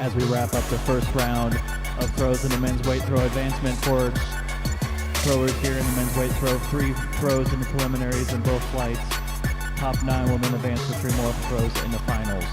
as we wrap up the first round of throws in the men's weight throw advancement for throwers here in the men's weight throw. 3 throws in the preliminaries in both flights. Top 9 will then advance to 3 more throws in the finals.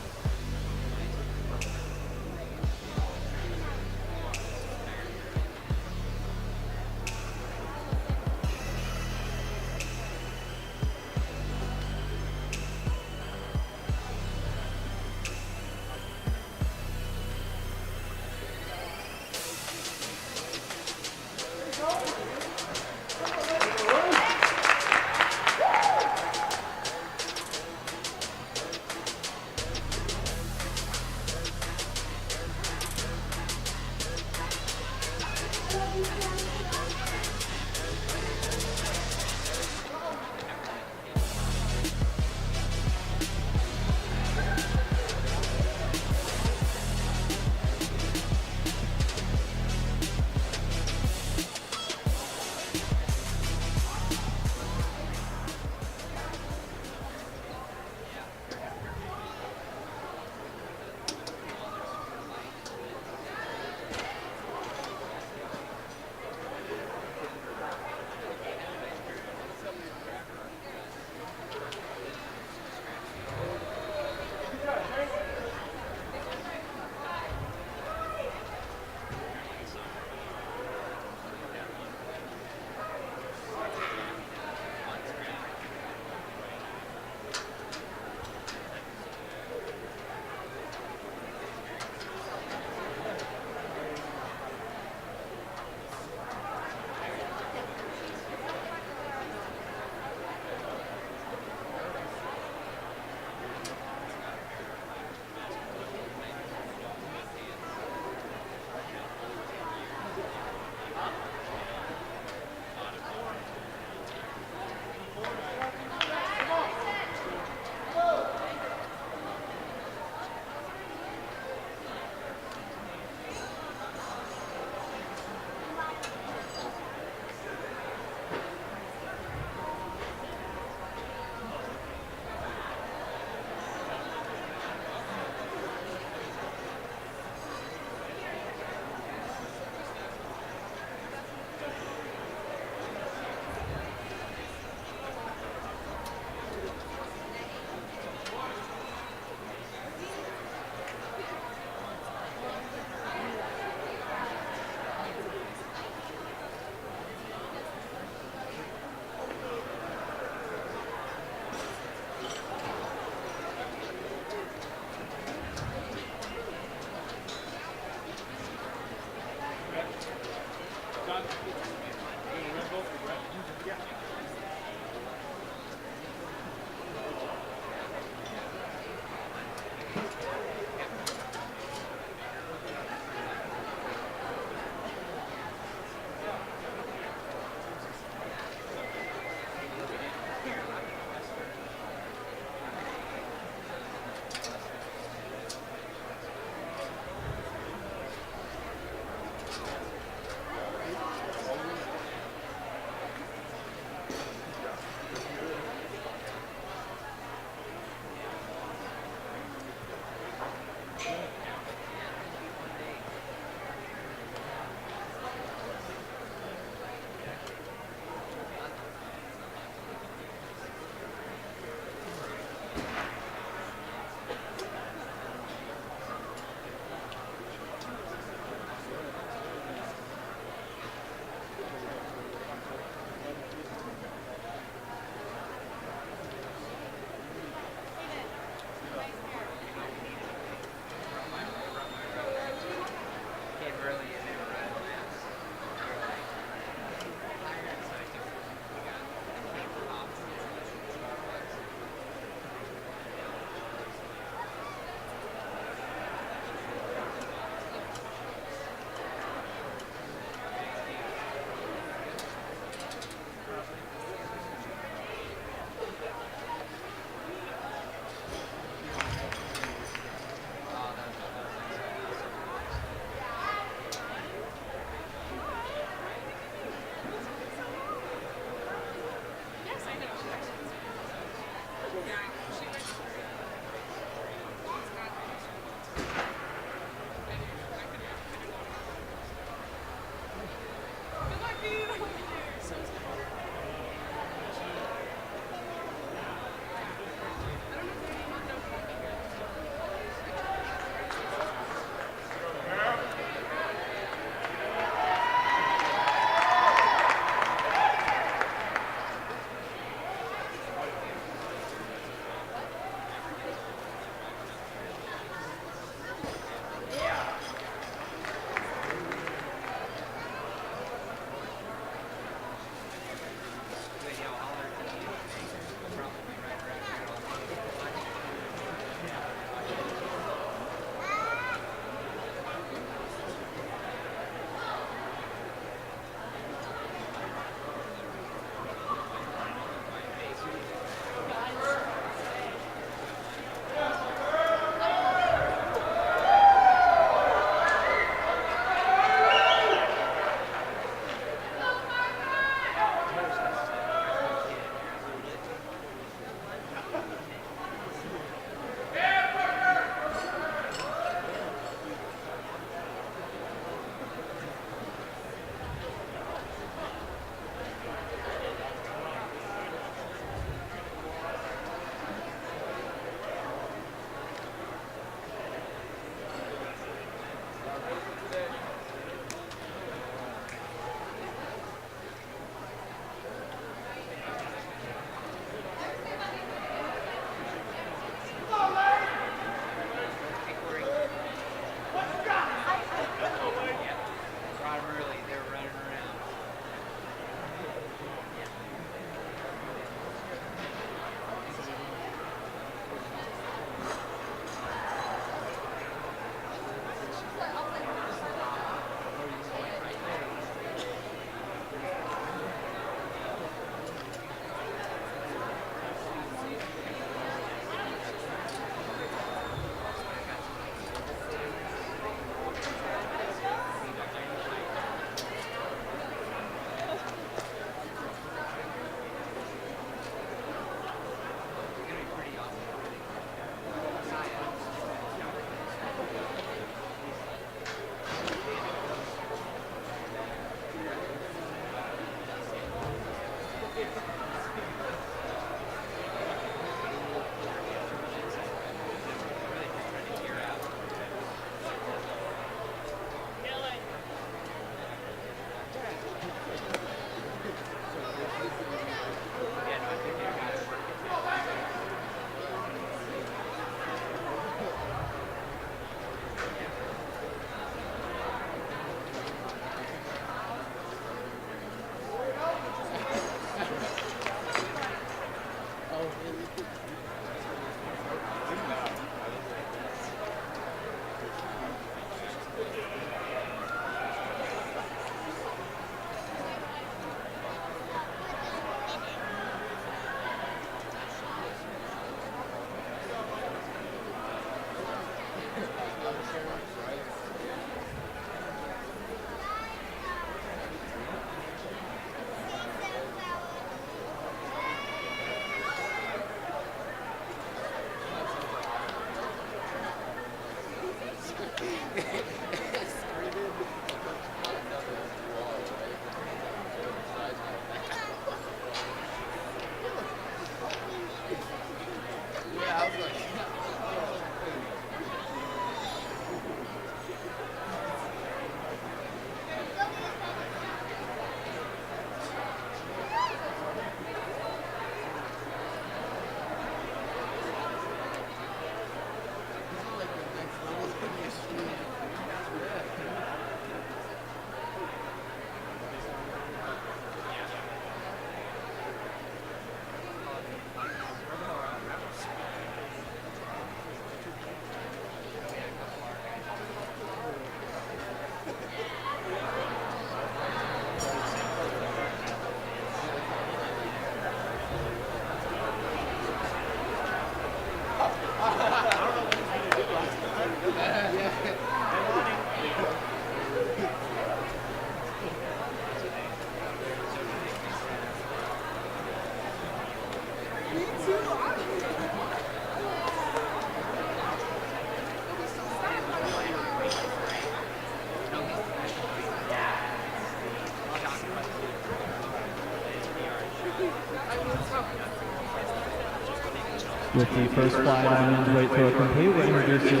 With the first flight of the men's weight throw complete, we'll introduce the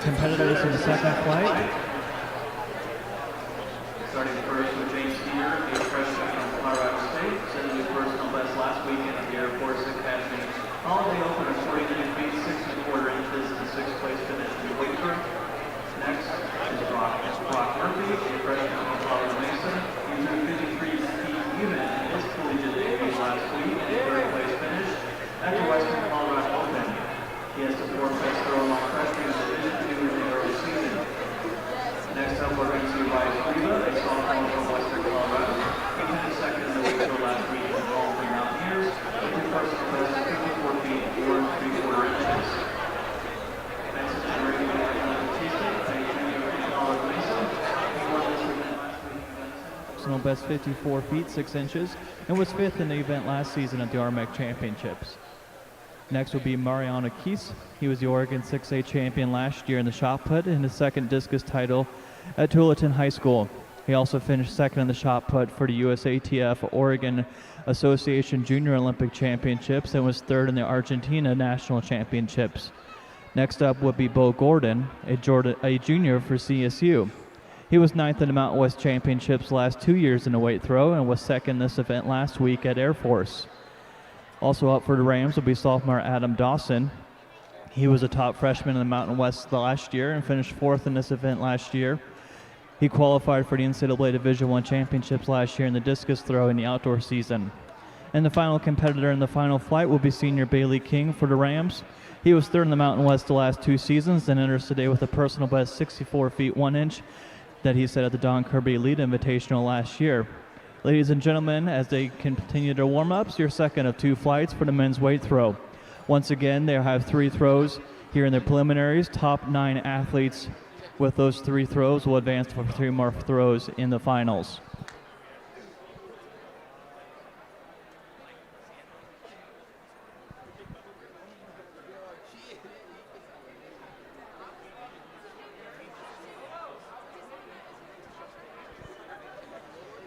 competitors in the second flight. Starting first with James Peter, a freshman from Colorado State, set a new personal best last weekend at the Air Force Academy. Holiday opener 42 feet 6¼ inches and 6th place finish in the weight throw. Next is Brock Murphy, a freshman from Colorado Mesa. He drew 53 feet even in his collegiate debut last week and 3rd place finish at the Western Colorado Open. He has the 4th best throw among freshmen in the Division II in the early season. Next up, we're going to see Ryan Riva, a sophomore from Western Colorado. He finished second in the weight throw last week in the Baldwin Mountaineers with a personal best of 54 feet 4¾ inches. Next is Enrique Batista, a junior from Colorado Mesa. He won this event last week in Venison. Personal best 54 feet 6 inches and was 5th in the event last season at the RMEC Championships. Next will be Mariano Keese. He was the Oregon 6A champion last year in the shot put and his 2nd discus title at Tualatin High School. He also finished 2nd in the shot put for the USATF Oregon Association Junior Olympic Championships and was 3rd in the Argentina National Championships. Next up would be Bo Gordon, a junior for CSU. He was 9th in the Mountain West Championships last 2 years in the weight throw and was 2nd in this event last week at Air Force. Also up for the Rams will be sophomore Adam Dawson. He was a top freshman in the Mountain West last year and finished 4th in this event last year. He qualified for the NCAA Division I Championships last year in the discus throw in the outdoor season. And the final competitor in the final flight will be senior Bailey King for the Rams. He was 3rd in the Mountain West the last 2 seasons and enters today with a personal best 64 feet 1 inch that he set at the Don Kirby Elite Invitational last year. Ladies and gentlemen, as they continue their warm-ups, your second of 2 flights for the men's weight throw. Once again, they'll have 3 throws here in their preliminaries. Top 9 athletes with those 3 throws will advance for 3 more throws in the finals.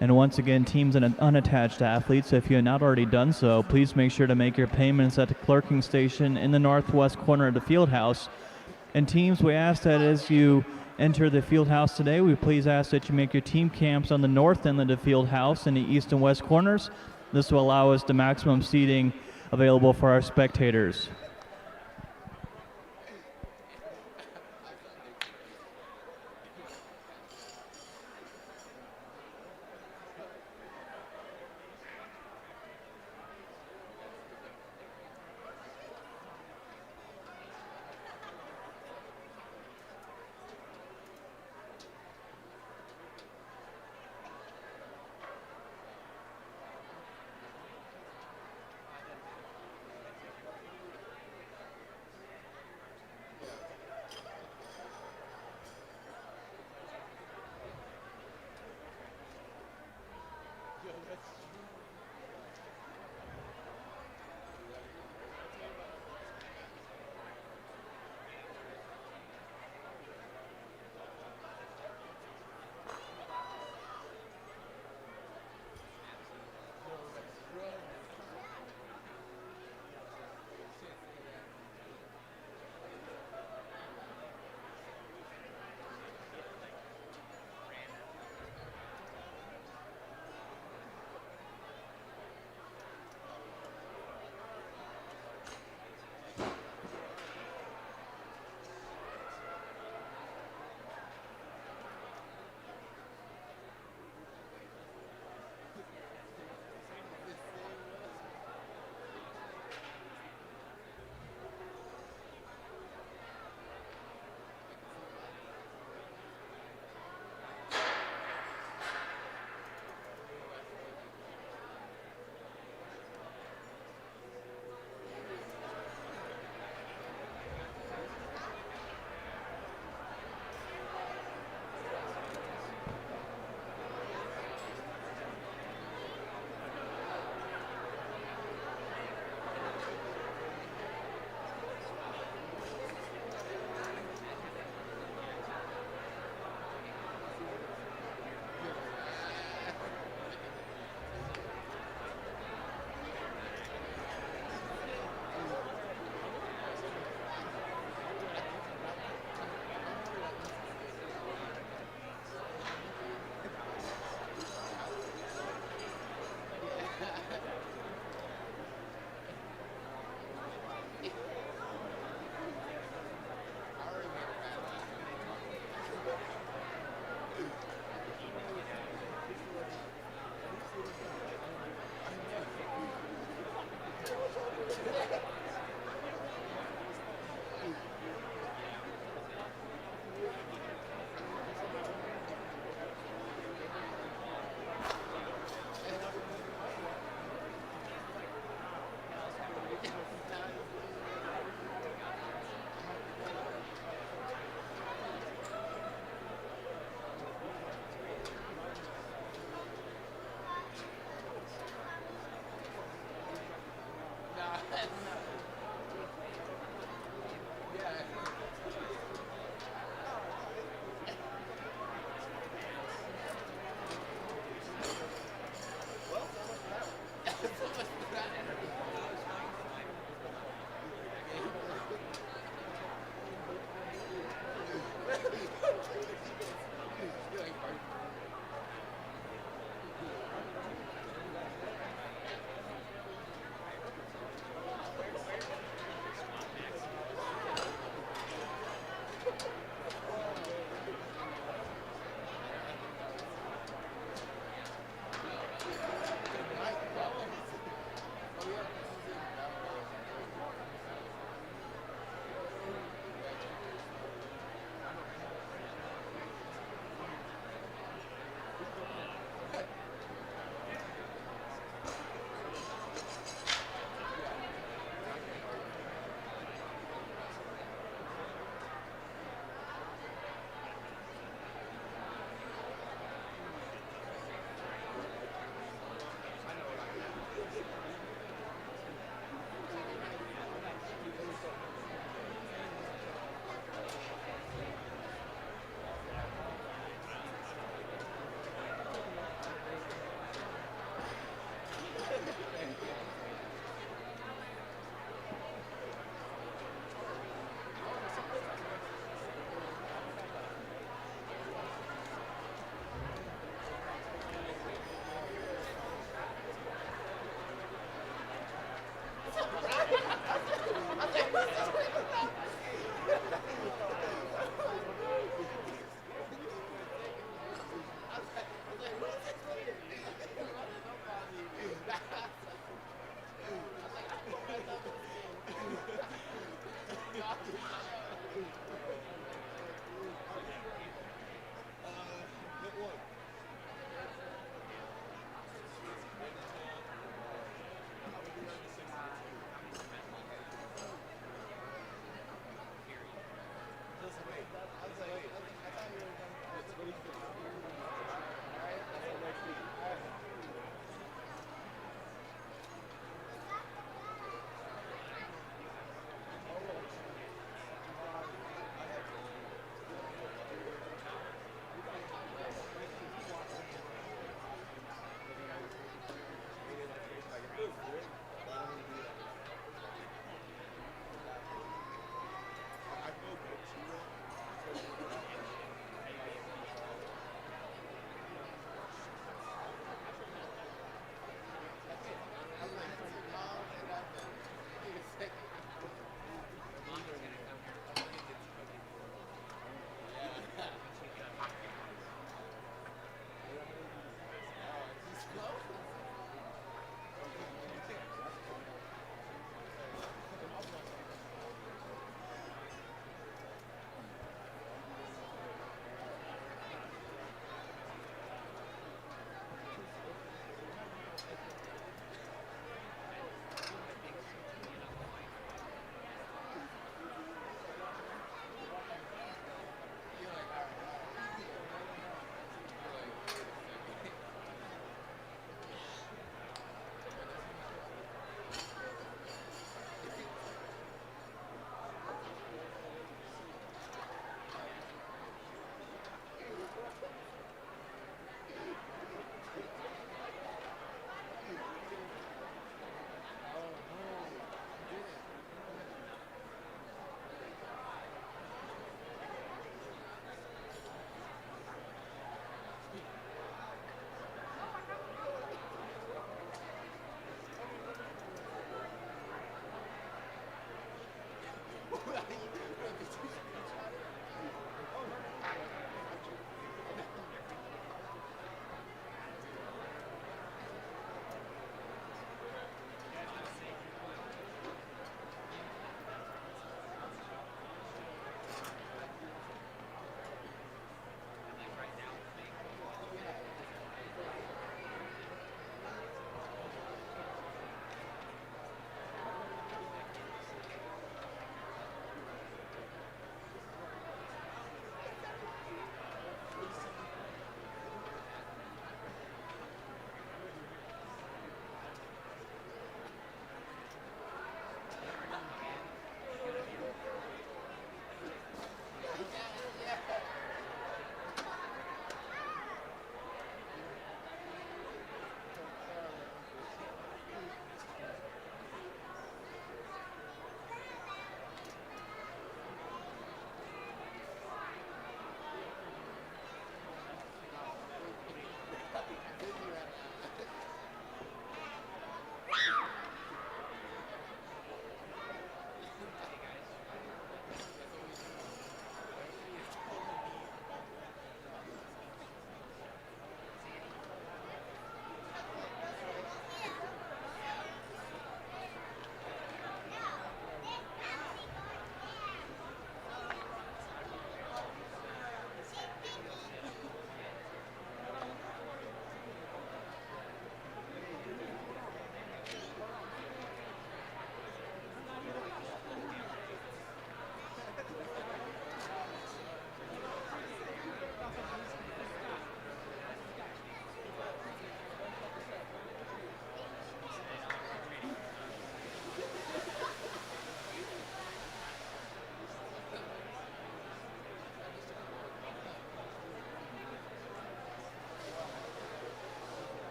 And once again, teams and unattached athletes, if you have not already done so, please make sure to make your payments at the clerking station in the northwest corner of the field house. And teams, we ask that as you enter the field house today, we please ask that you make your team camps on the north end of the field house in the east and west corners. This will allow us the maximum seating available for our spectators.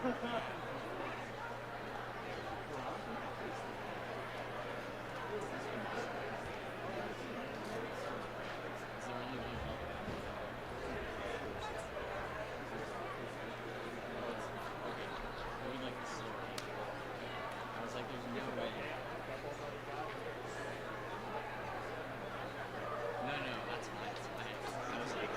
Is there only one help? Okay. I would like the story. I was like, there's no way. No, that's fine. It's fine. I was like,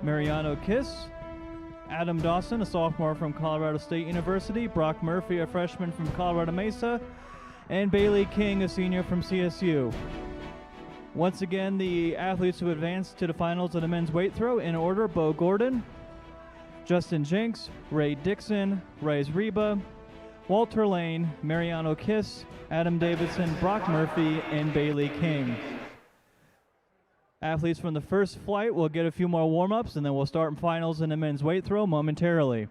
Mariano Kiss, Adam Dawson, a sophomore from Colorado State University, Brock Murphy, a freshman from Colorado Mesa, and Bailey King, a senior from CSU. Once again, the athletes who advanced to the finals of the men's weight throw in order: Bo Gordon, Justin Jenks, Ray Dixon, Reyes Reba, Walter Lane, Mariano Kiss, Adam Davidson, Brock Murphy, and Bailey King. Athletes from the first flight will get a few more warm-ups, and then we'll start finals in the men's weight throw momentarily.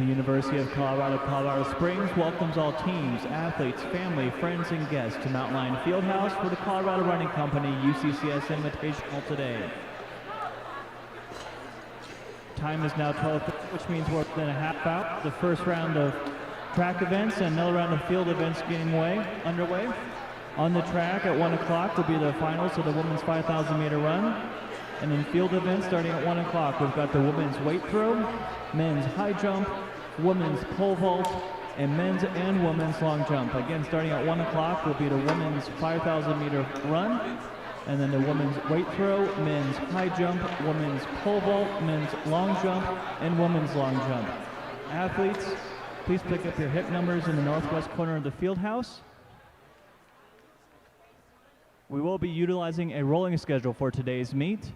The University of Colorado, Colorado Springs welcomes all teams, athletes, family, friends, and guests to Mount Lion Fieldhouse for the Colorado Running Company UCCS Invitational today. Time is now 12, which means we're within a half hour. The first round of track events and another round of field events getting underway. On the track at 1 o'clock will be the finals of the women's 5,000 meter run. And in field events starting at 1 o'clock, we've got the women's weight throw, men's high jump, women's pole vault, and men's and women's long jump. Again, starting at 1 o'clock will be the women's 5,000 meter run, and then the women's weight throw, men's high jump, women's pole vault, men's long jump, and women's long jump. Athletes, please pick up your hip numbers in the northwest corner of the field house. We will be utilizing a rolling schedule for today's meet.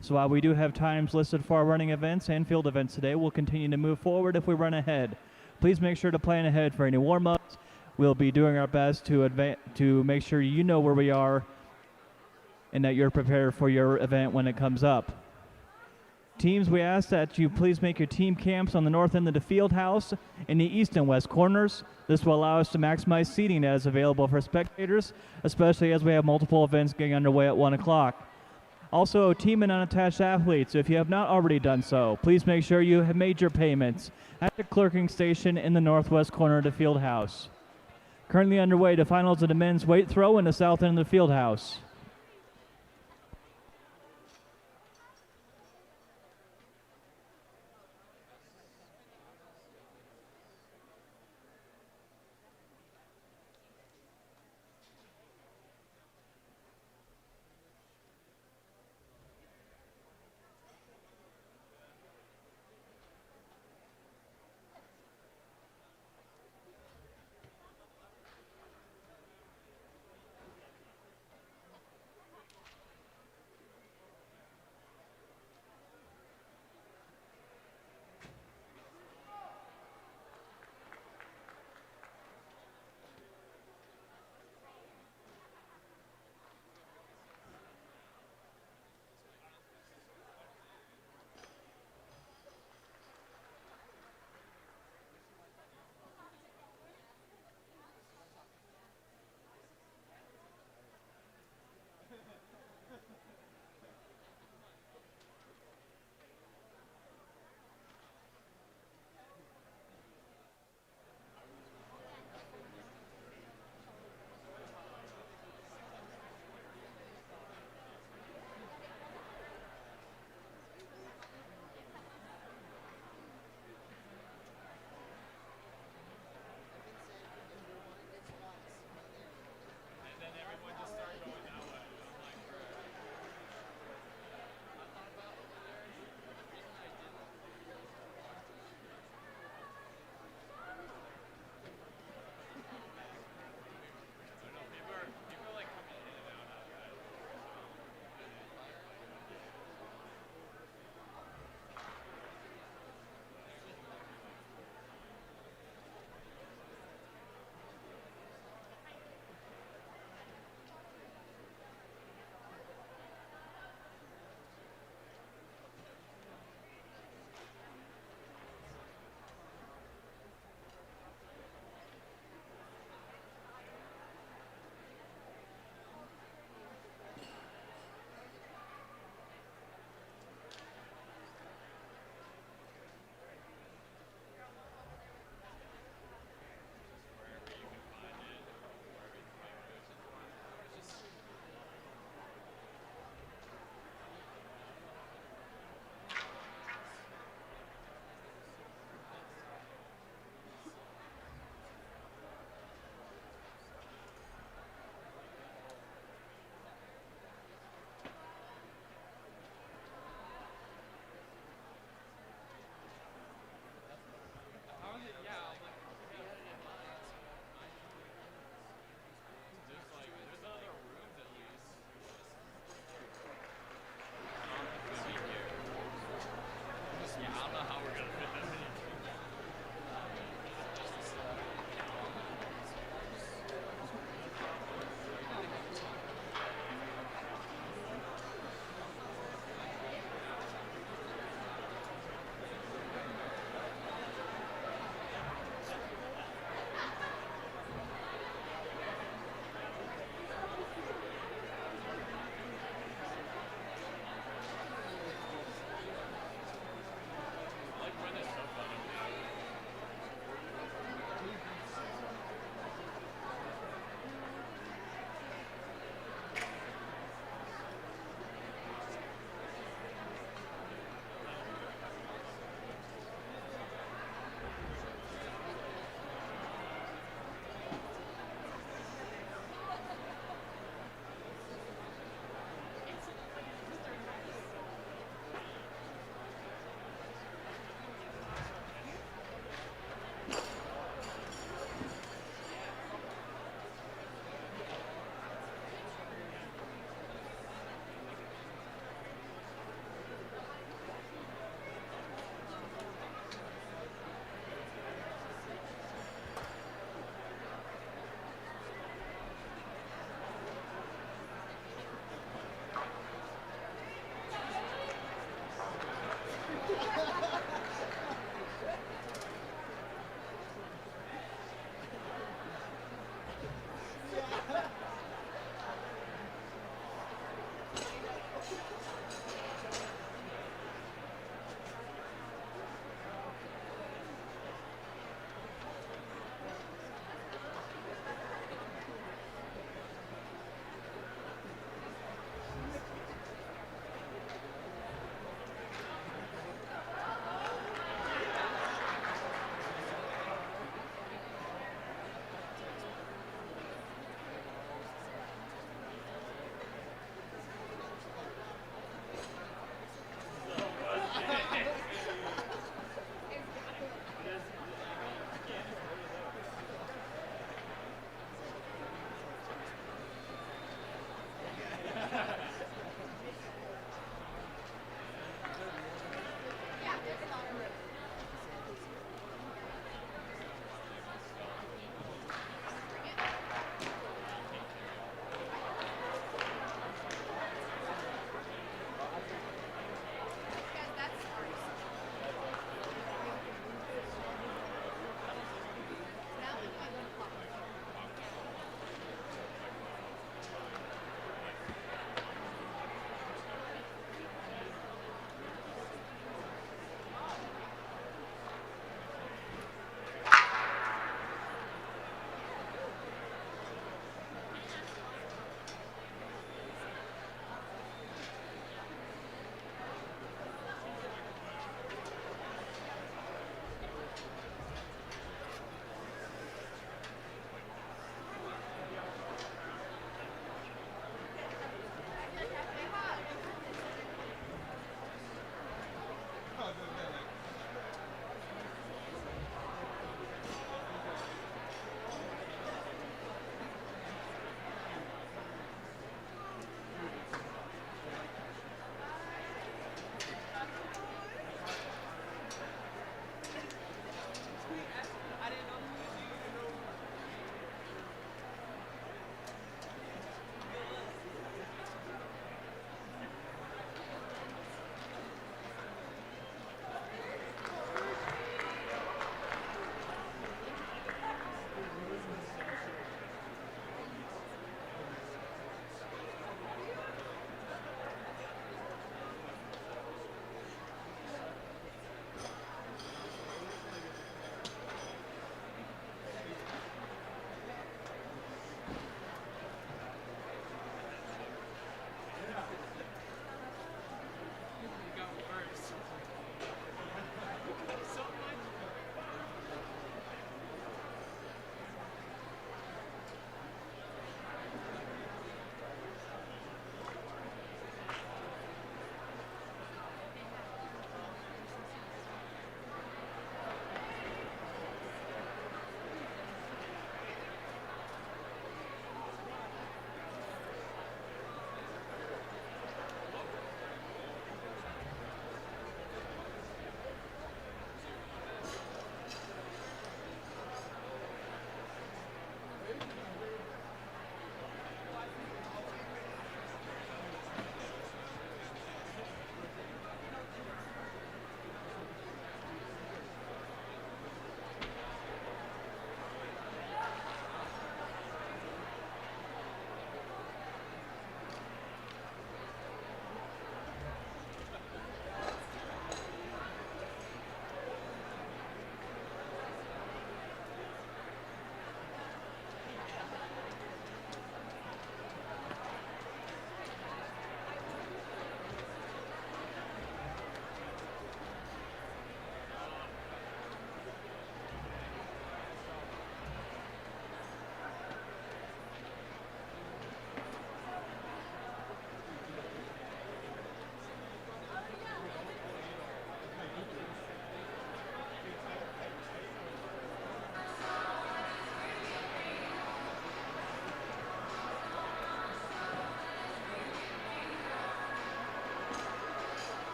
So while we do have times listed for our running events and field events today, we'll continue to move forward if we run ahead. Please make sure to plan ahead for any warm-ups. We'll be doing our best to make sure you know where we are and that you're prepared for your event when it comes up. Teams, we ask that you please make your team camps on the north end of the field house in the east and west corners. This will allow us to maximize seating as available for spectators, especially as we have multiple events getting underway at 1 o'clock. Also, team and unattached athletes, if you have not already done so, please make sure you have made your payments at the clerking station in the northwest corner of the field house. Currently underway, the finals of the men's weight throw in the south end of the field house.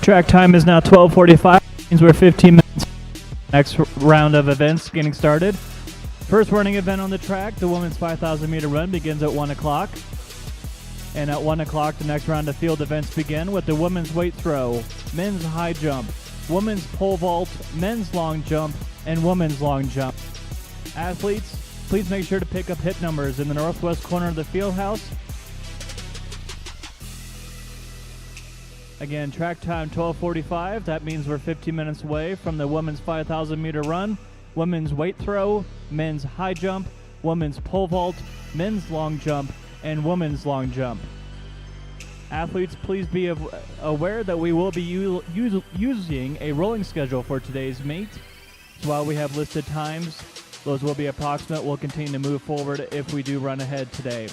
Track time is now 12:45. Means we're 15 minutes. Next round of events getting started. First running event on the track, the women's 5,000 meter run, begins at 1 o'clock. And at 1 o'clock, the next round of field events begin with the women's weight throw, men's high jump, women's pole vault, men's long jump, and women's long jump. Athletes, please make sure to pick up hit numbers in the northwest corner of the field house. Again, track time 12:45. That means we're 15 minutes away from the women's 5,000 meter run, women's weight throw, men's high jump, women's pole vault, men's long jump, and women's long jump. Athletes, please be aware that we will be using a rolling schedule for today's meet. So while we have listed times, those will be approximate. We'll continue to move forward if we do run ahead today.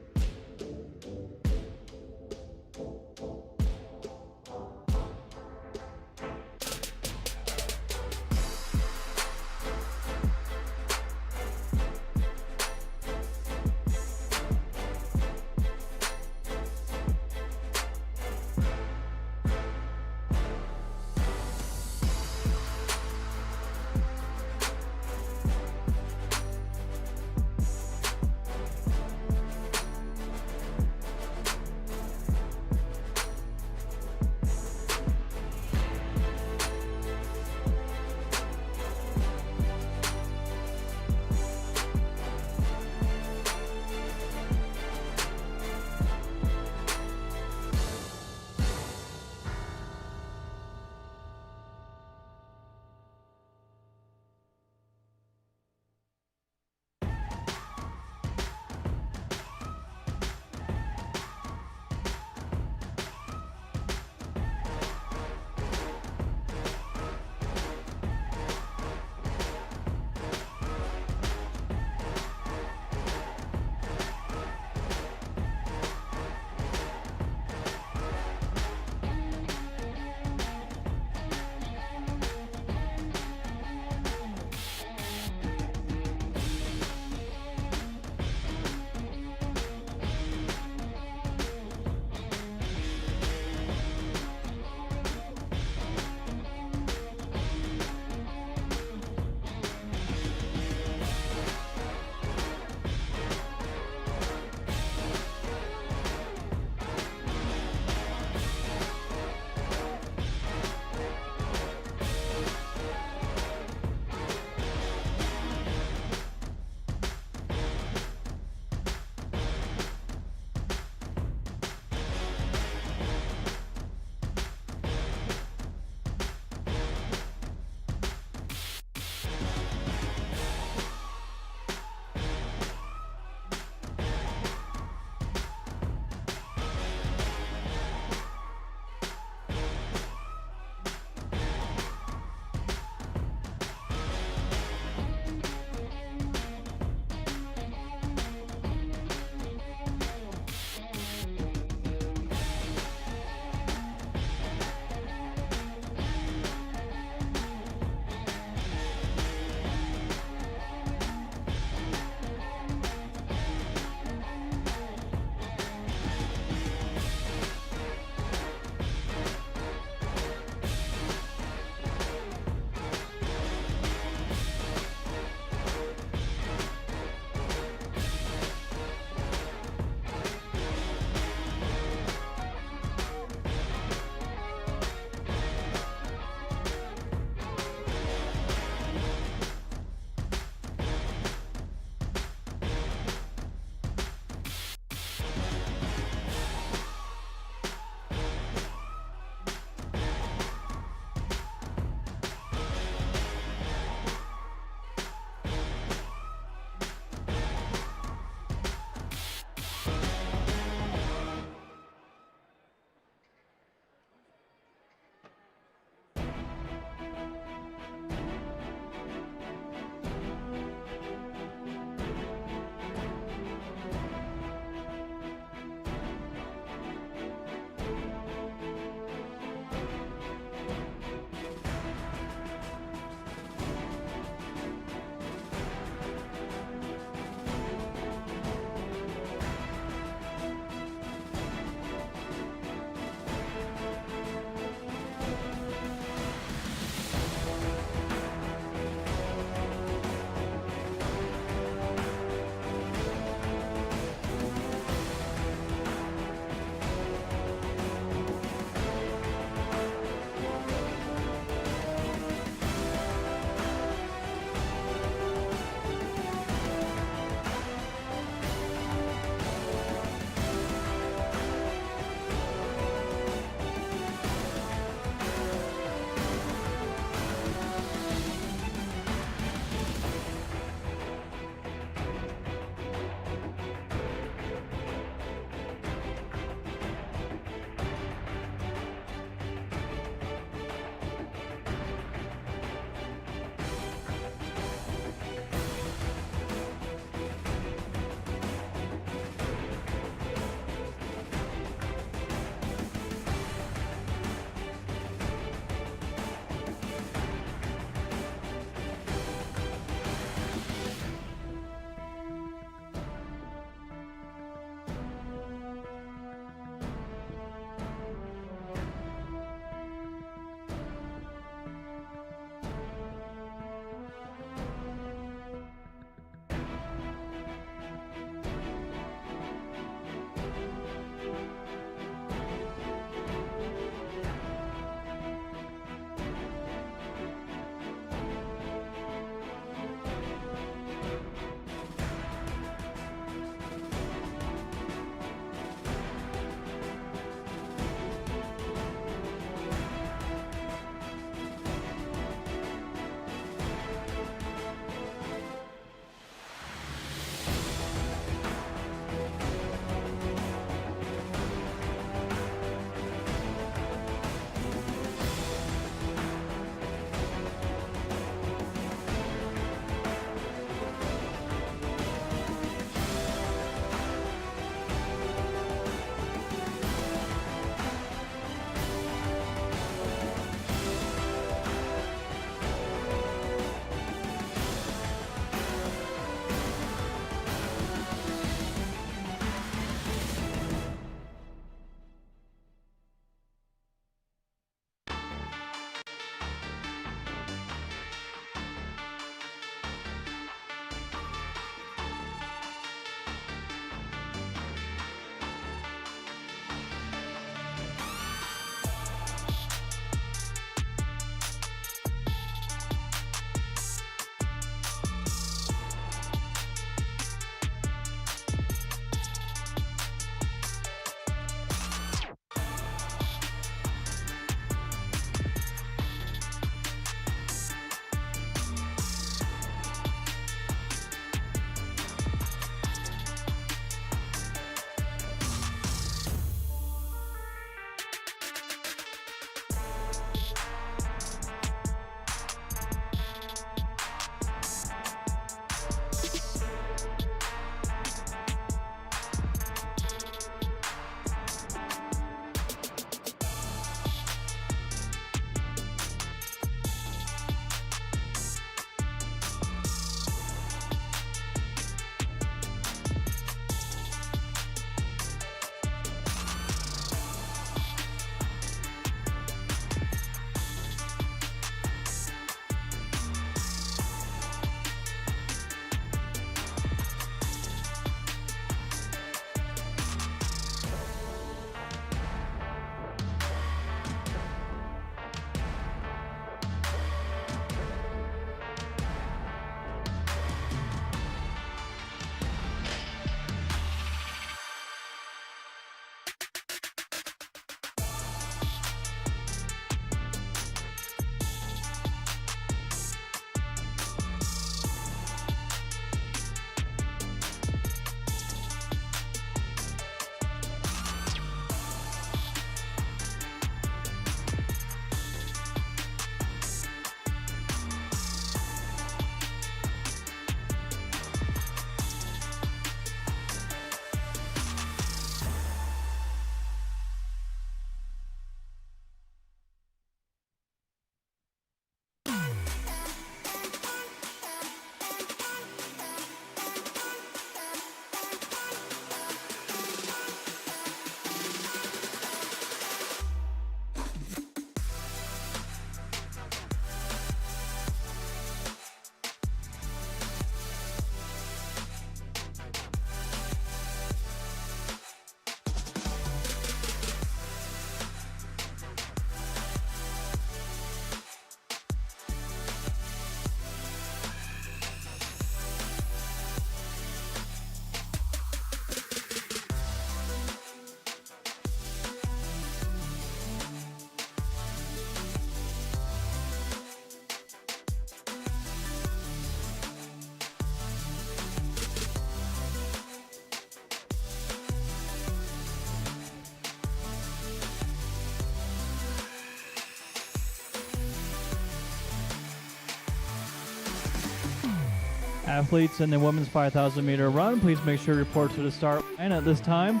Athletes in the women's 5,000 meter run, please make sure to report to the start line at this time.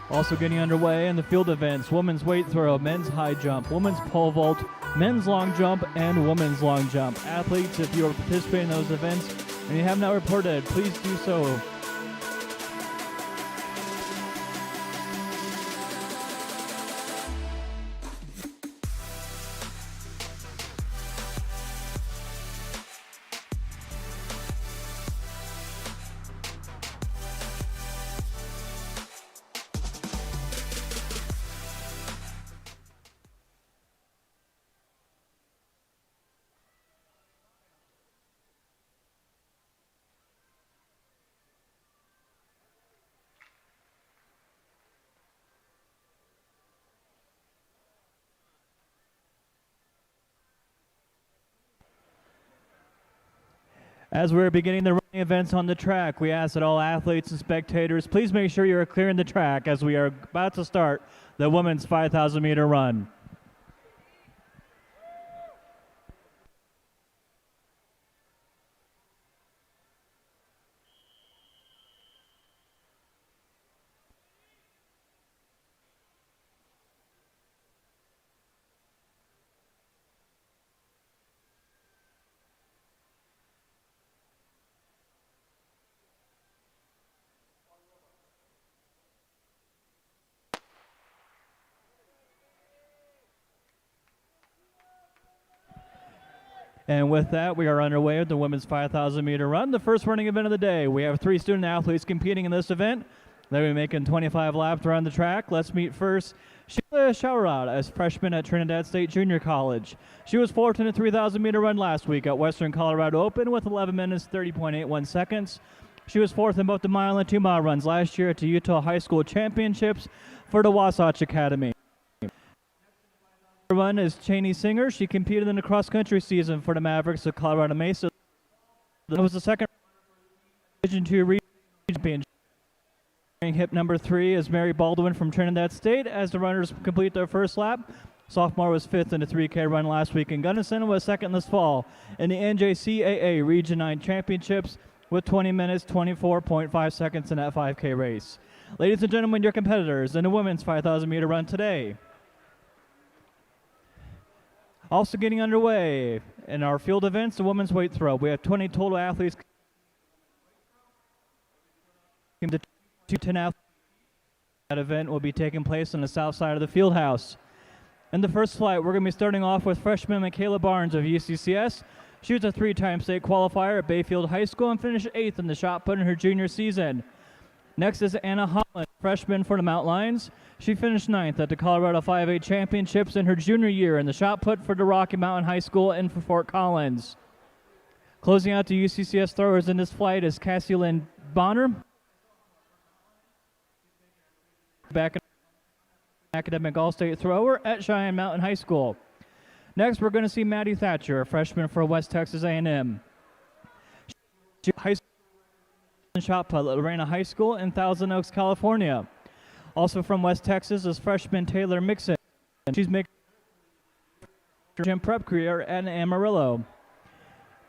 Also getting underway in the field events, women's weight throw, men's high jump, women's pole vault, men's long jump, and women's long jump. Athletes, if you are participating in those events and you have not reported, please do so. As we're beginning the running events on the track, we ask that all athletes and spectators please make sure you are clearing the track as we are about to start the women's 5,000 meter run. And with that, we are underway with the women's 5,000 meter run, the first running event of the day. We have 3 student athletes competing in this event. They'll be making 25 laps around the track. Let's meet first Sheila Showerod, a freshman at Trinidad State Junior College. She was 4th in the 3,000 meter run last week at Western Colorado Open with 11 minutes 30.81 seconds. She was 4th in both the mile and 2 mile runs last year at the Utah High School Championships for the Wasatch Academy. Run is Cheney Singer. She competed in the cross-country season for the Mavericks of Colorado Mesa. That was the second Division II region championship. Hip number 3 is Mary Baldwin from Trinidad State as the runners complete their first lap. Sophomore was 5th in the 3K run last week in Gunnison and was 2nd this fall in the NJCAA Region 9 Championships with 20 minutes 24.5 seconds in that 5K race. Ladies and gentlemen, your competitors in the women's 5,000 meter run today. Also getting underway in our field events, the women's weight throw. We have 20 total athletes. The 10 athletes. That event will be taking place on the south side of the field house. In the first flight, we're going to be starting off with freshman Michaela Barnes of UCCS. She was a 3-time state qualifier at Bayfield High School and finished 8th in the shot put in her junior season. Next is Anna Holland, freshman for the Mount Lions. She finished 9th at the Colorado 5A Championships in her junior year in the shot put for the Rocky Mountain High School and for Fort Collins. Closing out the UCCS throwers in this flight is Cassie Lynn Bonner. Back in academic all-state thrower at Cheyenne Mountain High School. Next, we're going to see Maddie Thatcher, a freshman for West Texas A&M. She high school shot put at Lorena High School in Thousand Oaks, California. Also from West Texas is freshman Taylor Mixon. She's making her gym prep career at Amarillo.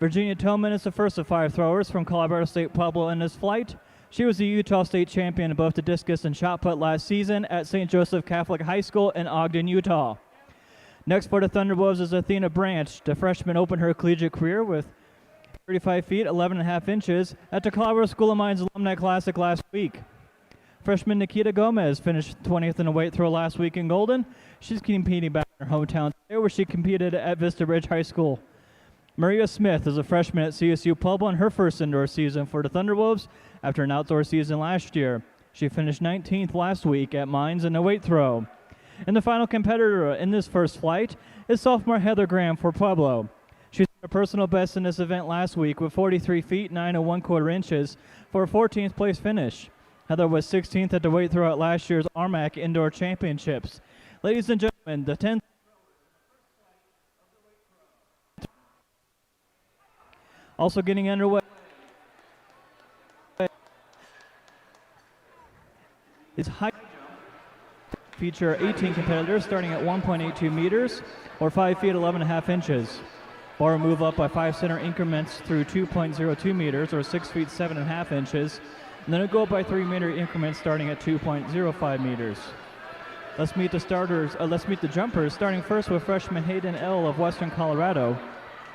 Virginia Tillman is the first of 5 throwers from Colorado State Pueblo in this flight. She was the Utah State champion in both the discus and shot put last season at St. Joseph Catholic High School in Ogden, Utah. Next for the Thunderwolves is Athena Branch. The freshman opened her collegiate career with 35 feet, 11.5 inches at the Colorado School of Mines Alumni Classic last week. Freshman Nikita Gomez finished 20th in the weight throw last week in Golden. She's competing back in her hometown today where she competed at Vista Ridge High School. Maria Smith is a freshman at CSU Pueblo in her first indoor season for the Thunderwolves after an outdoor season last year. She finished 19th last week at Mines in the weight throw. And the final competitor in this first flight is sophomore Heather Graham for Pueblo. She set a personal best in this event last week with 43 feet, 9 1/4 inches for a 14th place finish. Heather was 16th at the weight throw at last year's RMAC Indoor Championships. Ladies and gentlemen, the 10th also getting underway is high jump. Feature 18 competitors starting at 1.82 meters or 5 feet 11.5 inches. Bar will move up by 5 center increments through 2.02 meters, or 6 feet 7.5 inches, and then it'll go up by 3 meter increments starting at 2.05 meters. Let's meet the jumpers, starting first with freshman Hayden L. of Western Colorado.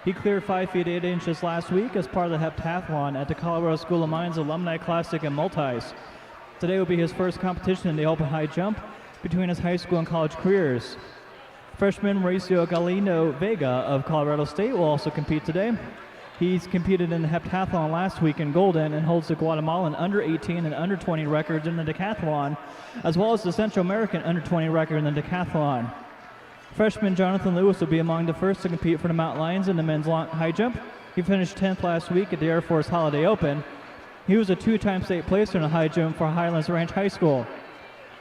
He cleared 5 feet 8 inches last week as part of the heptathlon at the Colorado School of Mines Alumni Classic in Multis. Today will be his first competition in the open high jump between his high school and college careers. Freshman Mauricio Galino Vega of Colorado State will also compete today. He's competed in the heptathlon last week in Golden and holds the Guatemalan under 18 and under 20 records in the decathlon, as well as the Central American under 20 record in the decathlon. Freshman Jonathan Lewis will be among the first to compete for the Mountain Lions in the men's high jump. He finished 10th last week at the Air Force Holiday Open. He was a 2-time state placer in the high jump for Highlands Ranch High School.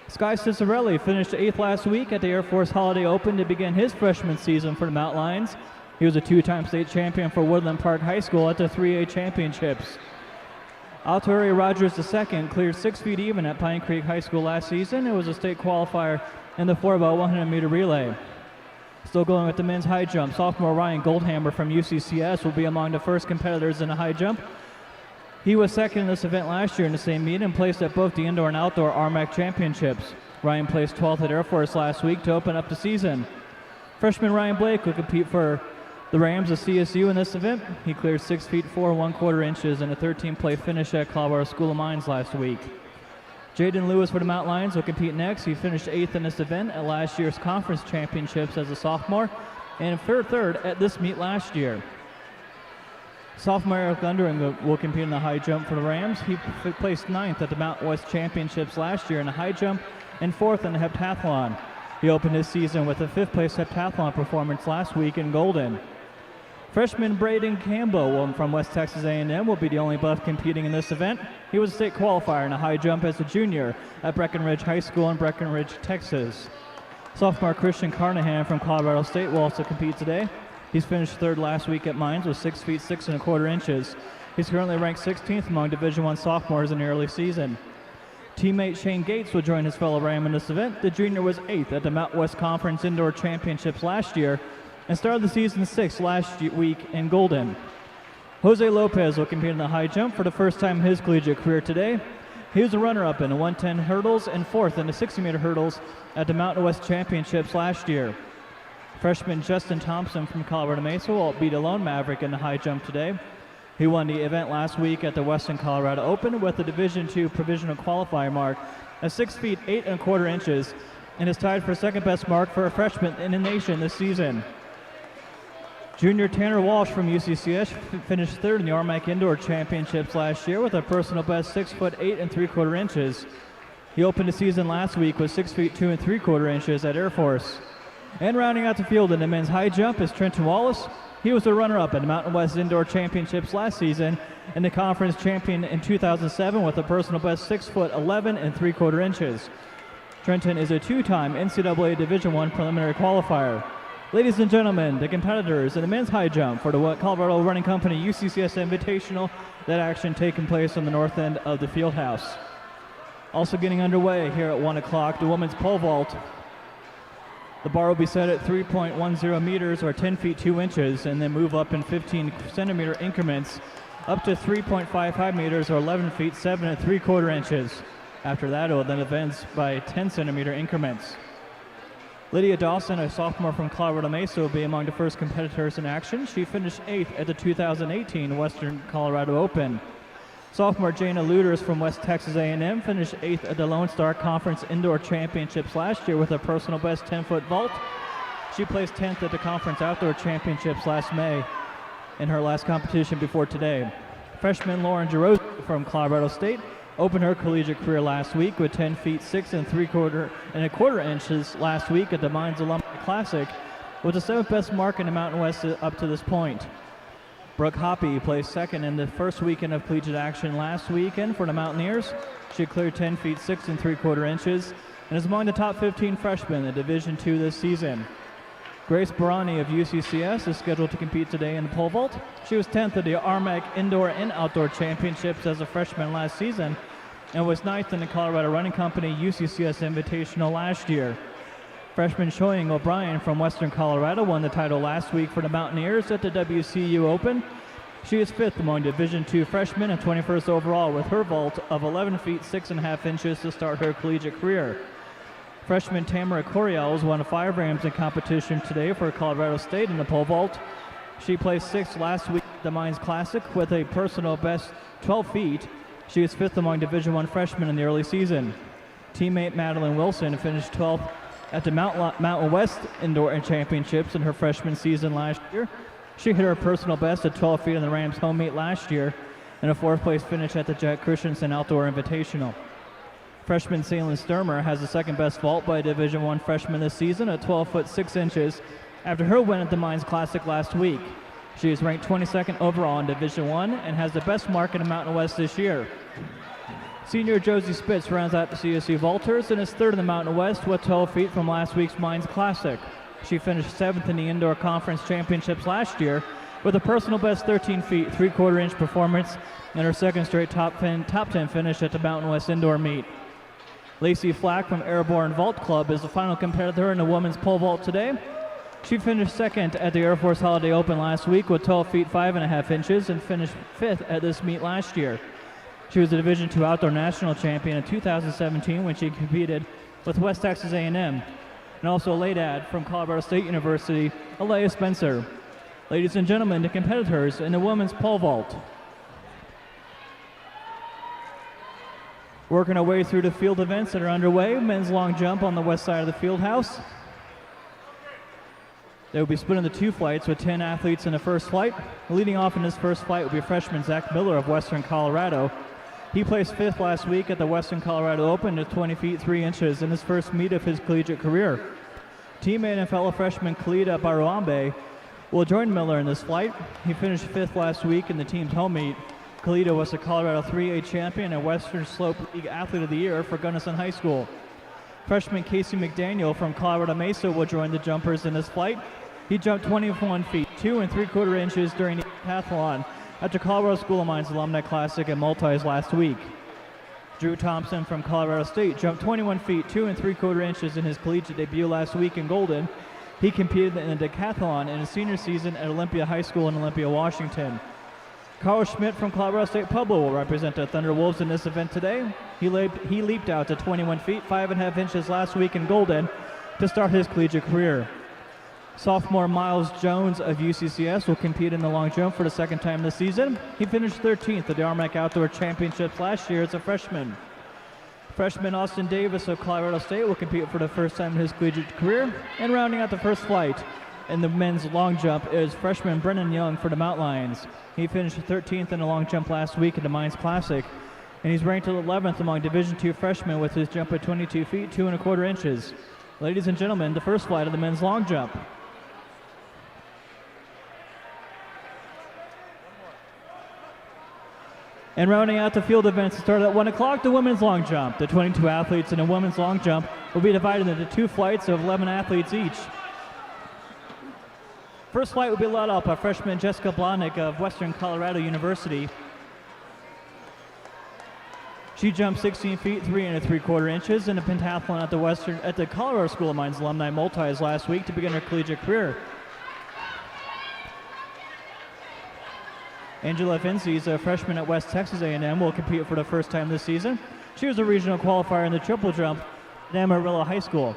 Sky Cicerelli finished 8th last week at the Air Force Holiday Open to begin his freshman season for the Mountain Lions. He was a 2-time state champion for Woodland Park High School at the 3A Championships. Altair Rogers II cleared 6 feet even at Pine Creek High School last season and was a state qualifier in the 4x100 meter relay. Still going with the men's high jump, sophomore Ryan Goldhammer from UCCS will be among the first competitors in the high jump. He was second in this event last year in the same meet and placed at both the indoor and outdoor RMAC championships. Ryan placed 12th at Air Force last week to open up the season. Freshman Ryan Blake will compete for the Rams of CSU in this event. He cleared 6 feet 4 1/4 inches in a 13-play finish at Colorado School of Mines last week. Jaden Lewis for the Mountain Lions will compete next. He finished 8th in this event at last year's conference championships as a sophomore and third at this meet last year. Sophomore Eric Undering will compete in the high jump for the Rams. He placed 9th at the Mountain West Championships last year in the high jump and 4th in the heptathlon. He opened his season with a 5th place heptathlon performance last week in Golden. Freshman Braden Campbell from West Texas A&M will be the only buff competing in this event. He was a state qualifier in a high jump as a junior at Breckenridge High School in Breckenridge, Texas. Sophomore Christian Carnahan from Colorado State will also compete today. He's finished 3rd last week at Mines with 6 feet 6 1/4 inches. He's currently ranked 16th among Division I sophomores in the early season. Teammate Shane Gates will join his fellow Ram in this event. The junior was 8th at the Mountain West Conference Indoor Championships last year and started the season 6th last week in Golden. Jose Lopez will compete in the high jump for the first time in his collegiate career today. He was a runner-up in the 110 hurdles and 4th in the 60-meter hurdles at the Mountain West Championships last year. Freshman Justin Thompson from Colorado Mesa will beat a lone Maverick in the high jump today. He won the event last week at the Western Colorado Open with a Division II provisional qualifier mark of 6 feet 8 1/4 inches and is tied for second best mark for a freshman in the nation this season. Junior Tanner Walsh from UCCS finished 3rd in the RMAC Indoor Championships last year with a personal best 6 foot 8 3/4 inches. He opened the season last week with 6 feet 2 3/4 inches at Air Force. And rounding out the field in the men's high jump is Trenton Wallace. He was the runner-up at the Mountain West Indoor Championships last season and the conference champion in 2007 with a personal best 6 foot 11 3/4 inches. Trenton is a 2-time NCAA Division I preliminary qualifier. Ladies and gentlemen, the competitors in the men's high jump for the Colorado Running Company UCCS Invitational, that action taking place on the north end of the field house. Also getting underway here at 1 o'clock, the women's pole vault. The bar will be set at 3.10 meters or 10 feet 2 inches and then move up in 15 centimeter increments up to 3.55 meters or 11 feet 7 3/4 inches. After that, it will then advance by 10 centimeter increments. Lydia Dawson, a sophomore from Colorado Mesa, will be among the first competitors in action. She finished 8th at the 2018 Western Colorado Open. Sophomore Jana Luders from West Texas A&M finished 8th at the Lone Star Conference Indoor Championships last year with a personal best 10-foot vault. She placed 10th at the Conference Outdoor Championships last May in her last competition before today. Freshman Lauren Giroux from Colorado State opened her collegiate career last week with 10 feet 6 3/4 inches last week at the Mines Alumni Classic, with the 7th best mark in the Mountain West up to this point. Brooke Hoppy placed 2nd in the first weekend of collegiate action last weekend for the Mountaineers. She cleared 10 feet 6 3/4 inches and is among the top 15 freshmen in Division II this season. Grace Barani of UCCS is scheduled to compete today in the pole vault. She was 10th at the RMAC Indoor and Outdoor Championships as a freshman last season and was 9th in the Colorado Running Company UCCS Invitational last year. Freshman Shoying O'Brien from Western Colorado won the title last week for the Mountaineers at the WCU Open. She is 5th among Division II freshmen and 21st overall with her vault of 11 feet 6.5 inches to start her collegiate career. Freshman Tamara Coriels won 5 rams in competition today for Colorado State in the pole vault. She placed 6th last week at the Mines Classic with a personal best 12 feet. She is 5th among Division I freshmen in the early season. Teammate Madeline Wilson finished 12th at the Mountain West Indoor Championships in her freshman season last year. She hit her personal best at 12 feet in the Rams home meet last year and a 4th place finish at the Jack Christensen Outdoor Invitational. Freshman Salyn Sturmer has the 2nd best vault by a Division I freshman this season at 12 foot 6 inches after her win at the Mines Classic last week. She is ranked 22nd overall in Division I and has the best mark in the Mountain West this year. Senior Josie Spitz rounds out the CSU vaulters and is 3rd in the Mountain West with 12 feet from last week's Mines Classic. She finished 7th in the Indoor Conference Championships last year with a personal best 13 feet 3/4 inch performance and her 2nd straight top 10 finish at the Mountain West Indoor meet. Lacey Flack from Airborne Vault Club is the final competitor in the women's pole vault today. She finished 2nd at the Air Force Holiday Open last week with 12 feet 5.5 inches and finished 5th at this meet last year. She was the Division II Outdoor National Champion in 2017 when she competed with West Texas A&M. And also a late ad from Colorado State University, Alea Spencer. Ladies and gentlemen, the competitors in the women's pole vault. Working our way through the field events that are underway. Men's long jump on the west side of the field house. They will be split into 2 flights with 10 athletes in the first flight. Leading off in this first flight will be freshman Zach Miller of Western Colorado. He placed 5th last week at the Western Colorado Open at 20 feet 3 inches in his first meet of his collegiate career. Teammate and fellow freshman Khalida Baruambe will join Miller in this flight. He finished 5th last week in the team's home meet. Khalida was the Colorado 3A champion and Western Slope League Athlete of the Year for Gunnison High School. Freshman Casey McDaniel from Colorado Mesa will join the jumpers in this flight. He jumped 21 feet 2 3/4 inches during the decathlon at the Colorado School of Mines Alumni Classic at Multis last week. Drew Thompson from Colorado State jumped 21 feet 2 3/4 inches in his collegiate debut last week in Golden. He competed in a decathlon in his senior season at Olympia High School in Olympia, Washington. Carl Schmidt from Colorado State Pueblo will represent the Thunder Wolves in this event today. He leaped out to 21 feet 5.5 inches last week in Golden to start his collegiate career. Sophomore Miles Jones of UCCS will compete in the long jump for the 2nd time this season. He finished 13th at the RMAC Outdoor Championships last year as a freshman. Freshman Austin Davis of Colorado State will compete for the 1st time in his collegiate career. And rounding out the first flight in the men's long jump is freshman Brennan Young for the Mount Lions. He finished 13th in the long jump last week at the Mines Classic, and he's ranked 11th among Division II freshmen with his jump at 22 feet 2 1/4 inches. Ladies and gentlemen, the first flight of the men's long jump. And rounding out the field events to start at 1 o'clock, the women's long jump. The 22 athletes in the women's long jump will be divided into 2 flights of 11 athletes each. First flight will be led off by freshman Jessica Blahnik of Western Colorado University. She jumped 16 feet 3 3/4 inches in a pentathlon at the Colorado School of Mines Alumni Multis last week to begin her collegiate career. Angela Finces, a freshman at West Texas A&M, will compete for the 1st time this season. She was a regional qualifier in the triple jump at Amarillo High School.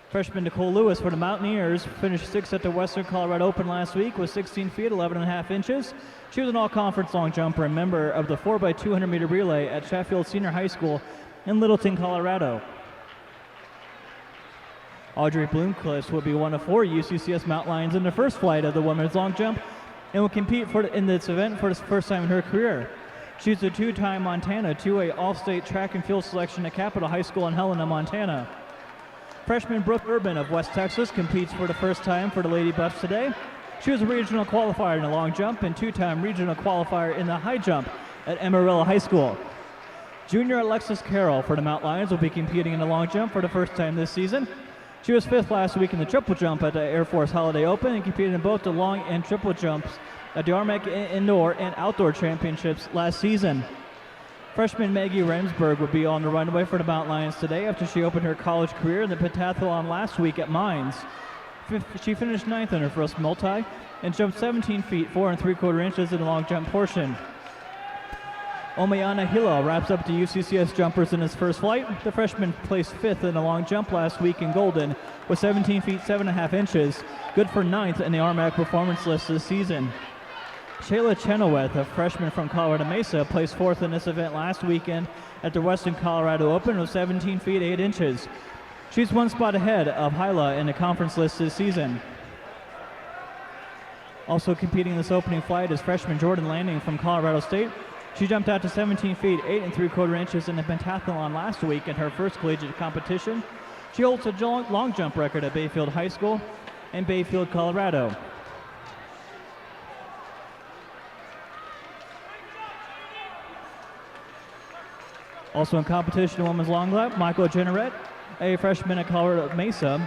Freshman Nicole Lewis for the Mountaineers finished 6th at the Western Colorado Open last week with 16 feet 11.5 inches. She was an all-conference long jumper and member of the 4x200 meter relay at Sheffield Senior High School in Littleton, Colorado. Audrey Bloomquist will be one of 4 UCCS Mountain Lions in the first flight of the women's long jump and will compete in this event for the 1st time in her career. She's a 2-time Montana 2A All-State Track and Field Selection at Capitol High School in Helena, Montana. Freshman Brooke Urban of West Texas competes for the 1st time for the Lady Buffs today. She was a regional qualifier in the long jump and 2-time regional qualifier in the high jump at Amarillo High School. Junior Alexis Carroll for the Mount Lions will be competing in the long jump for the 1st time this season. She was 5th last week in the triple jump at the Air Force Holiday Open and competed in both the long and triple jumps at the RMAC Indoor and Outdoor Championships last season. Freshman Maggie Remsburg would be on the runway for the Mount Lions today after she opened her college career in the pentathlon last week at Mines. She finished 9th in her first multi and jumped 17 feet 4 3/4 inches in the long jump portion. Omayana Hilo wraps up the UCCS jumpers in his first flight. The freshman placed 5th in the long jump last week in Golden with 17 feet 7.5 inches, good for 9th in the RMAC performance list this season. Shayla Chenoweth, a freshman from Colorado Mesa, placed 4th in this event last weekend at the Western Colorado Open with 17 feet 8 inches. She's one spot ahead of Hyla in the conference list this season. Also competing in this opening flight is freshman Jordan Landing from Colorado State. She jumped out to 17 feet 8 3/4 inches in the pentathlon last week in her first collegiate competition. She holds a long jump record at Bayfield High School in Bayfield, Colorado. Also in competition, women's long lap, Michael Jenneret, a freshman at Colorado Mesa.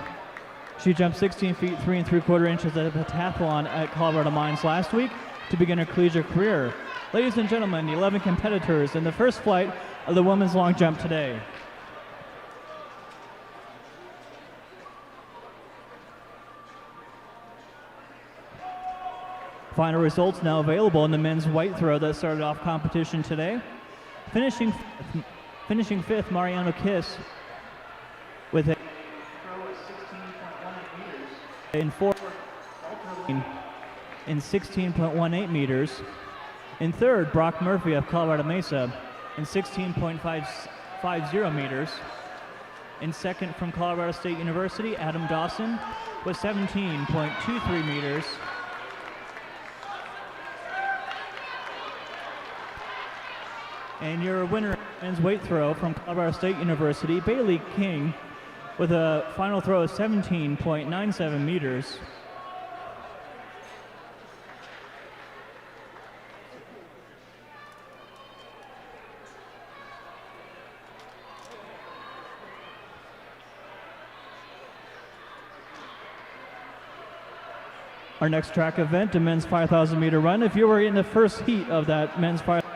She jumped 16 feet 3 3/4 inches at a pentathlon at Colorado Mines last week to begin her collegiate career. Ladies and gentlemen, the 11 competitors in the first flight of the women's long jump today. Final results now available in the men's weight throw that started off competition today. Finishing 5th, Mariano Kiss with a Throw is 16.18 meters. in 4th in 16.18 meters. In 3rd, Brock Murphy of Colorado Mesa in 16.550 meters. In 2nd, from Colorado State University, Adam Dawson with 17.23 meters. And your winner men's weight throw from Colorado State University, Bailey King, with a final throw of 17.97 meters. Our next track event, the men's 5,000 meter run. If you were in the first heat of that men's 5,000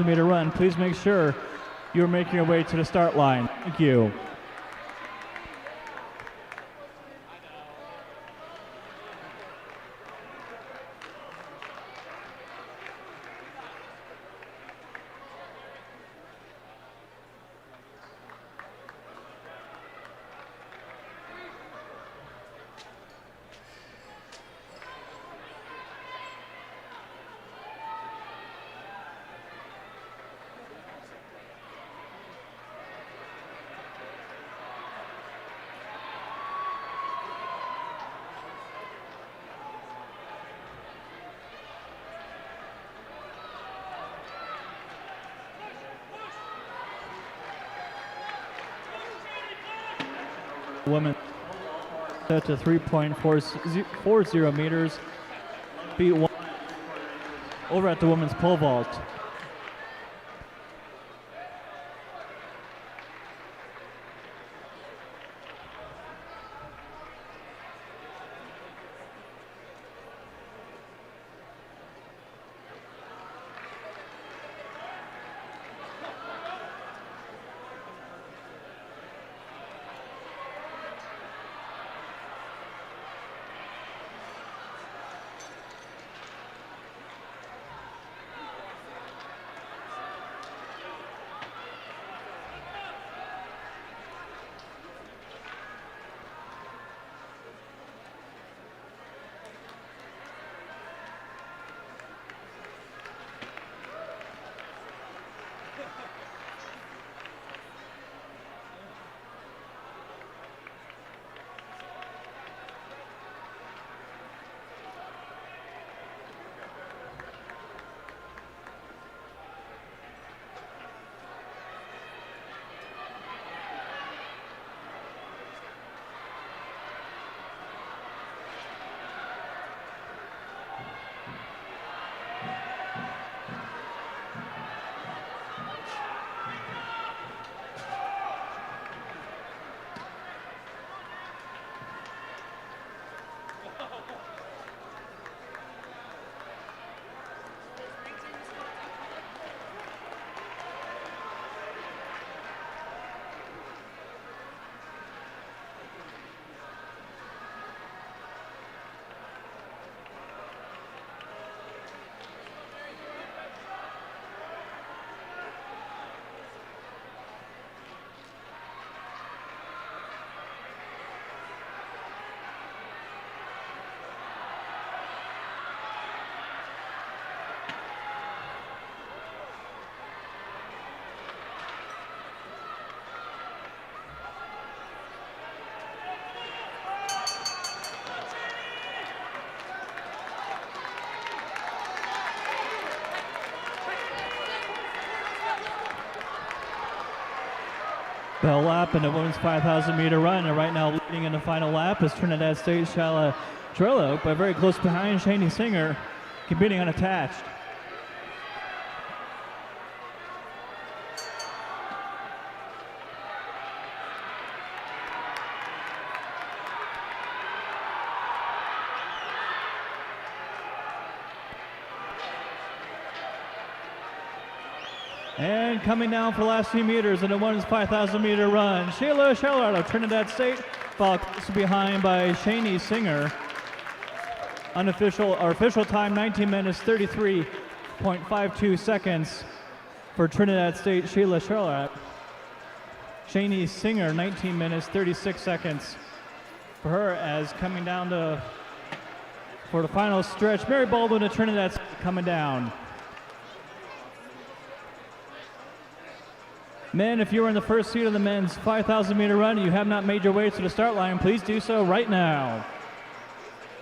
meter run, please make sure you're making your way to the start line. Thank you. Women set to 3.40 meters. Beat one over at the women's pole vault. Bell lap in the women's 5,000 meter run, and right now leading in the final lap is Trinidad State Shala Trello, but very close behind Shani Singer, competing unattached. And coming down for the last few meters in the women's 5,000 meter run, Sheila Scheller out of Trinidad State, followed behind by Shani Singer. Official time 19 minutes 33.52 seconds for Trinidad State Sheila Scheller. Shani Singer 19 minutes 36 seconds for her, as coming down for the final stretch. Mary Baldwin of Trinidad State coming down. Men, if you're in the first seat of the men's 5,000 meter run and you have not made your way to the start line, please do so right now.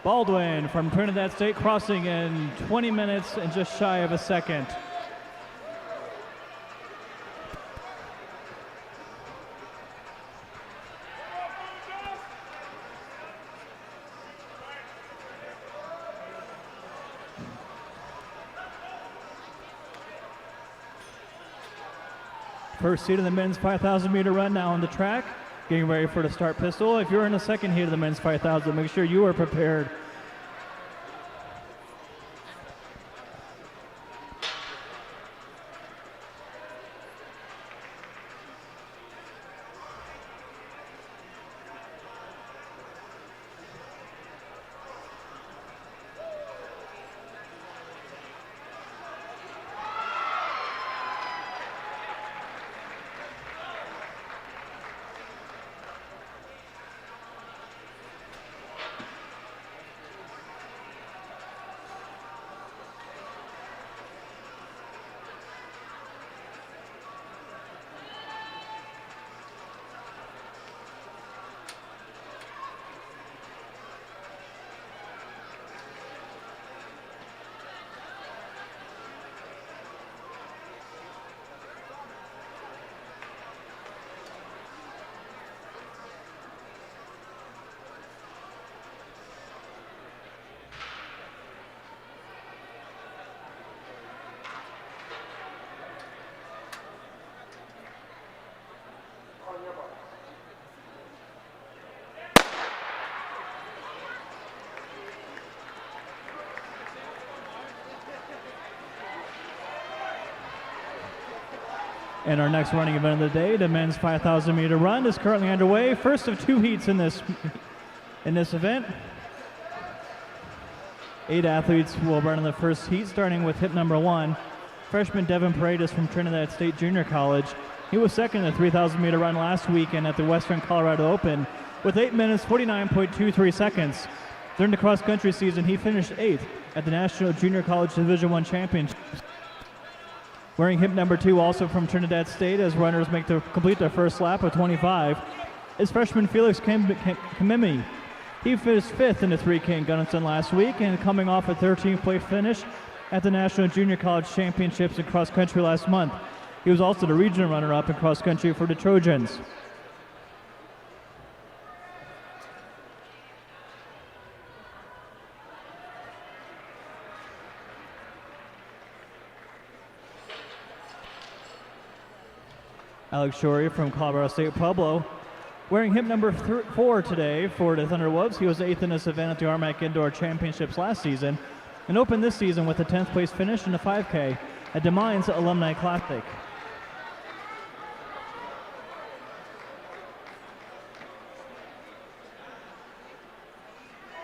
Baldwin from Trinidad State crossing in 20 minutes and just shy of a second. First seat of the men's 5,000 meter run now on the track, getting ready for the start pistol. If you're in the second heat of the men's 5,000, make sure you are prepared. And our next running event of the day, the men's 5,000 meter run, is currently underway. First of two heats in this event. 8 athletes will run in the first heat, starting with hit number 1. Freshman Devin Paredes from Trinidad State Junior College. He was second in the 3,000 meter run last weekend at the Western Colorado Open with 8 minutes 49.23 seconds. During the cross-country season, he finished 8th at the National Junior College Division I Championships. Wearing hip number 2, also from Trinidad State, as runners complete their first lap of 25, is freshman Felix Kamimi. He finished 5th in the 3K in Gunnison last week, and coming off a 13th place finish at the National Junior College Championships in cross country last month. He was also the regional runner-up in cross country for the Trojans. Alex Shorey from Colorado State Pueblo, wearing hip number 4 today for the Thunderwolves. He was 8th in this event at the RMAC Indoor Championships last season and opened this season with a 10th place finish in the 5K at Des Moines Alumni Classic.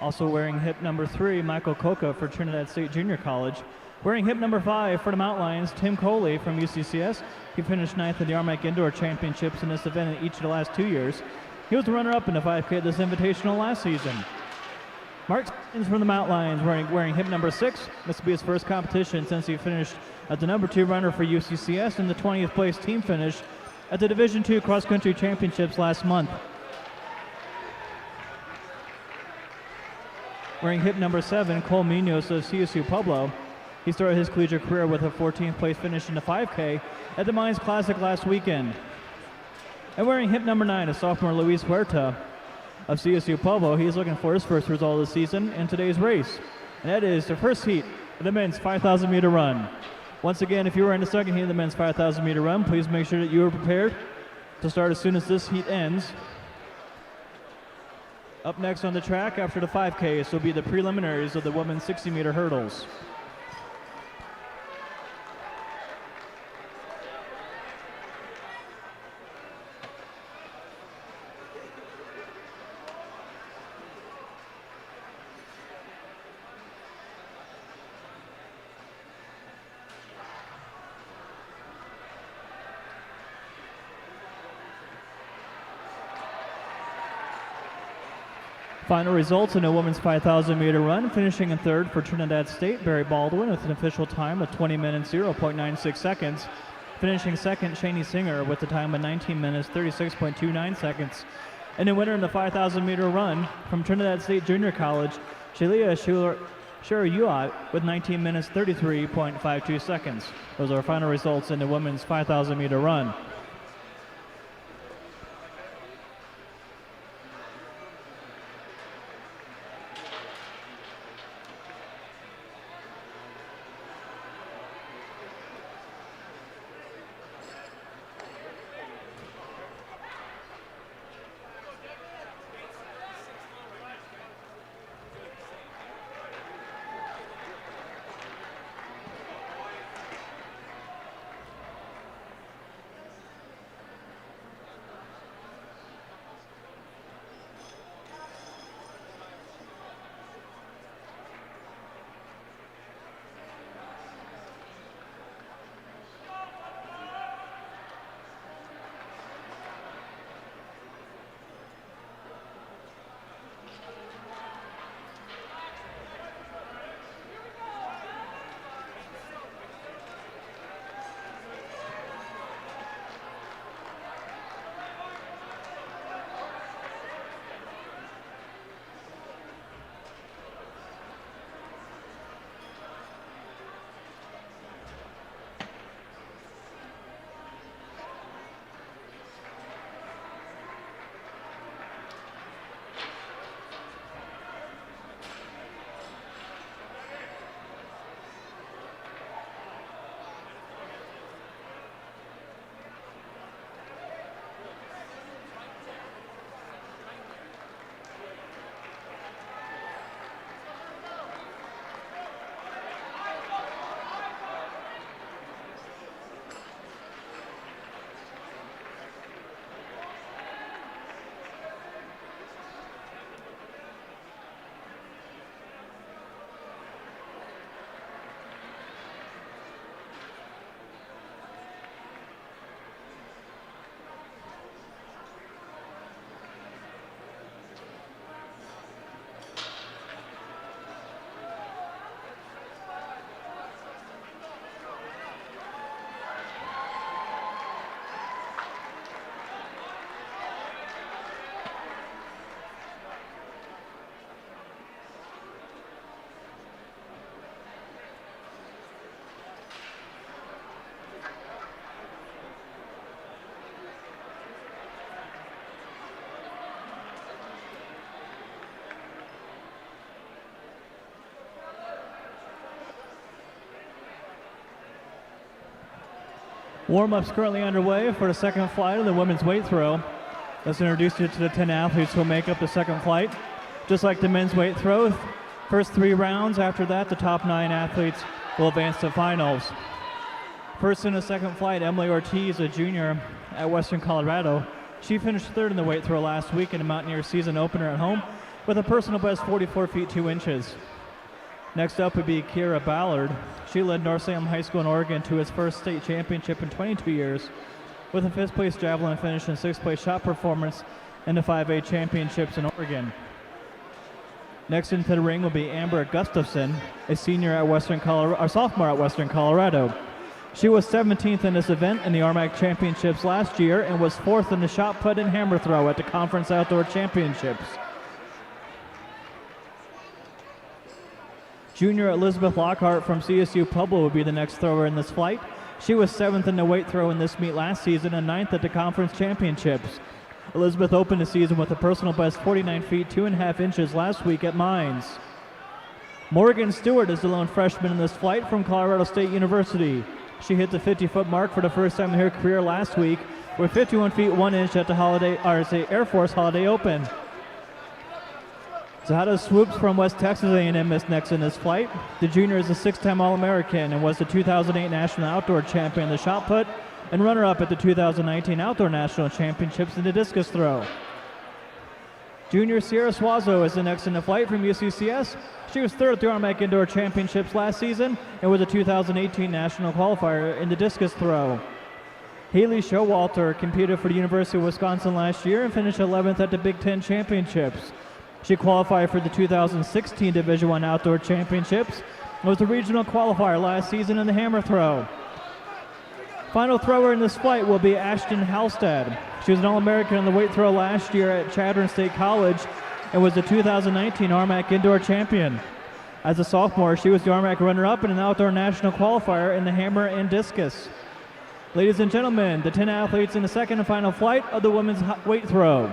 Also wearing hip number 3, Michael Coca for Trinidad State Junior College. Wearing hip number 5 for the Mount Lions, Tim Coley from UCCS. He finished 9th in the RMAC Indoor Championships in this event in each of the last 2 years. He was the runner-up in the 5K at this Invitational last season. Mark Stevens from the Mount Lions, wearing hip number 6. This will be his first competition since he finished as the number 2 runner for UCCS in the 20th place team finish at the Division II Cross Country Championships last month. Wearing hip number 7, Cole Munoz of CSU Pueblo. He started his collegiate career with a 14th place finish in the 5K at the Mines Classic last weekend. And wearing hip number 9 is sophomore Luis Huerta of CSU Pueblo. He's looking for his first result of the season in today's race. And that is the first heat of the men's 5,000 meter run. Once again, if you are in the second heat of the men's 5,000 meter run, please make sure that you are prepared to start as soon as this heat ends. Up next on the track after the 5Ks will be the preliminaries of the women's 60 meter hurdles. Final results in a women's 5,000 meter run, finishing in third for Trinidad State, Barry Baldwin with an official time of 20 minutes 0.96 seconds. Finishing second, Shani Singer with a time of 19 minutes 36.29 seconds. And the winner in the 5,000 meter run from Trinidad State Junior College, Shalia Sheruyuat with 19 minutes 33.52 seconds. Those are our final results in the women's 5,000 meter run. Warm-ups currently underway for the second flight of the women's weight throw. Let's introduce you to the 10 athletes who will make up the second flight. Just like the men's weight throw, first 3 rounds, after that the top 9 athletes will advance to finals. First in the second flight, Emily Ortiz, a junior at Western Colorado. She finished third in the weight throw last week in the Mountaineer season opener at home with a personal best 44 feet 2 inches. Next up would be Kira Ballard. She led North Salem High School in Oregon to its first state championship in 22 years with a 5th place javelin finish and 6th place shot performance in the 5A championships in Oregon. Next into the ring will be Amber Gustafson, a sophomore at Western Colorado. She was 17th in this event in the RMAC championships last year and was 4th in the shot put and hammer throw at the conference outdoor championships. Junior Elizabeth Lockhart from CSU Pueblo will be the next thrower in this flight. She was 7th in the weight throw in this meet last season and 9th at the conference championships. Elizabeth opened the season with a personal best 49 feet 2.5 inches last week at Mines. Morgan Stewart is the lone freshman in this flight from Colorado State University. She hit the 50-foot mark for the first time in her career last week with 51 feet 1 inch at the Air Force Holiday Open. Zahada Swoops from West Texas A&M is next in this flight. The junior is a 6-time All-American and was the 2008 National Outdoor Champion in the shot put and runner-up at the 2019 Outdoor National Championships in the discus throw. Junior Sierra Suazo is the next in the flight from UCCS. She was 3rd at the RMAC Indoor Championships last season and was a 2018 National Qualifier in the discus throw. Haley Showalter competed for the University of Wisconsin last year and finished 11th at the Big Ten Championships. She qualified for the 2016 Division I Outdoor Championships and was a regional qualifier last season in the hammer throw. Final thrower in this flight will be Ashton Halstead. She was an All-American in the weight throw last year at Chadron State College and was the 2019 RMAC Indoor Champion. As a sophomore, she was the RMAC runner-up and an outdoor national qualifier in the hammer and discus. Ladies and gentlemen, the 10 athletes in the second and final flight of the women's weight throw.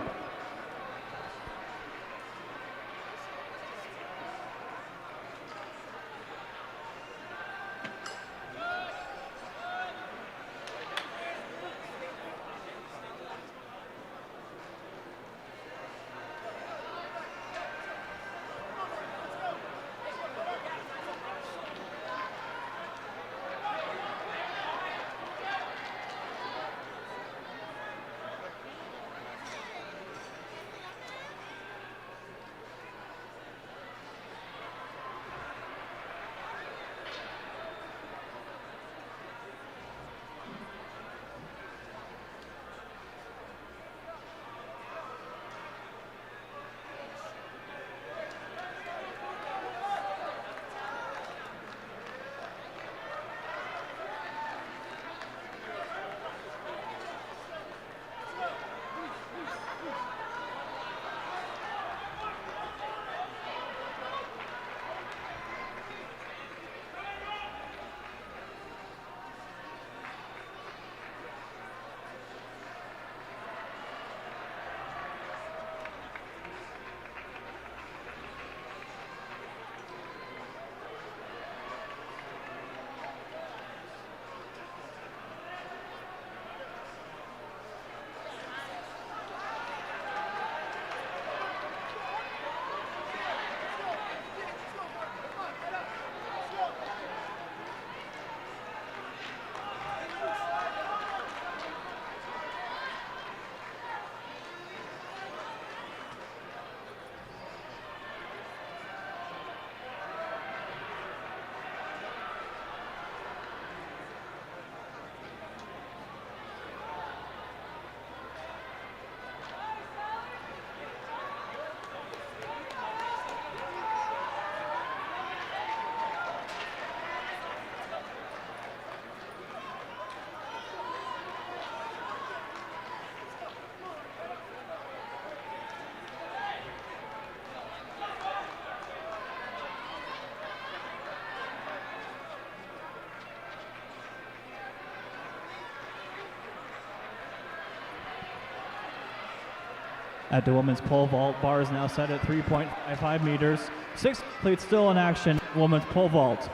At the women's pole vault, bar is now set at 3.55 meters. 6 athletes still in action, women's pole vault.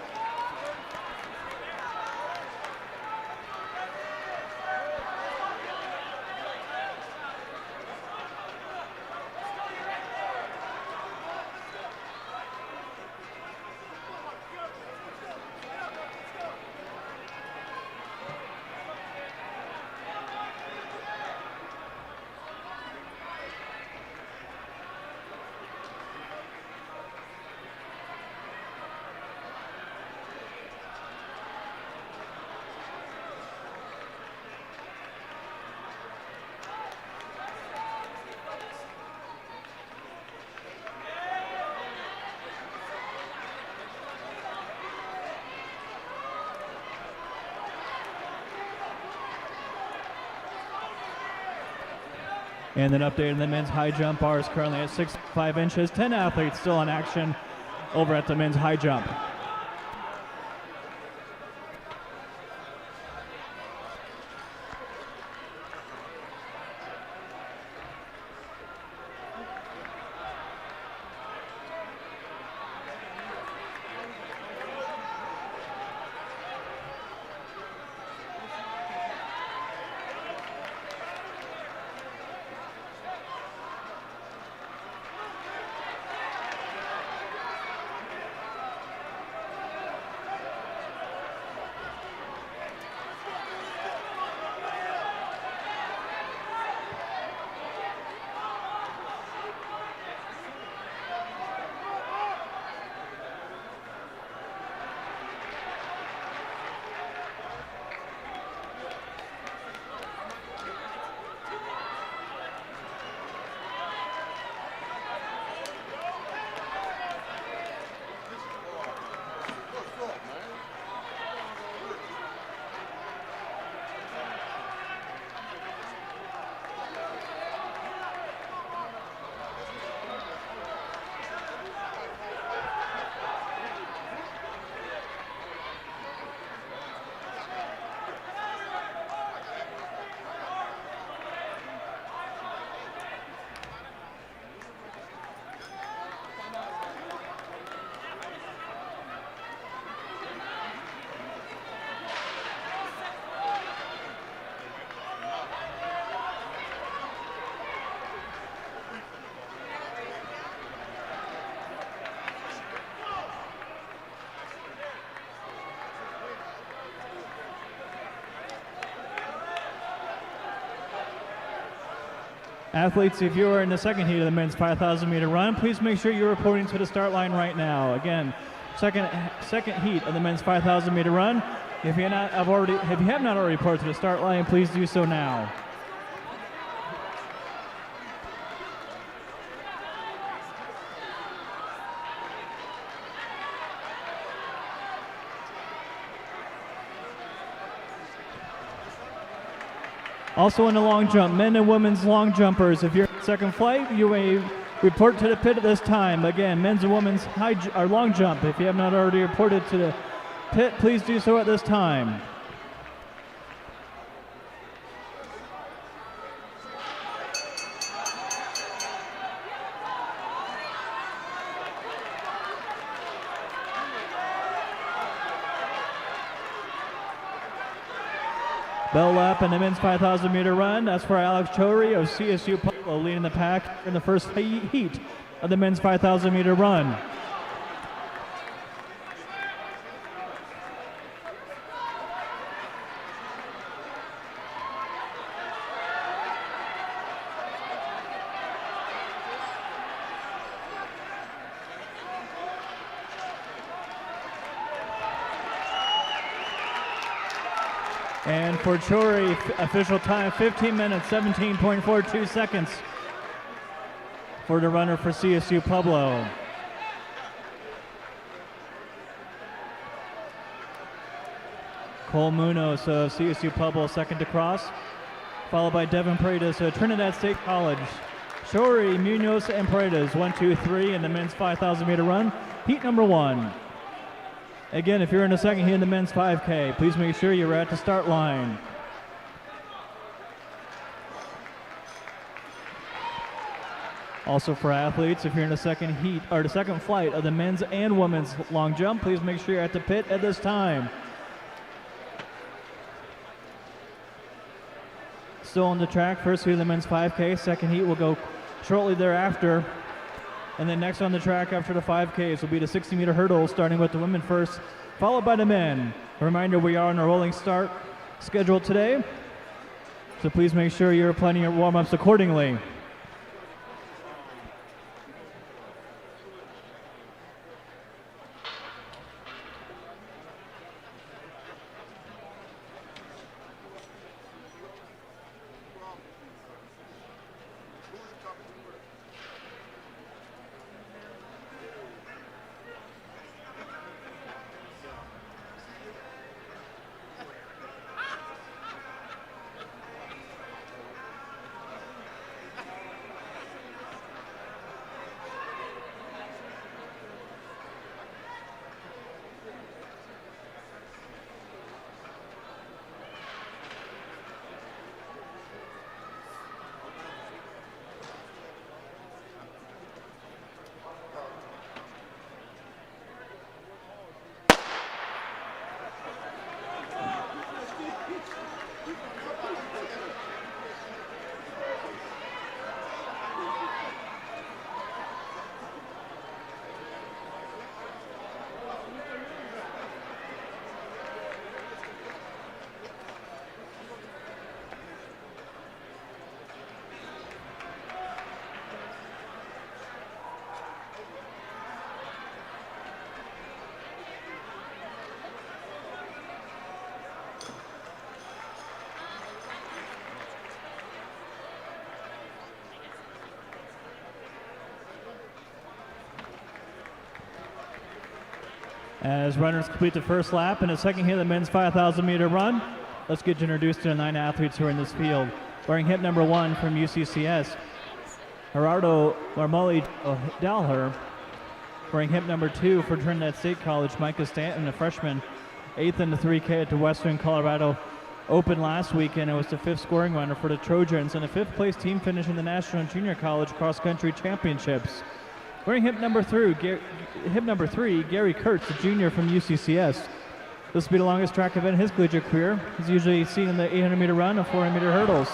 And then updating the men's high jump bar is currently at 6.5 inches. 10 athletes still in action over at the men's high jump. Athletes, if you are in the second heat of the men's 5,000 meter run, please make sure you're reporting to the start line right now. Again, second heat of the men's 5,000 meter run. If you have not already reported to the start line, please do so now. Also in the long jump, men and women's long jumpers. If you're in second flight, you may report to the pit at this time. Again, men's and women's long jump. If you have not already reported to the pit, please do so at this time. Bell lap in the men's 5,000 meter run. That's for Alex Chowdhury of CSU Pueblo leading the pack in the first heat of the men's 5,000 meter run. And for Chowdhury, official time 15 minutes, 17.42 seconds for the runner for CSU Pueblo. Cole Munoz of CSU Pueblo second to cross, followed by Devin Paredes of Trinidad State College. Chowdhury, Munoz, and Paredes, 1, 2, 3 in the men's 5,000 meter run, heat number 1. Again, if you're in the second heat in the men's 5K, please make sure you're at the start line. Also for athletes, if you're in the second heat or the second flight of the men's and women's long jump, please make sure you're at the pit at this time. Still on the track, first heat of the men's 5K, second heat will go shortly thereafter. And then next on the track after the 5Ks will be the 60-meter hurdle, starting with the women first, followed by the men. A reminder, we are on a rolling start schedule today, so please make sure you're planning your warm-ups accordingly. As runners complete the first lap and the second heat of the men's 5,000 meter run, let's get introduced to the 9 athletes who are in this field. Wearing hip number 1 from UCCS, Gerardo Marmoli Dalher. Wearing hip number 2 for Trinidad State College, Micah Stanton, a freshman, 8th in the 3K at the Western Colorado Open last weekend. It was the 5th scoring runner for the Trojans and a 5th place team finish in the National Junior College Cross Country Championships. Wearing hip number 3, Gary Kurtz, a junior from UCCS. This will be the longest track event in his collegiate career. He's usually seen in the 800-meter run and 400-meter hurdles.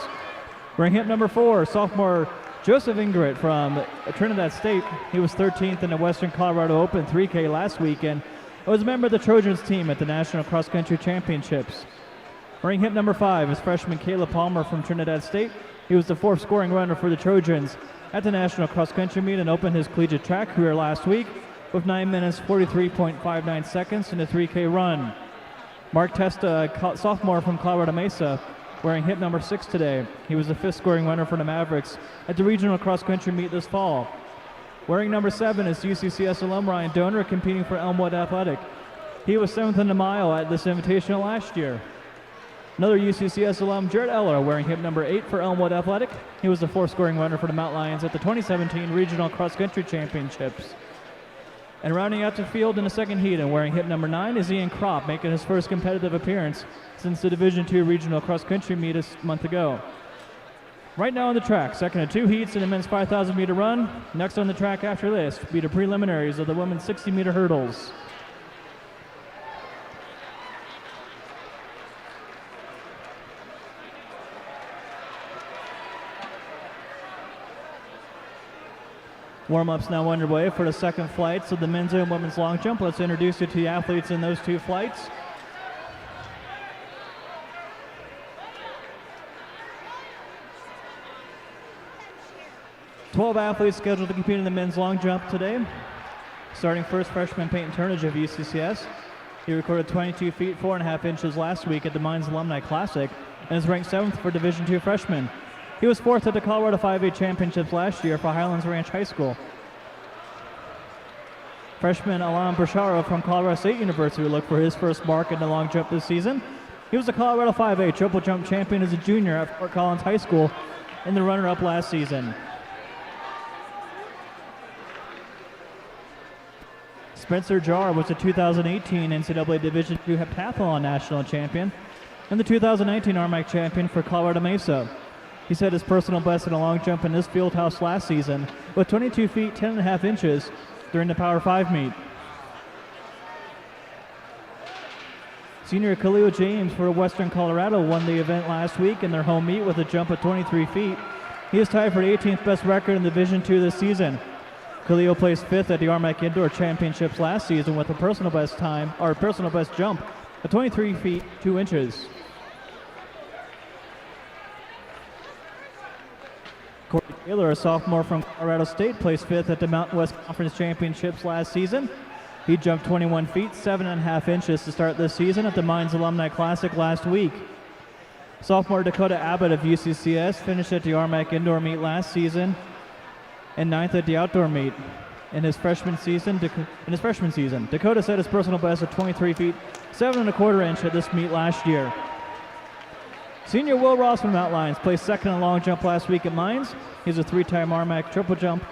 Wearing hip number 4, sophomore Joseph Ingrid from Trinidad State. He was 13th in the Western Colorado Open 3K last weekend. He was a member of the Trojans team at the National Cross Country Championships. Wearing hip number 5 is freshman Kayla Palmer from Trinidad State. He was the 4th scoring runner for the Trojans at the National Cross Country Meet and opened his collegiate track career last week with 9 minutes 43.59 seconds in a 3K run. Mark Testa, a sophomore from Colorado Mesa, wearing hip number 6 today. He was the 5th scoring runner for the Mavericks at the regional cross country meet this fall. Wearing number 7 is UCCS alum Ryan Donor, competing for Elmwood Athletic. He was 7th in the mile at this invitational last year. Another UCCS alum, Jared Eller, wearing hip number 8 for Elmwood Athletic. He was the 4th scoring runner for the Mount Lions at the 2017 Regional Cross Country Championships. And rounding out the field in the second heat and wearing hip number 9 is Ian Kropp, making his first competitive appearance since the Division II Regional Cross Country meet a month ago. Right now on the track, second of 2 heats in the men's 5,000 meter run. Next on the track after this will be the preliminaries of the women's 60 meter hurdles. Warm-ups now underway for the second flights of the men's and women's long jump. Let's introduce you to the athletes in those 2 flights. "12 athletes scheduled to compete in the men's long jump today. Starting first, freshman Peyton Turnage of UCCS. He recorded 22 feet 4.5 inches last week at the Mines Alumni Classic and is ranked 7th for Division II freshman. He was 4th at the Colorado 5A Championships last year for Highlands Ranch High School. Freshman Alan Brasharo from Colorado State University will look for his first mark in the long jump this season. He was the Colorado 5A triple jump champion as a junior at Fort Collins High School and the runner-up last season. Spencer Jarr was the 2018 NCAA Division II heptathlon national champion and the 2019 RMAC champion for Colorado Mesa. He set his personal best in a long jump in this field house last season with 22 feet 10.5 inches during the Power 5 meet. Senior Khalil James for Western Colorado won the event last week in their home meet with a jump of 23 feet. He is tied for the 18th best record in Division II this season. Khalil placed 5th at the RMAC Indoor Championships last season with a personal best jump of 23 feet 2 inches. Corey Taylor, a sophomore from Colorado State, placed 5th at the Mountain West Conference Championships last season. He jumped 21 feet 7.5 inches to start this season at the Mines Alumni Classic last week. Sophomore Dakota Abbott of UCCS finished at the RMAC Indoor meet last season and 9th at the outdoor meet. In his freshman season, Dakota set his personal best at 23 feet 7.25 inches at this meet last year. Senior Will Ross from Mount Lions placed 2nd in long jump last week at Mines. He's a 3-time RMAC triple jump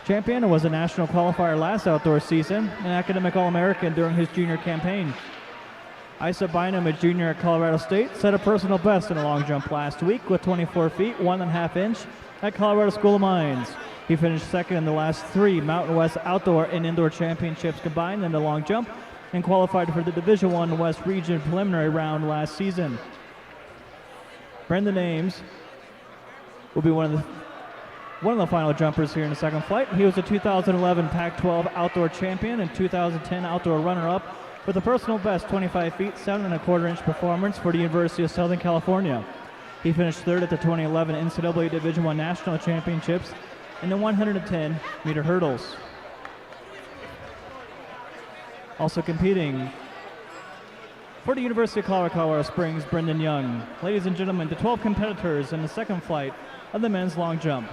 champion and was a national qualifier last outdoor season, an academic All-American during his junior campaign. Isa Bynum, a junior at Colorado State, set a personal best in a long jump last week with 24 feet 1.5 inches at Colorado School of Mines. He finished 2nd in the last 3 Mountain West outdoor and indoor championships combined in the long jump and qualified for the Division I West Region preliminary round last season. Brendan Ames will be one of the final jumpers here in the second flight. He was a 2011 Pac-12 outdoor champion and 2010 outdoor runner-up with a personal best 25 feet 7.25 inch performance for the University of Southern California. He finished 3rd at the 2011 NCAA Division I National Championships in the 110 meter hurdles. Also competing for the University of Colorado Springs, Brendan Young. Ladies and gentlemen, the 12 competitors in the second flight of the men's long jump.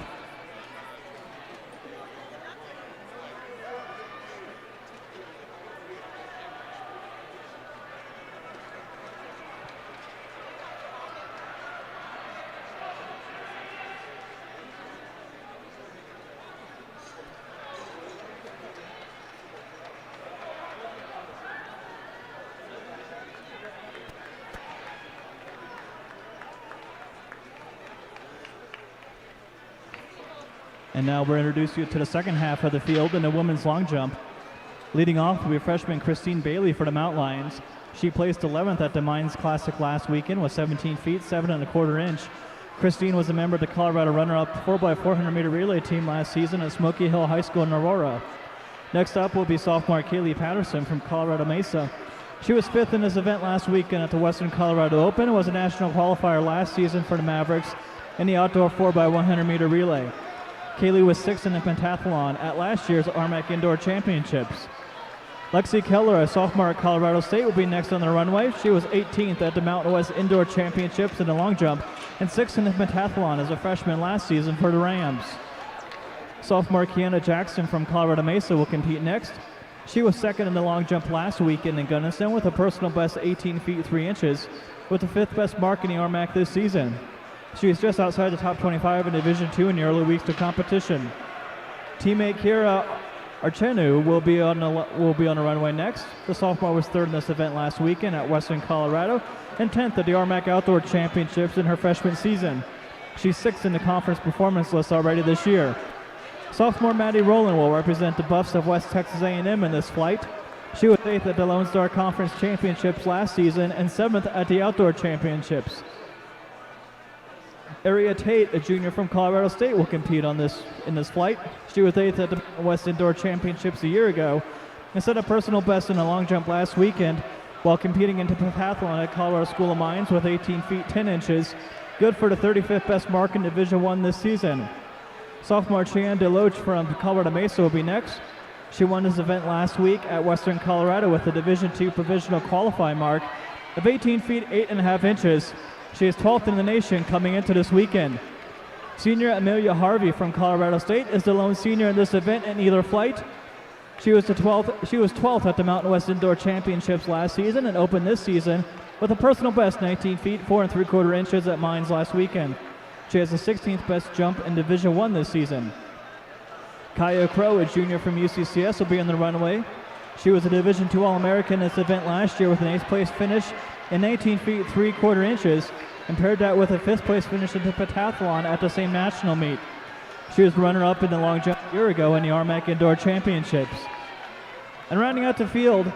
And now we'll introduce you to the second half of the field in the women's long jump. Leading off will be freshman Christine Bailey for the Mount Lions. She placed 11th at the Mines Classic last weekend with 17 feet 7.25 inches. Christine was a member of the Colorado runner-up 4x400 meter relay team last season at Smoky Hill High School in Aurora. Next up will be sophomore Kaylee Patterson from Colorado Mesa. She was 5th in this event last weekend at the Western Colorado Open and was a national qualifier last season for the Mavericks in the outdoor 4x100 meter relay. Kaylee was 6th in the pentathlon at last year's RMAC Indoor Championships. Lexi Keller, a sophomore at Colorado State, will be next on the runway. She was 18th at the Mountain West Indoor Championships in the long jump and 6th in the pentathlon as a freshman last season for the Rams. Sophomore Kiana Jackson from Colorado Mesa will compete next. She was 2nd in the long jump last weekend in Gunnison with a personal best 18 feet 3 inches, with the 5th best mark in the RMAC this season. She is just outside the top 25 in Division II in the early weeks of competition. Teammate Kira Archenu will be on the runway next. The sophomore was 3rd in this event last weekend at Western Colorado and 10th at the RMAC Outdoor Championships in her freshman season. She's 6th in the conference performance list already this year. Sophomore Maddie Rowland will represent the Buffs of West Texas A&M in this flight. She was 8th at the Lone Star Conference Championships last season and 7th at the Outdoor Championships. Aria Tate, a junior from Colorado State, will compete in this flight. She was 8th at the West Indoor Championships a year ago and set a personal best in the long jump last weekend while competing in pentathlon at Colorado School of Mines with 18 feet 10 inches, good for the 35th best mark in Division I this season. Sophomore Cheyenne Deloach from Colorado Mesa will be next. She won this event last week at Western Colorado with a Division II provisional qualifying mark of 18 feet 8.5 inches. She is 12th in the nation coming into this weekend. Senior Amelia Harvey from Colorado State is the lone senior in this event in either flight. She was 12th at the Mountain West Indoor Championships last season and opened this season with a personal best 19 feet 4.75 inches at Mines last weekend. She has the 16th best jump in Division I this season. Kaya Crow, a junior from UCCS, will be on the runway. She was a Division II All-American in this event last year with an 8th place finish in 19 feet 3/4 inches, and paired that with a 5th place finish in the pentathlon at the same national meet. She was runner-up in the long jump a year ago in the RMAC Indoor Championships. And rounding out the field,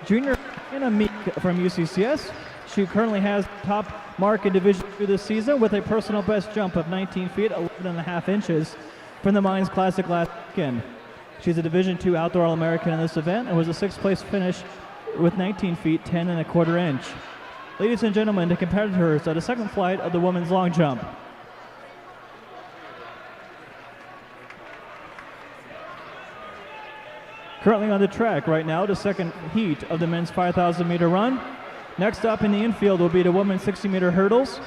junior Anna Meek from UCCS. She currently has top mark in Division II this season with a personal best jump of 19 feet 11.5 inches from the Mines Classic last weekend. She's a Division II Outdoor All-American in this event and was a 6th place finish with 19 feet 10.25 inch. Ladies and gentlemen, the competitors at the second flight of the women's long jump. Currently on the track right now, the second heat of the men's 5,000 meter run. Next up in the infield will be the women's 60 meter hurdles.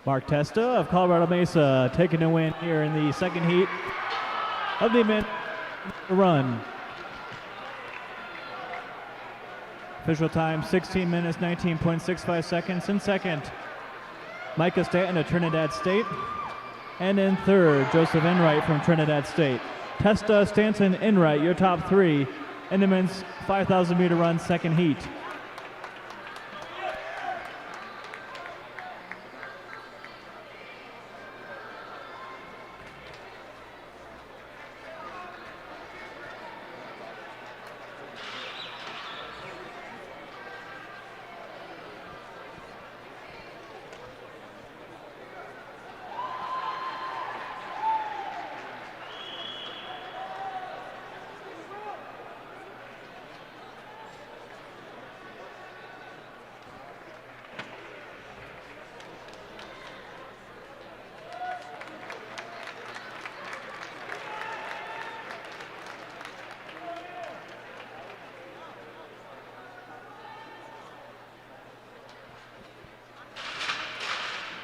Mark Testa of Colorado Mesa taking a win here in the second heat of the men's run. Official time 16 minutes 19.65 seconds. In second, Micah Stanton of Trinidad State. And in third, Joseph Enright from Trinidad State. Testa, Stanton, Enright, your top three in the men's 5,000 meter run second heat.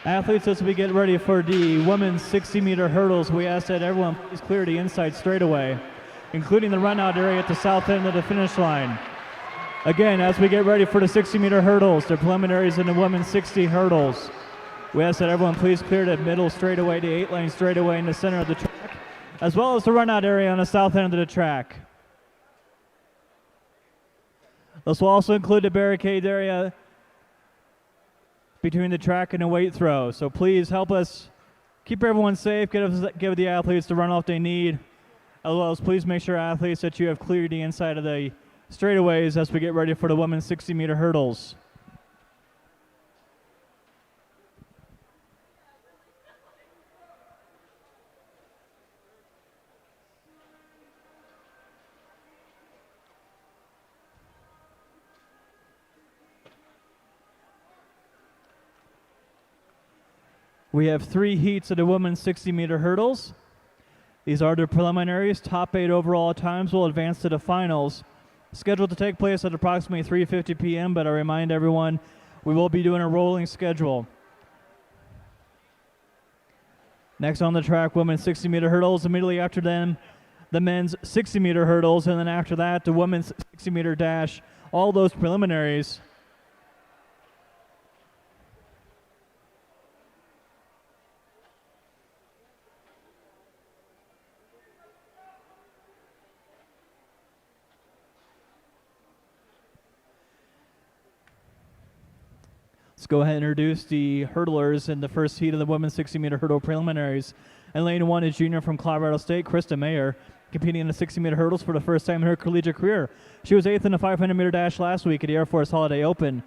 Athletes, as we get ready for the women's 60-meter hurdles, we ask that everyone please clear the inside straightaway, including the run-out area at the south end of the finish line. Again, as we get ready for the 60-meter hurdles, the preliminaries in the women's 60 hurdles, we ask that everyone please clear the middle straightaway, the 8-lane straightaway in the center of the track, as well as the run-out area on the south end of the track. This will also include the barricade area between the track and the weight throw. So please help us keep everyone safe, give the athletes the runoff they need, as well as please make sure, athletes, that you have cleared the inside of the straightaways as we get ready for the women's 60-meter hurdles. We have 3 heats of the women's 60-meter hurdles. These are the preliminaries. Top 8 overall times will advance to the finals, scheduled to take place at approximately 3:50 p.m., but I remind everyone we will be doing a rolling schedule. Next on the track, women's 60-meter hurdles. Immediately after them, the men's 60-meter hurdles, and then after that, the women's 60-meter dash. All those preliminaries. Let's go ahead and introduce the hurdlers in the first heat of the women's 60-meter hurdle preliminaries. In lane 1 is junior from Colorado State, Krista Mayer, competing in the 60-meter hurdles for the first time in her collegiate career. She was 8th in the 500-meter dash last week at the Air Force Holiday Open.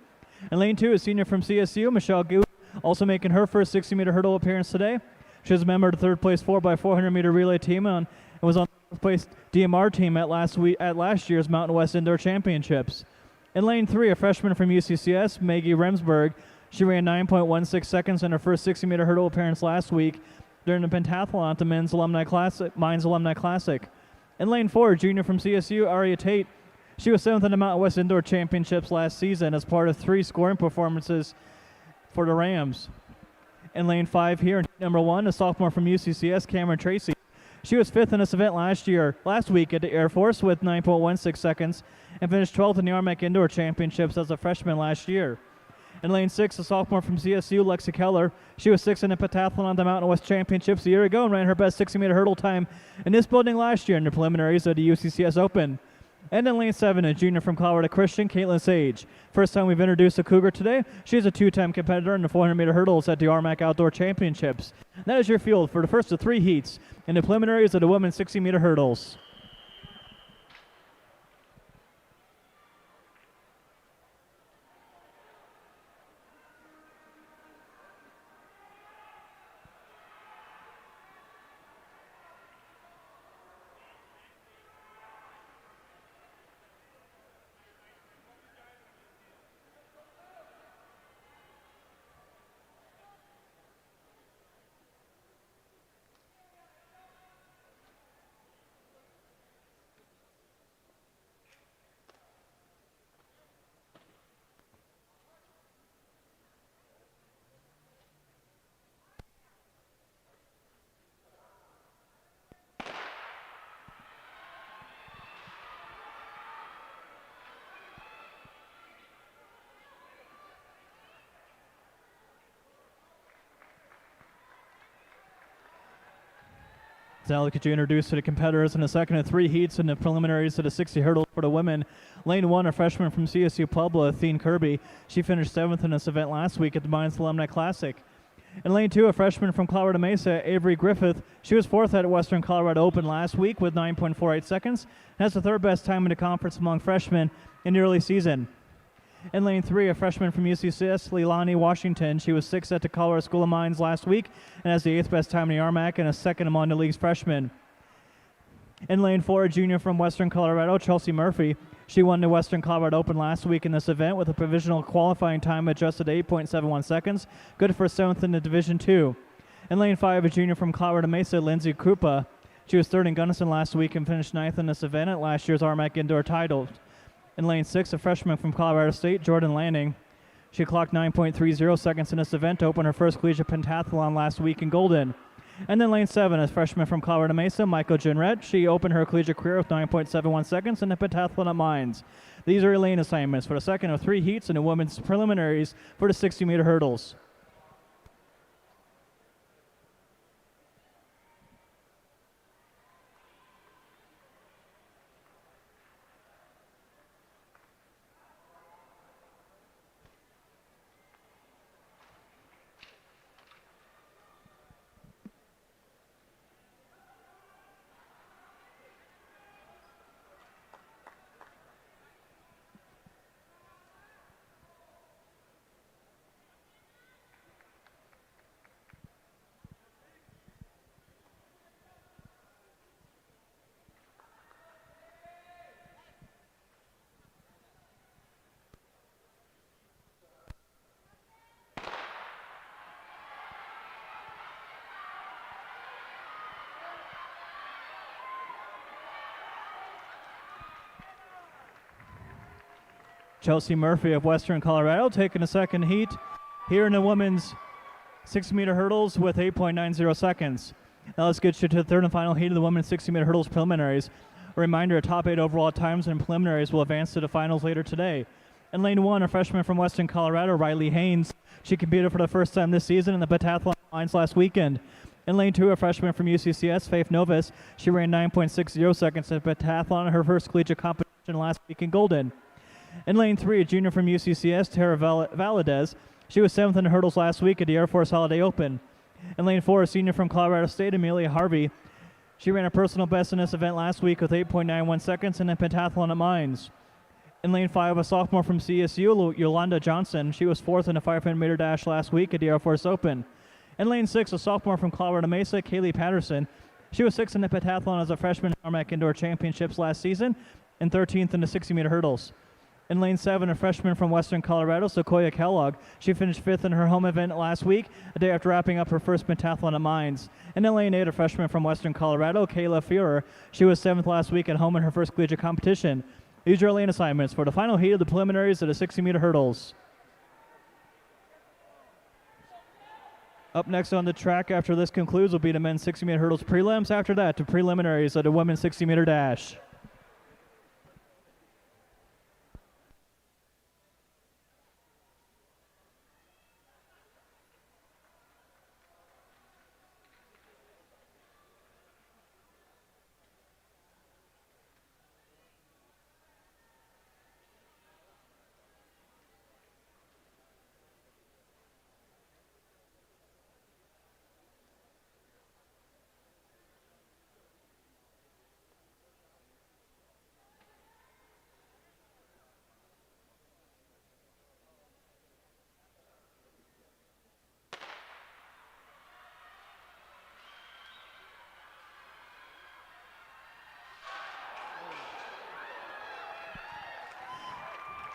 In lane 2 is senior from CSU, Michelle Gu, also making her first 60-meter hurdle appearance today. She was a member of the third-place 4x400-meter relay team and was on the third-place DMR team at last year's Mountain West Indoor Championships. In lane 3, a freshman from UCCS, Maggie Remsburg. She ran 9.16 seconds in her first 60-meter hurdle appearance last week during the pentathlon at the Mines Alumni Classic. In lane 4, junior from CSU, Aria Tate. She was 7th in the Mountain West Indoor Championships last season as part of 3 scoring performances for the Rams. In lane 5 here, number 1, a sophomore from UCCS, Cameron Tracy. She was 5th in this event last week at the Air Force with 9.16 seconds and finished 12th in the RMAC Indoor Championships as a freshman last year. In lane 6, a sophomore from CSU, Lexi Keller. She was 6th in the pentathlon on the Mountain West Championships a year ago and ran her best 60-meter hurdle time in this building last year in the preliminaries of the UCCS Open. And in lane 7, a junior from Colorado Christian, Caitlin Sage. First time we've introduced a Cougar today. She's a 2-time competitor in the 400-meter hurdles at the RMAC Outdoor Championships. And that is your field for the first of 3 heats in the preliminaries of the women's 60-meter hurdles. So now could you introduce to the competitors in the second of 3 heats in the preliminaries to the 60 hurdles for the women. Lane 1, a freshman from CSU Pueblo, Athene Kirby. She finished 7th in this event last week at the Mines Alumni Classic. In lane 2, a freshman from Colorado Mesa, Avery Griffith. She was 4th at Western Colorado Open last week with 9.48 seconds. Has the 3rd best time in the conference among freshmen in the early season. In lane 3, a freshman from UCCS, Leilani Washington. She was 6th at the Colorado School of Mines last week and has the 8th best time in the RMAC and a 2nd among the league's freshmen. In lane 4, a junior from Western Colorado, Chelsea Murphy. She won the Western Colorado Open last week in this event with a provisional qualifying time adjusted to 8.71 seconds, good for 7th in the Division II. In lane 5, a junior from Colorado Mesa, Lindsay Krupa. She was 3rd in Gunnison last week and finished 9th in this event at last year's RMAC Indoor Titles. In lane 6, a freshman from Colorado State, Jordan Lanning. She clocked 9.30 seconds in this event to open her first collegiate pentathlon last week in Golden. And then lane 7, a freshman from Colorado Mesa, Michael Jinrett. She opened her collegiate career with 9.71 seconds in the pentathlon at Mines. These are your lane assignments for the second of 3 heats in the women's preliminaries for the 60-meter hurdles. Chelsea Murphy of Western Colorado taking the second heat here in the women's 60-meter hurdles with 8.90 seconds. Now let's get you to the third and final heat of the women's 60-meter hurdles preliminaries. A reminder, top 8 overall times in preliminaries will advance to the finals later today. In lane 1, a freshman from Western Colorado, Riley Haynes. She competed for the first time this season in the pentathlon lines last weekend. In lane 2, a freshman from UCCS, Faith Novus. She ran 9.60 seconds in the pentathlon in her first collegiate competition last week in Golden. In lane 3, a junior from UCCS, Tara Valadez. She was 7th in the hurdles last week at the Air Force Holiday Open. In lane 4, a senior from Colorado State, Amelia Harvey. She ran a personal best in this event last week with 8.91 seconds in the pentathlon at Mines. In lane 5, a sophomore from CSU, Yolanda Johnson. She was 4th in the 500-meter dash last week at the Air Force Open. In lane 6, a sophomore from Colorado Mesa, Kaylee Patterson. She was 6th in the pentathlon as a freshman at RMAC Indoor Championships last season and 13th in the 60-meter hurdles. In lane 7, a freshman from Western Colorado, Sequoia Kellogg. She finished 5th in her home event last week, a day after wrapping up her first pentathlon at Mines. And in lane 8, a freshman from Western Colorado, Kayla Führer. She was 7th last week at home in her first collegiate competition. These are our lane assignments for the final heat of the preliminaries of the 60-meter hurdles. Up next on the track after this concludes will be the men's 60-meter hurdles prelims. After that, the preliminaries of the women's 60-meter dash.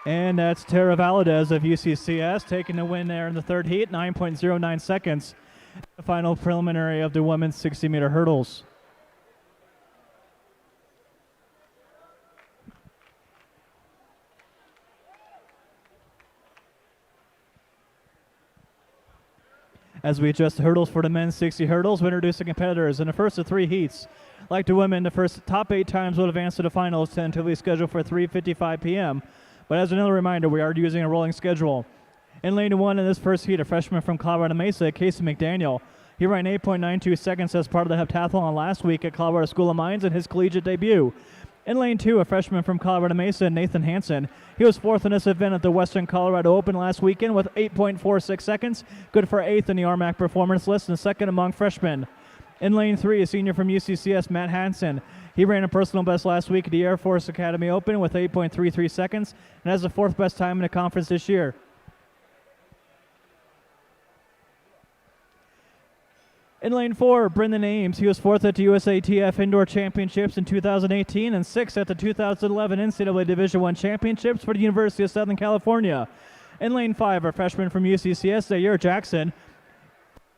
And that's Tara Valadez of UCCS taking the win there in the third heat, 9.09 seconds. The final preliminary of the women's 60-meter hurdles. As we adjust the hurdles for the men's 60 hurdles, we introduce the competitors in the first of 3 heats. Like the women, the first top 8 times will advance to the finals, tentatively scheduled for 3:55 p.m. But as another reminder, we are using a rolling schedule. In lane 1 in this first heat, a freshman from Colorado Mesa, Casey McDaniel. He ran 8.92 seconds as part of the heptathlon last week at Colorado School of Mines in his collegiate debut. In lane 2, a freshman from Colorado Mesa, Nathan Hansen. He was 4th in this event at the Western Colorado Open last weekend with 8.46 seconds, good for 8th in the RMAC performance list and 2nd among freshmen. In lane 3, a senior from UCCS, Matt Hansen. He ran a personal best last week at the Air Force Academy Open with 8.33 seconds and has the 4th best time in the conference this year. In lane 4, Brendan Ames. He was 4th at the USATF Indoor Championships in 2018 and 6th at the 2011 NCAA Division I Championships for the University of Southern California. In lane 5, a freshman from UCCS, Zaire Jackson.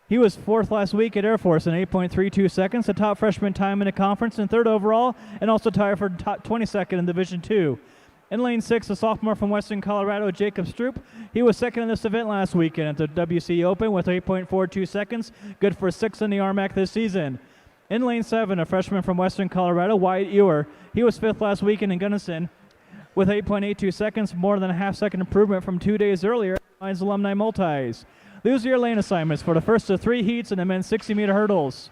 He was 4th last week at Air Force in 8.32 seconds, the top freshman time in the conference and 3rd overall, and also tied for top 22nd in Division II. In lane 6, a sophomore from Western Colorado, Jacob Stroop. He was 2nd in this event last weekend at the WC Open with 8.42 seconds, good for 6th in the RMAC this season. In lane 7, a freshman from Western Colorado, Wyatt Ewer. He was 5th last weekend in Gunnison with 8.82 seconds, more than a half-second improvement from 2 days earlier at Mines Alumni Multis. Those are your lane assignments for the first of 3 heats in the men's 60-meter hurdles.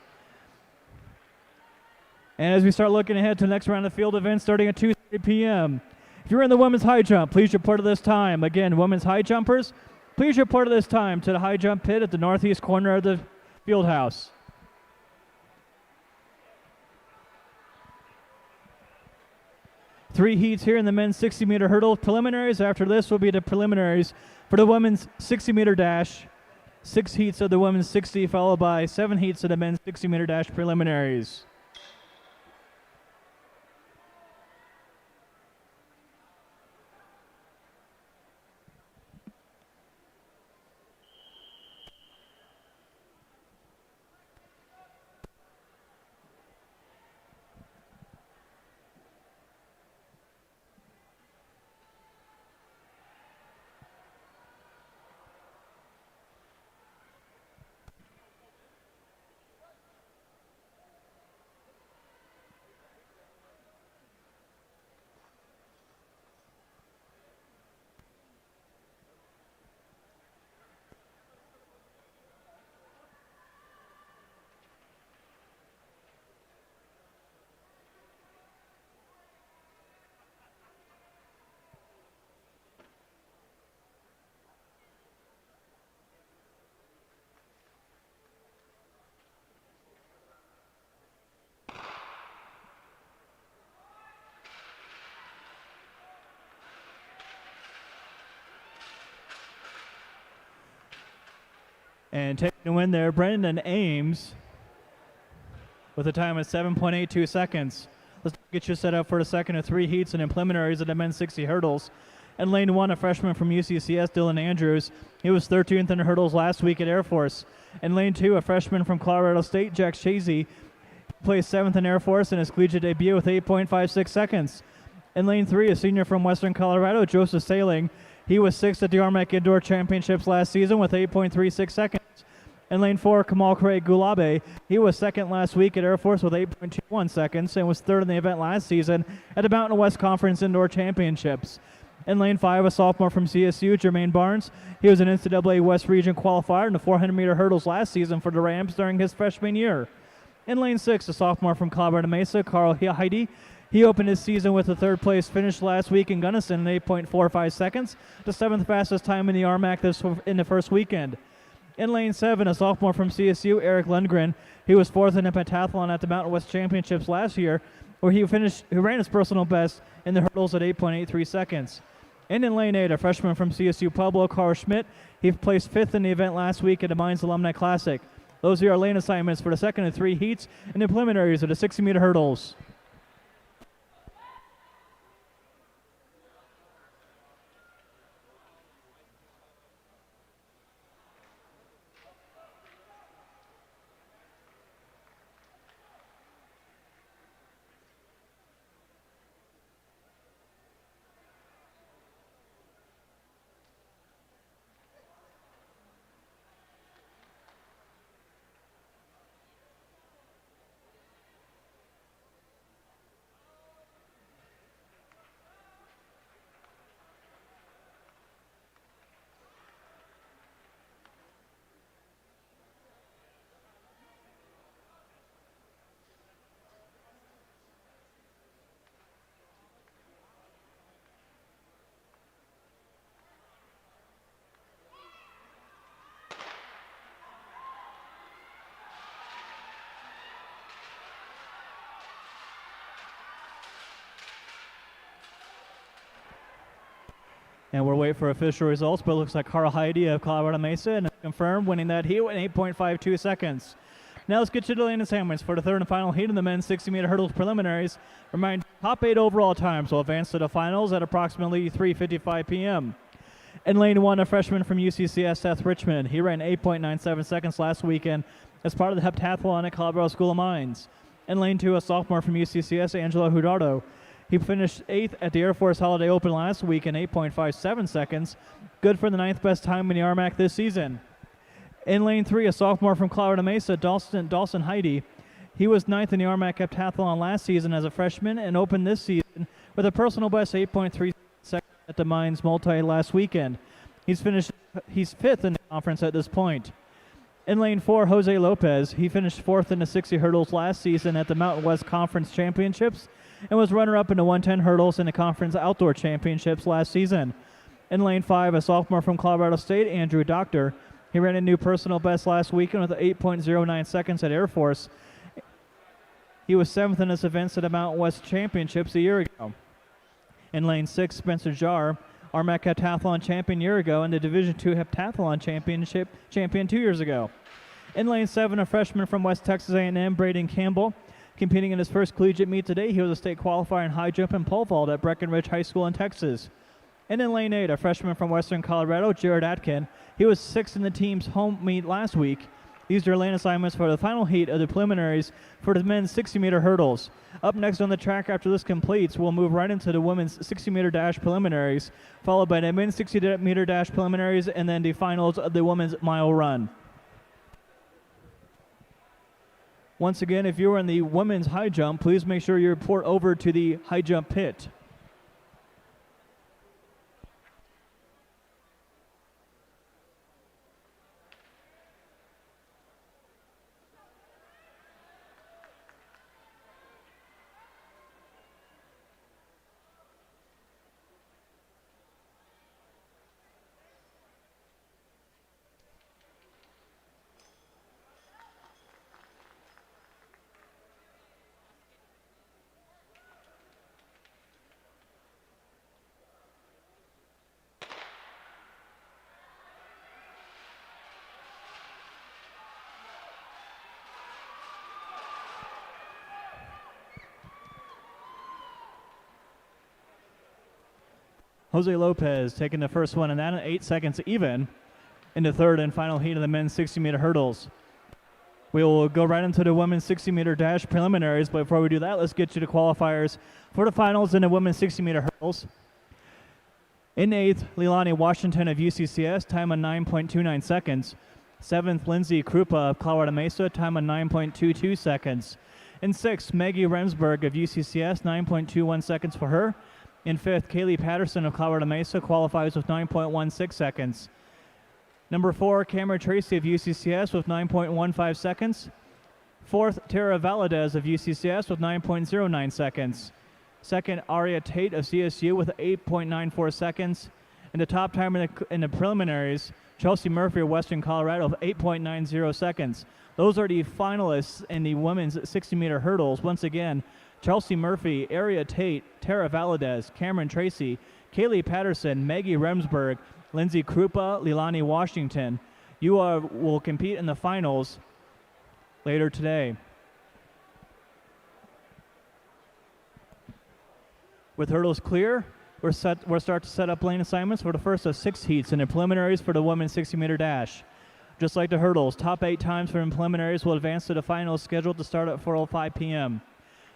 And as we start looking ahead to the next round of field events starting at 2:30 p.m., if you're in the women's high jump, please report at this time. Again, women's high jumpers, please report at this time to the high jump pit at the northeast corner of the field house. Three heats here in the men's 60-meter hurdle preliminaries. After this will be the preliminaries for the women's 60-meter dash. 6 heats of the women's 60, followed by 7 heats of the men's 60-meter dash preliminaries. And taking the win there, Brendan Ames with a time of 7.82 seconds. Let's get you set up for the second of 3 heats and preliminaries of the men's 60 hurdles. In lane 1, a freshman from UCCS, Dylan Andrews. He was 13th in the hurdles last week at Air Force. In lane 2, a freshman from Colorado State, Jack Shazy, placed 7th in Air Force in his collegiate debut with 8.56 seconds. In lane 3, a senior from Western Colorado, Joseph Sailing. He was 6th at the RMAC Indoor Championships last season with 8.36 seconds. In lane 4, Kamal Craig Gulabe. He was 2nd last week at Air Force with 8.21 seconds and was 3rd in the event last season at the Mountain West Conference Indoor Championships. In lane 5, a sophomore from CSU, Jermaine Barnes. He was an NCAA West Region qualifier in the 400-meter hurdles last season for the Rams during his freshman year. In lane 6, a sophomore from Colorado Mesa, Carl Heidi. He opened his season with a 3rd place finish last week in Gunnison in 8.45 seconds, the 7th fastest time in the RMAC in the first weekend. In lane 7, a sophomore from CSU, Eric Lundgren. He was 4th in the pentathlon at the Mountain West Championships last year, where he ran his personal best in the hurdles at 8.83 seconds. And in lane 8, a freshman from CSU Pueblo, Carl Schmidt. He placed 5th in the event last week at the Mines Alumni Classic. Those are our lane assignments for the second of 3 heats and the preliminaries of the 60-meter hurdles. And we're waiting for official results, but it looks like Carl Heidi of Colorado Mesa and confirmed winning that heat in 8.52 seconds. Now let's get you to lane assignments for the third and final heat of the men's 60-meter hurdles preliminaries. Remind top 8 overall times will advance to the finals at approximately 3:55 p.m. In lane 1, a freshman from UCCS, Seth Richmond. He ran 8.97 seconds last weekend as part of the heptathlon at Colorado School of Mines. In lane 2, a sophomore from UCCS, Angelo Hudardo. He finished 8th at the Air Force Holiday Open last week in 8.57 seconds, good for the 9th best time in the RMAC this season. In lane 3, a sophomore from Colorado Mesa, Dawson Heidi. He was 9th in the RMAC heptathlon last season as a freshman and opened this season with a personal best 8.3 seconds at the Mines Multi last weekend. He's 5th in the conference at this point. In lane 4, Jose Lopez. He finished 4th in the 60 hurdles last season at the Mountain West Conference Championships and was runner-up in the 110 hurdles in the Conference Outdoor Championships last season. In lane 5, a sophomore from Colorado State, Andrew Doctor. He ran a new personal best last weekend with 8.09 seconds at Air Force. He was 7th in this event at the Mountain West Championships a year ago. In lane 6, Spencer Jarr, RMAC heptathlon champion a year ago and the Division II heptathlon champion 2 years ago. In lane 7, a freshman from West Texas A&M, Braden Campbell. Competing in his first collegiate meet today, he was a state qualifier in high jump and pole vault at Breckenridge High School in Texas. And in lane 8, a freshman from Western Colorado, Jared Atkin. He was 6th in the team's home meet last week. These are lane assignments for the final heat of the preliminaries for the men's 60-meter hurdles. Up next on the track after this completes, we'll move right into the women's 60-meter dash preliminaries, followed by the men's 60-meter dash preliminaries, and then the finals of the women's mile run. Once again, if you're in the women's high jump, please make sure you report over to the high jump pit. Jose Lopez taking the first one, and that in 8 seconds even in the third and final heat of the men's 60-meter hurdles. We will go right into the women's 60-meter dash preliminaries, but before we do that, let's get you the qualifiers for the finals in the women's 60-meter hurdles. In 8th, Leilani Washington of UCCS, time on 9.29 seconds. 7th, Lindsay Krupa of Colorado Mesa, time on 9.22 seconds. In 6th, Maggie Remsburg of UCCS, 9.21 seconds for her. In 5th, Kaylee Patterson of Colorado Mesa qualifies with 9.16 seconds. Number 4, Cameron Tracy of UCCS with 9.15 seconds. 4th, Tara Valadez of UCCS with 9.09 seconds. 2nd, Aria Tate of CSU with 8.94 seconds. And the top time in the preliminaries, Chelsea Murphy of Western Colorado with 8.90 seconds. Those are the finalists in the women's 60-meter hurdles. Once again, Chelsea Murphy, Aria Tate, Tara Valadez, Cameron Tracy, Kaylee Patterson, Maggie Remsburg, Lindsay Krupa, Leilani Washington. You will compete in the finals later today. With hurdles clear, we'll start to set up lane assignments for the first of 6 heats in the preliminaries for the women's 60-meter dash. Just like the hurdles, top 8 times for the preliminaries will advance to the finals scheduled to start at 4:05 p.m.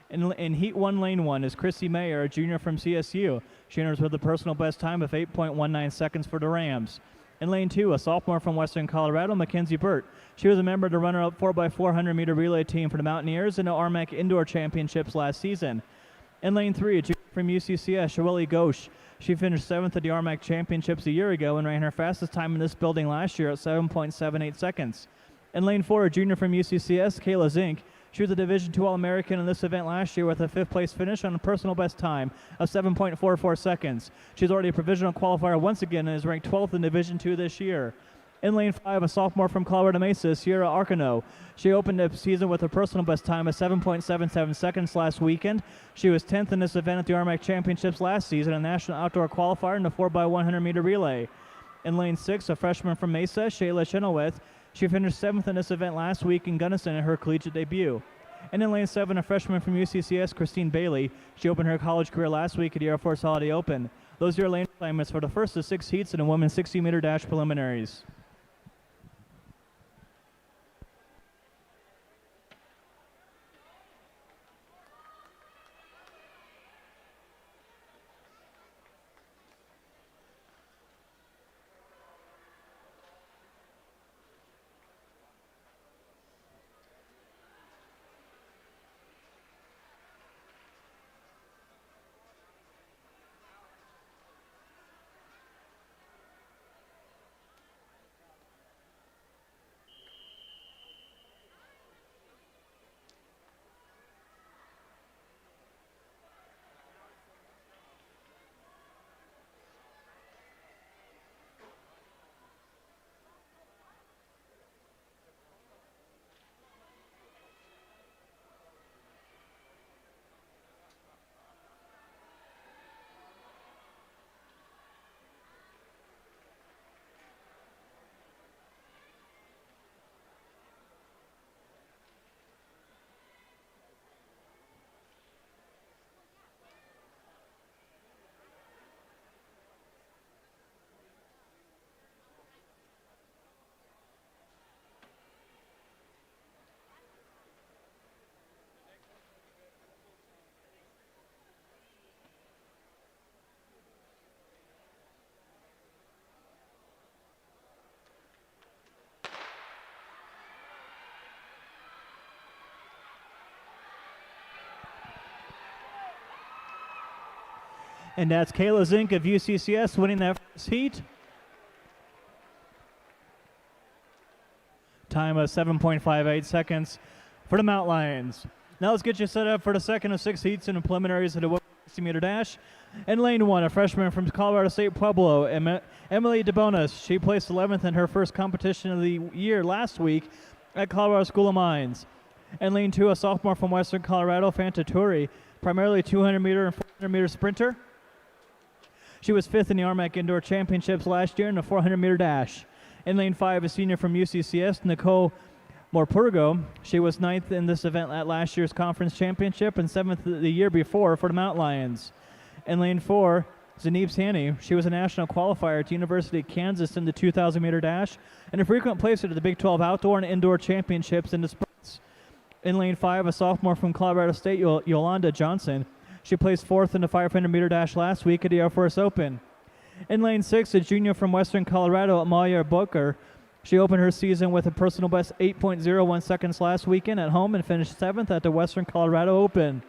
In Heat 1, Lane 1 is Chrissy Mayer, a junior from CSU. She enters with a personal best time of 8.19 seconds for the Rams. In Lane 2, a sophomore from Western Colorado, Mackenzie Burt. She was a member of the runner-up 4x400 meter relay team for the Mountaineers in the RMAC Indoor Championships last season. In Lane 3, a junior from UCCS, Shoeli Ghosh. She finished 7th at the RMAC Championships a year ago and ran her fastest time in this building last year at 7.78 seconds. In Lane 4, a junior from UCCS, Kayla Zink. She was a Division II All-American in this event last year with a 5th-place finish on a personal best time of 7.44 seconds. She's already a provisional qualifier once again and is ranked 12th in Division II this year. In lane 5, a sophomore from Colorado Mesa, Sierra Arcano. She opened the season with a personal best time of 7.77 seconds last weekend. She was 10th in this event at the RMAC Championships last season, a national outdoor qualifier in the 4x100 meter relay. In lane 6, a freshman from Mesa, Shayla Chenoweth. She finished 7th in this event last week in Gunnison in her collegiate debut. And in lane 7, a freshman from UCCS, Christine Bailey. She opened her college career last week at the Air Force Holiday Open. Those are your lane assignments for the first of 6 heats in the women's 60-meter dash preliminaries. And that's Kayla Zink of UCCS winning that first heat. Time of 7.58 seconds for the Mount Lions. Now let's get you set up for the second of 6 heats in the preliminaries of the 60-meter dash. In lane 1, a freshman from Colorado State Pueblo, Emily DeBonis. She placed 11th in her first competition of the year last week at Colorado School of Mines. In lane 2, a sophomore from Western Colorado, Fanta Turi, primarily 200-meter and 400-meter sprinter. She was 5th in the RMAC Indoor Championships last year in the 400-meter dash. In lane 5, a senior from UCCS, Nicole Morpurgo. She was 9th in this event at last year's conference championship and 7th the year before for the Mount Lions. In lane 4, Zanib Sani. She was a national qualifier at the University of Kansas in the 2,000-meter dash and a frequent placer at the Big 12 Outdoor and Indoor Championships in the sprints. In lane 5, a sophomore from Colorado State, Yolanda Johnson. She placed 4th in the 500-meter dash last week at the Air Force Open. In lane 6, a junior from Western Colorado, Amalia Booker. She opened her season with a personal best 8.01 seconds last weekend at home and finished 7th at the Western Colorado Open.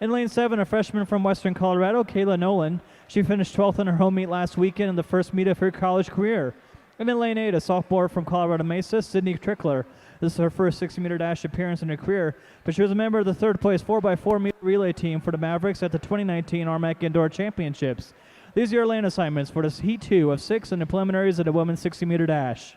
In lane 7, a freshman from Western Colorado, Kayla Nolan. She finished 12th in her home meet last weekend in the first meet of her college career. And in lane 8, a sophomore from Colorado Mesa, Sydney Trickler. This is her first 60-meter dash appearance in her career, but she was a member of the third-place 4x4 meter relay team for the Mavericks at the 2019 RMAC Indoor Championships. These are your lane assignments for this Heat 2 of 6 in the preliminaries of the women's 60-meter dash.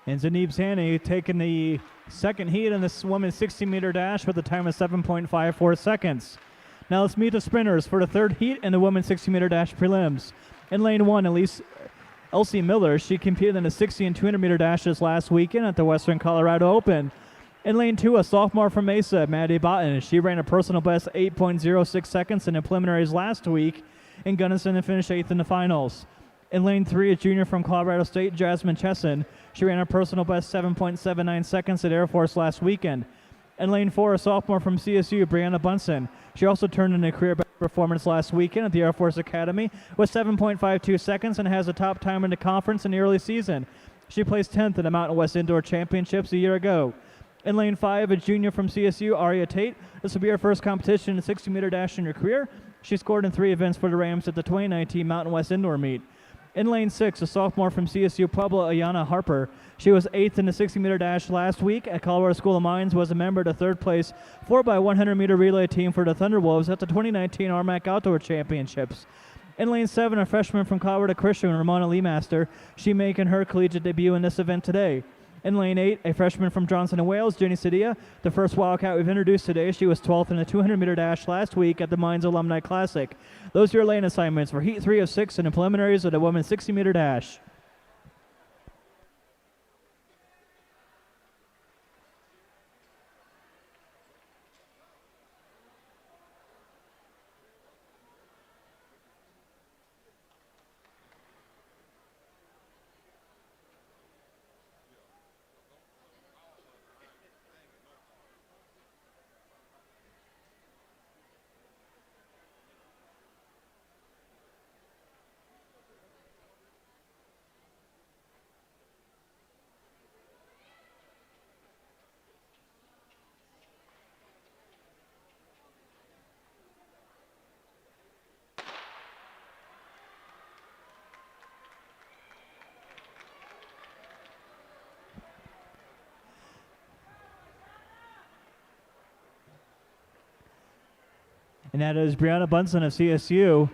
And Zanib Sani taking the second heat in this women's 60-meter dash with a time of 7.54 seconds. Now let's meet the sprinters for the third heat in the women's 60-meter dash prelims. In lane 1, Elsie Miller. She competed in the 60 and 200-meter dashes last weekend at the Western Colorado Open. In lane 2, a sophomore from Mesa, Maddie Botten. She ran a personal best 8.06 seconds in the preliminaries last week in Gunnison and finished 8th in the finals. In lane 3, a junior from Colorado State, Jasmine Chesson. She ran a personal best 7.79 seconds at Air Force last weekend. In lane 4, a sophomore from CSU, Brianna Bunsen. She also turned in a career best performance last weekend at the Air Force Academy with 7.52 seconds and has a top time in the conference in the early season. She placed 10th in the Mountain West Indoor Championships a year ago. In lane 5, a junior from CSU, Aria Tate. This will be her first competition in a 60-meter dash in her career. She scored in 3 events for the Rams at the 2019 Mountain West Indoor Meet. In lane 6, a sophomore from CSU, Puebla, Ayana Harper. She was 8th in the 60-meter dash last week at Colorado School of Mines, was a member of the 3rd place 4x100-meter relay team for the Thunderwolves at the 2019 RMAC Outdoor Championships. In lane 7, a freshman from Colorado Christian, Ramona Leemaster. She making her collegiate debut in this event today. In lane 8, a freshman from Johnson & Wales, Jenny Sedia, the first Wildcat we've introduced today. She was 12th in the 200-meter dash last week at the Mines Alumni Classic. Those are your lane assignments for Heat 3 of 6 and the preliminaries of the women's 60-meter dash. And that is Brianna Bunsen of CSU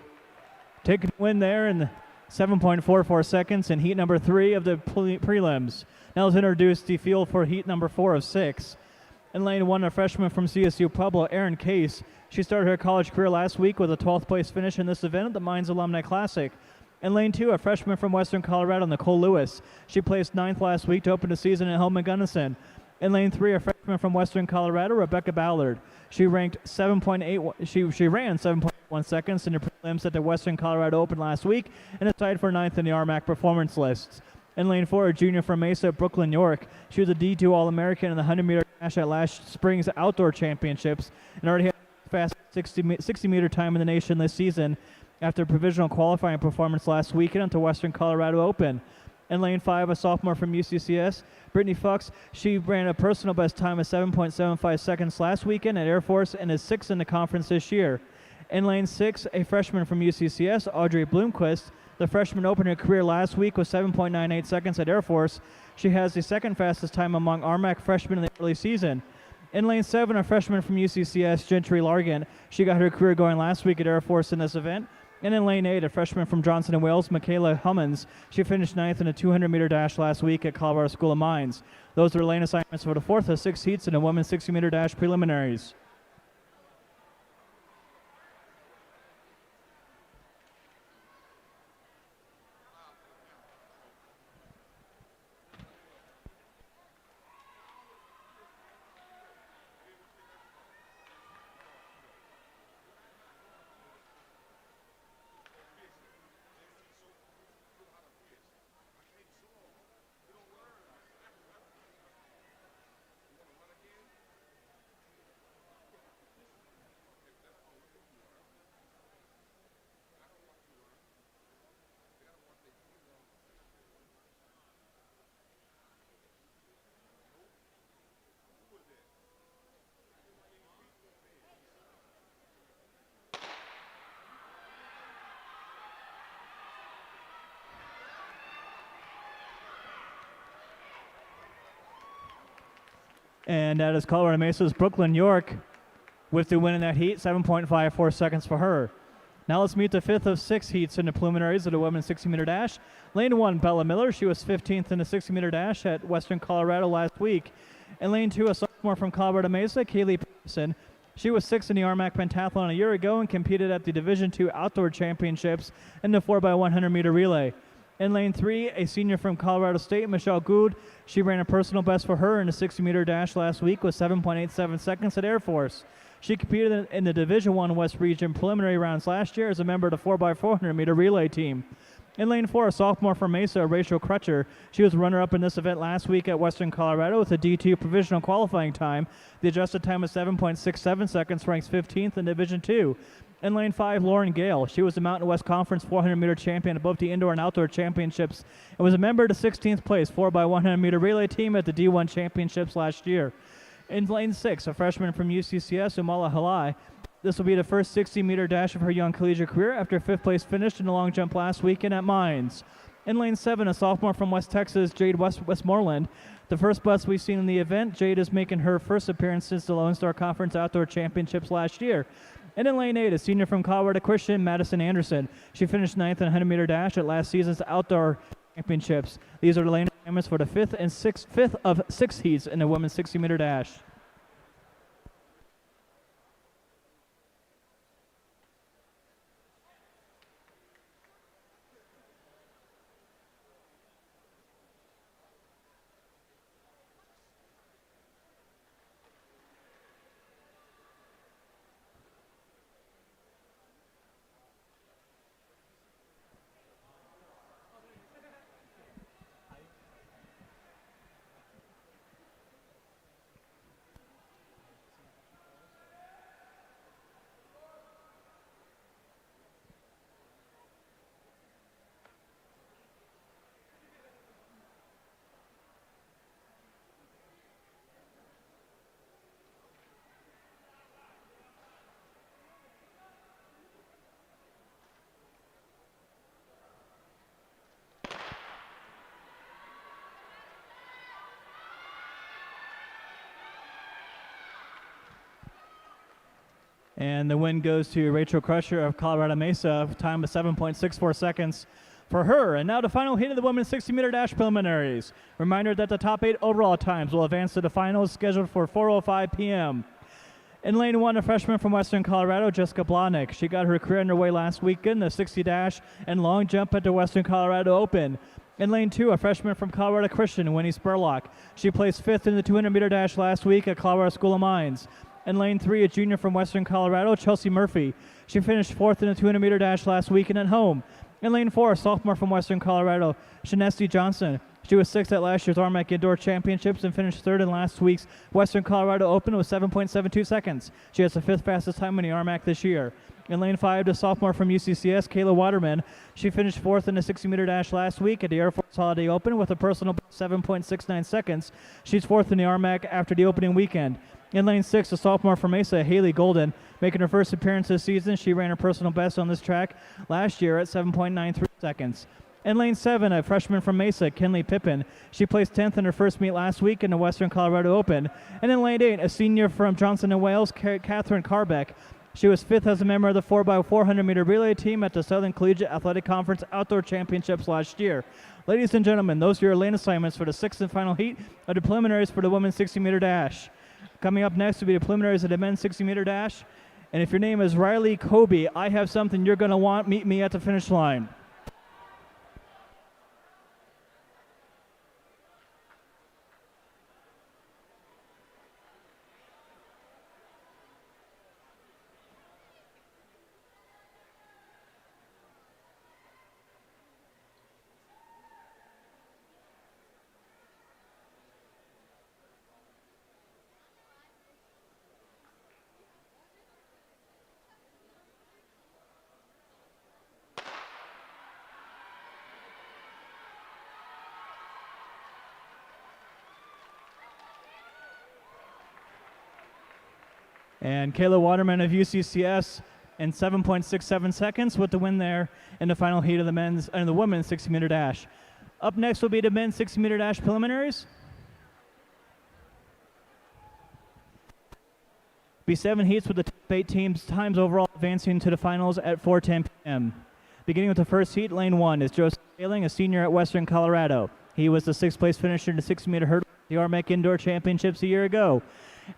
taking the win there in 7.44 seconds in heat number 3 of the prelims. Now let's introduce the field for heat number 4 of 6. In lane 1, a freshman from CSU Pueblo, Erin Case. She started her college career last week with a 12th place finish in this event at the Mines Alumni Classic. In lane 2, a freshman from Western Colorado, Nicole Lewis. She placed 9th last week to open the season at Hellman Gunnison. In lane 3, a freshman from Western Colorado, Rebecca Ballard. She ranked 7.8. She ran 7.1 seconds in the prelims at the Western Colorado Open last week and is tied for 9th in the RMAC performance lists. In lane 4, a junior from Mesa, Brooklyn, York. She was a D2 All-American in the 100-meter dash at last spring's Outdoor Championships and already had the fastest 60-meter time in the nation this season after a provisional qualifying performance last weekend at the Western Colorado Open. In lane 5, a sophomore from UCCS, Brittany Fuchs. She ran a personal best time of 7.75 seconds last weekend at Air Force and is 6th in the conference this year. In lane 6, a freshman from UCCS, Audrey Bloomquist. The freshman opened her career last week with 7.98 seconds at Air Force. She has the 2nd fastest time among RMAC freshmen in the early season. In lane 7, a freshman from UCCS, Gentry Largan. She got her career going last week at Air Force in this event. And in lane 8, a freshman from Johnson & Wales, Michaela Hummons. She finished 9th in a 200-meter dash last week at Colorado School of Mines. Those are lane assignments for the 4th of 6 heats in the women's 60-meter dash preliminaries. And that is Colorado Mesa's Brooklyn York with the win in that heat, 7.54 seconds for her. Now let's meet the 5th of 6 heats in the preliminaries of the women's 60-meter dash. Lane 1, Bella Miller. She was 15th in the 60-meter dash at Western Colorado last week. In lane 2, a sophomore from Colorado Mesa, Kaylee Peterson. She was 6th in the RMAC pentathlon a year ago and competed at the Division II Outdoor Championships in the 4x100-meter relay. In lane 3, a senior from Colorado State, Michelle Gould. She ran a personal best for her in the 60-meter dash last week with 7.87 seconds at Air Force. She competed in the Division I West Region preliminary rounds last year as a member of the 4x400-meter relay team. In lane 4, a sophomore from Mesa, Rachel Crutcher. She was runner-up in this event last week at Western Colorado with a D2 provisional qualifying time. The adjusted time was 7.67 seconds, ranks 15th in Division 2. In lane 5, Lauren Gale. She was the Mountain West Conference 400-meter champion at both the indoor and outdoor championships and was a member of the 16th place 4x100-meter relay team at the D1 championships last year. In lane 6, a freshman from UCCS, Umala Halai. This will be the first 60-meter dash of her young collegiate career after 5th place finished in the long jump last weekend at Mines. In lane 7, a sophomore from West Texas, Jade Westmoreland. The first bus we've seen in the event, Jade is making her first appearance since the Lone Star Conference Outdoor Championships last year. And in lane 8, a senior from Colorado Christian, Madison Anderson. She finished 9th in 100-meter dash at last season's Outdoor Championships. These are the lane assignments for the fifth of 6 heats in the women's 60-meter dash. And the win goes to Rachel Crusher of Colorado Mesa, time of 7.64 seconds for her. And now the final heat of the women's 60-meter dash preliminaries. Reminder that the top 8 overall times will advance to the finals scheduled for 4:05 p.m. In lane 1, a freshman from Western Colorado, Jessica Blahnik. She got her career underway last weekend, the 60 dash and long jump at the Western Colorado Open. In lane 2, a freshman from Colorado Christian, Winnie Spurlock. She placed 5th in the 200-meter dash last week at Colorado School of Mines. In lane 3, a junior from Western Colorado, Chelsea Murphy. She finished 4th in the 200-meter dash last weekend at home. In lane 4, a sophomore from Western Colorado, Shanesti Johnson. She was 6th at last year's RMAC Indoor Championships and finished 3rd in last week's Western Colorado Open with 7.72 seconds. She has the 5th fastest time in the RMAC this year. In lane 5, the sophomore from UCCS, Kayla Waterman. She finished 4th in the 60-meter dash last week at the Air Force Holiday Open with a personal 7.69 seconds. She's 4th in the RMAC after the opening weekend. In lane 6, a sophomore from Mesa, Haley Golden, making her first appearance this season. She ran her personal best on this track last year at 7.93 seconds. In lane 7, a freshman from Mesa, Kinley Pippin. She placed 10th in her first meet last week in the Western Colorado Open. And in lane 8, a senior from Johnson & Wales, Catherine Carbeck. She was 5th as a member of the 4x400-meter relay team at the Southern Collegiate Athletic Conference Outdoor Championships last year. Ladies and gentlemen, those are your lane assignments for the 6th and final heat of the preliminaries for the women's 60-meter dash. Coming up next will be the preliminaries of the men's 60-meter dash. And if your name is Riley Kobe, I have something you're going to want. Meet me at the finish line. And Kayla Waterman of UCCS in 7.67 seconds with the win there in the final heat of the men's and the women's 60-meter dash. Up next will be the men's 60-meter dash preliminaries. Be 7 heats with the top 8 teams times overall advancing to the finals at 4:10 p.m. Beginning with the first heat, lane 1 is Joseph Sailing, a senior at Western Colorado. He was the 6th place finisher in the 60-meter hurdle at the RMAC Indoor Championships a year ago.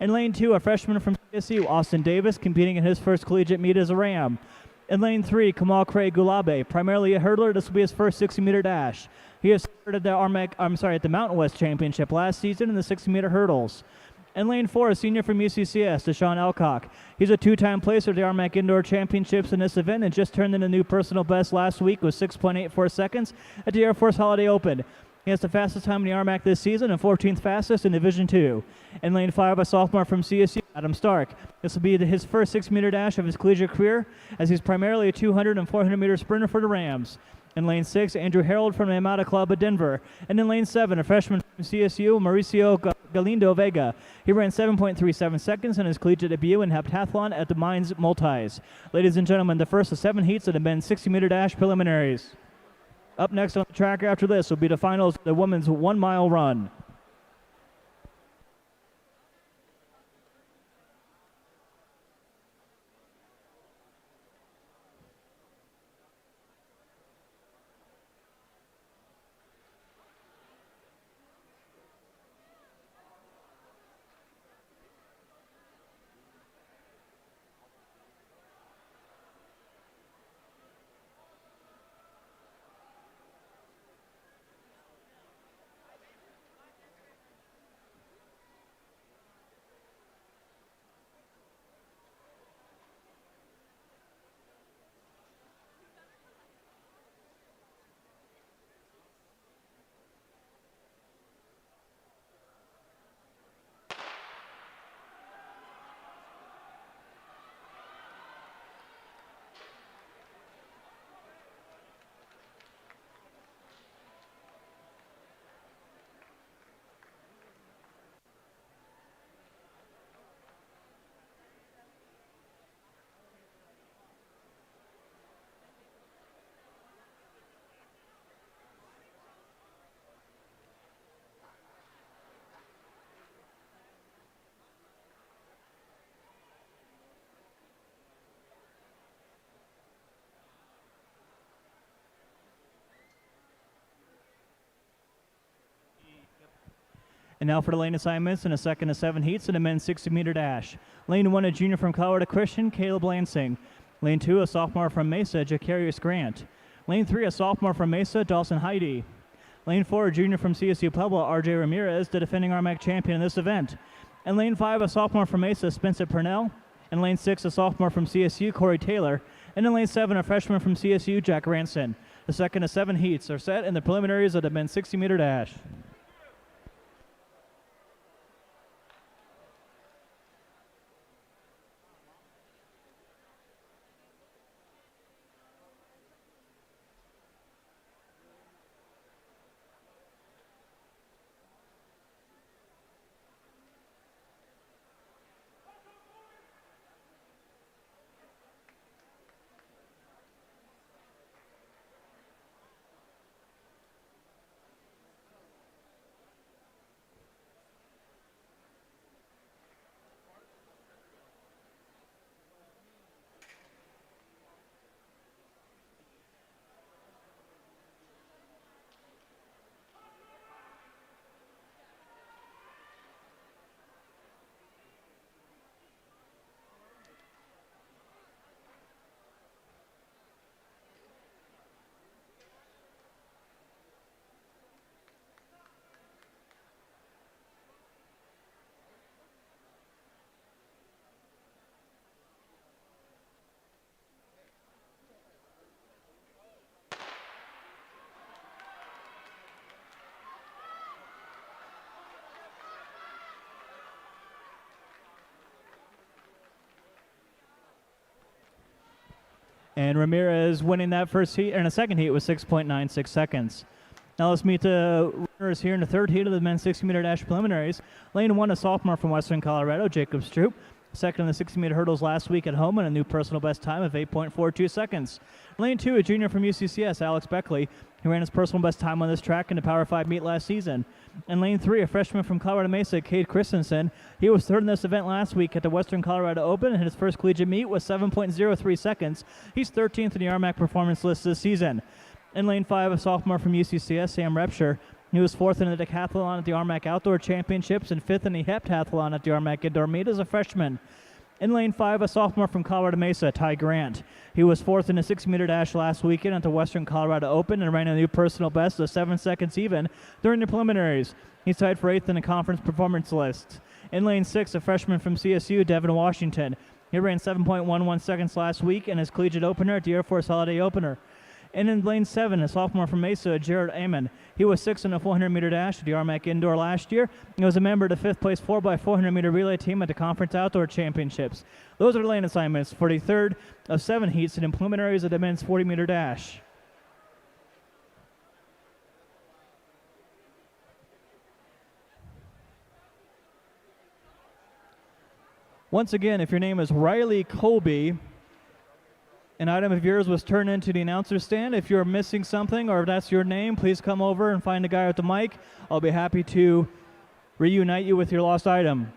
In lane 2, a freshman from TSU, Austin Davis, competing in his first collegiate meet as a Ram. In lane 3, Kamal Craig Gulabe, primarily a hurdler. This will be his first 60-meter dash. He has started at the Mountain West Championship last season in the 60-meter hurdles. In lane 4, a senior from UCCS, Deshaun Elcock. He's a two-time placer at the RMAC Indoor Championships in this event and just turned in a new personal best last week with 6.84 seconds at the Air Force Holiday Open. He has the fastest time in the RMAC this season and 14th fastest in Division II. In lane 5, a sophomore from CSU, Adam Stark. This will be his first 6-meter dash of his collegiate career, as he's primarily a 200 and 400-meter sprinter for the Rams. In lane 6, Andrew Harold from the Amada Club of Denver. And in lane 7, a freshman from CSU, Mauricio Galindo Vega. He ran 7.37 seconds in his collegiate debut in heptathlon at the Mines Multis. Ladies and gentlemen, the first of 7 heats of the men's 60-meter dash preliminaries. Up next on the track after this will be the finals of the women's 1-mile run. And now for the lane assignments in a second of 7 heats in the men's 60-meter dash. Lane 1, a junior from Colorado Christian, Caleb Lansing. Lane 2, a sophomore from Mesa, Jacarius Grant. Lane 3, a sophomore from Mesa, Dawson Heidi. Lane 4, a junior from CSU Puebla, RJ Ramirez, the defending RMAC champion in this event. And lane 5, a sophomore from Mesa, Spencer Purnell. And lane 6, a sophomore from CSU, Corey Taylor. And in lane 7, a freshman from CSU, Jack Ranson. The second of 7 heats are set in the preliminaries of the men's 60-meter dash. And Ramirez winning that first heat, and a second heat with 6.96 seconds. Now let's meet the runners here in the third heat of the men's 60-meter dash preliminaries. Lane 1, a sophomore from Western Colorado, Jacob Stroop. Second in the 60-meter hurdles last week at home and a new personal best time of 8.42 seconds. Lane 2, a junior from UCCS, Alex Beckley, who ran his personal best time on this track in the Power 5 meet last season. And lane 3, a freshman from Colorado Mesa, Cade Christensen. He was third in this event last week at the Western Colorado Open, and his first collegiate meet was 7.03 seconds. He's 13th in the RMAC performance list this season. In lane 5, a sophomore from UCCS, Sam Repsher. He was 4th in the decathlon at the RMAC Outdoor Championships and 5th in the heptathlon at the RMAC Indoor Meet as a freshman. In lane 5, a sophomore from Colorado Mesa, Ty Grant. He was 4th in the 60-meter dash last weekend at the Western Colorado Open and ran a new personal best of 7 seconds even during the preliminaries. He's tied for 8th in the conference performance list. In lane 6, a freshman from CSU, Devin Washington. He ran 7.11 seconds last week in his collegiate opener at the Air Force Holiday Opener. And in lane 7, a sophomore from Mesa, Jared Amon. He was 6th in a 400-meter dash at the RMAC Indoor last year. He was a member of the 5th-place 4x400-meter relay team at the Conference Outdoor Championships. Those are the lane assignments for the third of 7 heats and preliminaries of the men's 40-meter dash. Once again, if your name is Riley Colby, an item of yours was turned into the announcer's stand. If you're missing something or if that's your name, please come over and find the guy with the mic. I'll be happy to reunite you with your lost item.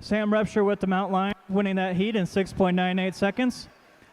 Sam Repsher with the Mount Lion, winning that heat in 6.98 seconds.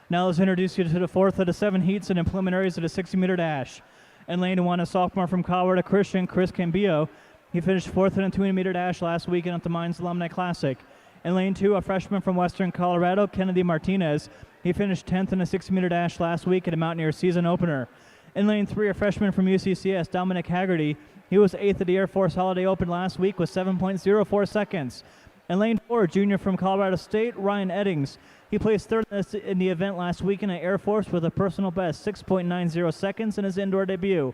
Now let's introduce you to the 4th of the 7 heats and the preliminaries of the 60-meter dash. In lane 1, a sophomore from Colorado Christian, Chris Cambio. He finished 4th in a 200-meter dash last weekend at the Mines Alumni Classic. In lane 2, a freshman from Western Colorado, Kennedy Martinez. He finished 10th in a 60-meter dash last week at a Mountaineer season opener. In lane 3, a freshman from UCCS, Dominic Haggerty. He was 8th at the Air Force Holiday Open last week with 7.04 seconds. In lane 4, junior from Colorado State, Ryan Eddings. He placed 3rd in the event last weekend at Air Force with a personal best 6.90 seconds in his indoor debut.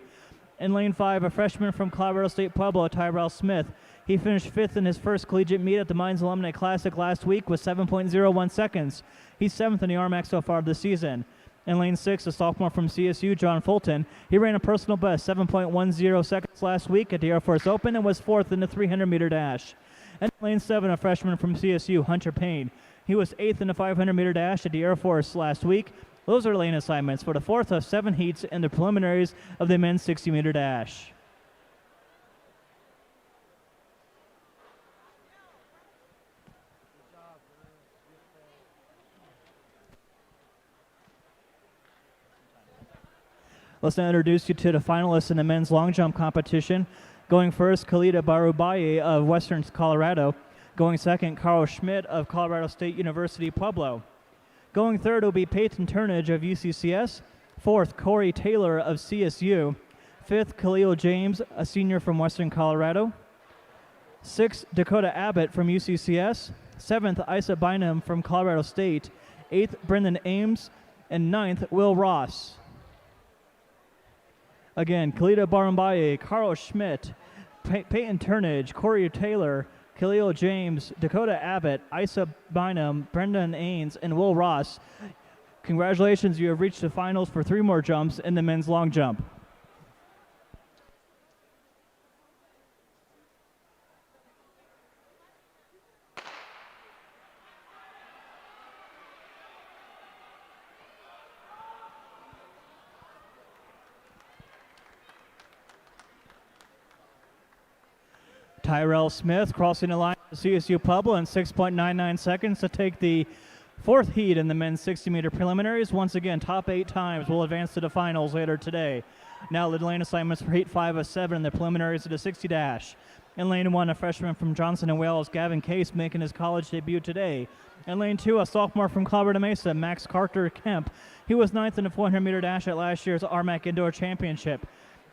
In lane 5, a freshman from Colorado State Pueblo, Tyrell Smith. He finished 5th in his first collegiate meet at the Mines Alumni Classic last week with 7.01 seconds. He's 7th in the RMAC so far this season. In lane 6, a sophomore from CSU, John Fulton. He ran a personal best 7.10 seconds last week at the Air Force Open and was 4th in the 300-meter dash. And in lane 7, a freshman from CSU, Hunter Payne. He was 8th in the 500-meter dash at the Air Force last week. Those are lane assignments for the 4th of 7 heats and the preliminaries of the men's 60-meter dash. Let's now introduce you to the finalists in the men's long jump competition. Going first, Khalida Barubaye of Western Colorado. Going second, Carl Schmidt of Colorado State University, Pueblo. Going third will be Peyton Turnage of UCCS. Fourth, Corey Taylor of CSU. Fifth, Khalil James, a senior from Western Colorado. Sixth, Dakota Abbott from UCCS. Seventh, Isa Bynum from Colorado State. Eighth, Brendan Ames. And ninth, Will Ross. Again, Khalida Barubaye, Carl Schmidt, Peyton Turnage, Corey Taylor, Khalil James, Dakota Abbott, Isa Bynum, Brendan Ains, and Will Ross. Congratulations, you have reached the finals for 3 more jumps in the men's long jump. Tyrell Smith crossing the line for CSU Pueblo in 6.99 seconds to take the 4th heat in the men's 60-meter preliminaries. Once again, top 8 times will advance to the finals later today. Now the lane assignments for heat 5 of 7 in the preliminaries of the 60 dash. In lane 1, a freshman from Johnson & Wales, Gavin Case, making his college debut today. In lane 2, a sophomore from Colorado Mesa, Max Carter Kemp. He was 9th in the 400-meter dash at last year's RMAC Indoor Championship.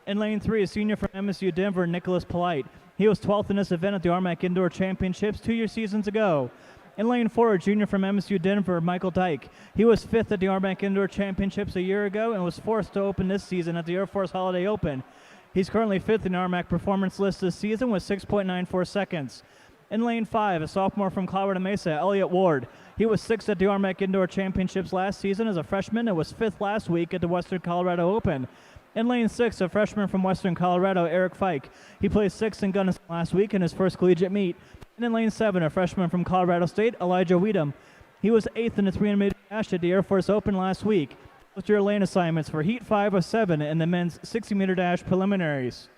In lane 3, a senior from MSU Denver, Nicholas Polite. He was 12th in this event at the RMAC Indoor Championships 2 seasons ago. In lane 4, a junior from MSU Denver, Michael Dyke. He was 5th at the RMAC Indoor Championships a year ago and was forced to open this season at the Air Force Holiday Open. He's currently 5th in RMAC performance list this season with 6.94 seconds. In lane 5, a sophomore from Colorado Mesa, Elliott Ward. He was 6th at the RMAC Indoor Championships last season as a freshman and was 5th last week at the Western Colorado Open. In lane 6, a freshman from Western Colorado, Eric Fike. He placed 6th in Gunnison last week in his first collegiate meet. And in lane 7, a freshman from Colorado State, Elijah Weedham. He was 8th in the 300-meter dash at the Air Force Open last week. Those are your lane assignments for Heat 5 of 7 in the men's 60-meter dash preliminaries.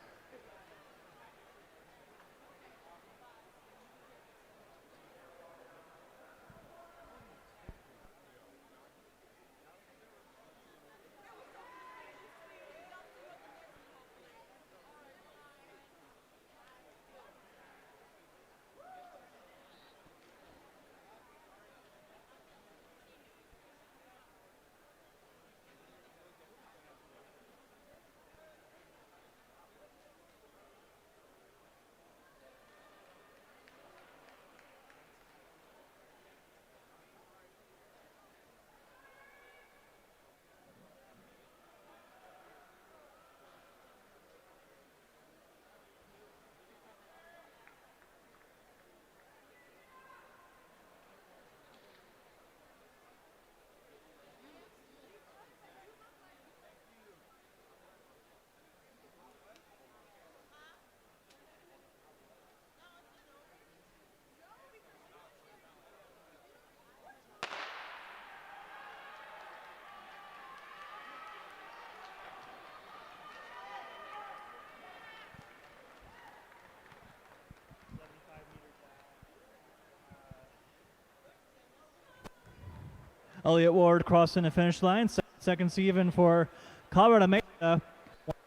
Elliott Ward crossing the finish line. Seconds even for Colorado Mesa.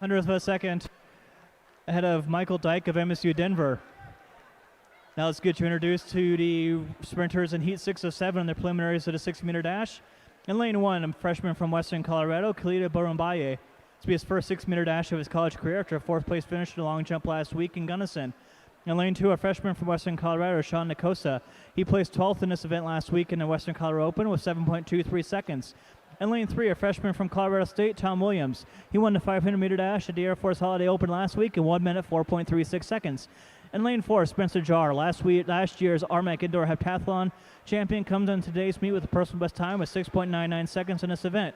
100th of a second ahead of Michael Dyke of MSU Denver. Now let's get you introduced to the sprinters in Heat 6 of 7 in their preliminaries of the 60-meter dash. In lane 1, a freshman from Western Colorado, Khalida Borumbaye. This will be his first 60-meter dash of his college career after a 4th-place finish in the long jump last week in Gunnison. In lane 2, a freshman from Western Colorado, Sean Nicosa. He placed 12th in this event last week in the Western Colorado Open with 7.23 seconds. In lane 3, a freshman from Colorado State, Tom Williams. He won the 500-meter dash at the Air Force Holiday Open last week in 1 minute 4.36 seconds. In lane 4, Spencer Jarr, last year's RMAC Indoor Heptathlon champion, comes on today's meet with a personal best time of 6.99 seconds in this event.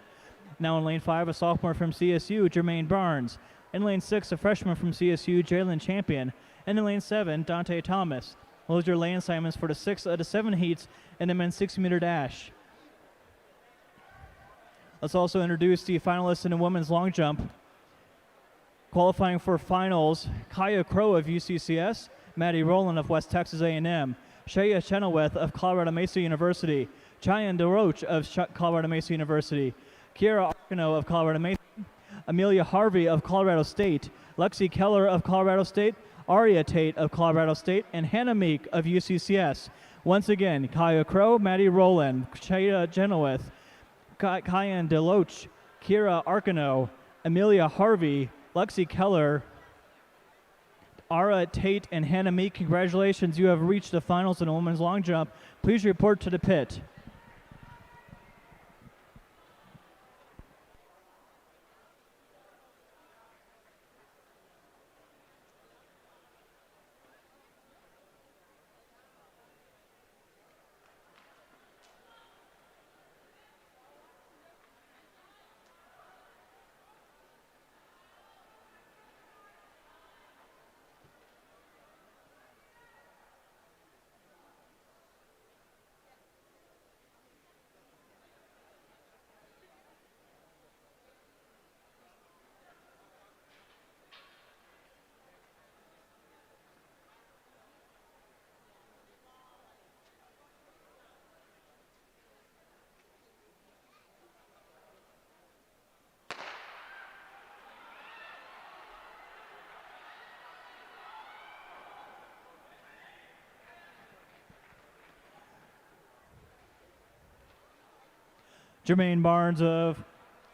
Now in lane 5, a sophomore from CSU, Jermaine Barnes. In lane 6, a freshman from CSU, Jalen Champion. And in lane 7, Dante Thomas. Those are your lane assignments for the 6 of the 7 heats in the men's 60-meter dash. Let's also introduce the finalists in the women's long jump. Qualifying for finals, Kaya Crow of UCCS, Maddie Rowland of West Texas A&M, Shea Chenoweth of Colorado Mesa University, Cheyenne DeRoche of Colorado Mesa University, Kiera Arcano of Colorado Mesa, Amelia Harvey of Colorado State, Lexi Keller of Colorado State, Aria Tate of Colorado State, and Hannah Meek of UCCS. Once again, Kaya Crow, Maddie Rowland, Shea Chenoweth, Cayenne DeLoach, Kiera Arcano, Amelia Harvey, Lexi Keller, Ara Tate, and Hannah Meek. Congratulations, you have reached the finals in the women's long jump. Please report to the pit. Jermaine Barnes of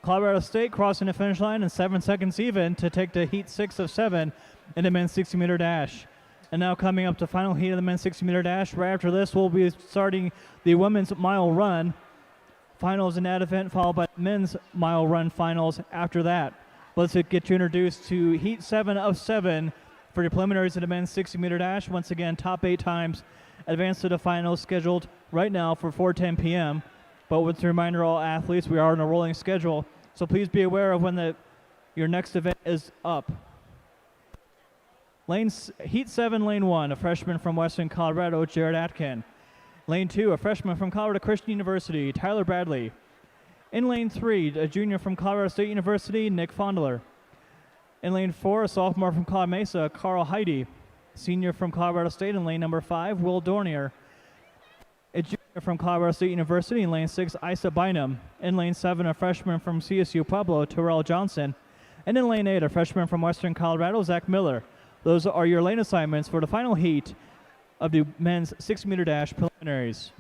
Colorado State crossing the finish line in 7 seconds even to take the Heat 6 of 7 in the men's 60-meter dash. And now coming up to final heat of the men's 60-meter dash. Right after this, we'll be starting the women's mile run finals in that event, followed by the men's mile run finals after that. Let's get you introduced to Heat 7 of 7 for your preliminaries of the men's 60-meter dash. Once again, top 8 times advance to the finals scheduled right now for 4:10 p.m. But with a reminder to all athletes, we are on a rolling schedule, so please be aware of when your next event is up. Heat 7, Lane 1, a freshman from Western Colorado, Jared Atkin. Lane 2, a freshman from Colorado Christian University, Tyler Bradley. In Lane 3, a junior from Colorado State University, Nick Fondler. In Lane 4, a sophomore from Colorado Mesa, Carl Heidi. Senior from Colorado State in lane number 5, Will Dornier. A junior from Colorado State University in lane 6, Isa Bynum. In lane 7, a freshman from CSU Pueblo, Terrell Johnson. And in lane 8, a freshman from Western Colorado, Zach Miller. Those are your lane assignments for the final heat of the men's 60-meter dash preliminaries.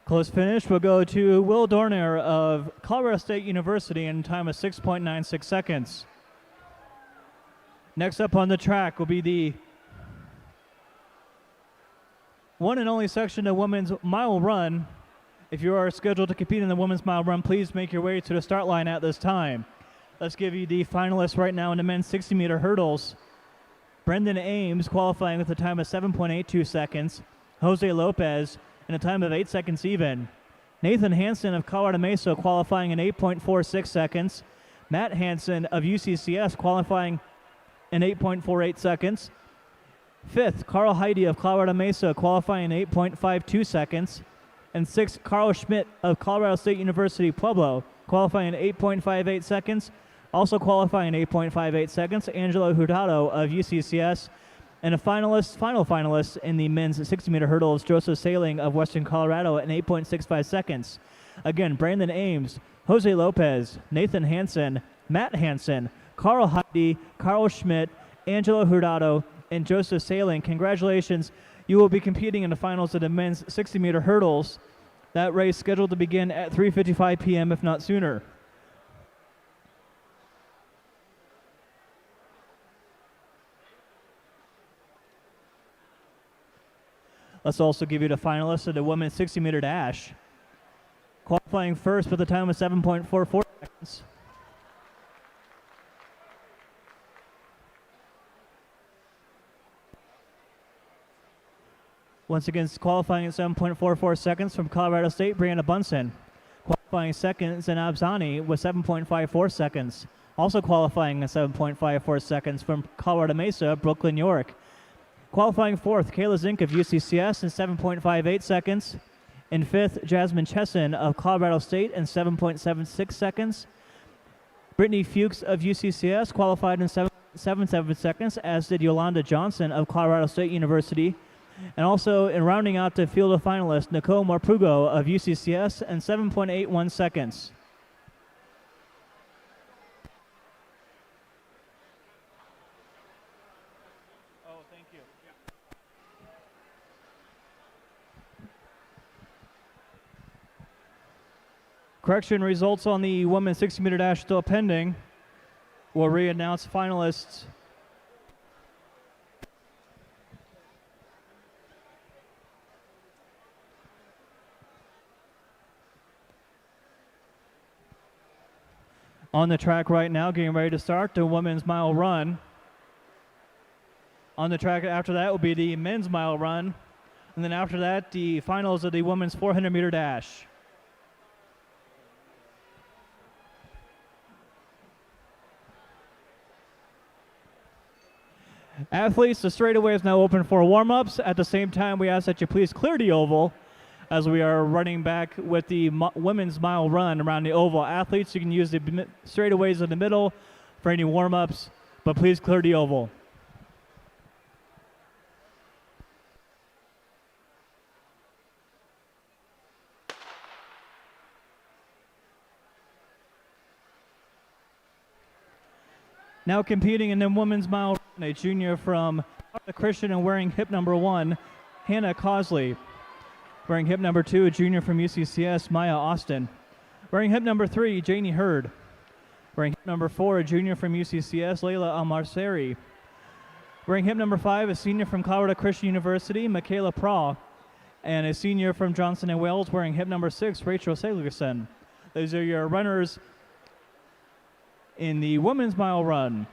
Close finish will go to Will Dornier of Colorado State University in time of 6.96 seconds. Next up on the track will be the one and only section of women's mile run. If you are scheduled to compete in the women's mile run, please make your way to the start line at this time. Let's give you the finalists right now in the men's 60-meter hurdles. Brendan Ames qualifying with a time of 7.82 seconds. Jose Lopez in a time of 8 seconds even. Nathan Hansen of Colorado Mesa qualifying in 8.46 seconds. Matt Hansen of UCCS qualifying in 8.48 seconds. Fifth, Carl Heidi of Colorado Mesa qualifying in 8.52 seconds. And sixth, Carl Schmidt of Colorado State University Pueblo qualifying in 8.58 seconds. Also qualifying in 8.58 seconds, Angelo Hurtado of UCCS. And a final finalist in the men's 60-meter hurdles, Joseph Sailing of Western Colorado in 8.65 seconds. Again, Brandon Ames, Jose Lopez, Nathan Hansen, Matt Hansen, Carl Heidi, Carl Schmidt, Angelo Hurtado, and Joseph Sailing. Congratulations. You will be competing in the finals of the men's 60-meter hurdles. That race scheduled to begin at 3:55 p.m., if not sooner. Let's also give you the finalists of the women's 60-meter dash. Qualifying first with a time of 7.44 seconds. Once again, qualifying at 7.44 seconds from Colorado State, Brianna Bunsen. Qualifying second, Zainab Zani with 7.54 seconds. Also qualifying at 7.54 seconds from Colorado Mesa, Brooklyn York. Qualifying fourth, Kayla Zink of UCCS in 7.58 seconds. In fifth, Jasmine Chesson of Colorado State in 7.76 seconds. Brittany Fuchs of UCCS qualified in 7.77 seconds, as did Yolanda Johnson of Colorado State University. And also, in rounding out the field of finalists, Nicole Marprugo of UCCS in 7.81 seconds. Correction, results on the women's 60-meter dash still pending. We'll re-announce finalists on the track right now, getting ready to start the women's mile run. On the track after that will be the men's mile run. And then after that, the finals of the women's 400-meter dash. Athletes, the straightaway is now open for warm-ups. At the same time, we ask that you please clear the oval as we are running back with the women's mile run around the oval. Athletes, you can use the straightaways in the middle for any warm-ups, but please clear the oval. Now competing in the women's mile run, a junior from Christian and wearing hip number 1, Hannah Cosley. Wearing hip number 2, a junior from UCCS, Maya Austin. Wearing hip number 3, Janie Hurd. Wearing hip number 4, a junior from UCCS, Layla Almarseri. Wearing hip number 5, a senior from Colorado Christian University, Michaela Praw. And a senior from Johnson & Wales, wearing hip number 6, Rachel Seligson. Those are your runners in the women's mile run.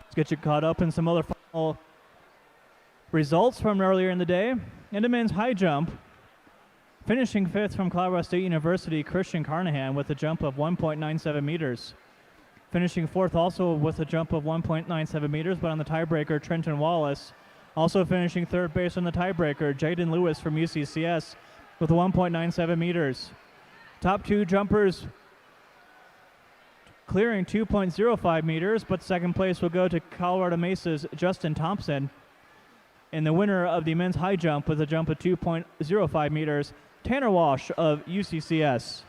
Let's get you caught up in some other final results from earlier in the day. In the men's high jump, finishing 5th from Colorado State University, Christian Carnahan with a jump of 1.97 meters. Finishing 4th also with a jump of 1.97 meters, but on the tiebreaker, Trenton Wallace. Also finishing 3rd base on the tiebreaker, Jaden Lewis from UCCS with 1.97 meters. Top 2 jumpers clearing 2.05 meters, but second place will go to Colorado Mesa's Justin Thompson. And the winner of the men's high jump with a jump of 2.05 meters, Tanner Walsh of UCCS.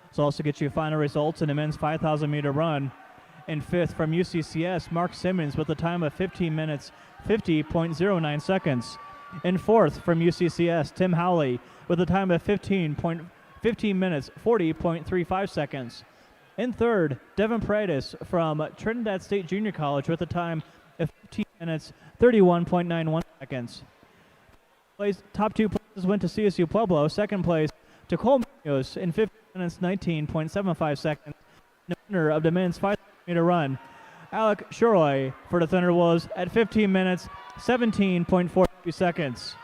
Let's also get you final results in the men's 5,000 meter run. In 5th from UCCS, Mark Simmons with a time of 15 minutes, 50.09 seconds. In 4th from UCCS, Tim Howley with a time of 15 minutes, 40.35 seconds. In 3rd, Devin Paredes from Trinidad State Junior College with a time of 15 minutes, 31.91 seconds. Top 2 places went to CSU Pueblo. Second place to Cole Munoz in 15 minutes, 19.75 seconds. The winner of the men's 5,000 meter run, Alec Shoroy for the Thunderwolves at 15 minutes, 17.42 seconds.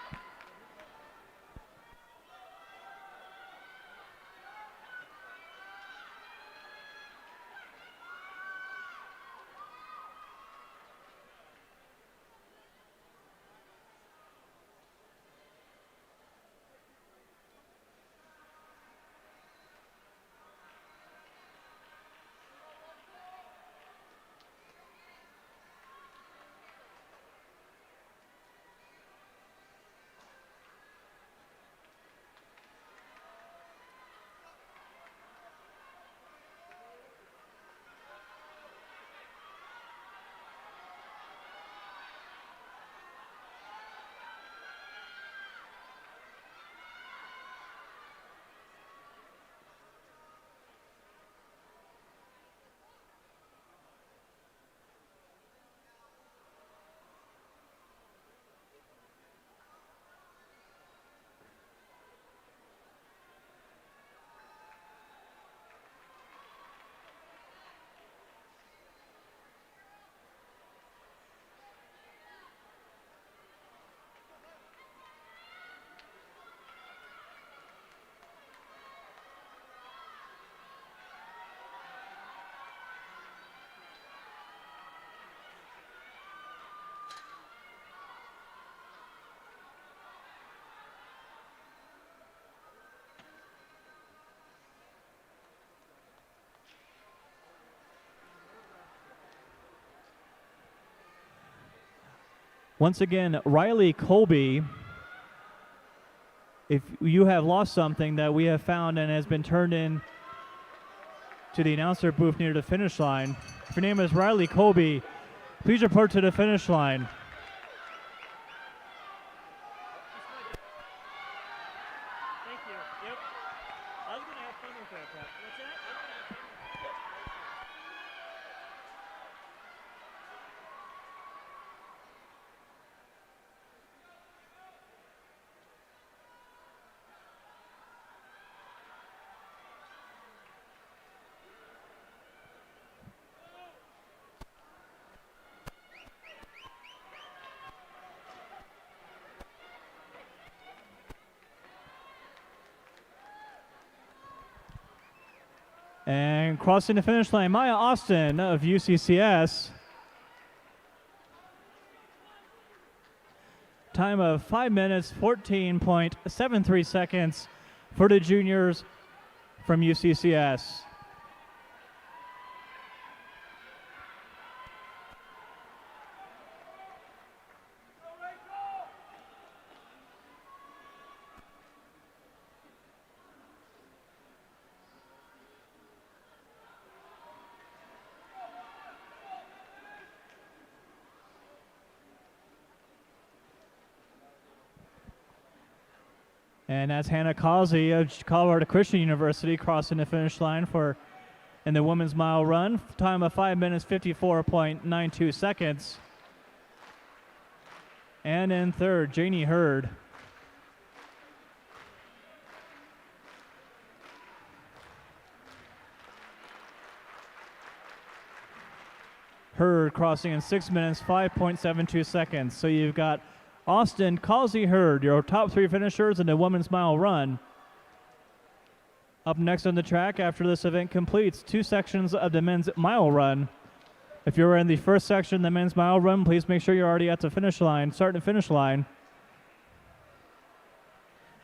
Once again, Riley Colby, if you have lost something that we have found and has been turned in to the announcer booth near the finish line, if your name is Riley Colby, please report to the finish line. And crossing the finish line, Maya Austin of UCCS. Time of 5 minutes, 14.73 seconds for the juniors from UCCS. And that's Hannah Causey of Colorado Christian University crossing the finish line in the women's mile run. Time of 5 minutes, 54.92 seconds. And in third, Janie Hurd. Hurd crossing in 6 minutes, 5.72 seconds. So you've got Austin, Causey, Hurd, your top three finishers in the women's mile run. Up next on the track after this event completes, 2 sections of the men's mile run. If you're in the first section, the men's mile run, please make sure you're already at the finish line, start and finish line.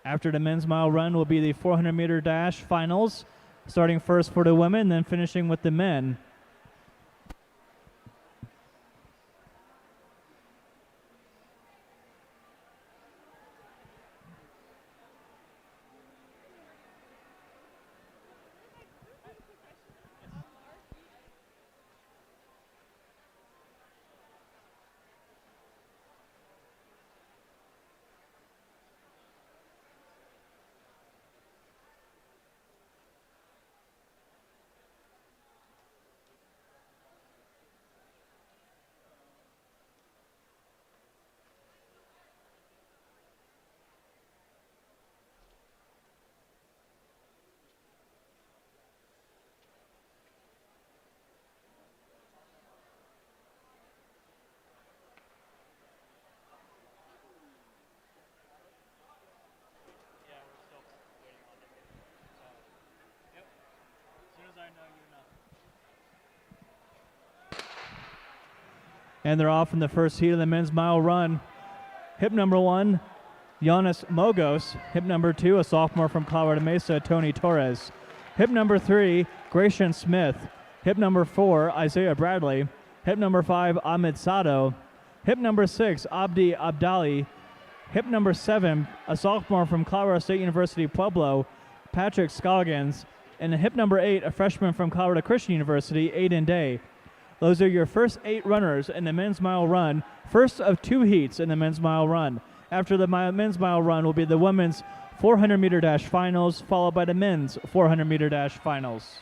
After the men's mile run will be the 400-meter dash finals, starting first for the women, then finishing with the men. And they're off in the first heat of the men's mile run. Hip number 1, Giannis Mogos. Hip number 2, a sophomore from Colorado Mesa, Tony Torres. Hip number 3, Gratian Smith. Hip number 4, Isaiah Bradley. Hip number 5, Ahmed Sado. Hip number 6, Abdi Abdali. Hip number 7, a sophomore from Colorado State University, Pueblo, Patrick Scoggins. And hip number 8, a freshman from Colorado Christian University, Aiden Day. Those are your first 8 runners in the men's mile run, first of 2 heats in the men's mile run. After the men's mile run will be the women's 400-meter dash finals, followed by the men's 400-meter dash finals.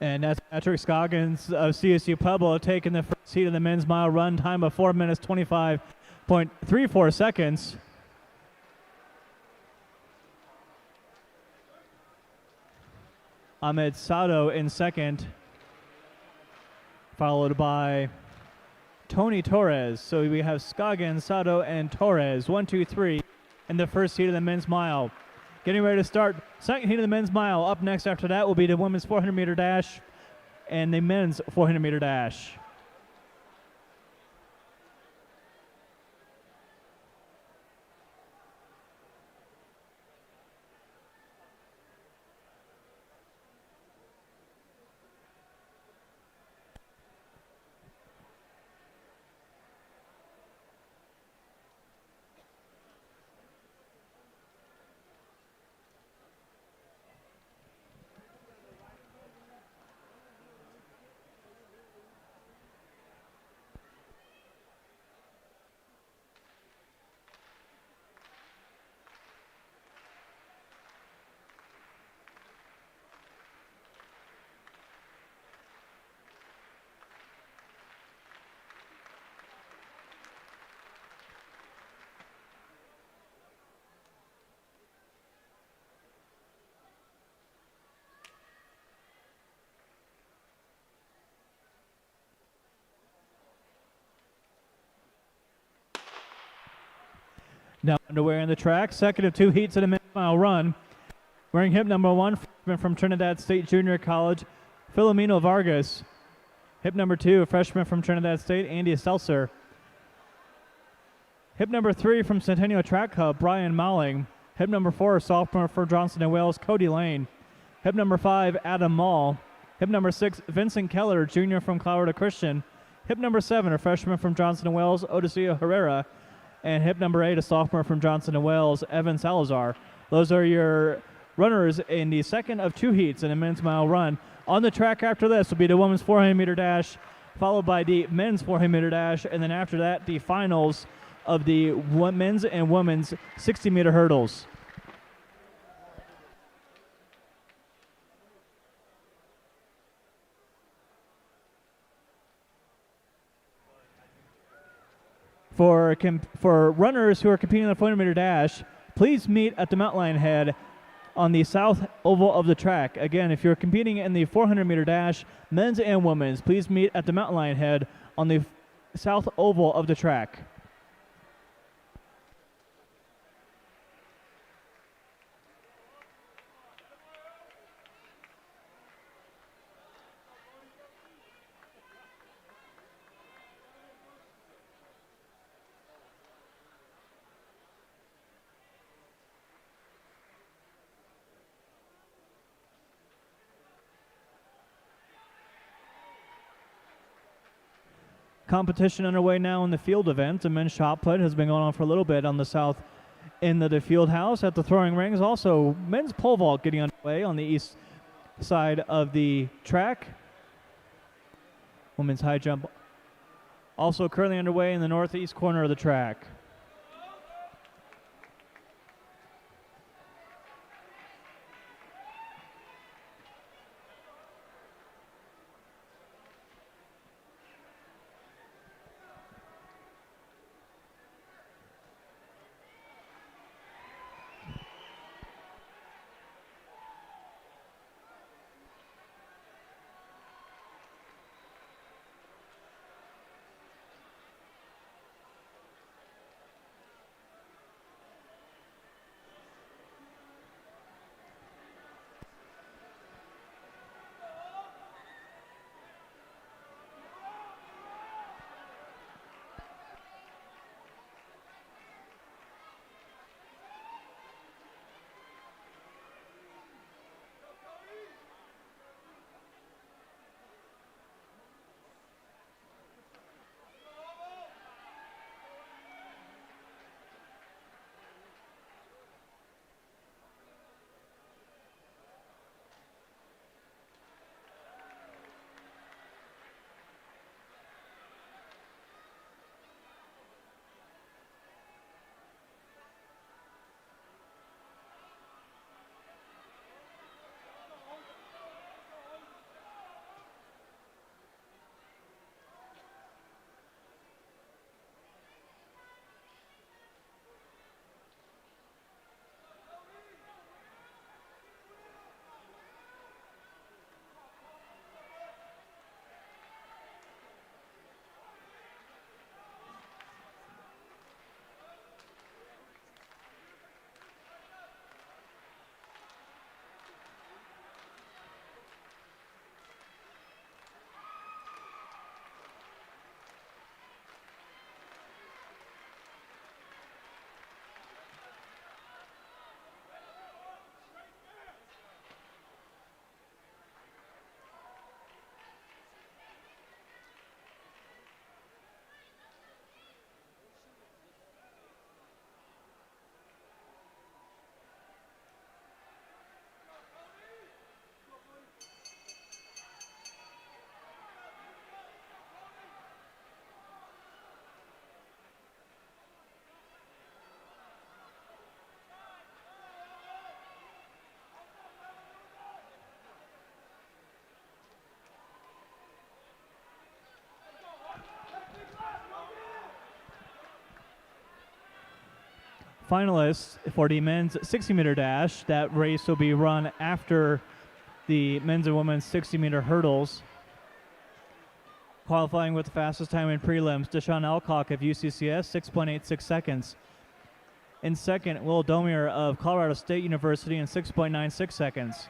And that's Patrick Scoggins of CSU Pueblo taking the first heat of the men's mile run, time of 4 minutes 25.34 seconds. Ahmed Sato in second, followed by Tony Torres. So we have Scoggins, Sato, and Torres, 1, 2, 3, in the first heat of the men's mile. Getting ready to start second heat of the men's mile. Up next after that will be the women's 400-meter dash and the men's 400-meter dash. Now underway on the track, second of two heats in a men's mile run. Wearing hip number 1, freshman from Trinidad State Junior College, Filomeno Vargas. Hip number 2, a freshman from Trinidad State, Andy Stelzer. Hip number 3 from Centennial Track Hub, Brian Malling. Hip number 4, sophomore for Johnson & Wales, Cody Lane. Hip number 5, Adam Mall. Hip number 6, Vincent Keller, junior from Colorado Christian. Hip number 7, a freshman from Johnson & Wales, Odiseo Herrera. And hip number 8, a sophomore from Johnson & Wales, Evan Salazar. Those are your runners in the second of two heats in a men's mile run. On the track after this will be the women's 400-meter dash, followed by the men's 400-meter dash, and then after that, the finals of the men's and women's 60-meter hurdles. For runners who are competing in the 400-meter dash, please meet at the mountain line head on the south oval of the track. Again, if you're competing in the 400-meter dash, men's and women's, please meet at the mountain line head on the south oval of the track. Competition underway now in the field event. The men's shot put has been going on for a little bit on the south end of the field house at the throwing rings. Also, men's pole vault getting underway on the east side of the track. Women's high jump also currently underway in the northeast corner of the track. finalists for the men's 60-meter dash. That race will be run after the men's and women's 60-meter hurdles. Qualifying with the fastest time in prelims, Deshaun Alcock of UCCS, 6.86 seconds. In second, Will Domier of Colorado State University in 6.96 seconds.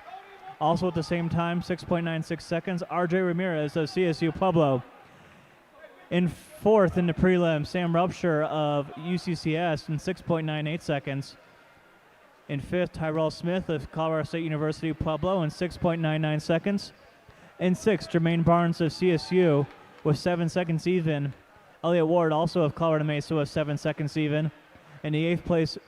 Also at the same time, 6.96 seconds, RJ Ramirez of CSU Pueblo. In fourth in the prelim, Sam Rupture of UCCS in 6.98 seconds. In fifth, Tyrell Smith of Colorado State University Pueblo in 6.99 seconds. In sixth, Jermaine Barnes of CSU with 7 seconds even. Elliott Ward also of Colorado Mesa with 7 seconds even. In the eighth place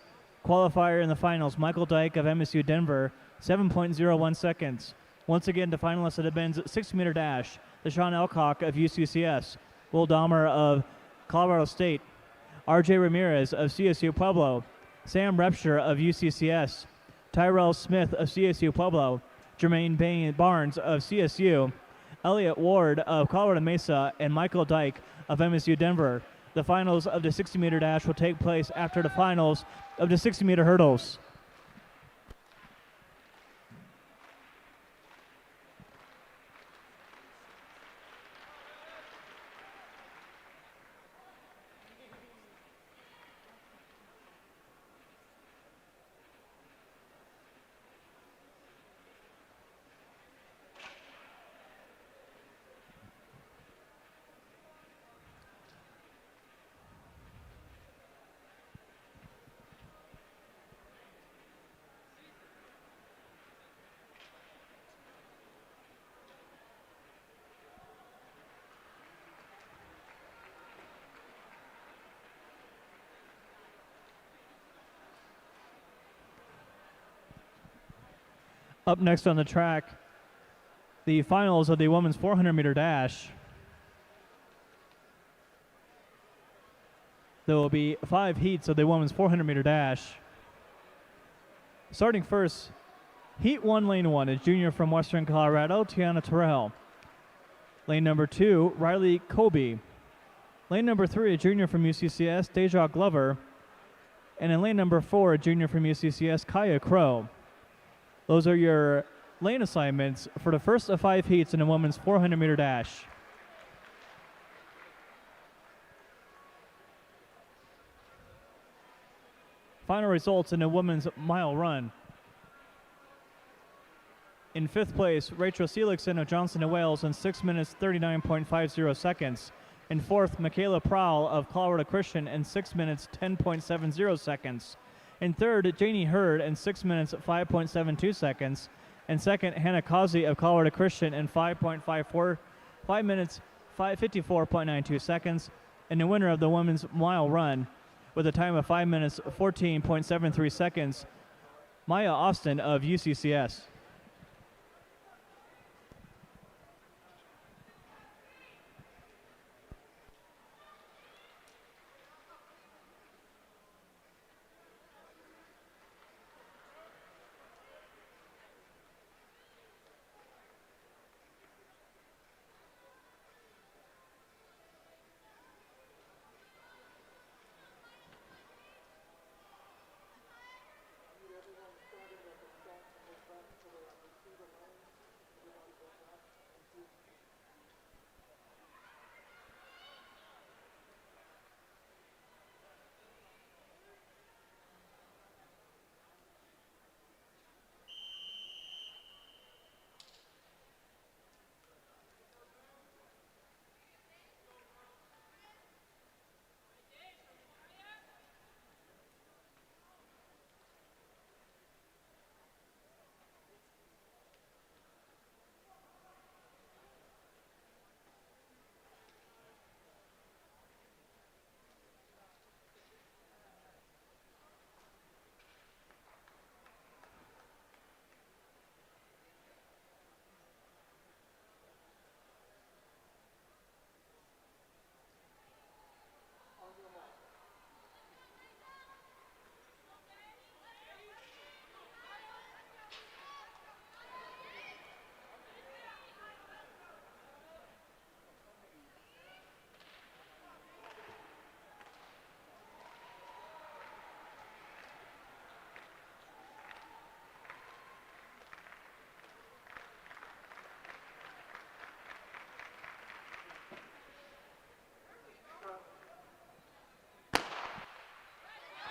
qualifier in the finals, Michael Dyke of MSU Denver, 7.01 seconds. Once again, the finalists of the men's 60-meter dash, Deshaun Alcock of UCCS, Will Dahmer of Colorado State, RJ Ramirez of CSU Pueblo, Sam Repsher of UCCS, Tyrell Smith of CSU Pueblo, Jermaine Barnes of CSU, Elliott Ward of Colorado Mesa, and Michael Dyke of MSU Denver. The finals of the 60-meter dash will take place after the finals of the 60-meter hurdles. Up next on the track, the finals of the women's 400-meter dash. There will be 5 heats of the women's 400-meter dash. Starting first, Heat 1, Lane 1 is junior from Western Colorado, Tiana Terrell. Lane number 2, Riley Kobe. Lane number 3, a junior from UCCS, Deja Glover. And in lane number 4, a junior from UCCS, Kaya Crow. Those are your lane assignments for the first of 5 heats in the women's 400-meter dash. Final results in the women's mile run. In 5th place, Rachel Seligson of Johnson & Wales in 6 minutes 39.50 seconds. In 4th, Michaela Prowl of Colorado Christian in 6 minutes 10.70 seconds. In 3rd, Janie Hurd in 6 minutes 5.72 seconds. And 2nd, Hannah Causey of Colorado Christian in 5 minutes 54.92 seconds. And the winner of the women's mile run with a time of 5 minutes 14.73 seconds, Maya Austin of UCCS.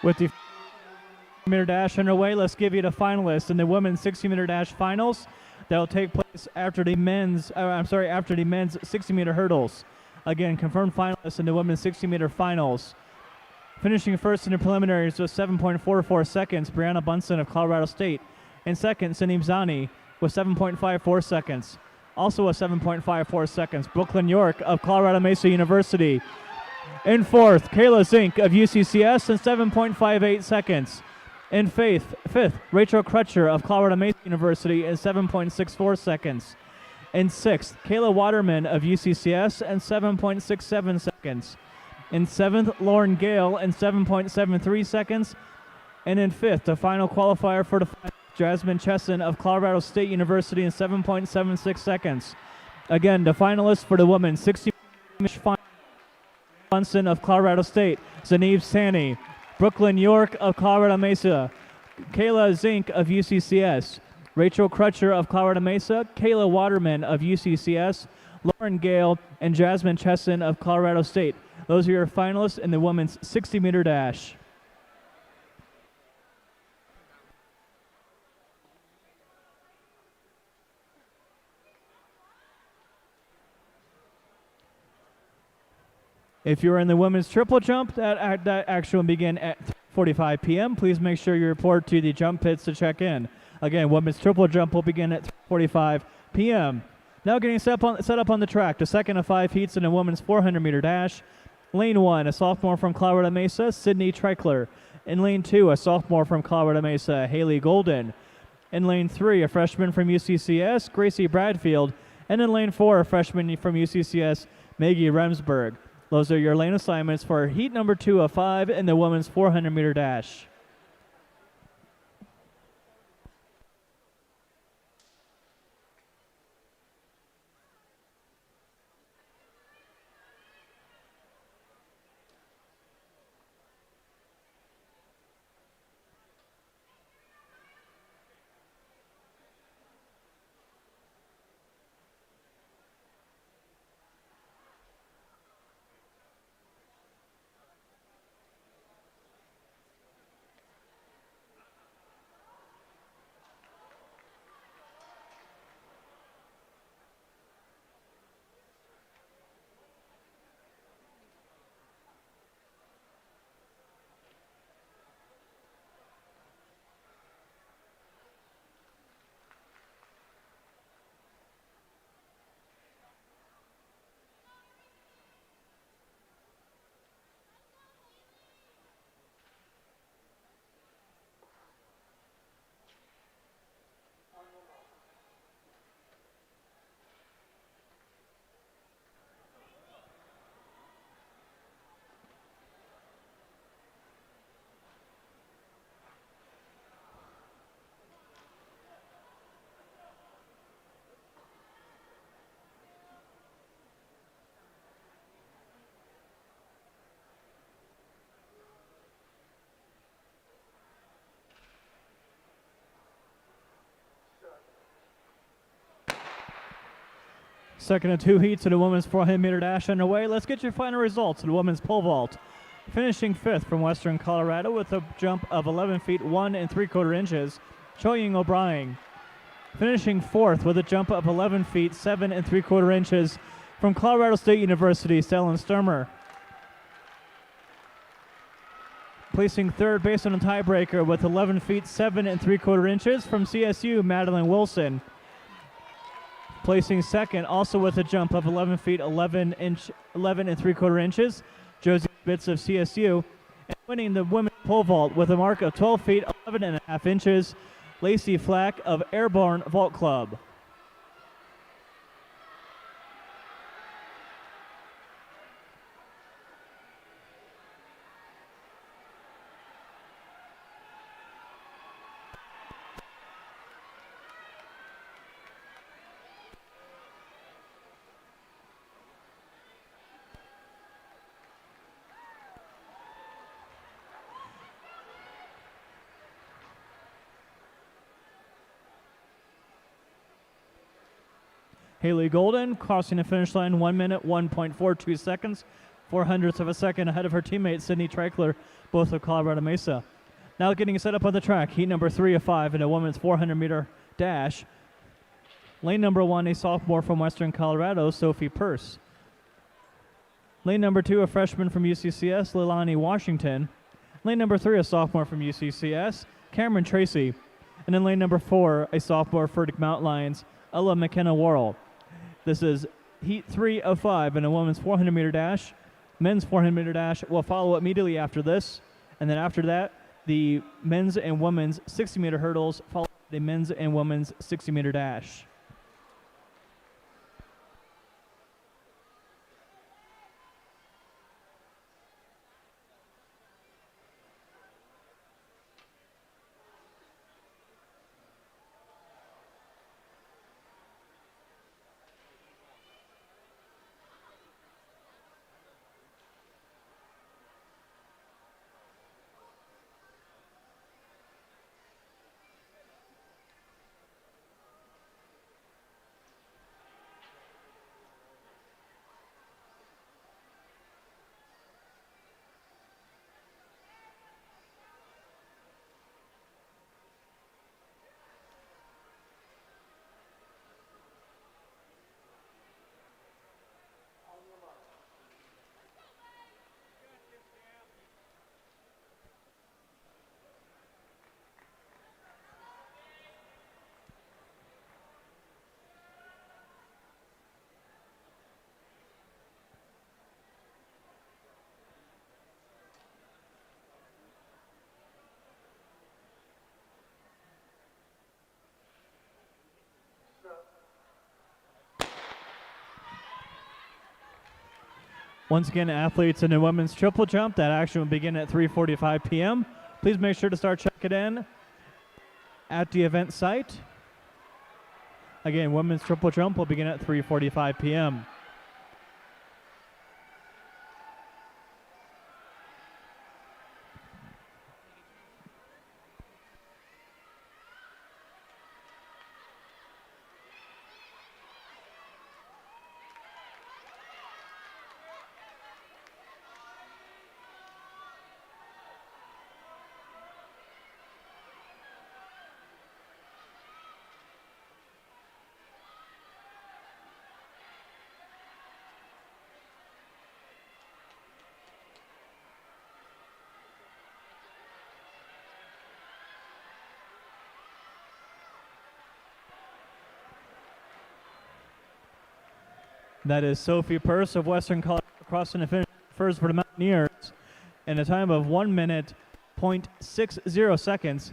With the meter dash underway, let's give you the finalists in the women's 60-meter dash finals that will take place after the men's 60-meter hurdles. Again, confirmed finalists in the women's 60-meter finals. Finishing first in the preliminaries with 7.44 seconds, Brianna Bunsen of Colorado State. In second, Cindy Zani with 7.54 seconds. Also with 7.54 seconds, Brooklyn York of Colorado Mesa University. In fourth, Kayla Zink of UCCS in 7.58 seconds. In fifth, Rachel Crutcher of Colorado Mesa University in 7.64 seconds. In sixth, Kayla Waterman of UCCS in 7.67 seconds. In seventh, Lauren Gale in 7.73 seconds. And in fifth, the final qualifier for the final, Jasmine Chesson of Colorado State University in 7.76 seconds. Again, the finalists for the women's 60 final, Bunsen of Colorado State, Zaneeb Sani, Brooklyn York of Colorado Mesa, Kayla Zink of UCCS, Rachel Crutcher of Colorado Mesa, Kayla Waterman of UCCS, Lauren Gale, and Jasmine Chesson of Colorado State. Those are your finalists in the women's 60-meter dash. If you're in the women's triple jump, that action will begin at 3:45 p.m. Please make sure you report to the jump pits to check in. Again, women's triple jump will begin at 3:45 p.m. Now getting set up on the track. The second of 5 heats in a women's 400-meter dash. Lane 1, a sophomore from Colorado Mesa, Sydney Treichler. In lane 2, a sophomore from Colorado Mesa, Haley Golden. In lane 3, a freshman from UCCS, Gracie Bradfield. And in lane 4, a freshman from UCCS, Maggie Remsburg. Those are your lane assignments for heat number 2 of 5 in the women's 400-meter dash. Second of 2 heats of the women's 400-meter dash underway. Let's get your final results of the women's pole vault. Finishing 5th from Western Colorado with a jump of 11 feet 1 3/4 inches, Choying O'Brien. Finishing 4th with a jump of 11 feet 7 3/4 inches from Colorado State University, Stellan Sturmer. Placing 3rd based on a tiebreaker with 11 feet 7 3/4 inches from CSU, Madeline Wilson. Placing 2nd, also with a jump of 11 feet 11 3/4 inches, Josie Spitz of CSU. And winning the women's pole vault with a mark of 12 feet 11.5 inches, Lacey Flack of Airborne Vault Club. Haley Golden crossing the finish line 1 minute 1.42 seconds 0.04 of a second ahead of her teammate Sydney Treichler, both of Colorado Mesa. Now getting set up on the track, heat number 3 of 5 in a women's 400-meter dash. Lane number 1, a sophomore from Western Colorado, Sophie Purse. Lane number 2, a freshman from UCCS, Leilani Washington. Lane number 3, a sophomore from UCCS, Cameron Tracy. And then lane number 4, a sophomore for Mount Lions, Ella McKenna Worrell. This is heat 3 of 5 in a women's 400-meter dash. Men's 400-meter dash will follow immediately after this. And then after that, the men's and women's 60-meter hurdles follow the men's and women's 60-meter dash. Once again, athletes in the women's triple jump, that action will begin at 3:45 p.m. Please make sure to start checking in at the event site. Again, women's triple jump will begin at 3:45 p.m. That is Sophie Purse of Western Colorado crossing the finish first for the Mountaineers in a time of 1 minute, 0.60 seconds,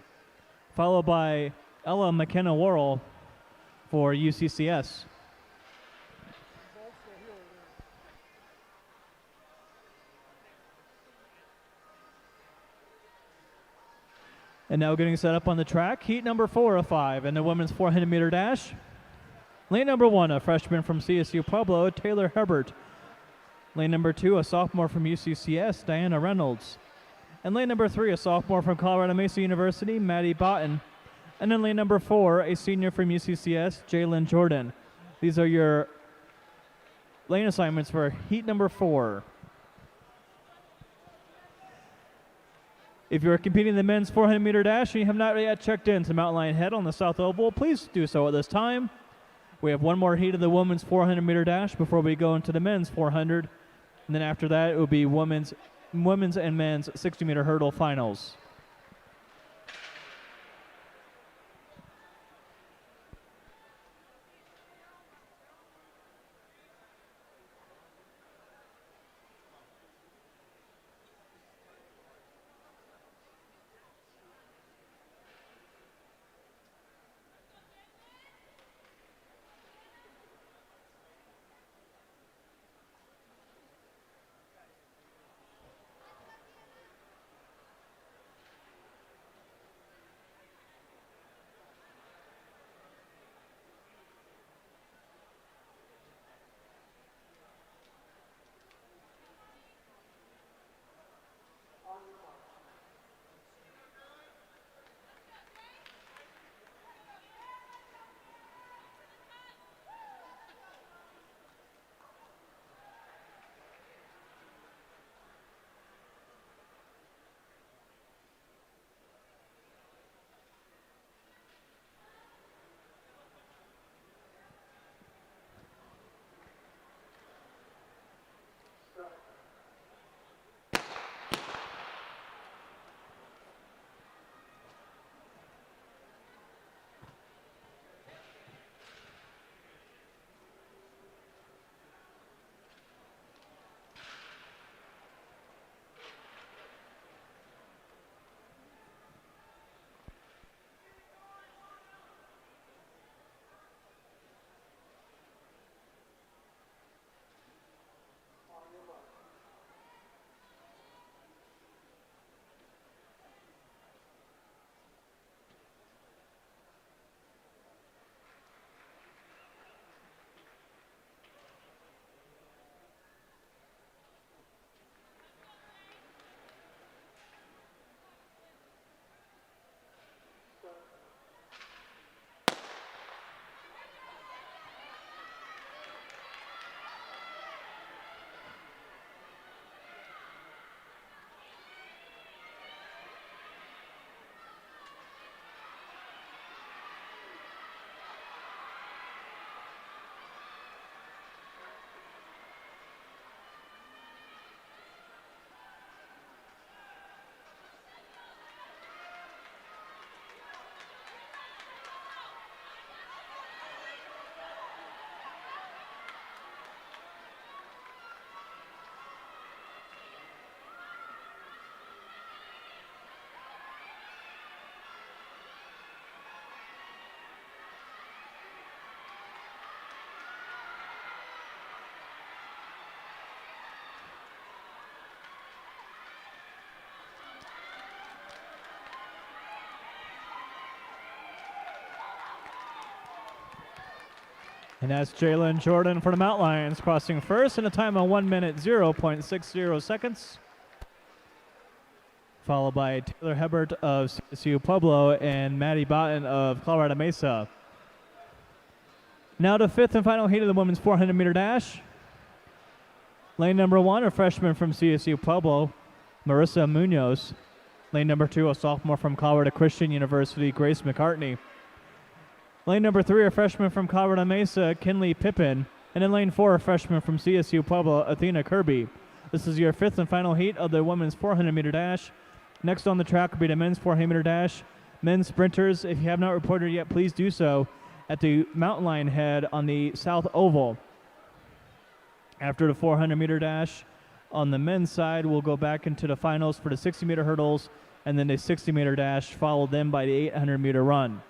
followed by Ella McKenna Worrell for UCCS. And now getting set up on the track, heat number 4 of 5 in the women's 400-meter dash. Lane number 1, a freshman from CSU Pueblo, Taylor Herbert. Lane number 2, a sophomore from UCCS, Diana Reynolds. And lane number 3, a sophomore from Colorado Mesa University, Maddie Botten. And then lane number 4, a senior from UCCS, Jalen Jordan. These are your lane assignments for heat number 4. If you're competing in the men's 400-meter dash and you have not yet checked in to Mountain Lion Head on the South Oval, please do so at this time. We have one more heat of the women's 400-meter dash before we go into the men's 400. And then after that, it will be women's and men's 60-meter hurdle finals. And that's Jalen Jordan for the Mount Lions crossing first in a time of 1 minute 0.60 seconds. Followed by Taylor Hebert of CSU Pueblo and Maddie Botten of Colorado Mesa. Now the fifth and final heat of the women's 400-meter dash. Lane number 1, a freshman from CSU Pueblo, Marissa Munoz. Lane number 2, a sophomore from Colorado Christian University, Grace McCartney. Lane number 3, a freshman from Colorado Mesa, Kinley Pippin. And in lane 4, a freshman from CSU Pueblo, Athena Kirby. This is your fifth and final heat of the women's 400-meter dash. Next on the track will be the men's 400-meter dash. Men's sprinters, if you have not reported yet, please do so at the mountain lion head on the south oval. After the 400-meter dash, on the men's side, we'll go back into the finals for the 60-meter hurdles, and then the 60-meter dash, followed then by the 800-meter run.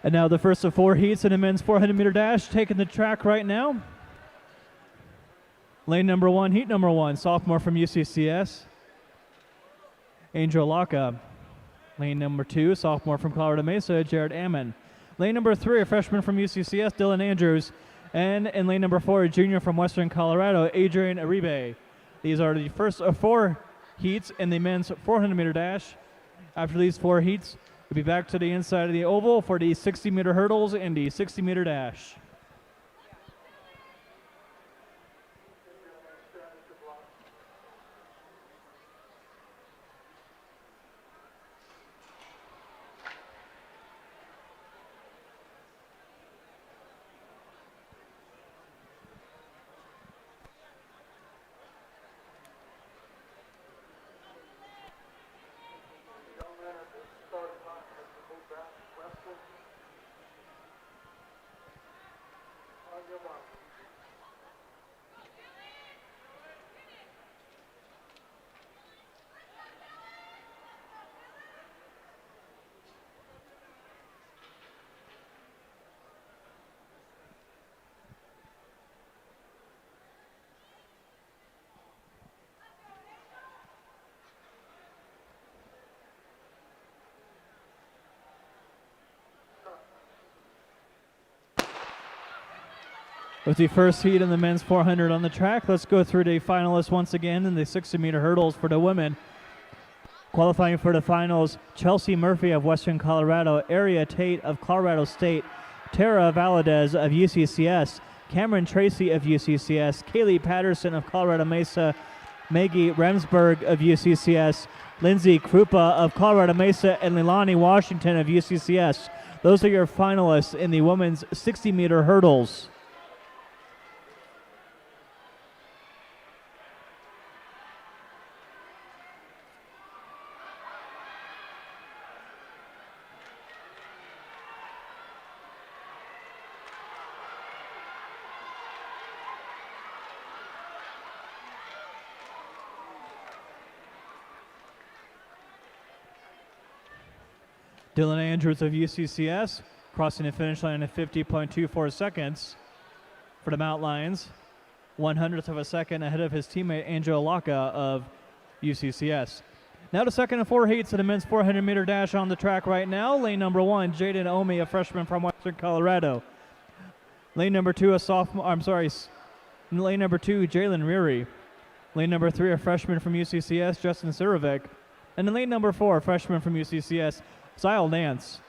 And now the first of 4 heats in the men's 400-meter dash, taking the track right now. Lane number 1, heat number 1, sophomore from UCCS, Angel Laka. Lane number 2, sophomore from Colorado Mesa, Jared Ammon. Lane number 3, a freshman from UCCS, Dylan Andrews. And in lane number 4, a junior from Western Colorado, Adrian Aribe. These are the first of 4 heats in the men's 400-meter dash. After these 4 heats, we'll be back to the inside of the oval for the 60-meter hurdles and the 60-meter dash. With the first heat in the men's 400 on the track, let's go through the finalists once again in the 60-meter hurdles for the women. Qualifying for the finals, Chelsea Murphy of Western Colorado, Aria Tate of Colorado State, Tara Valadez of UCCS, Cameron Tracy of UCCS, Kaylee Patterson of Colorado Mesa, Maggie Remsburg of UCCS, Lindsay Krupa of Colorado Mesa, and Leilani Washington of UCCS. Those are your finalists in the women's 60-meter hurdles. Dylan Andrews of UCCS crossing the finish line in 50.24 seconds for the Mount Lions, 1/100th of a second ahead of his teammate Angel Laka of UCCS. Now to second and four heats of the men's 400-meter dash on the track right now. Lane number 1, Jaden Omi, a freshman from Western Colorado. Lane number 2, Lane number 2, Jalen Reary. Lane number 3, a freshman from UCCS, Justin Surovic. And in lane number 4, a freshman from UCCS, Zyle Nance.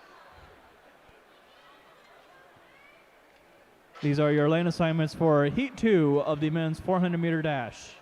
These are your lane assignments for Heat 2 of the men's 400-meter dash.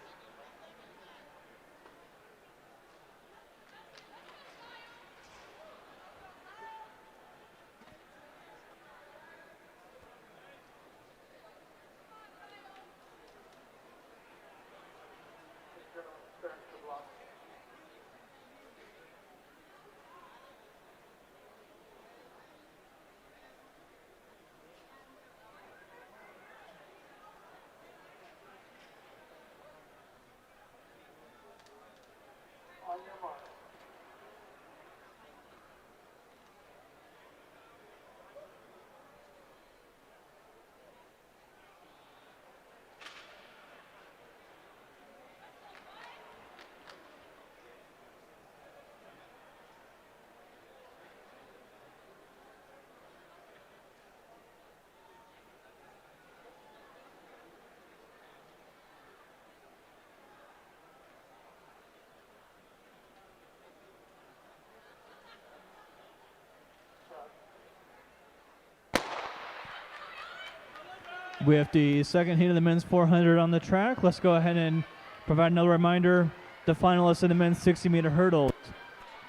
With the second heat of the men's 400 on the track, let's go ahead and provide another reminder. The finalists in the men's 60-meter hurdles: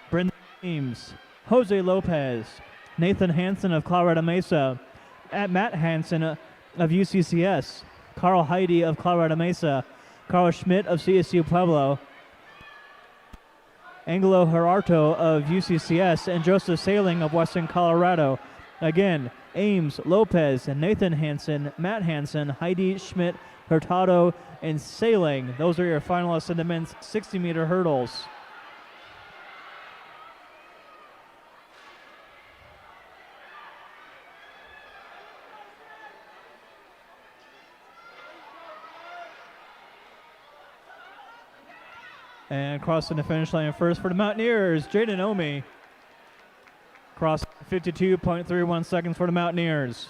Brendan James, Jose Lopez, Nathan Hansen of Colorado Mesa, Matt Hansen of UCCS, Carl Heidi of Colorado Mesa, Carl Schmidt of CSU Pueblo, Angelo Gerardo of UCCS, and Joseph Sailing of Western Colorado. Again, Ames, Lopez, Nathan Hansen, Matt Hansen, Heidi Schmidt, Hurtado, and Sailing. Those are your finalists in the men's 60-meter hurdles. And crossing the finish line first for the Mountaineers, Jaden Omi. Cross 52.31 seconds for the Mountaineers.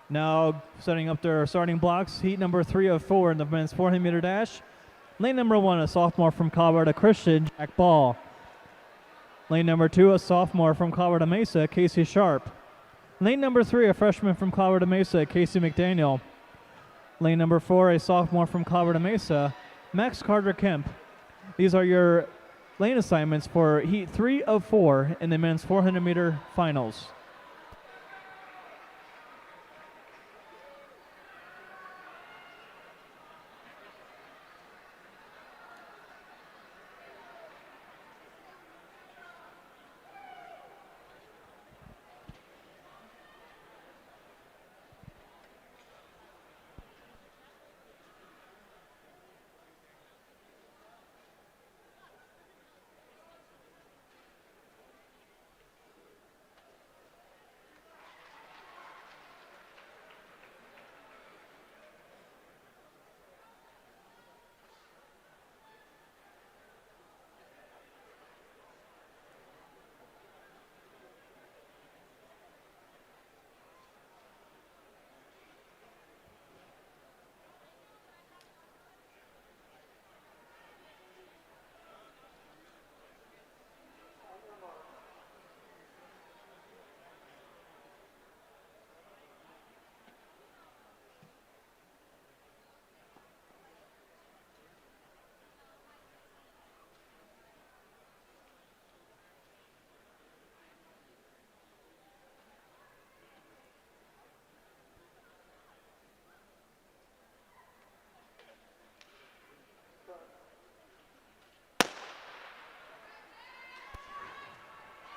Now setting up their starting blocks, heat number 3 of 4 in the men's 400-meter dash. Lane number 1, a sophomore from Colorado Christian, Jack Ball. Lane number 2, a sophomore from Colorado Mesa, Casey Sharp. Lane number 3, a freshman from Colorado Mesa, Casey McDaniel. Lane number 4, a sophomore from Colorado Mesa, Max Carter Kemp. These are your lane assignments for heat 3 of 4 in the men's 400-meter finals.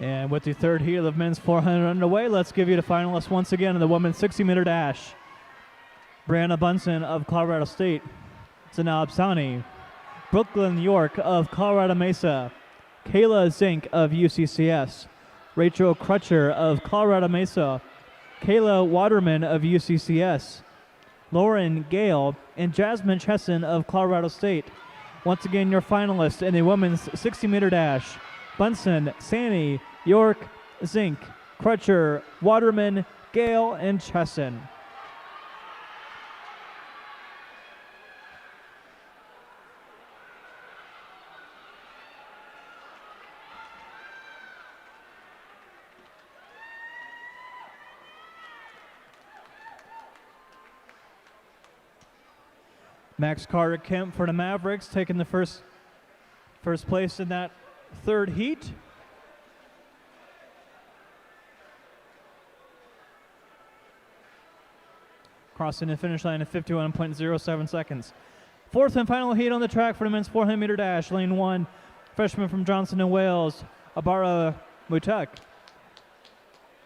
And with the third heat of the men's 400 underway, let's give you the finalists once again in the women's 60-meter dash. Brianna Bunsen of Colorado State, Zanab Sani, Brooklyn York of Colorado Mesa, Kayla Zink of UCCS, Rachel Crutcher of Colorado Mesa, Kayla Waterman of UCCS, Lauren Gale, and Jasmine Chesson of Colorado State. Once again, your finalists in the women's 60-meter dash: Bunsen, Sani, York, Zink, Crutcher, Waterman, Gale, and Chesson. Max Carter Kemp for the Mavericks, taking the first place in that third heat. Crossing the finish line in 51.07 seconds. Fourth and final heat on the track for the men's 400-meter dash. Lane 1, freshman from Johnson and Wales, Abara Mutek.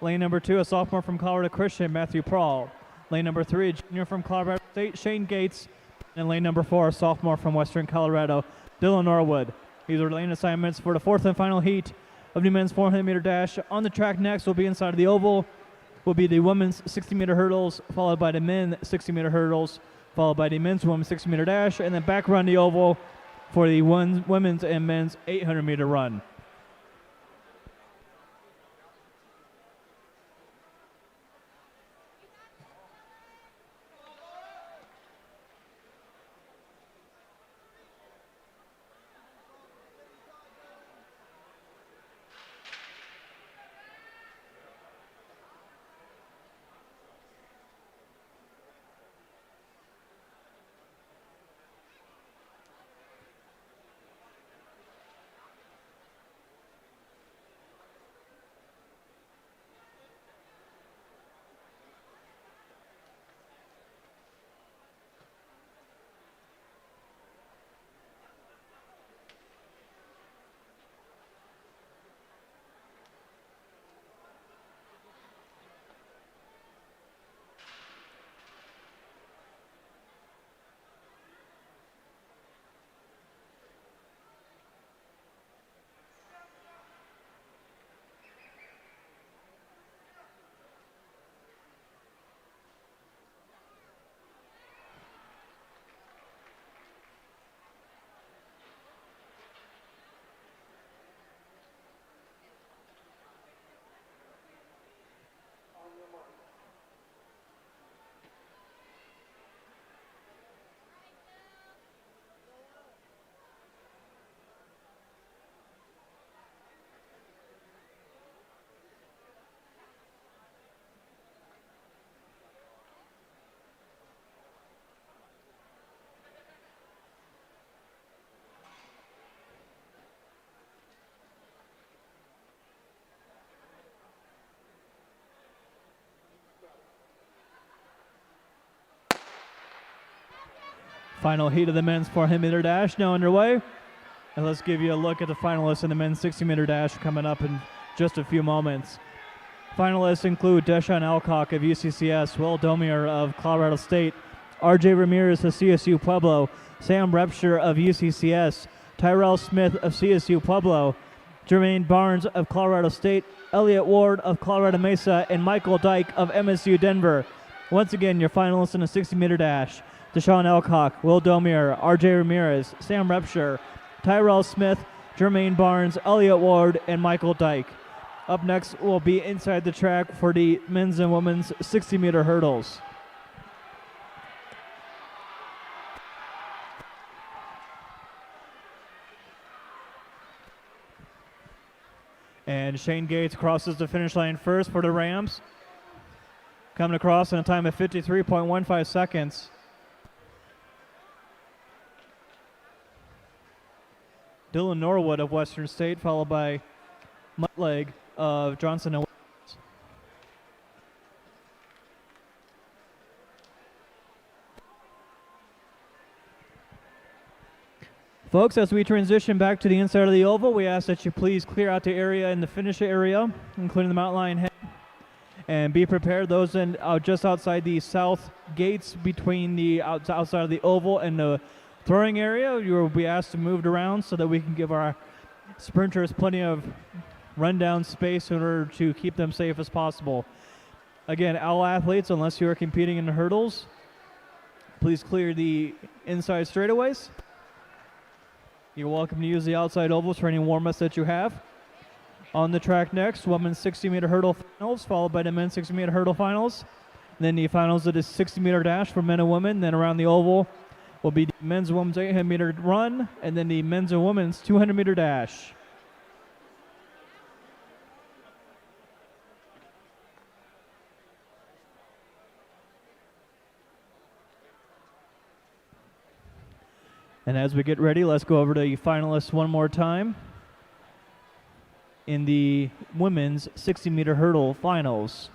Lane number 2, a sophomore from Colorado Christian, Matthew Prawl. Lane number 3, a junior from Colorado State, Shane Gates. And lane number 4, a sophomore from Western Colorado, Dylan Norwood. These are lane assignments for the fourth and final heat of the men's 400-meter dash. On the track next will be inside of the oval, will be the women's 60-meter hurdles, followed by the men's 60-meter hurdles, followed by the men's and women's 60-meter dash, and then back around the oval for the women's and men's 800-meter run. Final heat of the men's 400-meter dash now underway. And let's give you a look at the finalists in the men's 60-meter dash coming up in just a few moments. Finalists include Deshaun Alcock of UCCS, Will Domier of Colorado State, RJ Ramirez of CSU Pueblo, Sam Repsher of UCCS, Tyrell Smith of CSU Pueblo, Jermaine Barnes of Colorado State, Elliott Ward of Colorado Mesa, and Michael Dyke of MSU Denver. Once again, your finalists in the 60-meter dash: Deshaun Alcock, Will Domier, RJ Ramirez, Sam Repsher, Tyrell Smith, Jermaine Barnes, Elliott Ward, and Michael Dyke. Up next will be inside the track for the men's and women's 60-meter hurdles. And Shane Gates crosses the finish line first for the Rams, coming across in a time of 53.15 seconds. Dylan Norwood of Western State, followed by Muttleg of Johnson and Wales. Folks, as we transition back to the inside of the oval, we ask that you please clear out the area in the finish area, including the mountain lion head, and be prepared. Those in just outside the south gates between the outside of the oval and the throwing area, you will be asked to move around so that we can give our sprinters plenty of rundown space in order to keep them safe as possible. Again, all athletes, unless you are competing in the hurdles, please clear the inside straightaways. You're welcome to use the outside ovals for any warm-ups that you have. On the track next, women's 60-meter hurdle finals, followed by the men's 60-meter hurdle finals. Then the finals of the 60-meter dash for men and women. Then around the oval will be the men's and women's 800-meter run, and then the men's and women's 200-meter dash. And as we get ready, let's go over to the finalists one more time in the women's 60-meter hurdle finals.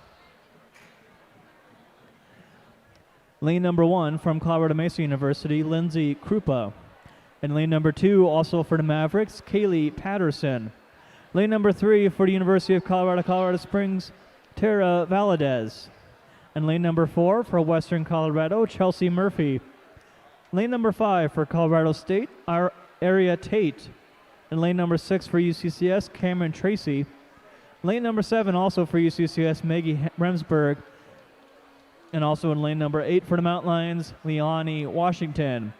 Lane number 1 from Colorado Mesa University, Lindsay Krupa. And lane number 2, also for the Mavericks, Kaylee Patterson. Lane number 3 for the University of Colorado, Colorado Springs, Tara Valadez. And lane number 4 for Western Colorado, Chelsea Murphy. Lane number 5 for Colorado State, Aria Tate. And lane number 6 for UCCS, Cameron Tracy. Lane number 7 also for UCCS, Maggie Remsburg. And also in lane number 8 for the Mountain Lions, Leilani Washington.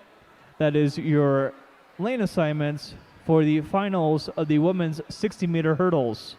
That is your lane assignments for the finals of the women's 60-meter hurdles.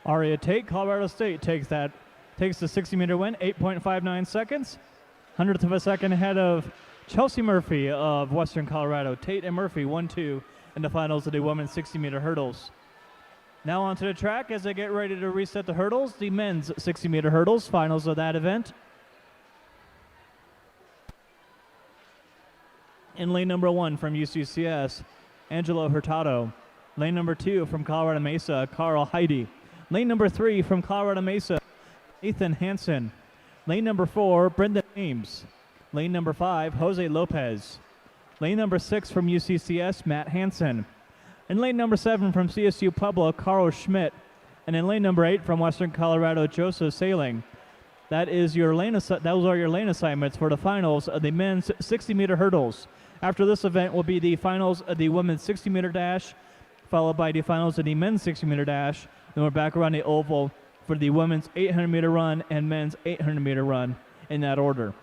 Aria Tate, Colorado State, takes the 60-meter win, 8.59 seconds, 100th of a second ahead of Chelsea Murphy of Western Colorado, Tate and Murphy 1-2 in the finals of the women's 60-meter hurdles. Now onto the track as they get ready to reset the hurdles, the men's 60-meter hurdles, finals of that event. In lane number 1 from UCCS, Angelo Hurtado. Lane number 2 from Colorado Mesa, Carl Heidi. Lane number 3 from Colorado Mesa, Nathan Hansen. Lane number 4, Brendan Ames. Lane number 5, Jose Lopez. Lane number 6 from UCCS, Matt Hansen. In lane number 7 from CSU Pueblo, Carl Schmidt. And in lane number 8 from Western Colorado, Joseph Sailing. Those are your lane assignments for the finals of the men's 60-meter hurdles. After this event will be the finals of the women's 60-meter dash, followed by the finals of the men's 60-meter dash. Then we're back around the oval for the women's 800-meter run and men's 800-meter run in that order.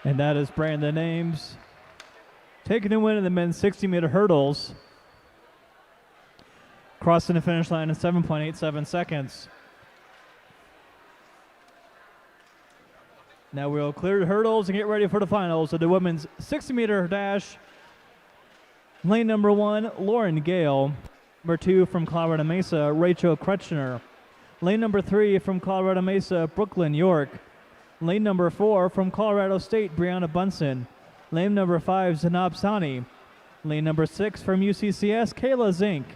And that is Brandon Ames taking a win in the men's 60-meter hurdles, crossing the finish line in 7.87 seconds. Now we'll clear the hurdles and get ready for the finals of the women's 60-meter dash. Lane number 1, Lauren Gale. Number 2 from Colorado Mesa, Rachel Kretschner. Lane number 3 from Colorado Mesa, Brooklyn York. Lane number 4 from Colorado State, Brianna Bunsen. Lane number 5, Zanab Sani. Lane number 6 from UCCS, Kayla Zink.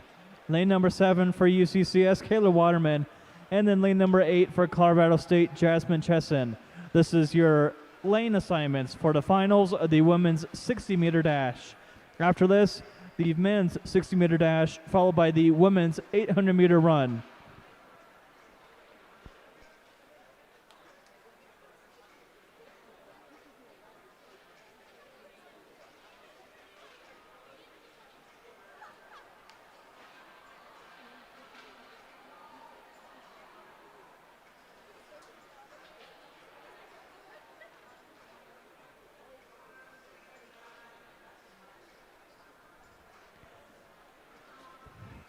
Lane number 7 for UCCS, Kayla Waterman. And then lane number 8 for Colorado State, Jasmine Chesson. This is your lane assignments for the finals of the women's 60-meter dash. After this, the men's 60-meter dash, followed by the women's 800-meter run.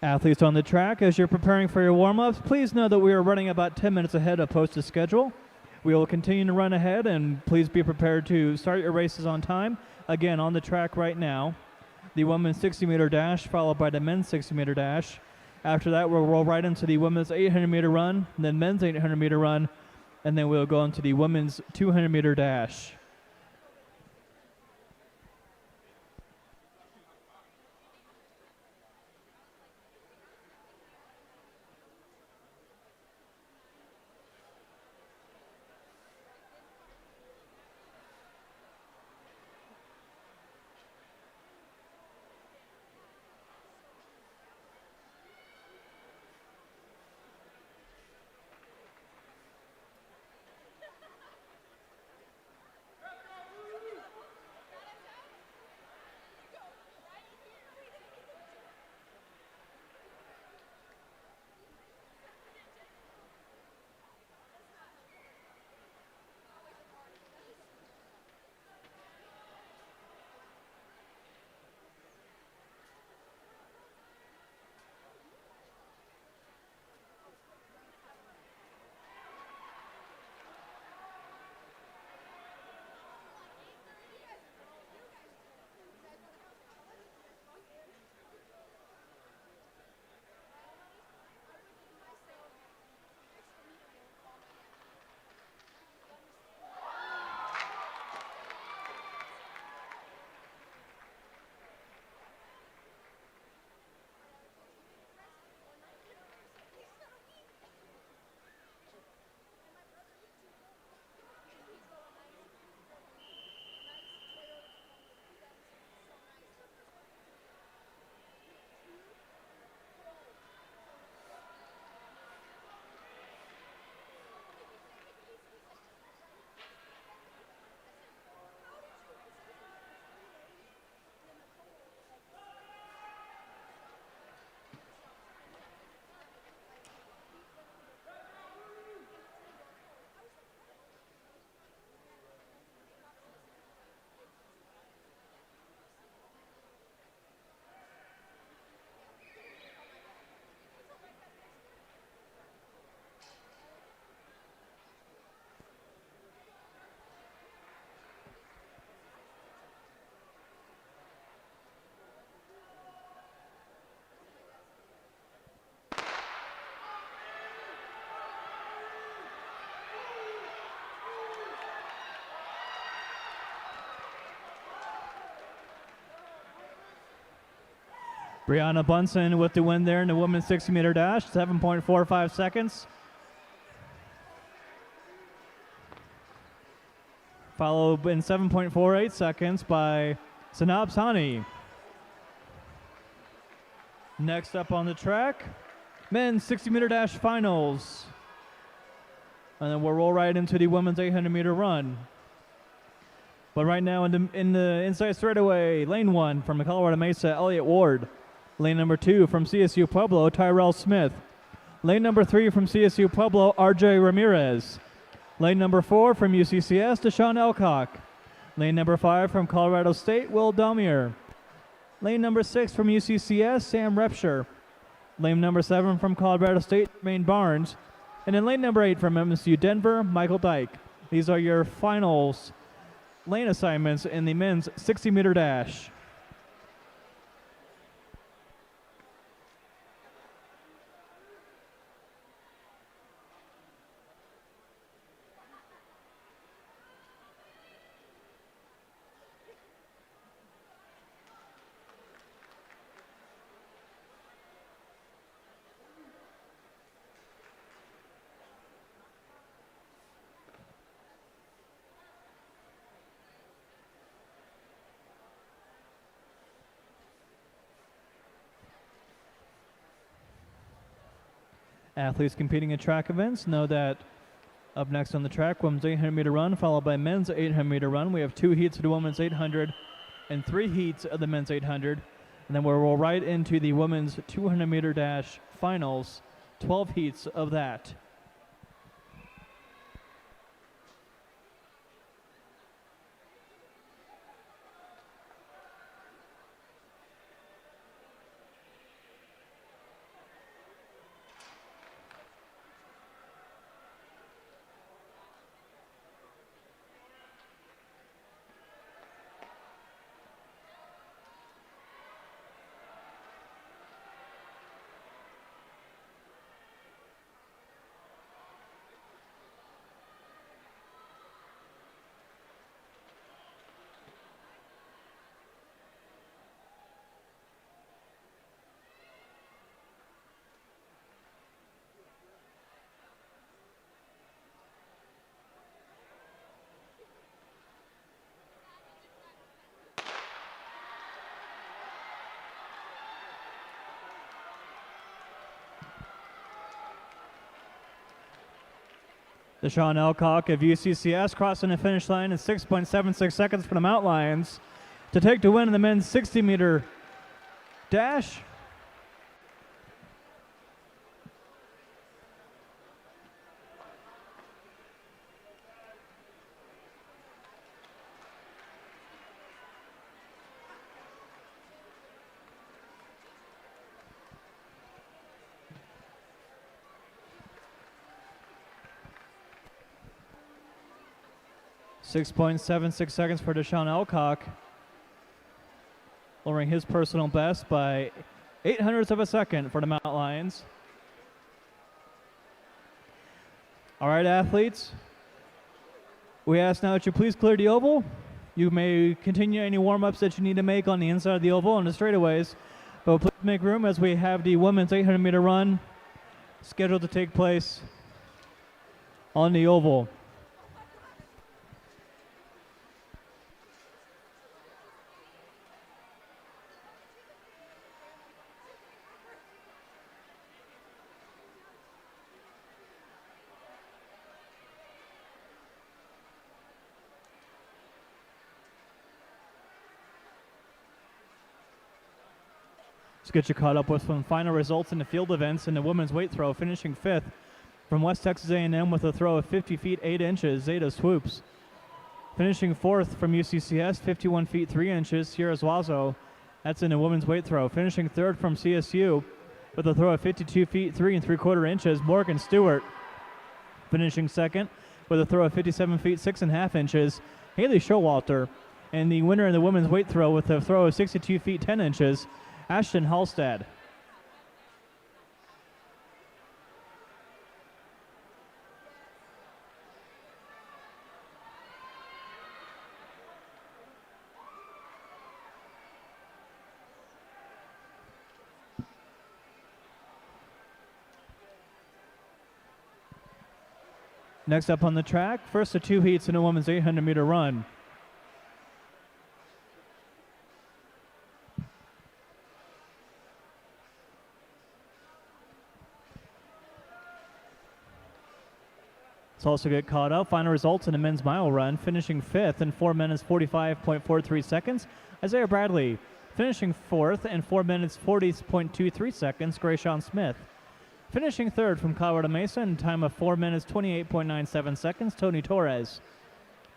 Athletes on the track, as you're preparing for your warm-ups, please know that we are running about 10 minutes ahead of posted schedule. We will continue to run ahead, and please be prepared to start your races on time. Again, on the track right now, the women's 60-meter dash, followed by the men's 60-meter dash. After that, we'll roll right into the women's 800-meter run, then men's 800-meter run, And then we'll go into the women's 200-meter dash. Brianna Bunsen with the win there in the women's 60-meter dash, 7.45 seconds. Followed in 7.48 seconds by Sanab Sani. Next up on the track, men's 60-meter dash finals. And then we'll roll right into the women's 800-meter run. But right now in the inside straightaway, lane 1 from the Colorado Mesa, Elliott Ward. Lane number 2 from CSU Pueblo, Tyrell Smith. Lane number 3 from CSU Pueblo, RJ Ramirez. Lane number 4 from UCCS, Deshaun Elcock. Lane number 5 from Colorado State, Will Domier. Lane number 6 from UCCS, Sam Repsher. Lane number 7 from Colorado State, Jermaine Barnes. And then lane number 8 from MSU Denver, Michael Dyke. These are your finals lane assignments in the men's 60-meter dash. Athletes competing in track events know that up next on the track, women's 800-meter run, followed by men's 800-meter run. We have 2 heats of the women's 800 and 3 heats of the men's 800. And then we'll roll right into the women's 200-meter dash finals, 12 heats of that. Deshaun Elcock of UCCS crossing the finish line in 6.76 seconds for the Mount Lions to take the win in the men's 60-meter dash. .76 seconds for Deshaun Elcock, lowering his personal best by 0.08 of a second for the Mount Lions. All right, athletes, we ask now that you please clear the oval. You may continue any warm-ups that you need to make on the inside of the oval and the straightaways, but please make room as we have the women's 800-meter run scheduled to take place on the oval. Let's get you caught up with some final results in the field events in the women's weight throw, finishing 5th from West Texas A&M with a throw of 50 feet 8 inches, Zeta Swoops. Finishing 4th from UCCS, 51 feet 3 inches, Sierra Zuazo. That's in the women's weight throw. Finishing 3rd from CSU with a throw of 52 feet 3 3/4 inches, Morgan Stewart. Finishing 2nd with a throw of 57 feet 6 1/2 inches, Haley Showalter. And the winner in the women's weight throw with a throw of 62 feet 10 inches, Ashton Halstad. Next up on the track, first of 2 heats in a women's 800-meter run. Let's also get caught up. Final results in the men's mile run, finishing 5th in 4 minutes 45.43 seconds, Isaiah Bradley. Finishing 4th in 4 minutes 40.23 seconds, Grayshawn Smith. Finishing 3rd from Colorado Mesa in time of 4 minutes 28.97 seconds, Tony Torres.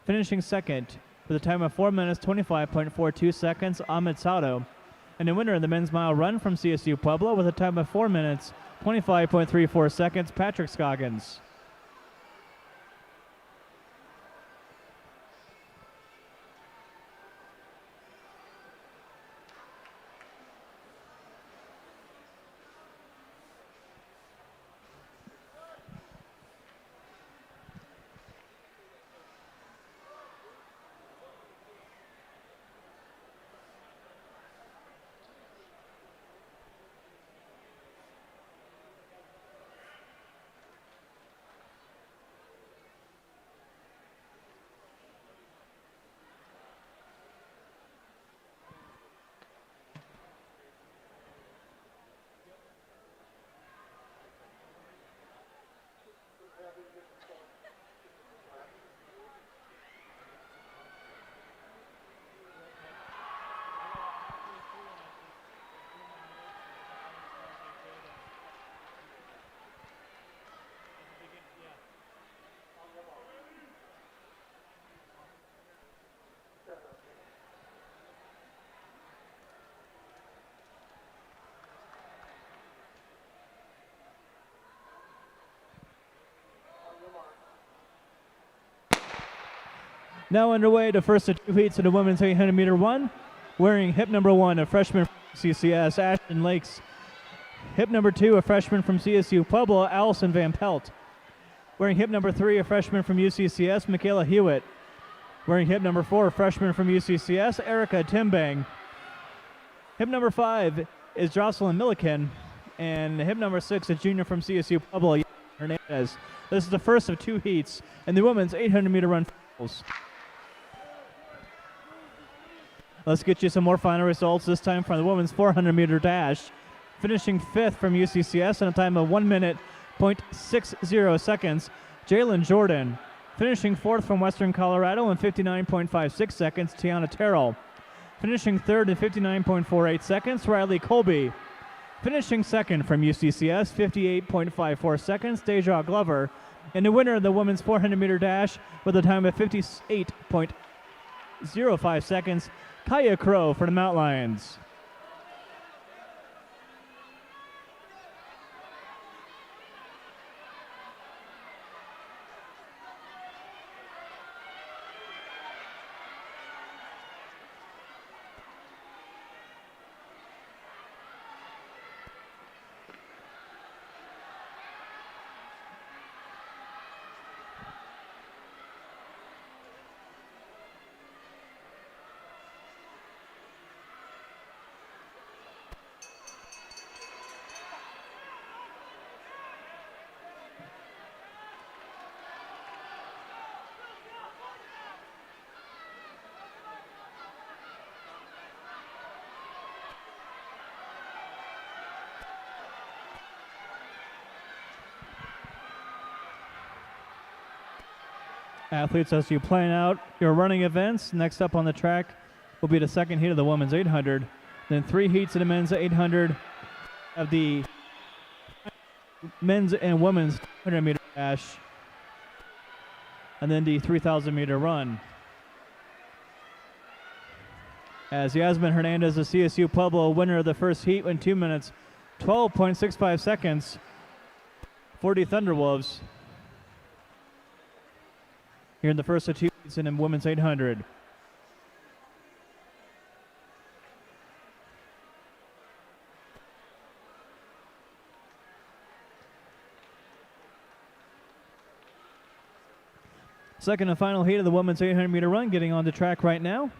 Finishing 2nd with a time of 4 minutes 25.42 seconds, Ahmed Sato. And the winner of the men's mile run from CSU Pueblo with a time of 4 minutes 25.34 seconds, Patrick Scoggins. Now underway, the first of 2 heats of the women's 800-meter run. Wearing hip number 1, a freshman from CCS, Ashton Lakes. Hip number 2, a freshman from CSU Pueblo, Allison Van Pelt. Wearing hip number 3, a freshman from UCCS, Michaela Hewitt. Wearing hip number 4, a freshman from UCCS, Erica Timbang. Hip number 5 is Jocelyn Milliken. And hip number 6, a junior from CSU Pueblo, Hernandez. This is the first of 2 heats in the women's 800-meter run finals. Let's get you some more final results, this time from the women's 400-meter dash. Finishing 5th from UCCS in a time of 1 minute .60 seconds, Jalen Jordan. Finishing fourth from Western Colorado in 59.56 seconds, Tiana Terrell. Finishing third in 59.48 seconds, Riley Colby. Finishing second from UCCS, 58.54 seconds, Deja Glover. And the winner of the women's 400-meter dash with a time of 58.05 seconds, Kaya Crow for the Mount Lions. Athletes, as you plan out your running events, next up on the track will be the second heat of the women's 800. Then 3 heats of the men's 800 of the men's and women's 100-meter dash, and then the 3,000-meter run. As Yasmin Hernandez of CSU Pueblo, winner of the first heat in 2 minutes, 12.65 seconds for the Thunderwolves. Here in the first of 2 heats in the women's 800. Second and final heat of the women's 800-meter run, getting on the track right now.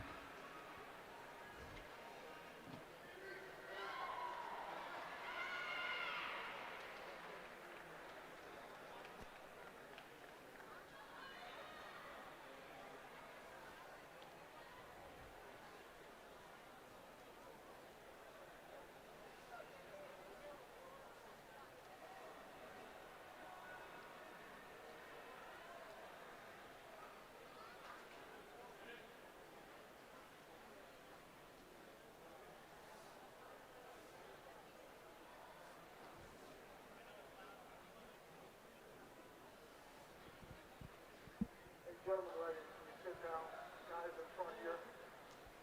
Gentlemen, ready, you sit down. Guys in front here,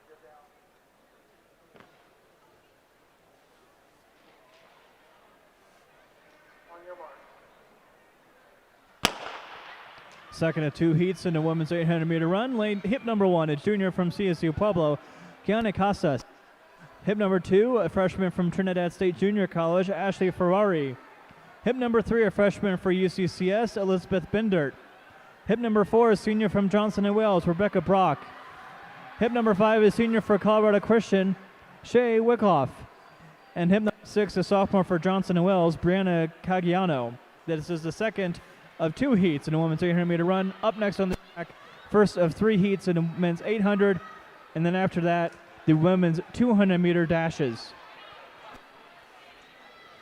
get down. On your mark. Second of 2 heats in the women's 800-meter run. Lane hip number 1, a junior from CSU Pueblo, Kiana Casas. Hip number 2, a freshman from Trinidad State Junior College, Ashley Ferrari. Hip number 3, a freshman for UCCS, Elizabeth Bindert. Hip number 4 is senior from Johnson & Wales, Rebecca Brock. Hip number 5 is senior for Colorado Christian, Shay Wyckoff. And hip number 6 is sophomore for Johnson & Wales, Brianna Cagiano. This is the second of 2 heats in the women's 800-meter run. Up next on the track, first of 3 heats in the men's 800, and then after that, the women's 200-meter dashes.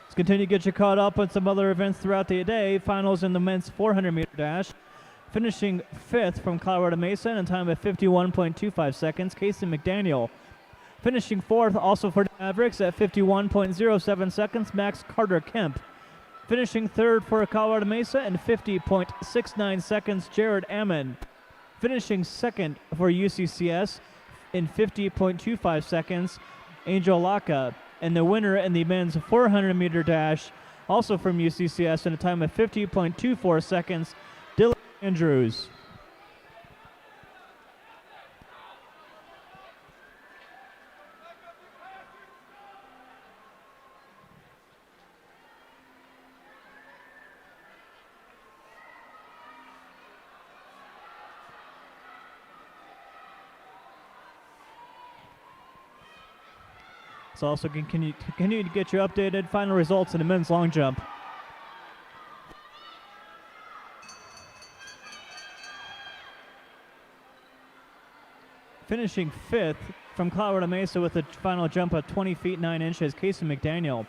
Let's continue to get you caught up on some other events throughout the day. Finals in the men's 400-meter dash. Finishing 5th from Colorado Mesa in a time of 51.25 seconds, Casey McDaniel. Finishing 4th also for the Mavericks at 51.07 seconds, Max Carter Kemp. Finishing 3rd for Colorado Mesa in 50.69 seconds, Jared Ammon. Finishing 2nd for UCCS in 50.25 seconds, Angel Laka. And the winner in the men's 400-meter dash, also from UCCS in a time of 50.24 seconds, Dylan Andrews. So also continue to get you updated final results in the men's long jump. Finishing 5th from Colorado Mesa with a final jump of 20 feet 9 inches, Casey McDaniel.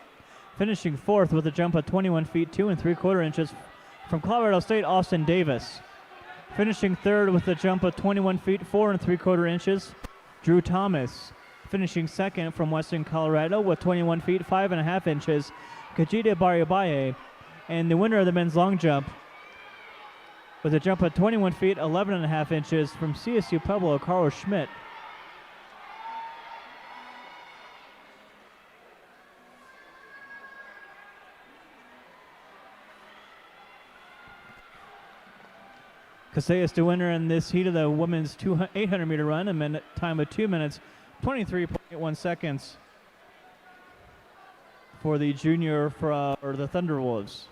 Finishing 4th with a jump of 21 feet 2 3/4 inches From Colorado State, Austin Davis. Finishing third with a jump of 21 feet 4 3/4 inches, Drew Thomas. Finishing second from Western Colorado with 21 feet 5 1/2 inches, Kajita Bariabaye. And the winner of the men's long jump with a jump of 21 feet 11 1/2 inches from CSU Pueblo, Carl Schmidt. Casillas the winner in this heat of the women's 800-meter run, a time of 2 minutes, 23.81 seconds for the junior or the Thunderwolves.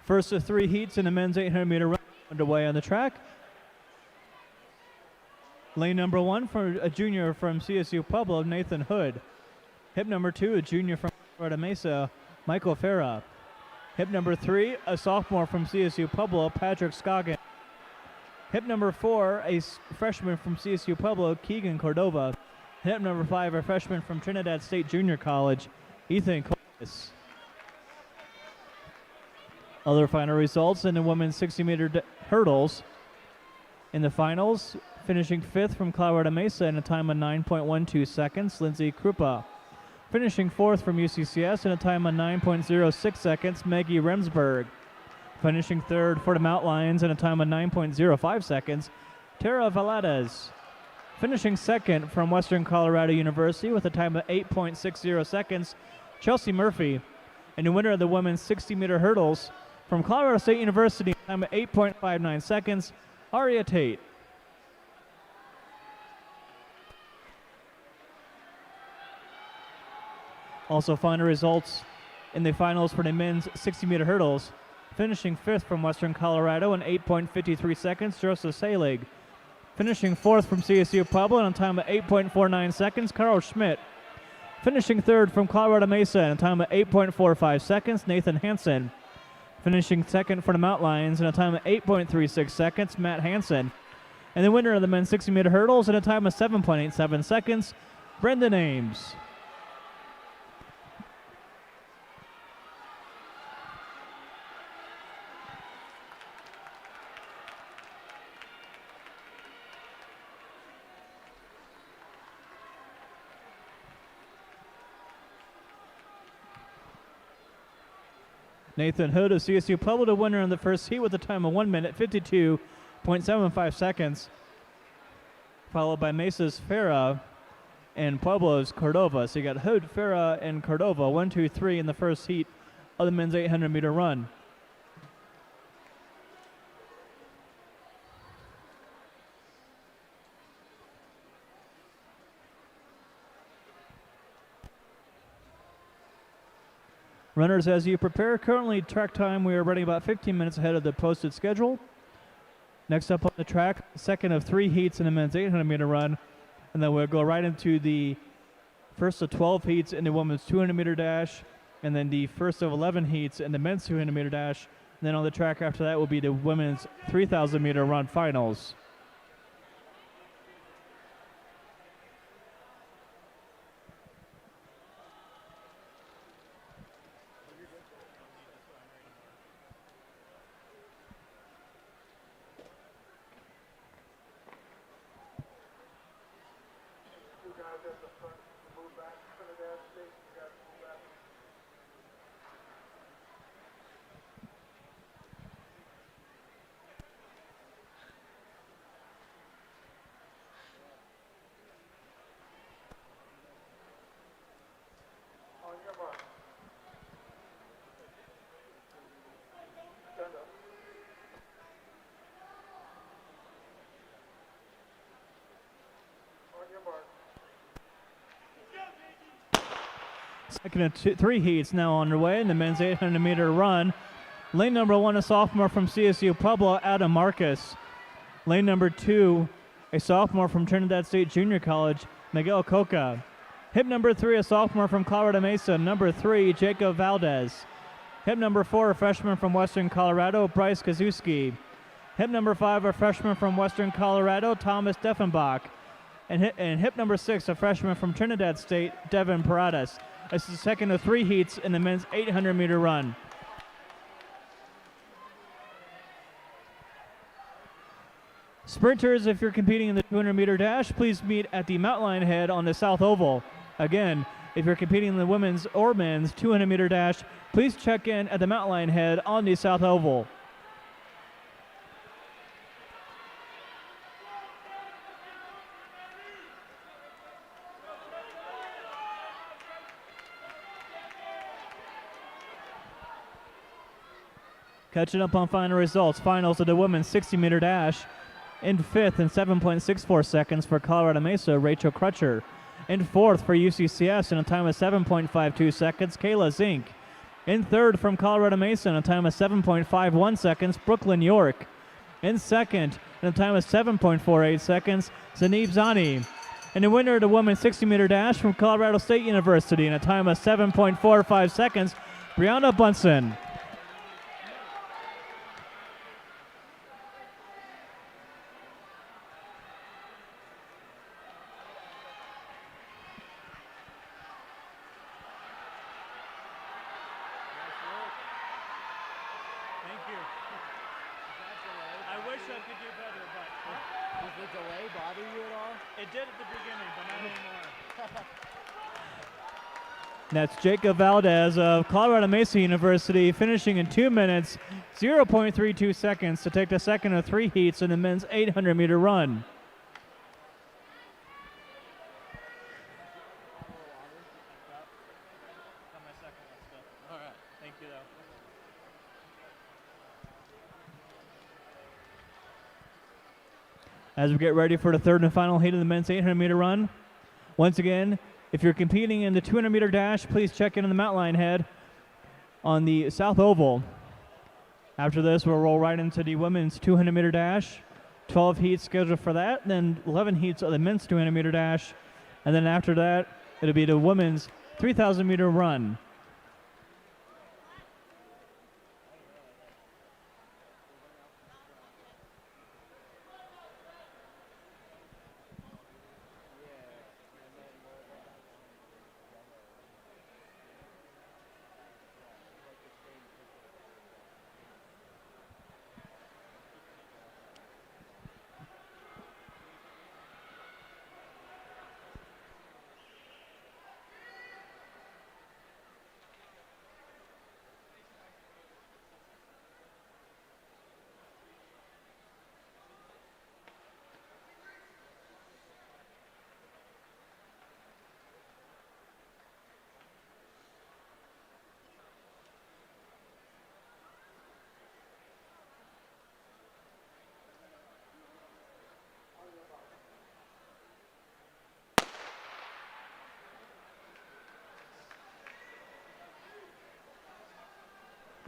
First of 3 heats in the men's 800-meter run underway on the track. Lane number 1 for a junior from CSU Pueblo, Nathan Hood. Hip number 2, a junior from Colorado Mesa, Michael Farah. Hip number 3, a sophomore from CSU Pueblo, Patrick Scoggin. Hip number 4, a freshman from CSU Pueblo, Keegan Cordova. Hip number 5, a freshman from Trinidad State Junior College, Ethan Coltis. Other final results in the women's 60-meter hurdles. In the finals, finishing 5th from Colorado Mesa in a time of 9.12 seconds, Lindsay Krupa. Finishing 4th from UCCS in a time of 9.06 seconds, Maggie Remsburg. Finishing 3rd for the Mount Lions in a time of 9.05 seconds, Tara Valadez. Finishing 2nd from Western Colorado University with a time of 8.60 seconds, Chelsea Murphy. And the winner of the women's 60-meter hurdles from Colorado State University, time of 8.59 seconds, Aria Tate. Also final results in the finals for the men's 60-meter hurdles. Finishing 5th from Western Colorado in 8.53 seconds, Joseph Salig. Finishing 4th from CSU Pueblo in a time of 8.49 seconds, Carl Schmidt. Finishing 3rd from Colorado Mesa in a time of 8.45 seconds, Nathan Hansen. Finishing 2nd for the Mount Lions in a time of 8.36 seconds, Matt Hansen. And the winner of the men's 60-meter hurdles in a time of 7.87 seconds, Brendan Ames. Nathan Hood of CSU Pueblo, the winner in the first heat with a time of 1 minute 52.75 seconds, followed by Mesa's Farah and Pueblo's Cordova. So you got Hood, Farah, and Cordova, 1, 2, 3 in the first heat of the men's 800-meter run. Runners, as you prepare, currently track time, we are running about 15 minutes ahead of the posted schedule. Next up on the track, second of 3 heats in the men's 800-meter run, and then we'll go right into the first of 12 heats in the women's 200-meter dash, and then the first of 11 heats in the men's 200-meter dash. And then on the track after that will be the women's 3,000-meter run finals. Two guys at the front, move back, Trinidad State, you guys move back. On your mark. Stand up. On your mark. Second of 3 heats now underway in the men's 800-meter run. Lane number 1, a sophomore from CSU Pueblo, Adam Marcus. Lane number 2, a sophomore from Trinidad State Junior College, Miguel Coca. Hip number 3, a sophomore from Colorado Mesa, number 3, Jacob Valdez. Hip number 4, a freshman from Western Colorado, Bryce Kazuski. Hip number 5, a freshman from Western Colorado, Thomas Deffenbach. And hip number 6, a freshman from Trinidad State, Devin Paradas. This is the second of 3 heats in the men's 800-meter run. Sprinters, if you're competing in the 200-meter dash, please meet at the Mountain Line head on the South Oval. Again, if you're competing in the women's or men's 200-meter dash, please check in at the Mountain Line head on the South Oval. Catching up on final results. Finals of the women's 60-meter dash. In 5th in 7.64 seconds for Colorado Mesa, Rachel Crutcher. In 4th for UCCS in a time of 7.52 seconds, Kayla Zink. In 3rd from Colorado Mesa in a time of 7.51 seconds, Brooklyn York. In 2nd in a time of 7.48 seconds, Zanib Zani. And the winner of the women's 60-meter dash from Colorado State University in a time of 7.45 seconds, Brianna Bunsen. Thank you. I wish I could do better, but Does the delay bother you at all? it did at the beginning, but not anymore. That's Jacob Valdez of Colorado Mesa University, finishing in 2 minutes, 0.32 seconds to take the second of 3 heats in the men's 800-meter run. All right. Thank you, though. As we get ready for the third and final heat of the men's 800-meter run, once again, if you're competing in the 200-meter dash, please check in on the Mountain Line head on the South Oval. After this, we'll roll right into the women's 200-meter dash. 12 heats scheduled for that, then 11 heats of the men's 200-meter dash, and then after that, it'll be the women's 3,000-meter run.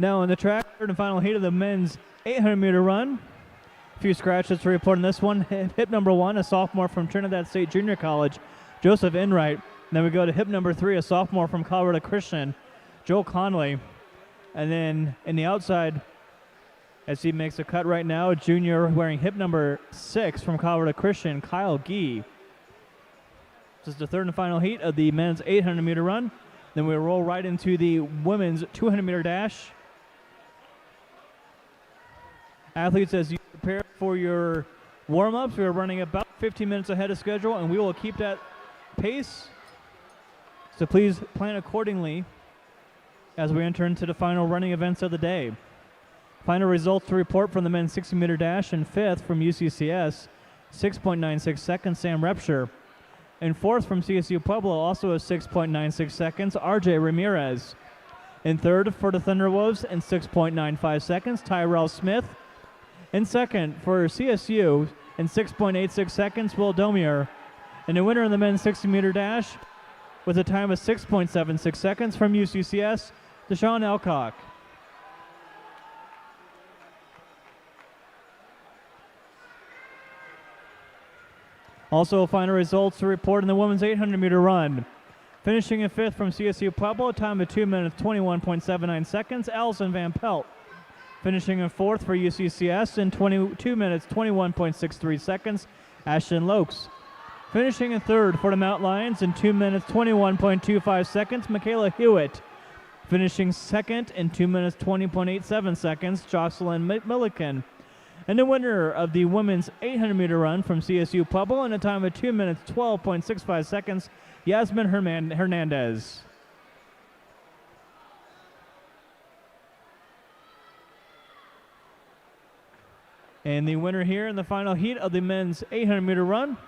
Now in the track, third and final heat of the men's 800-meter run. A few scratches to report in this one. Hip number 1, a sophomore from Trinidad State Junior College, Joseph Enright. Then we go to hip number 3, a sophomore from Colorado Christian, Joel Conley. And then in the outside, as he makes a cut right now, a junior wearing hip number 6 from Colorado Christian, Kyle Gee. This is the third and final heat of the men's 800-meter run. Then we roll right into the women's 200-meter dash. Athletes, as you prepare for your warm-ups, we are running about 15 minutes ahead of schedule, and we will keep that pace. So please plan accordingly as we enter into the final running events of the day. Final results to report from the men's 60-meter dash. In fifth from UCCS, 6.96 seconds, Sam Repsher. In fourth from CSU Pueblo, also at 6.96 seconds, RJ Ramirez. In third for the Thunderwolves, in 6.95 seconds, Tyrell Smith. In second for CSU, in 6.86 seconds, Will Domier. And the winner in the men's 60-meter dash with a time of 6.76 seconds from UCCS, Deshaun Elcock. Also, final results to report in the women's 800-meter run. Finishing in fifth from CSU Pueblo, a time of 2 minutes 21.79 seconds, Allison Van Pelt. Finishing in fourth for UCCS in 22 minutes 21.63 seconds, Ashton Lokes. Finishing in third for the Mount Lions in 2 minutes 21.25 seconds, Michaela Hewitt. Finishing second in 2 minutes 20.87 seconds, Jocelyn Milliken. And the winner of the women's 800-meter run from CSU Pueblo in a time of 2 minutes 12.65 seconds, Yasmin Hernandez. And the winner here in the final heat of the men's 800-meter run,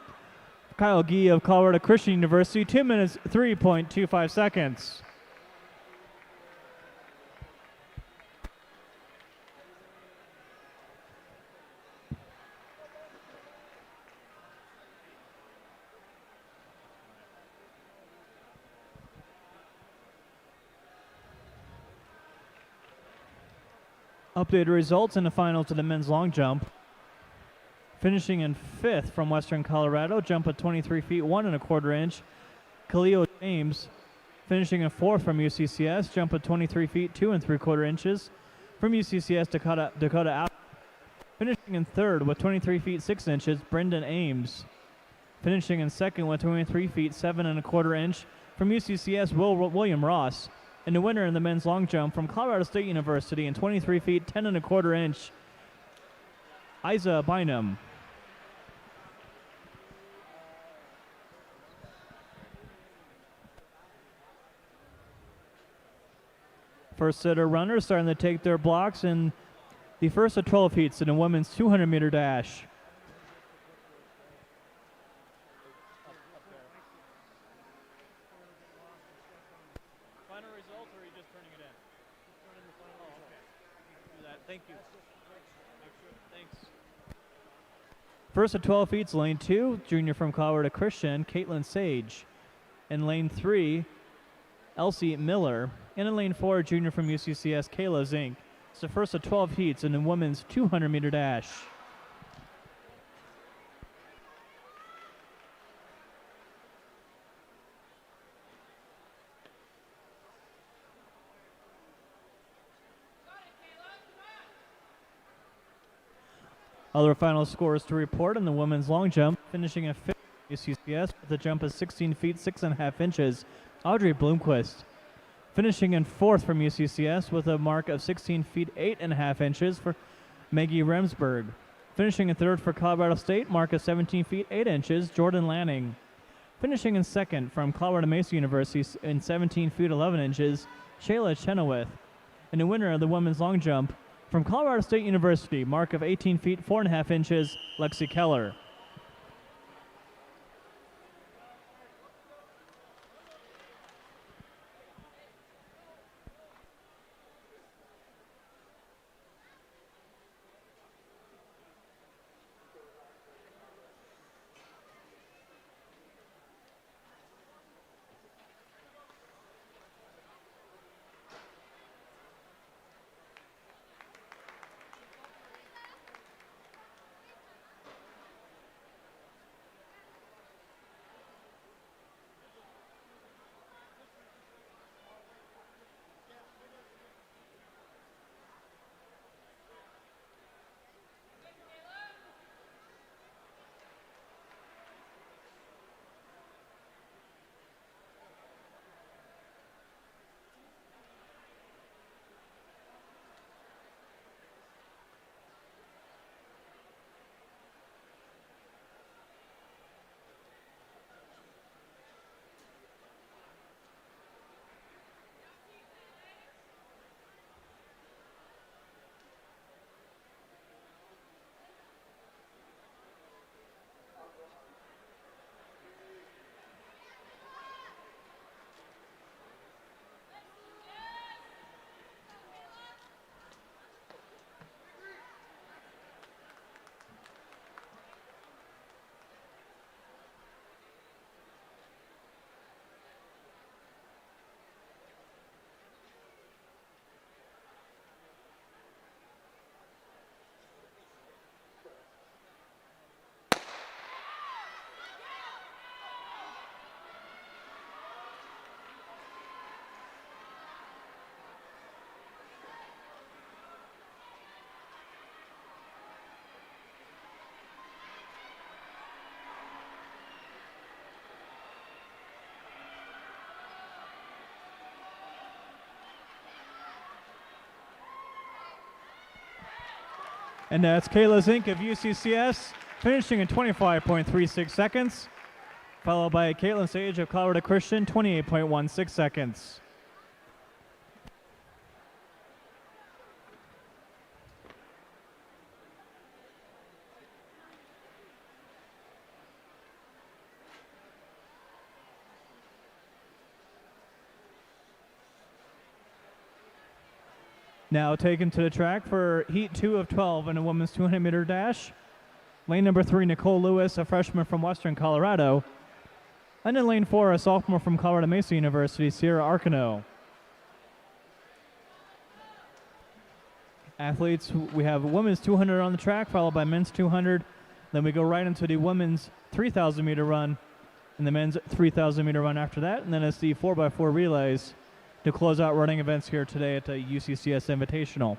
Kyle Gee of Colorado Christian University, 2 minutes 3.25 seconds. Updated results in the finals of the men's long jump. Finishing in fifth from Western Colorado, jump at 23 feet 1 1/4 inch, Khalil James. Finishing in fourth from UCCS, jump at 23 feet 2 3/4 inches from UCCS, Dakota out. Finishing in third with 23 feet 6 inches, Brendan Ames. Finishing in second with 23 feet 7 1/4 inch from UCCS, William Ross. And the winner in the men's long jump from Colorado State University in 23 feet 10 1/4 inch, Isa Bynum. First set of runners starting to take their blocks in the first of 12 heats in the women's 200-meter dash. Final results, or are you just turning it in? Turning the final result. Okay. Do that. Thank you. Thanks. First of 12 heats, lane 2, junior from Colorado Christian, Caitlin Sage. In lane 3, Elsie Miller. And in lane 4, junior from UCCS, Kayla Zink. It's the first of 12 heats in the women's 200-meter dash. Other final scores to report in the women's long jump, finishing at 5th UCCS with a jump of 16 feet 6 1/2 inches, Audrey Bloomquist. Finishing in 4th from UCCS with a mark of 16 feet 8 1/2 inches for Maggie Remsburg. Finishing in 3rd for Colorado State, mark of 17 feet 8 inches, Jordan Lanning. Finishing in 2nd from Colorado Mesa University in 17 feet 11 inches, Shayla Chenoweth. And the winner of the women's long jump from Colorado State University, mark of 18 feet 4 1/2 inches, Lexi Keller. And that's Kayla Zink of UCCS, finishing in 25.36 seconds, followed by Caitlin Sage of Colorado Christian, 28.16 seconds. Now taken to the track for Heat 2 of 12 in a women's 200-meter dash. Lane number 3, Nicole Lewis, a freshman from Western Colorado. And in lane 4, a sophomore from Colorado Mesa University, Sierra Arcano. Athletes, we have women's 200 on the track, followed by men's 200. Then we go right into the women's 3,000-meter run and the men's 3,000-meter run after that. And then it's the 4x4 relays to close out running events here today at the UCCS Invitational.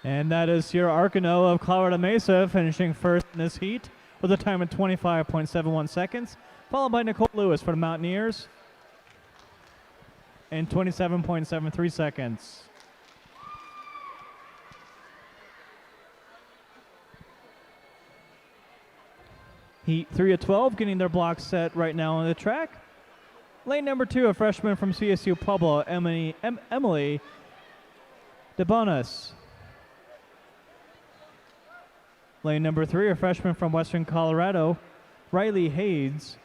And that is Sierra Arcano of Colorado Mesa finishing first in this heat with a time of 25.71 seconds, followed by Nicole Lewis for the Mountaineers in 27.73 seconds. Heat 3 of 12 getting their blocks set right now on the track. Lane number 2, a freshman from CSU Pueblo, Emily DeBonis. Lane number 3, a freshman from Western Colorado, Riley Hayes.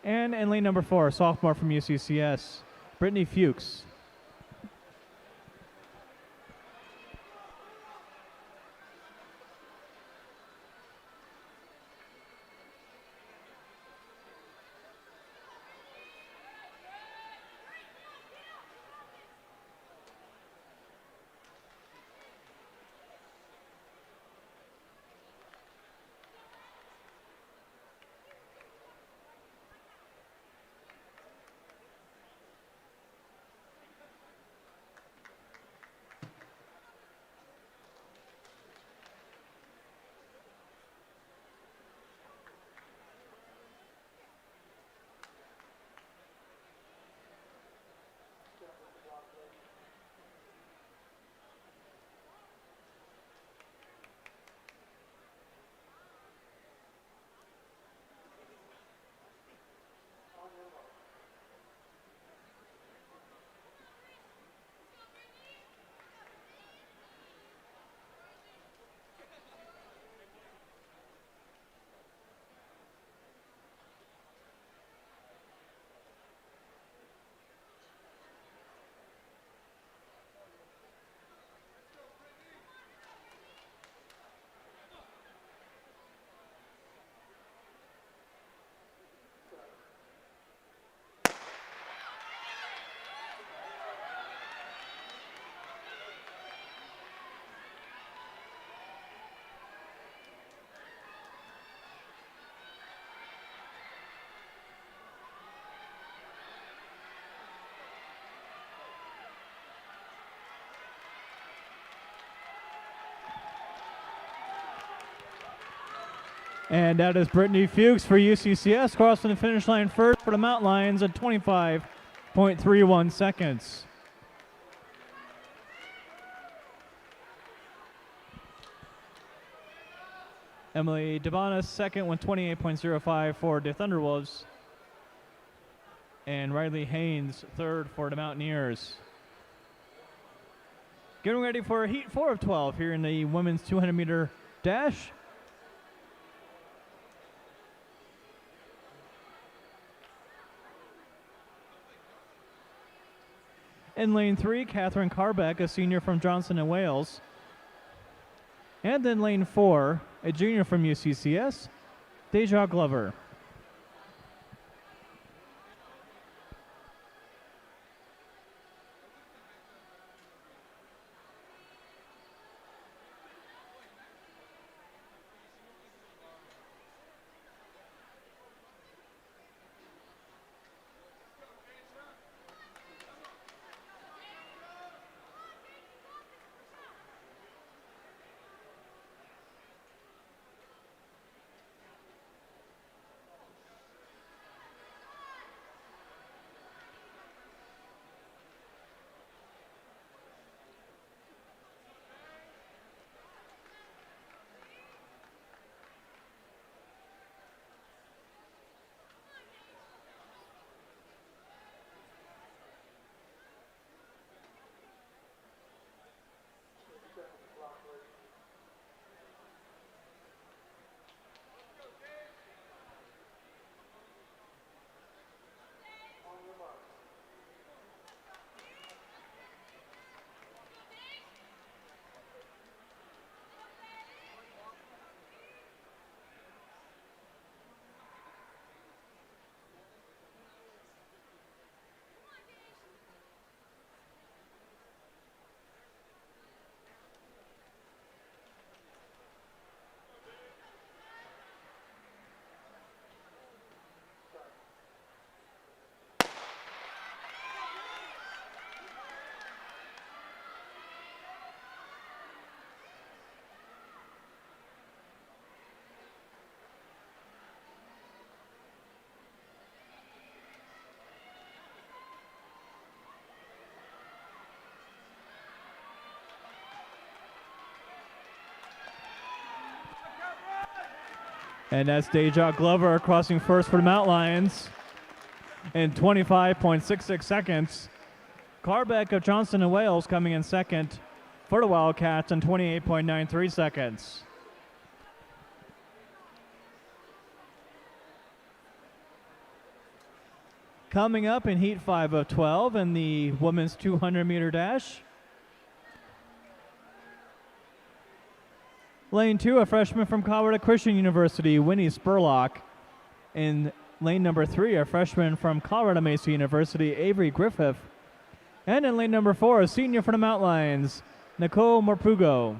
And in lane number 4, a sophomore from UCCS, Brittany Fuchs. And that is Brittany Fuchs for UCCS, crossing the finish line first for the Mountain Lions at 25.31 seconds. Emily Debanas second with 28.05 for the Thunderwolves. And Riley Haynes third for the Mountaineers. Getting ready for Heat 4 of 12 here in the women's 200-meter dash. In lane 3, Catherine Carbeck, a senior from Johnson and Wales. And in lane 4, a junior from UCCS, Deja Glover. And that's Deja Glover crossing first for the Mount Lions in 25.66 seconds. Carbeck of Johnson and Wales coming in second for the Wildcats in 28.93 seconds. Coming up in Heat 5 of 12 in the women's 200-meter dash. Lane 2, a freshman from Colorado Christian University, Winnie Spurlock. In lane number 3, a freshman from Colorado Mesa University, Avery Griffith. And in lane number 4, a senior from the Mount Lions, Nicole Morpugo.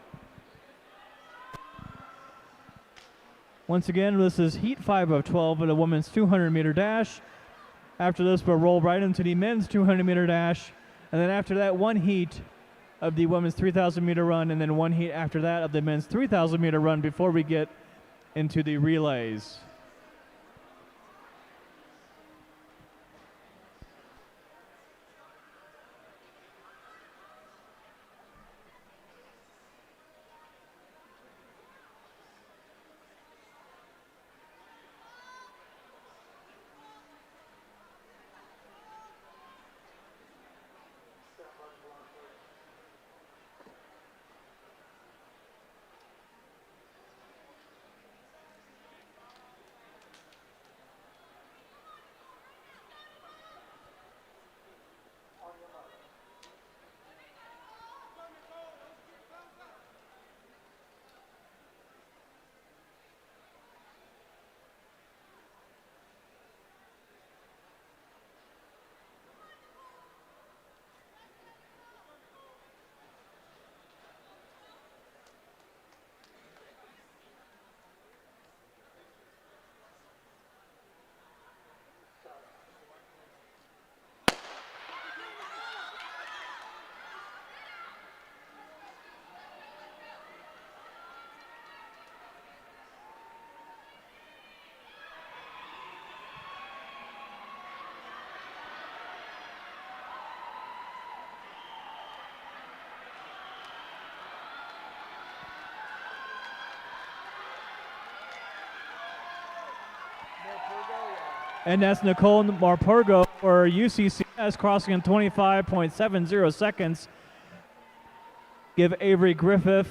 Once again, this is Heat 5 of 12 of the women's 200-meter dash. After this, we'll roll right into the men's 200-meter dash. And then after that, one heat of the women's 3,000-meter run, and then one heat after that of the men's 3,000-meter run before we get into the relays. And that's Nicole Marporgo for UCCS, crossing in 25.70 seconds. Give Avery Griffith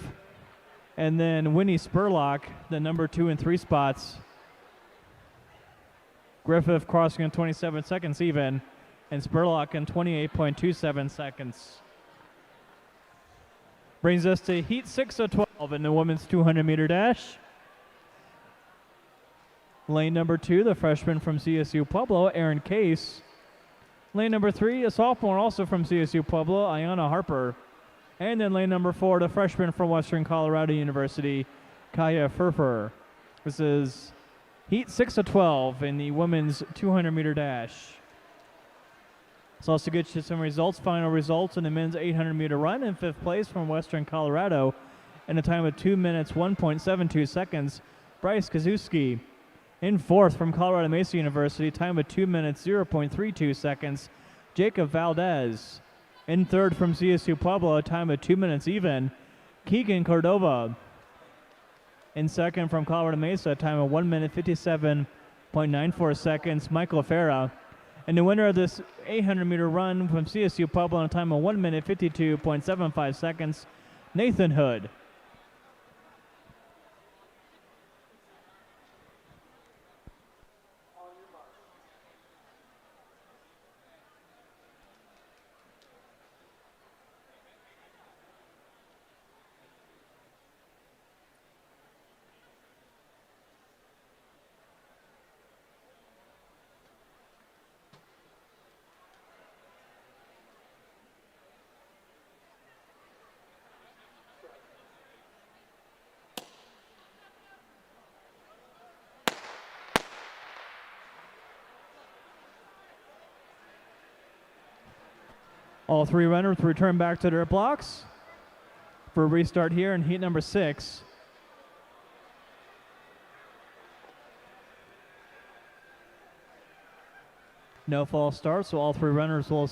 and then Winnie Spurlock the number 2 and 3 spots. Griffith crossing in 27 seconds even, and Spurlock in 28.27 seconds. Brings us to Heat 6 of 12 in the women's 200-meter dash. Lane number 2, the freshman from CSU Pueblo, Aaron Case. Lane number 3, a sophomore also from CSU Pueblo, Ayana Harper. And then lane number 4, the freshman from Western Colorado University, Kaya Furfer. This is Heat 6 of 12 in the women's 200-meter dash. Let's also get you some results, final results in the men's 800-meter run. In 5th place from Western Colorado in a time of 2 minutes, 1.72 seconds, Bryce Kazuski. In 4th from Colorado Mesa University, time of 2 minutes, 0.32 seconds, Jacob Valdez. In 3rd from CSU Pueblo, a time of 2 minutes even, Keegan Cordova. In 2nd from Colorado Mesa, a time of 1 minute, 57.94 seconds, Michael Farah. And the winner of this 800-meter run from CSU Pueblo in a time of 1 minute, 52.75 seconds, Nathan Hood. All 3 runners return back to their blocks for a restart here in heat number 6. No false start, so all 3 runners will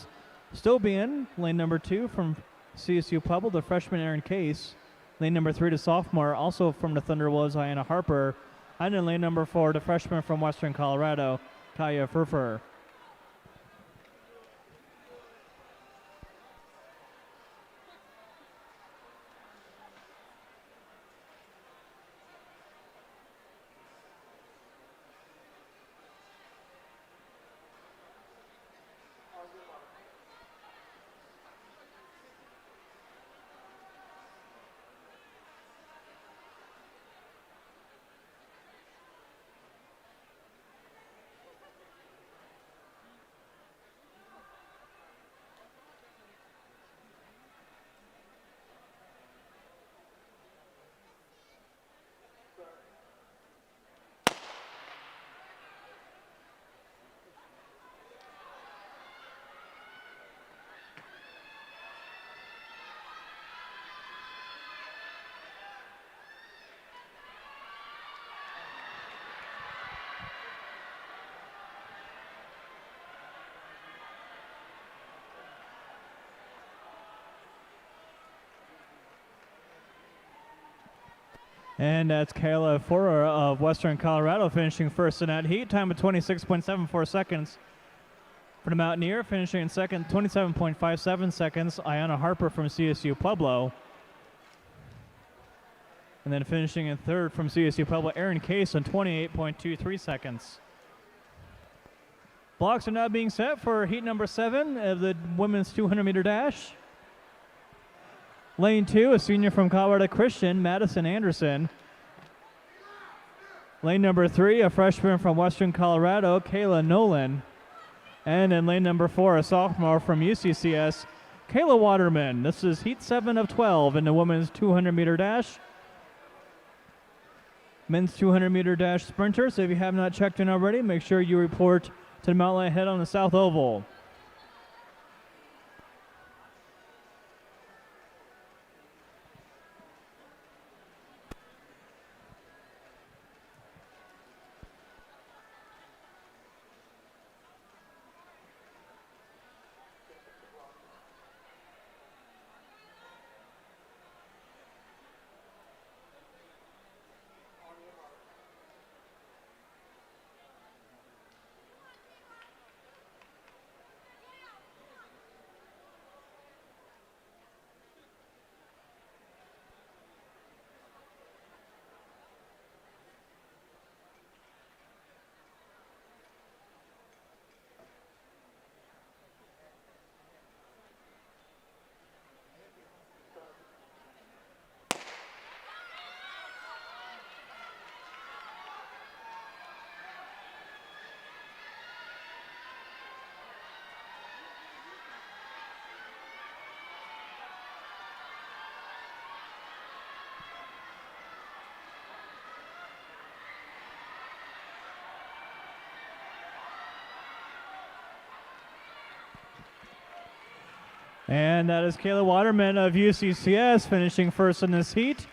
still be in. Lane number 2 from CSU Pueblo, the freshman Aaron Case. Lane number 3 to sophomore, also from the Thunderwolves, Ayana Harper. And then lane number 4, the freshman from Western Colorado, Kaya Furfer. And that's Kayla Forer of Western Colorado finishing first in that heat. Time of 26.74 seconds for the Mountaineer. Finishing in second, 27.57 seconds, Ayana Harper from CSU Pueblo. And then finishing in third from CSU Pueblo, Aaron Case on 28.23 seconds. Blocks are now being set for heat number 7 of the women's 200-meter dash. Lane 2, a senior from Colorado Christian, Madison Anderson. Lane number 3, a freshman from Western Colorado, Kayla Nolan. And in lane number 4, a sophomore from UCCS, Kayla Waterman. This is heat 7 of 12 in the women's 200-meter dash. Men's 200-meter dash sprinter. So if you have not checked in already, make sure you report to the Mount Light Head on the South Oval. And that is Kayla Waterman of UCCS finishing first in this heat.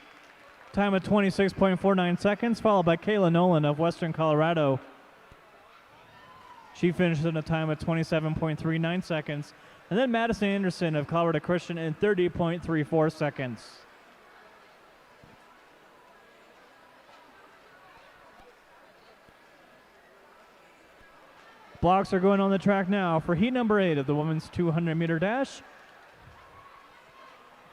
Time of 26.49 seconds, followed by Kayla Nolan of Western Colorado. She finishes in a time of 27.39 seconds. And then Madison Anderson of Colorado Christian in 30.34 seconds. Blocks are going on the track now for heat number 8 of the women's 200-meter dash.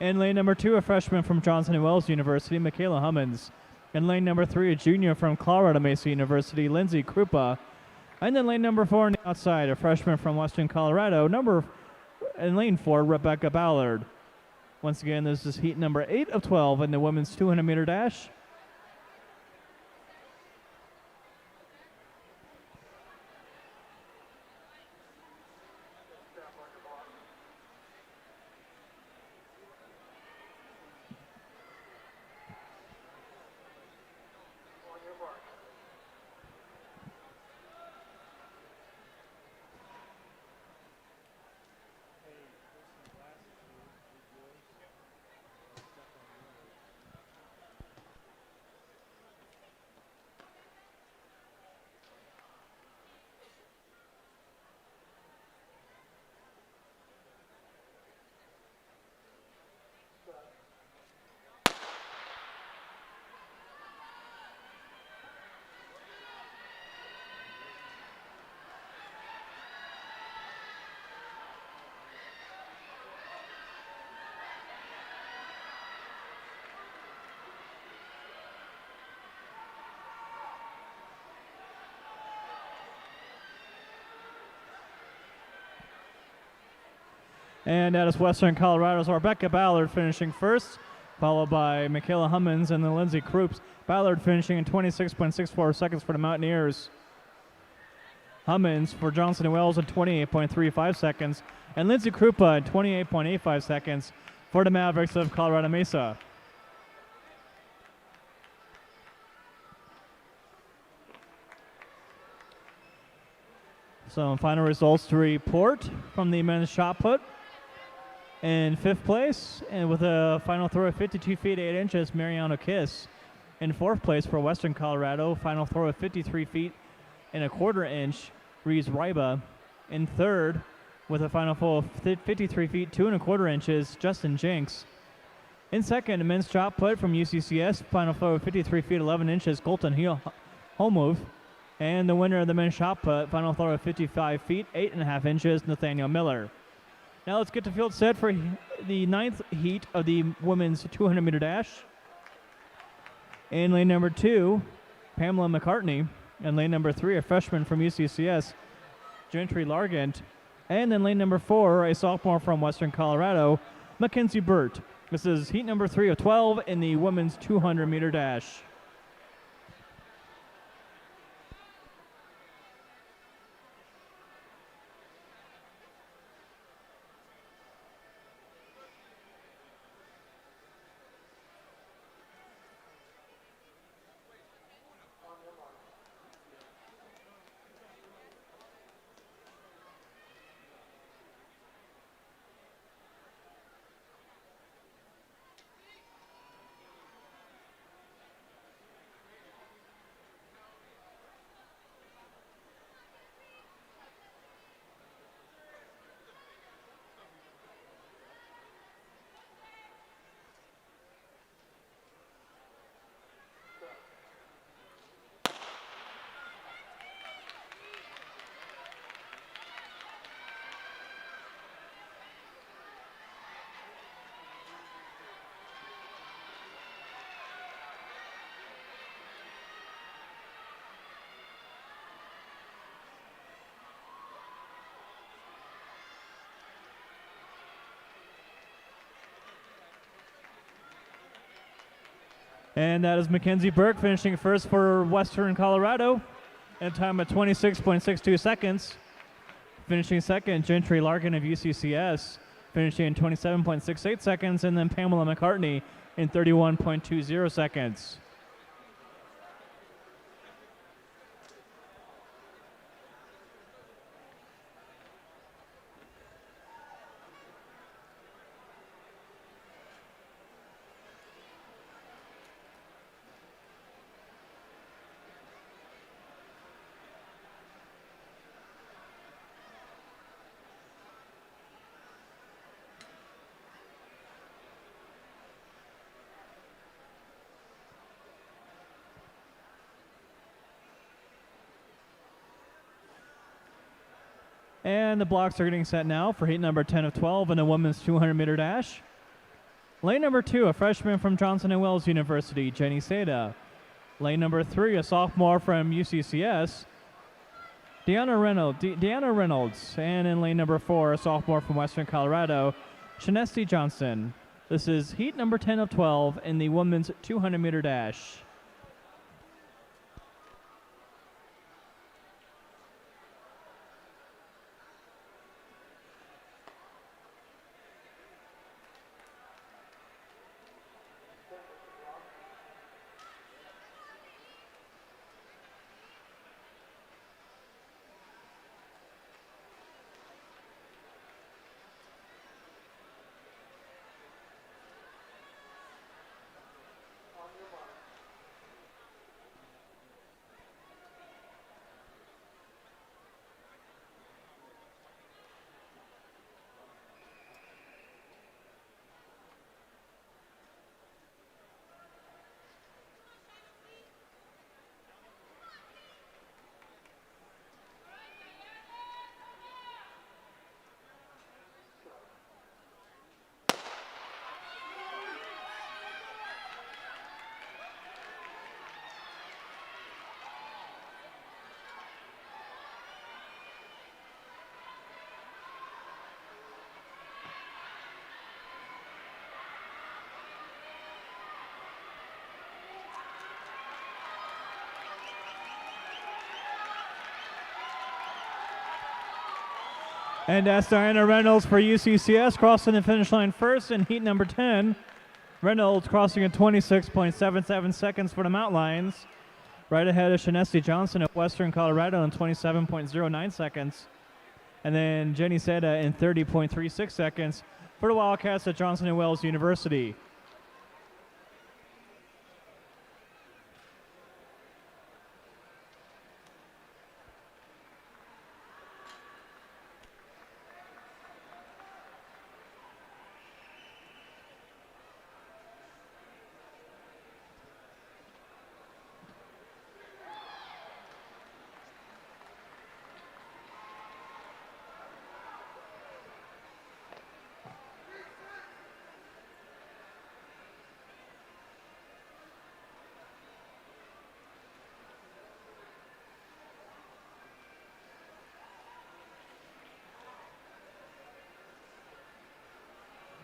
In lane number 2, a freshman from Johnson & Wales University, Michaela Hummins. In lane number 3, a junior from Colorado Mesa University, Lindsay Krupa. And then lane number 4 on the outside, a freshman from Western Colorado, in lane 4, Rebecca Ballard. Once again, this is heat number 8 of 12 in the women's 200-meter dash. And that is Western Colorado's Rebecca Ballard finishing first, followed by Michaela Hummins and then Lindsay Krups. Ballard finishing in 26.64 seconds for the Mountaineers. Hummins for Johnson & Wales in 28.35 seconds, and Lindsay Krupa in 28.85 seconds for the Mavericks of Colorado Mesa. Some final results to report from the men's shot put. In 5th place, and with a final throw of 52 feet 8 inches, Mariano Kiss. In 4th place for Western Colorado, final throw of 53 feet and a quarter inch, Reese Ryba. In 3rd, with a final throw of 53 feet 2 1/4 inches, Justin Jinks. In 2nd, men's shot put from UCCS, final throw of 53 feet 11 inches, Colton Holmove. And the winner of the men's shot put, final throw of 55 feet 8 1/2 inches, Nathaniel Miller. Now let's get the field set for the 9th heat of the women's 200-meter dash. In lane number 2, Pamela McCartney. In lane number 3, a freshman from UCCS, Gentry Largent. And in lane number 4, a sophomore from Western Colorado, Mackenzie Burt. This is heat number 3 of 12 in the women's 200-meter dash. And that is Mackenzie Burke finishing first for Western Colorado at a time of 26.62 seconds. Finishing second, Gentry Larkin of UCCS, finishing in 27.68 seconds, and then Pamela McCartney in 31.20 seconds. And the blocks are getting set now for heat number 10 of 12 in the women's 200-meter dash. Lane number 2, a freshman from Johnson & Wales University, Jenny Seda. Lane number 3, a sophomore from UCCS, Deanna Reynolds. And in lane number 4, a sophomore from Western Colorado, Shanesti Johnson. This is heat number 10 of 12 in the women's 200-meter dash. And that's Diana Reynolds for UCCS crossing the finish line first in heat number 10. Reynolds crossing in 26.77 seconds for the Mountain Lions. Right ahead of Shanesti Johnson of Western Colorado in 27.09 seconds. And then Jenny Seda in 30.36 seconds for the Wildcats at Johnson & Wales University.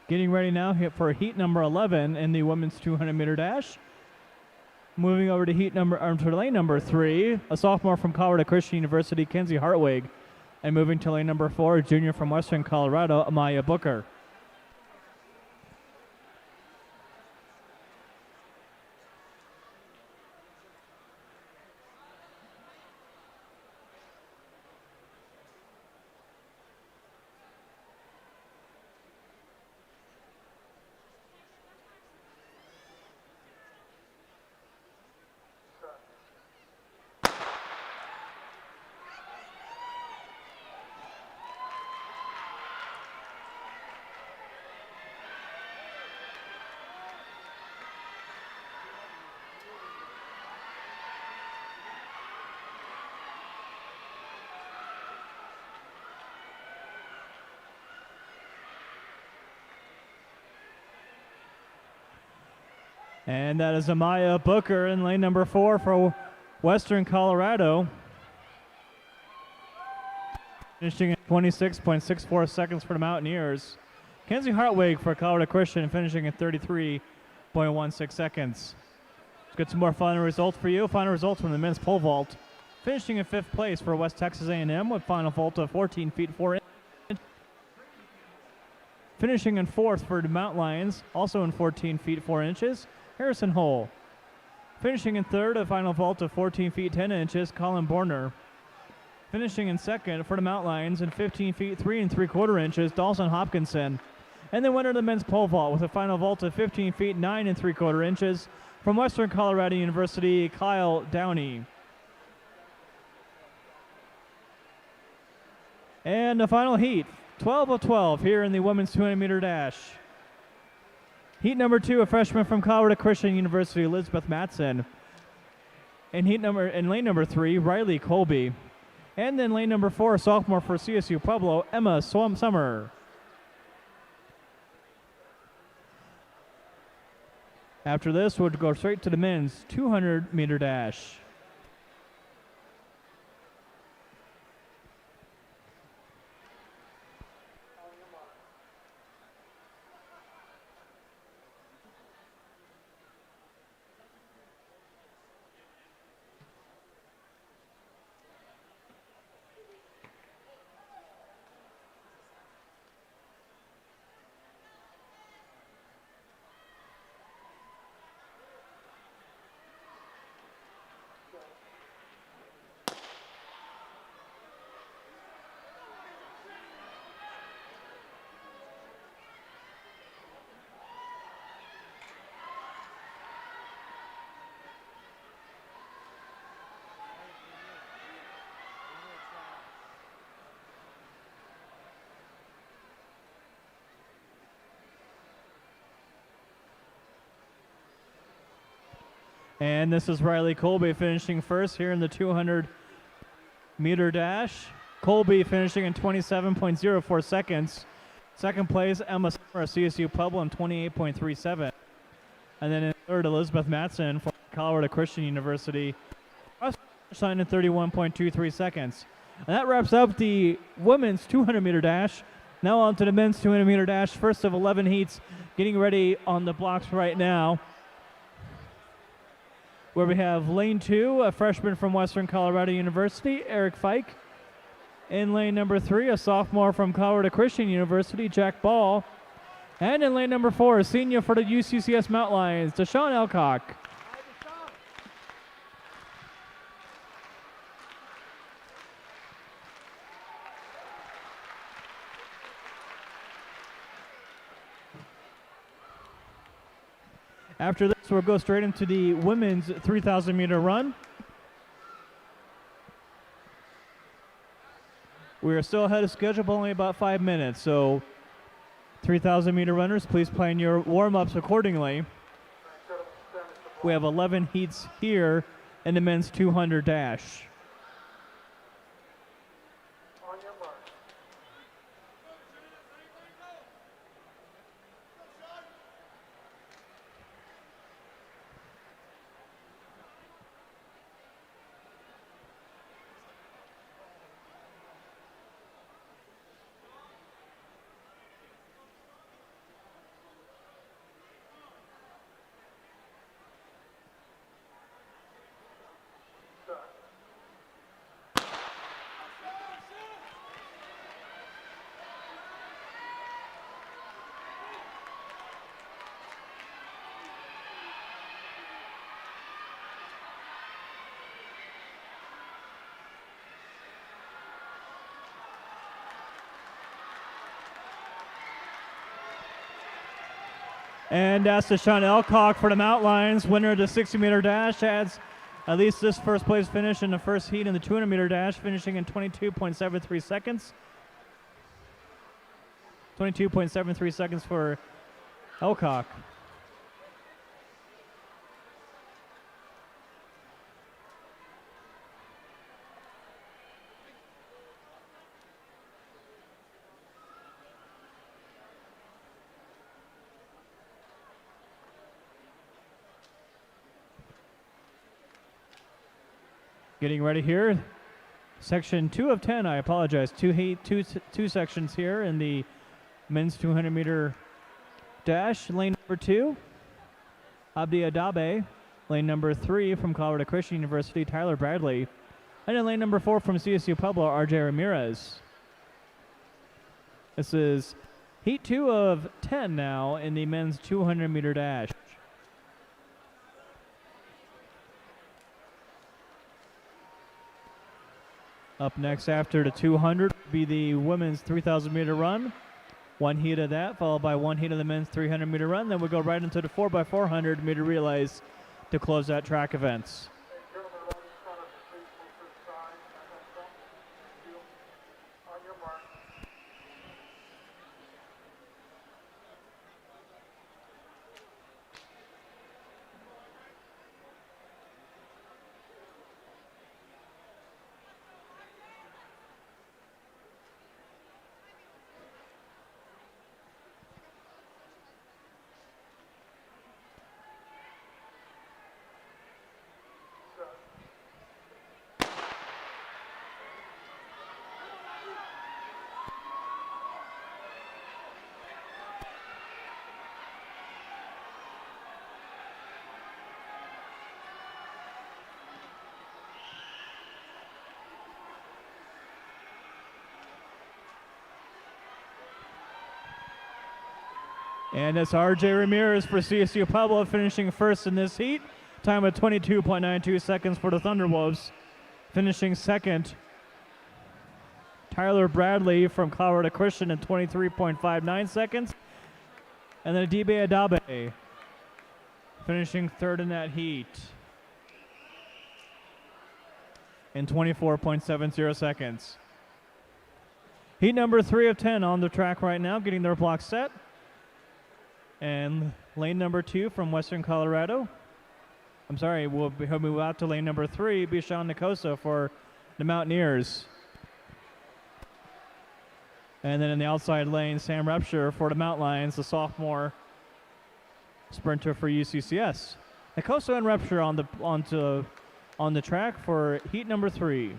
Getting ready now for heat number 11 in the women's 200-meter dash. Moving over to lane number 3, a sophomore from Colorado Christian University, Kenzie Hartwig. And moving to lane number 4, a junior from Western Colorado, Amaya Booker. And that is Amaya Booker in lane number 4 for Western Colorado. Finishing at 26.64 seconds for the Mountaineers. Kenzie Hartwig for Colorado Christian finishing at 33.16 seconds. Let's get some more final results for you. Final results from the men's pole vault. Finishing in 5th place for West Texas A&M with final vault of 14 feet 4 inches. Finishing in 4th for the Mountain Lions, also in 14 feet 4 inches, Harrison Hull. Finishing in 3rd, a final vault of 14 feet 10 inches, Colin Borner. Finishing in 2nd for the Mountain Lions in 15 feet 3 3/4 inches, Dawson Hopkinson. And the winner of the men's pole vault with a final vault of 15 feet 9 3/4 inches from Western Colorado University, Kyle Downey. And the final heat, 12 of 12 here in the women's 200-meter dash. Heat number 2, a freshman from Colorado Christian University, Elizabeth Matson. In lane number 3, Riley Colby. And then lane number 4, sophomore for CSU Pueblo, Emma Summer. After this, we'll go straight to the men's 200-meter dash. And this is Riley Colby finishing first here in the 200-meter dash. Colby finishing in 27.04 seconds. Second place, Emma Summer, CSU Pueblo, in 28.37. And then in third, Elizabeth Matson from Colorado Christian University, sign in 31.23 seconds. And that wraps up the women's 200-meter dash. Now on to the men's 200-meter dash. First of 11 heats getting ready on the blocks right now, where we have lane 2, a freshman from Western Colorado University, Eric Fike. In lane number 3, a sophomore from Colorado Christian University, Jack Ball. And in lane number 4, a senior for the UCCS Mountain Lions, Deshaun Elcock. After this, we'll go straight into the women's 3,000-meter run. We are still ahead of schedule, but only about 5 minutes. So 3,000-meter runners, please plan your warm-ups accordingly. We have 11 heats here in the men's 200 dash. On your mark. And that's Deshaun Elcock for the Mountain Lions, winner of the 60-meter dash, adds at least this first place finish in the first heat in the 200-meter dash, finishing in 22.73 seconds. 22.73 seconds for Elcock. Getting ready here. Section 2 of 10, I apologize. Two sections here in the men's 200-meter dash. Lane number 2, Abdi Adabe. Lane number 3 from Colorado Christian University, Tyler Bradley. And in lane number 4 from CSU Pueblo, RJ Ramirez. This is heat 2 of 10 now in the men's 200-meter dash. Up next after the 200 will be the women's 3,000-meter run. One heat of that, followed by one heat of the men's 300-meter run. Then we'll go right into the 4x400-meter relays to close out track events. On your mark. And it's RJ Ramirez for CSU Pueblo finishing first in this heat. Time of 22.92 seconds for the Thunderwolves. Finishing second, Tyler Bradley from Colorado Christian in 23.59 seconds. And then Adibe Adabe finishing third in that heat in 24.70 seconds. Heat number 3 of 10 on the track right now, getting their block set. And lane number 2 from Western Colorado. I'm sorry, we'll move out to lane number 3, Bishan Nicosa for the Mountaineers. And then in the outside lane, Sam Repsher for the Mount Lions, the sophomore sprinter for UCCS. Nicosa and Repsher on the track for heat number 3.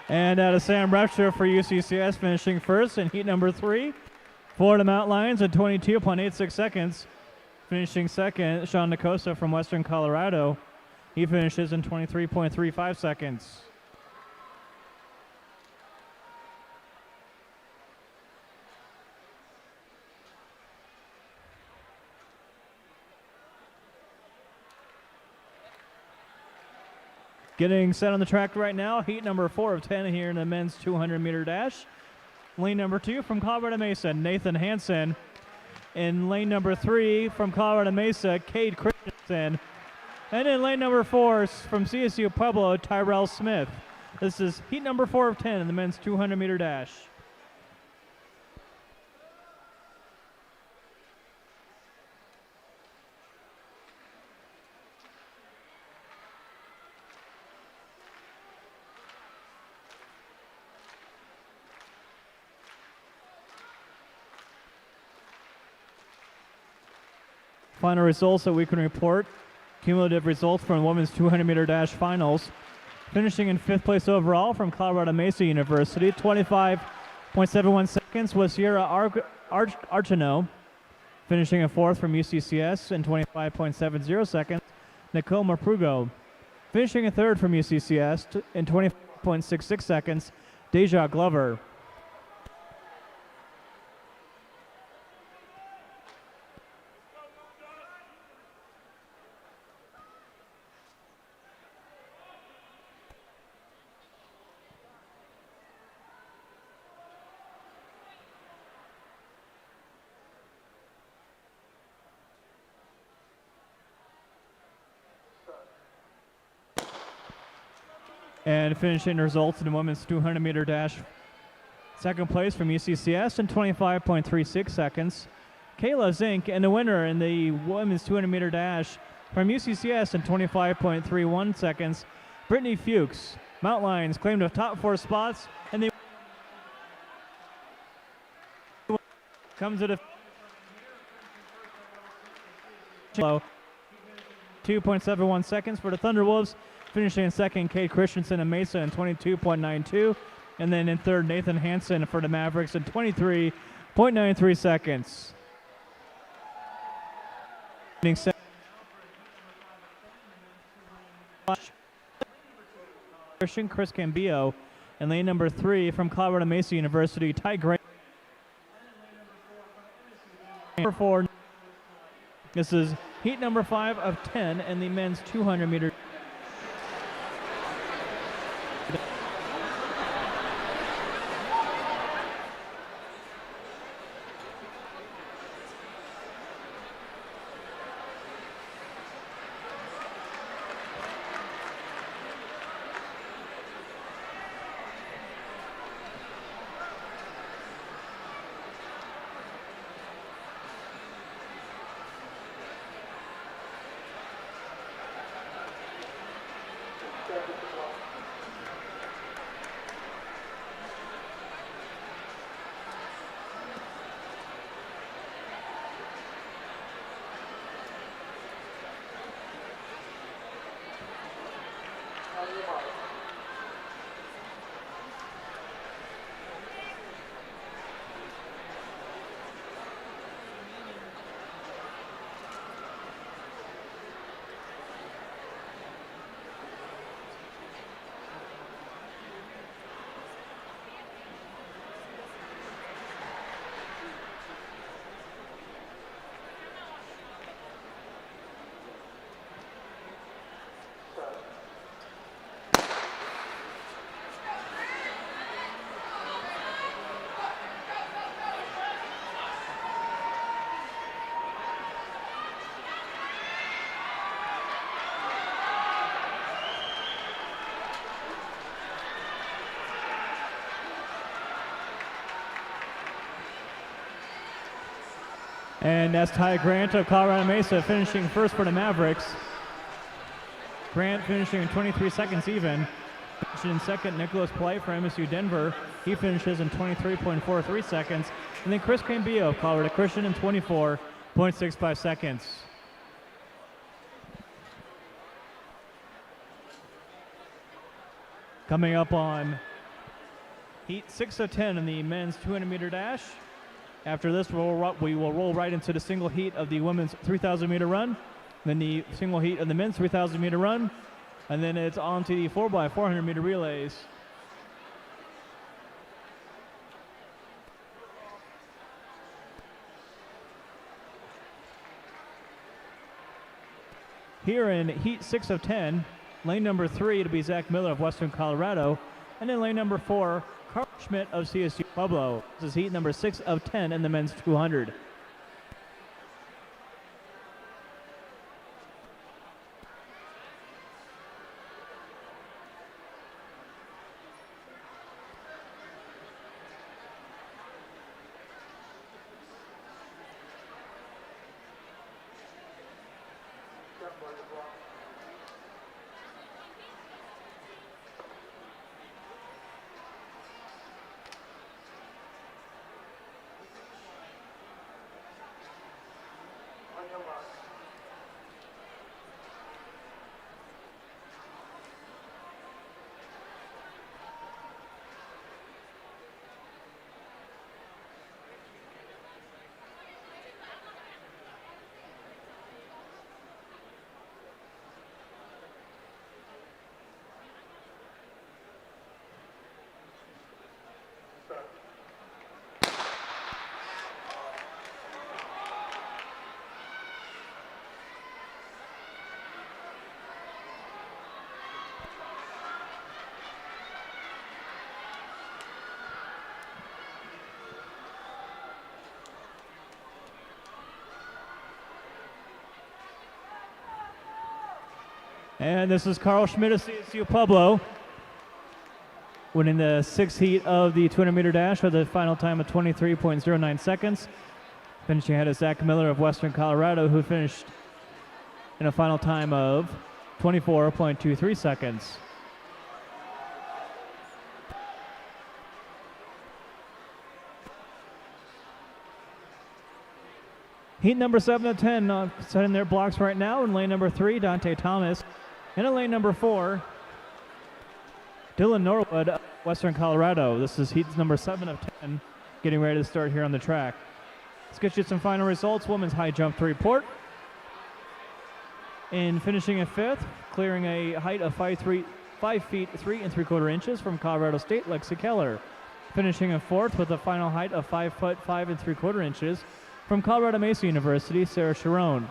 And out of Sam Repsher for UCCS finishing first in heat number 3. Florida Mount Lions at 22.86 seconds. Finishing second, Sean Nicosa from Western Colorado. He finishes in 23.35 seconds. Getting set on the track right now, heat number 4 of 10 here in the men's 200-meter dash. Lane number 2 from Colorado Mesa, Nathan Hansen. In lane number 3 from Colorado Mesa, Cade Christensen. And in lane number 4 from CSU Pueblo, Tyrell Smith. This is heat number 4 of 10 in the men's 200-meter dash. Final results that we can report. Cumulative results from the women's 200-meter dash finals. Finishing in 5th place overall from Colorado Mesa University, 25.71 seconds was Sierra Archino. Finishing in 4th from UCCS in 25.70 seconds, Nicole Maprugo. Finishing in 3rd from UCCS in 20.66 seconds, Deja Glover. And finishing results in the women's 200-meter dash, 2nd place from UCCS in 25.36 seconds, Kayla Zink. And the winner in the women's 200-meter dash from UCCS in 25.31 seconds, Brittany Fuchs. Mount Lions claimed the top 4 spots, and they comes at a 2.71 seconds for the Thunderwolves. Finishing in 2nd, Cade Christensen and Mesa in 22.92. And then in 3rd, Nathan Hansen for the Mavericks in 23.93 seconds. Christian Chris Cambio. And lane number 3 from Colorado Mesa University, Ty Gray. number 4. This is heat number 5 of 10 in the men's 200 meter. And that's Ty Grant of Colorado Mesa finishing first for the Mavericks. Grant finishing in 23 seconds even. In second, Nicholas Play for MSU Denver. He finishes in 23.43 seconds. And then Chris Cambio of Colorado Christian in 24.65 seconds. Coming up on heat 6 of 10 in the men's 200 meter dash. After this, we will roll right into the single heat of the women's 3,000 meter run, then the single heat of the men's 3,000 meter run, and then it's on to the 4x400 meter relays. Here in heat 6 of 10, lane number 3 to be Zach Miller of Western Colorado, and then lane number 4, Carl Schmidt of CSU Pueblo. This is heat number 6 of 10 in the men's 200. And this is Carl Schmidt of CSU Pueblo, winning the 6th heat of the 200 meter dash with a final time of 23.09 seconds. Finishing ahead of Zach Miller of Western Colorado, who finished in a final time of 24.23 seconds. Heat number 7 of 10 setting their blocks right now. In lane number 3, Dante Thomas. And in lane number 4, Dylan Norwood of Western Colorado. This is heat number 7 of 10, getting ready to start here on the track. Let's get you some final results. Women's high jump to report. In finishing in 5th, clearing a height of 5 feet 3 inches from Colorado State, Lexi Keller. Finishing in 4th with a final height of 5 foot 5 3/4 inches From Colorado Mesa University, Sarah Sharon.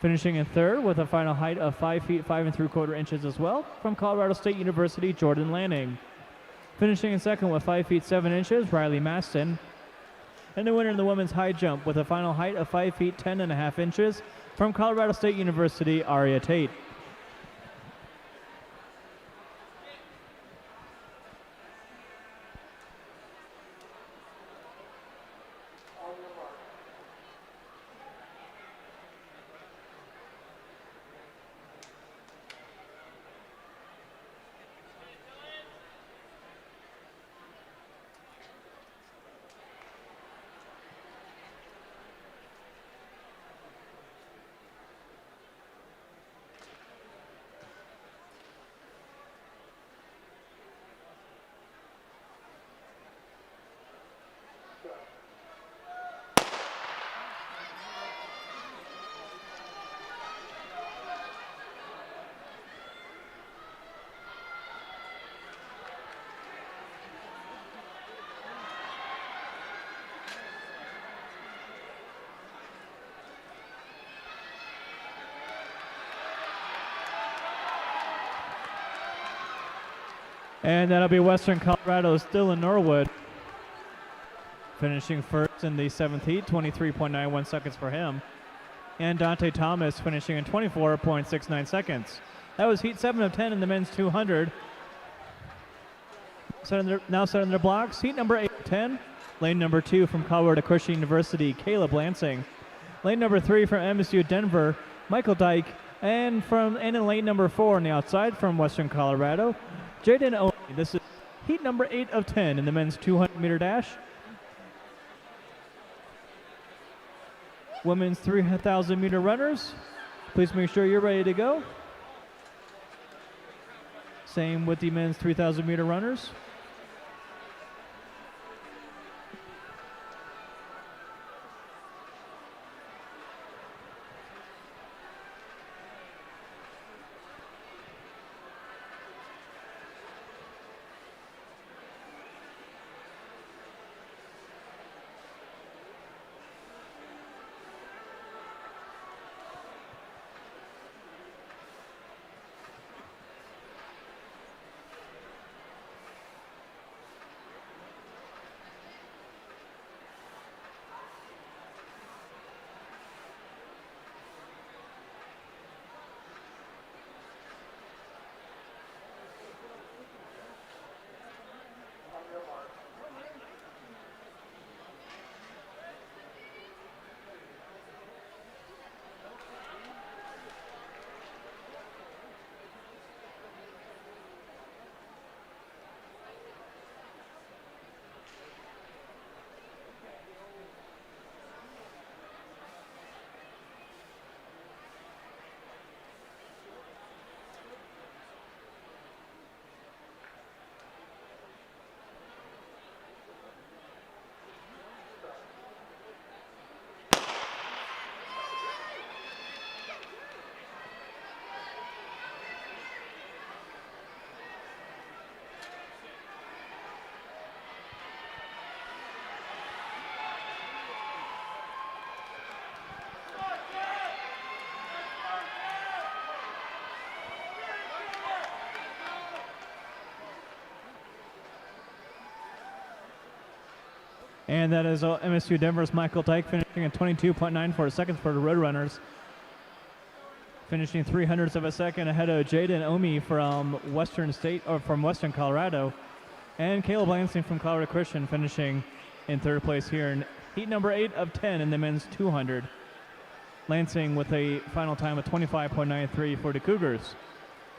Finishing in third with a final height of 5 feet 5 3/4 inches as well, from Colorado State University, Jordan Lanning. Finishing in second with 5 feet 7 inches, Riley Maston. And the winner in the women's high jump with a final height of 5 feet 10 1/2 inches, from Colorado State University, Aria Tate. And that'll be Western Colorado's Dylan Norwood, finishing first in the 7th heat, 23.91 seconds for him. And Dante Thomas finishing in 24.69 seconds. That was heat 7 of 10 in the men's 200. Now set in their blocks. Heat number 8 of 10, lane number 2 from Colorado Christian University, Caleb Lansing. Lane number 3 from MSU Denver, Michael Dyke. And in lane number 4 on the outside from Western Colorado, Jaden Owen. This is heat number 8 of 10 in the men's 200-meter dash. Women's 3,000-meter runners, please make sure you're ready to go. Same with the men's 3,000-meter runners. And that is MSU Denver's Michael Dyke finishing at 22.94 seconds for the Roadrunners. Finishing 300ths of a second ahead of Jaden Omi from Western Colorado. And Caleb Lansing from Colorado Christian finishing in third place here in heat number 8 of 10 in the men's 200. Lansing with a final time of 25.93 for the Cougars.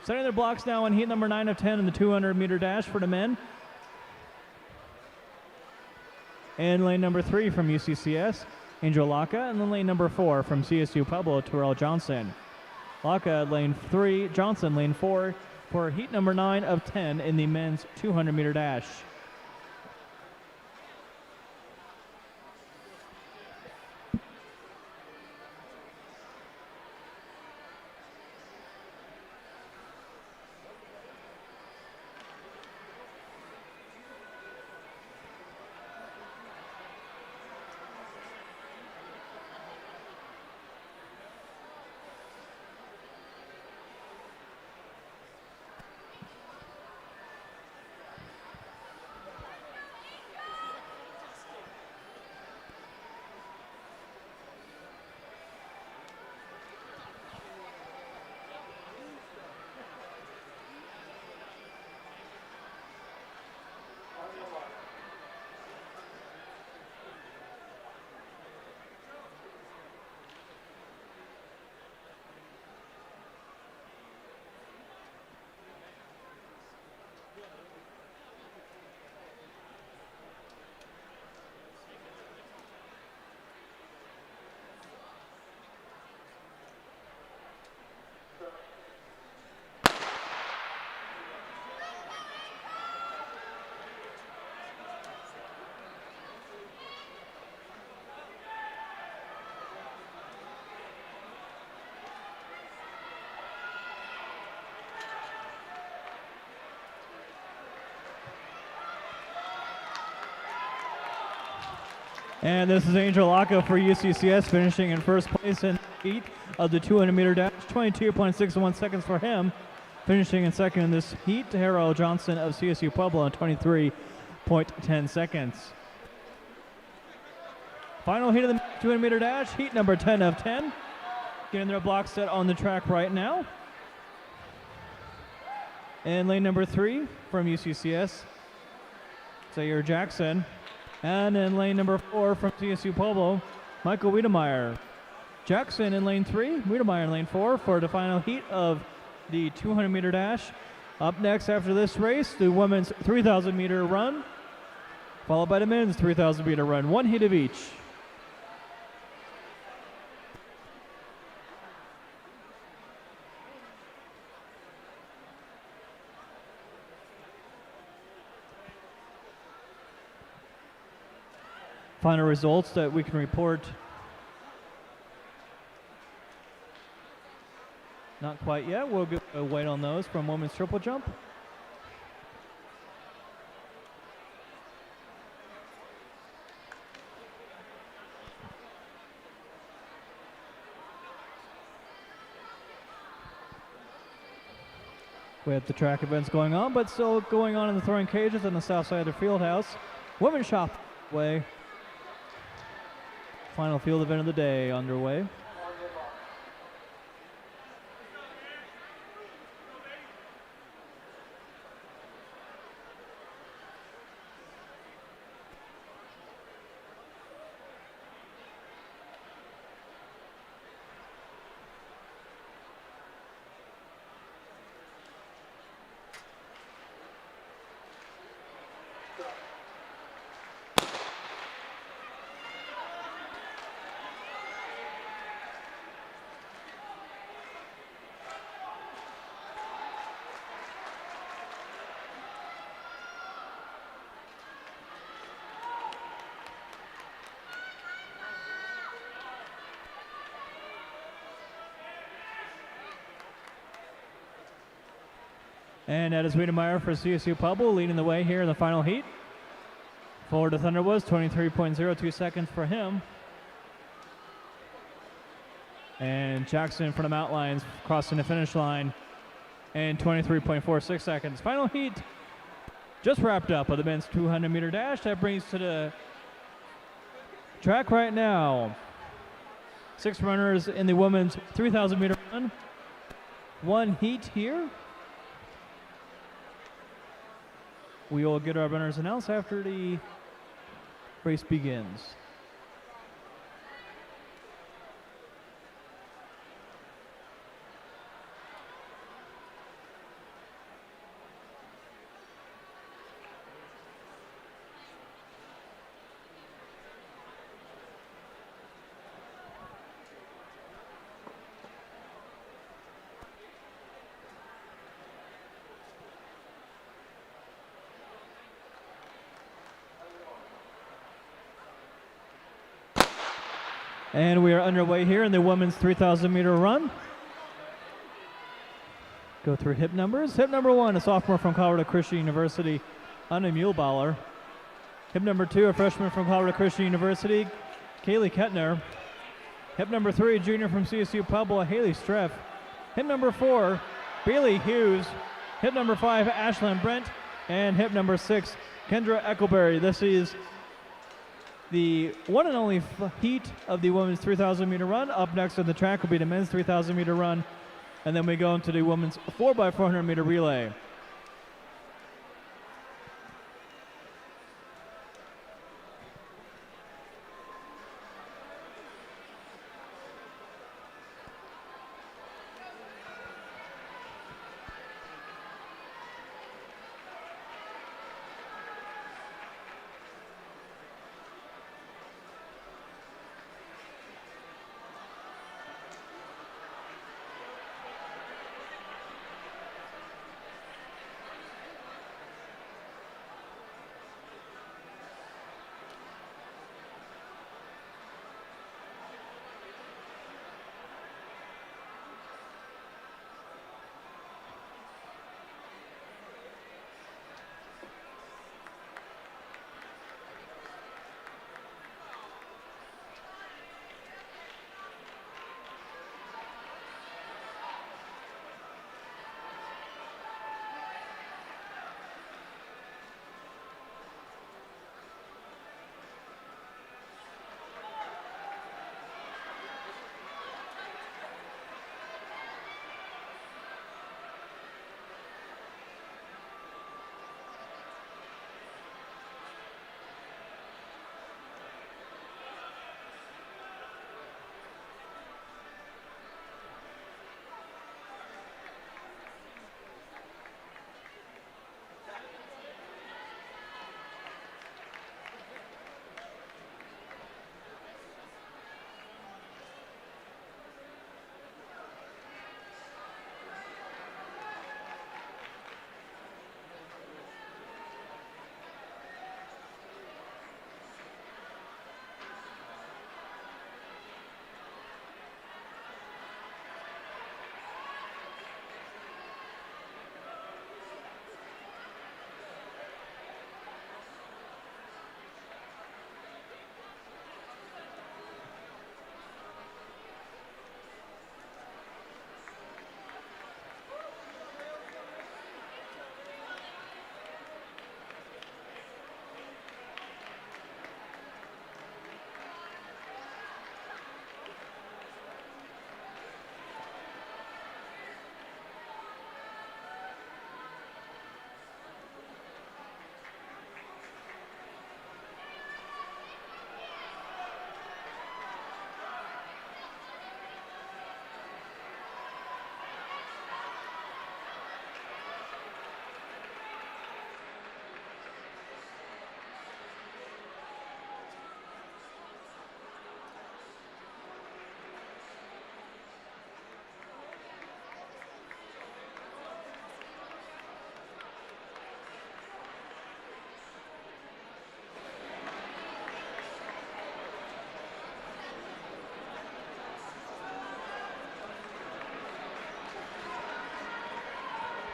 Setting their blocks now in heat number 9 of 10 in the 200-meter dash for the men. And lane number 3 from UCCS, Angel Laka, and then lane number 4 from CSU Pueblo, Terrell Johnson. Laka, lane 3, Johnson, lane 4, for heat number 9 of 10 in the men's 200-meter dash. And this is Angel Laka for UCCS, finishing in first place in the heat of the 200-meter dash. 22.61 seconds for him. Finishing in second in this heat, Harold Johnson of CSU Pueblo in 23.10 seconds. Final heat of the 200-meter dash, heat number 10 of 10. Getting their block set on the track right now. In lane number 3 from UCCS, Zaire Jackson. And in lane number 4 from CSU Pueblo, Michael Wiedemeyer. Jackson in lane 3, Wiedemeyer in lane 4 for the final heat of the 200-meter dash. Up next after this race, the women's 3,000-meter run, followed by the men's 3,000-meter run. One heat of each. Final results that we can report. Not quite yet. We'll wait on those from women's triple jump. We have the track events going on, but still going on in the throwing cages on the south side of the field house. Women's shop way. Final field event of the day underway. And that is Wiedemeyer for CSU Pueblo leading the way here in the final heat. Florida Thunderwoods, 23.02 seconds for him. And Jackson for the Mountain Lions crossing the finish line in 23.46 seconds. Final heat just wrapped up of the men's 200-meter dash. That brings to the track right now 6 runners in the women's 3,000-meter run. One heat here. We will get our runners announced after the race begins. And we are underway here in the women's 3,000-meter run. Go through hip numbers. Hip number 1, a sophomore from Colorado Christian University, Anna Muehlbauer. Hip number 2, a freshman from Colorado Christian University, Kaylee Kettner. Hip number 3, a junior from CSU Pueblo, Haley Streff. Hip number 4, Bailey Hughes. Hip number 5, Ashlyn Brent. And hip number 6, Kendra Eckleberry. This is the one and only heat of the women's 3,000-meter run. Up next on the track will be the men's 3,000-meter run. And then we go into the women's 4x400-meter relay.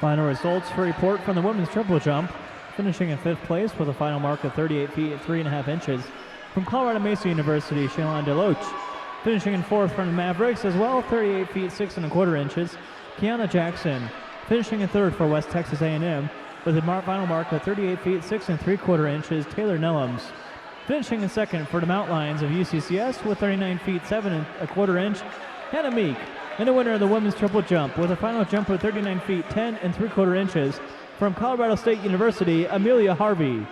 Final results for report from the women's triple jump, finishing in 5th place with a final mark of 38 feet 3.5 inches from Colorado Mesa University, Shaylon DeLoach. Finishing in 4th from the Mavericks as well, 38 feet 6.25 inches, Kiana Jackson. Finishing in 3rd for West Texas A&M with a final mark of 38 feet 6.75 inches, Taylor Nellums. Finishing in 2nd for the Mount Lions of UCCS with 39 feet 7.25 inch, Hannah Meek. And the winner of the women's triple jump with a final jump of 39 feet 10.75 inches from Colorado State University, Amelia Harvey.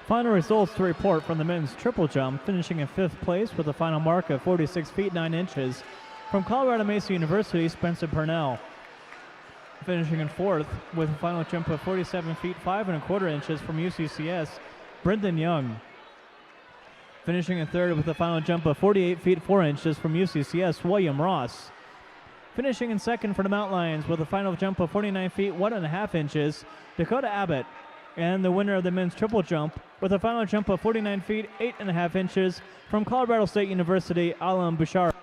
Final results to report from the men's triple jump, finishing in 5th place with a final mark of 46 feet 9 inches from Colorado Mesa University, Spencer Purnell. Finishing in 4th with a final jump of 47 feet 5.25 inches from UCCS, Brendan Young. Finishing in 3rd with a final jump of 48 feet 4 inches from UCCS, William Ross. Finishing in 2nd for the Mount Lions with a final jump of 49 feet 1.5 inches, Dakota Abbott. And the winner of the men's triple jump with a final jump of 49 feet 8.5 inches from Colorado State University, Alam Bishara.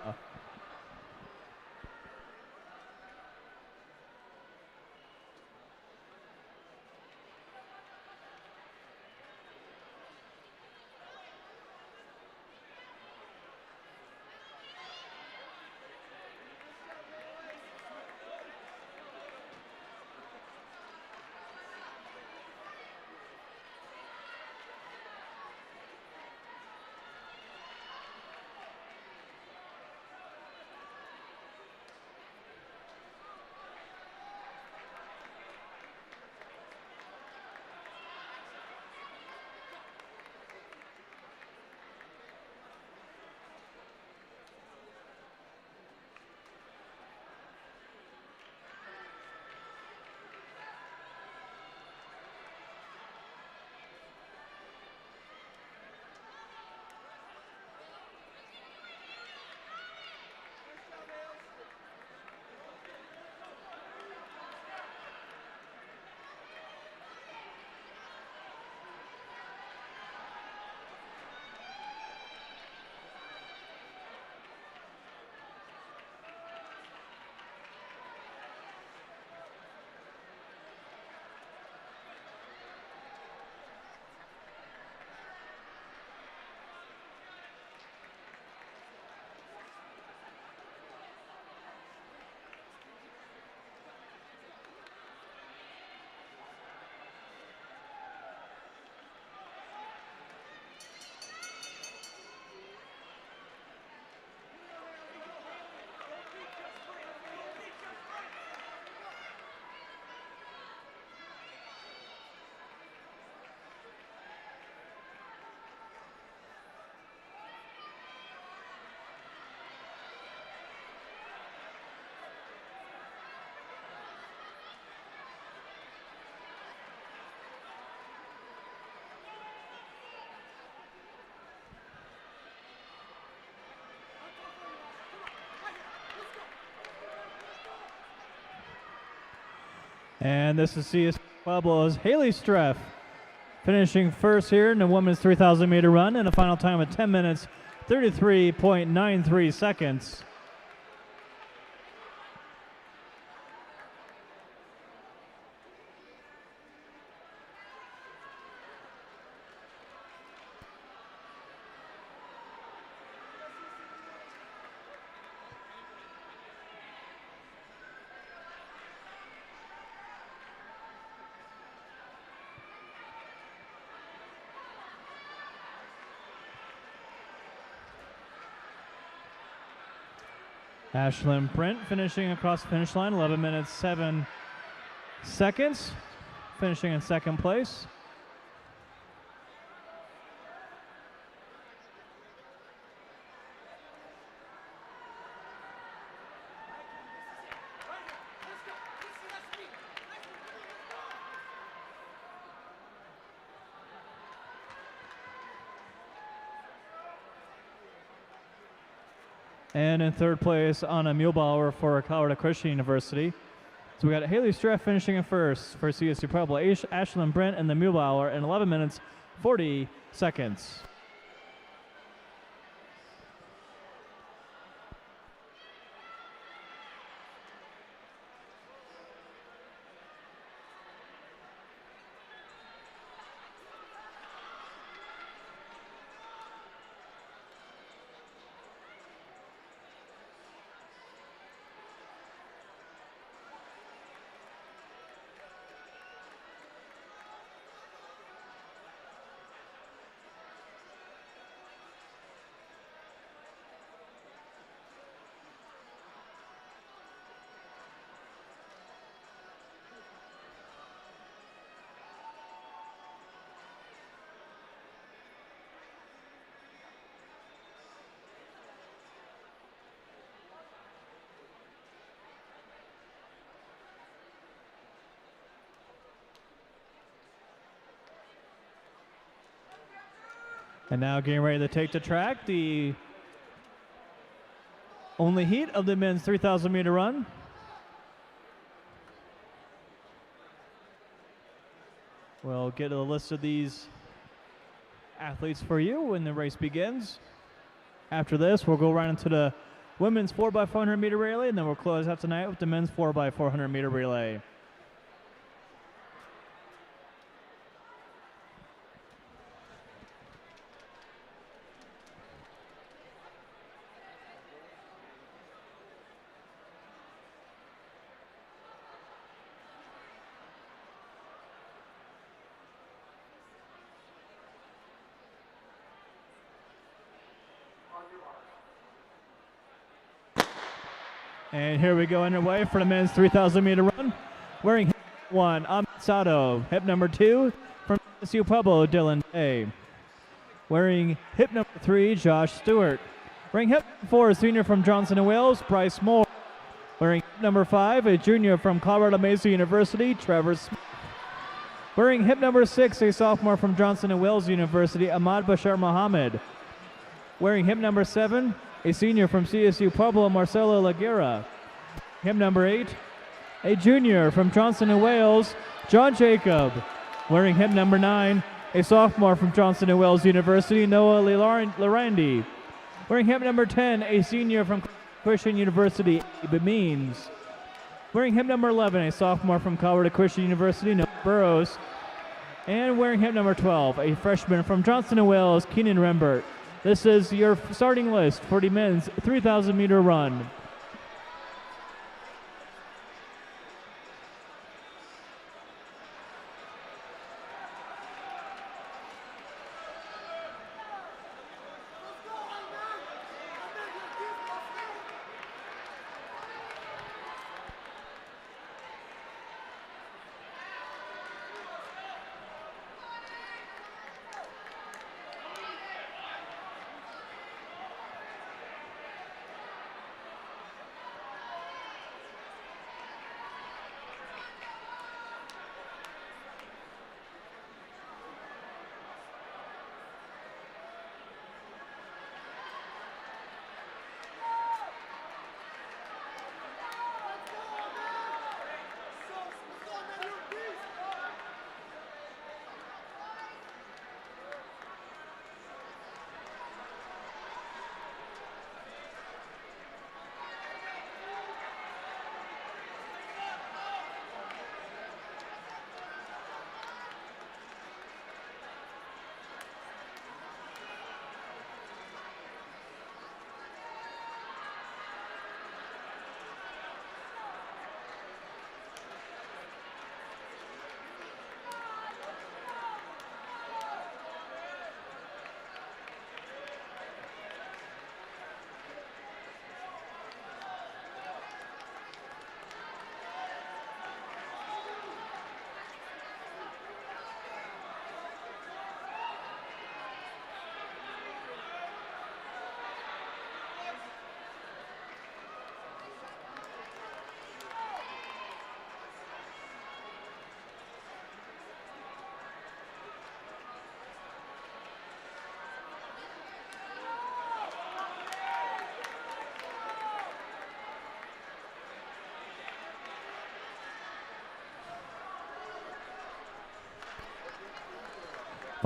And this is CS Pueblo's Haley Streff finishing first here in the women's 3,000 meter run and a final time of 10 minutes, 33.93 seconds. Ashlyn Brent finishing across the finish line, 11 minutes, 7 seconds, finishing in second place. And in third place, Anna Muehlbauer for Colorado Christian University. So we got Haley Streff finishing in first for CSU Pueblo, Ashlyn Brent and the Muehlbauer in 11 minutes, 40 seconds. And now getting ready to take the track, the only heat of the men's 3,000 meter run. We'll get a list of these athletes for you when the race begins. After this, we'll go right into the women's 4x400 meter relay, and then we'll close out tonight with the men's 4x400 meter relay. And here we go underway for the men's 3,000 meter run. Wearing hip 1, Ahmed Sato. Hip number 2 from CSU Pueblo, Dylan Day. Wearing hip number 3, Josh Stewart. Wearing hip 4, senior from Johnson & Wales, Bryce Moore. Wearing hip number 5, a junior from Colorado Mesa University, Trevor Smith. Wearing hip number 6, a sophomore from Johnson & Wales University, Ahmad Bashar Mohammed. Wearing hip number 7, a senior from CSU Pueblo, Marcelo Laguera. Hip number 8, a junior from Johnson & Wales, John Jacob. Wearing hip number 9, a sophomore from Johnson & Wales University, Noah Larandi. Wearing hip number 10, a senior from Christian University, Abe Means. Wearing hip number 11, a sophomore from Colorado Christian University, Noah Burrows. And wearing hip number 12, a freshman from Johnson & Wales, Keenan Rembert. This is your starting list for the men's 3,000 meter run.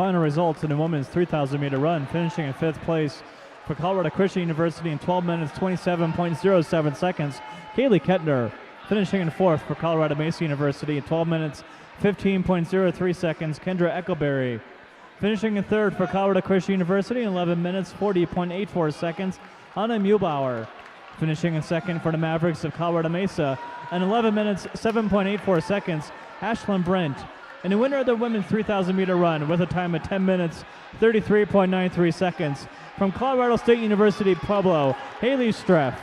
Final results in the women's 3,000 meter run, finishing in 5th place for Colorado Christian University in 12 minutes 27.07 seconds. Kaylee Kettner, finishing in 4th for Colorado Mesa University in 12 minutes 15.03 seconds. Kendra Eckelberry, finishing in 3rd for Colorado Christian University in 11 minutes 40.84 seconds. Anna Muehlbauer, finishing in 2nd for the Mavericks of Colorado Mesa in 11 minutes 7.84 seconds. Ashlyn Brent, and the winner of the women's 3,000 meter run with a time of 10 minutes 33.93 seconds from Colorado State University Pueblo, Haley Streff.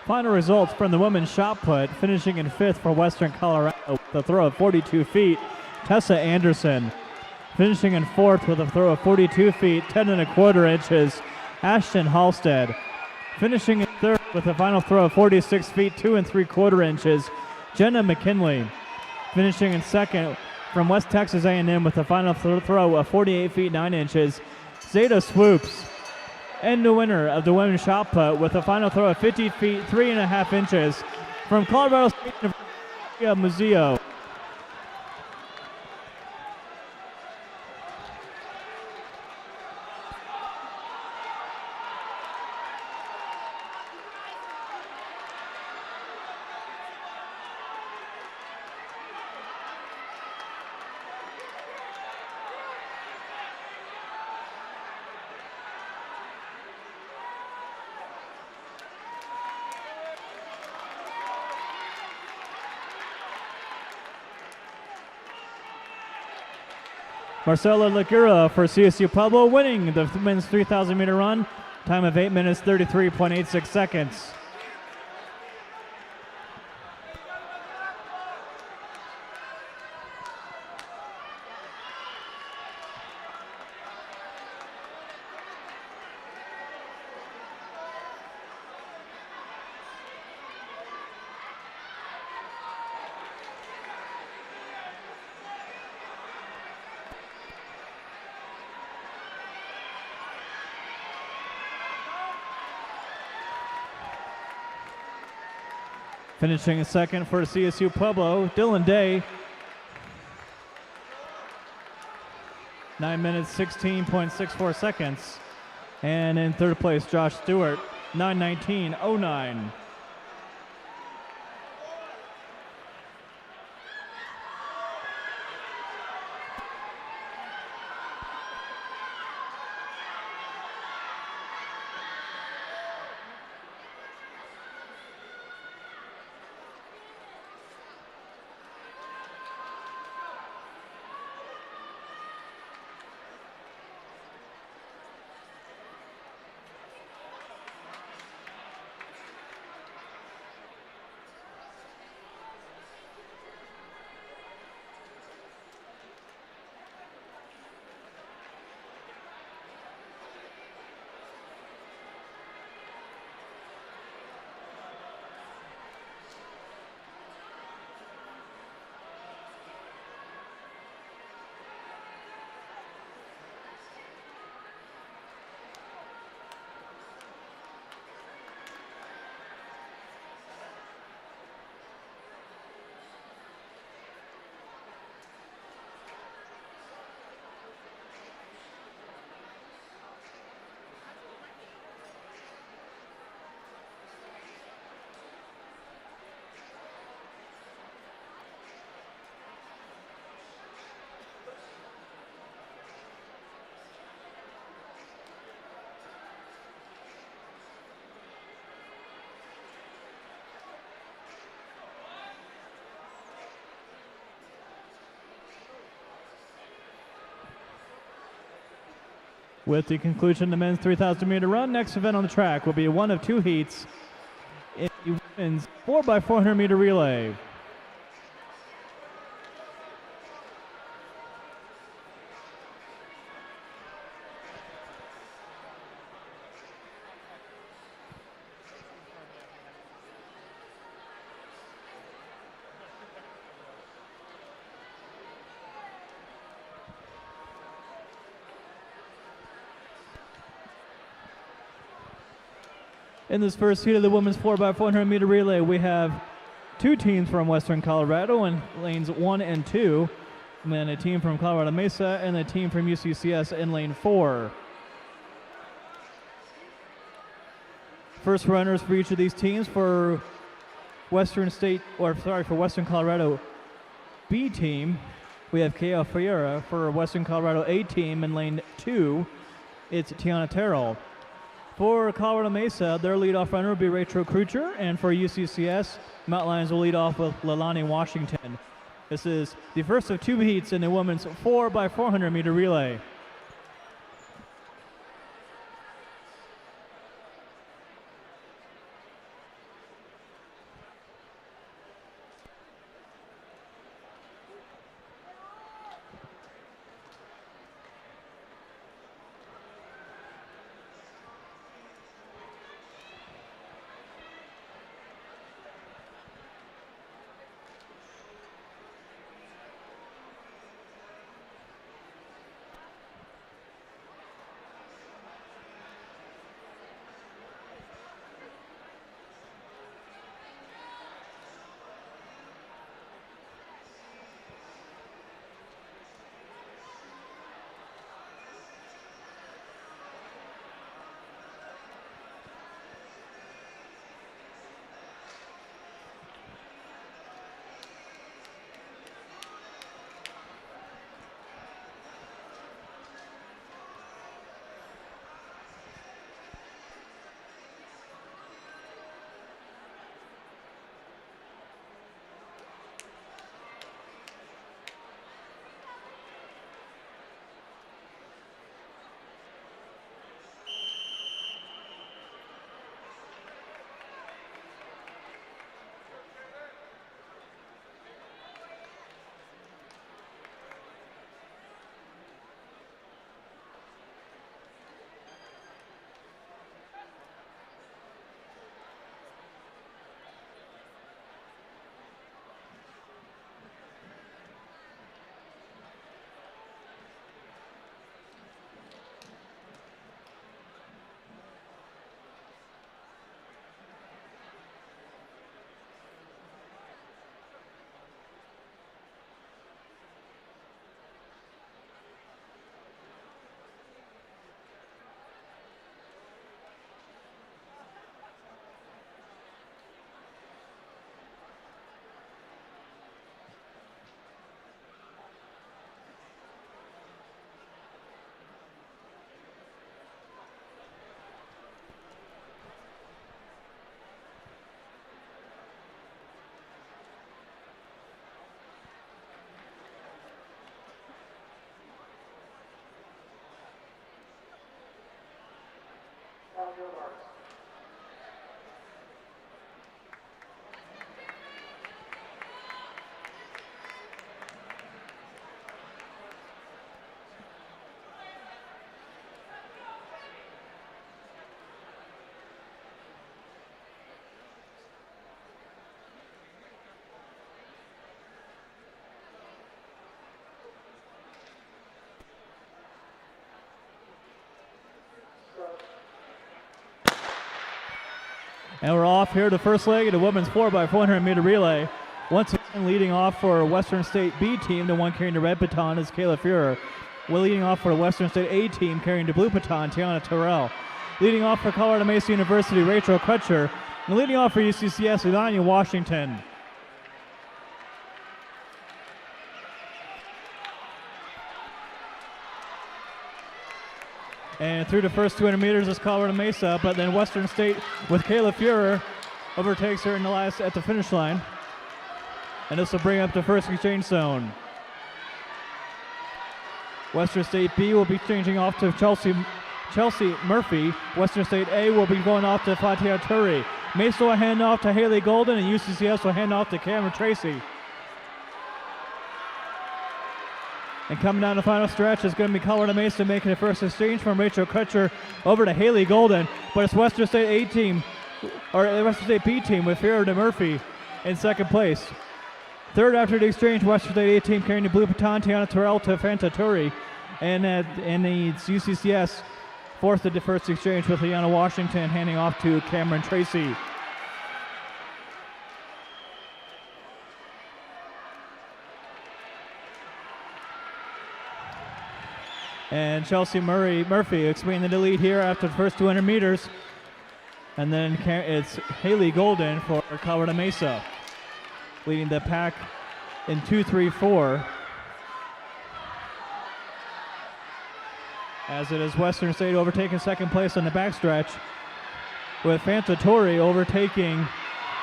Final results from the women's shot put, finishing in 5th for Western Colorado with a throw of 42 feet, Tessa Anderson. Finishing in 4th with a throw of 42 feet, 10 1/4 inches, Ashton Halstead. Finishing in 3rd with a final throw of 46 feet, 2 3/4 inches, Jenna McKinley. Finishing in 2nd from West Texas A&M with a final throw of 48 feet, 9 inches, Zeta Swoops. And the winner of the women's shot put with a final throw of 50 feet, 3 1/2 inches, from Colorado State University, Muzio. Marcela Lagura for CSU Pueblo winning the men's 3,000 meter run. Time of 8 minutes, 33.86 seconds. Finishing second for CSU Pueblo, Dylan Day. 9 minutes, 16.64 seconds. And in third place, Josh Stewart, 9:19.09. With the conclusion of the men's 3,000 meter run, next event on the track will be one of two heats in the women's 4x400 meter relay. In this first heat of the women's 4x400 meter relay, we have two teams from Western Colorado in lanes 1 and 2, and then a team from Colorado Mesa and a team from UCCS in lane 4. First runners for each of these teams for Western Colorado B team, we have Keo Ferreira. For Western Colorado A team in lane 2, it's Tiana Terrell. For Colorado Mesa, their leadoff runner will be Rachel Krucher, and for UCCS, Mount Lions will lead off with Leilani Washington. This is the first of two heats in the women's 4x400 meter relay. On your marks. And we're off here the first leg of the women's 4x400 meter relay. Once again, leading off for Western State B team, the one carrying the red baton is Kayla Fuhrer. We're leading off for the Western State A team, carrying the blue baton, Tiana Terrell. Leading off for Colorado Mesa University, Rachel Crutcher. And leading off for UCCS, Elania Washington. And through the first 200 meters is Colorado Mesa, but then Western State with Kayla Fuhrer overtakes her in the last at the finish line. And this will bring up the first exchange zone. Western State B will be changing off to Chelsea Murphy. Western State A will be going off to Fatia Turi. Mesa will hand off to Haley Golden, and UCCS will hand off to Cameron Tracy. And coming down the final stretch is going to be Colorado Mesa making the first exchange from Rachel Crutcher over to Haley Golden. But it's Western State A team, or Western State B team with Farrah DeMurphy in second place. Third after the exchange, Western State A team carrying the blue baton, Tiana Terrell to Fanta Turi. And it's UCCS fourth at the first exchange with Liana Washington handing off to Cameron Tracy. And Chelsea Murphy expanding the lead here after the first 200 meters. And then it's Haley Golden for Colorado Mesa, leading the pack in 2-3-4. As it is Western State overtaking second place on the backstretch, with Fanta Torrey overtaking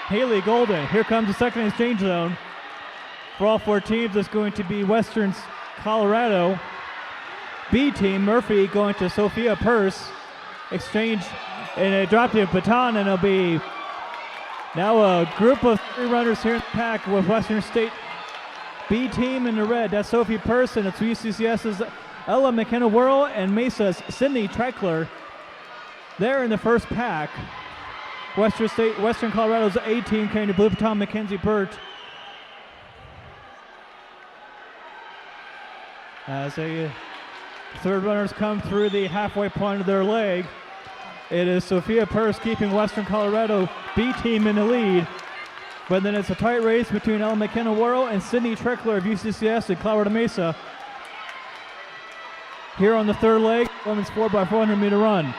Haley Golden. Here comes the second exchange zone. For all four teams, it's going to be Western Colorado B team, Murphy going to Sophia Purse. Exchange, and a drop the baton, and it'll be now a group of three runners here in the pack with Western State B team in the red. That's Sophie Purse, and it's UCCS's Ella McKenna-Worrell and Mesa's Sydney Treckler. There in the first pack. Western Colorado's A team carrying the blue baton, Mackenzie Burt. As a third runners come through the halfway point of their leg, it is Sophia Purse keeping Western Colorado B team in the lead. But then it's a tight race between Ella McKenna-Worrell and Sydney Treckler of UCCS and Colorado Mesa. Here on the third leg, women's 4x400 meter run.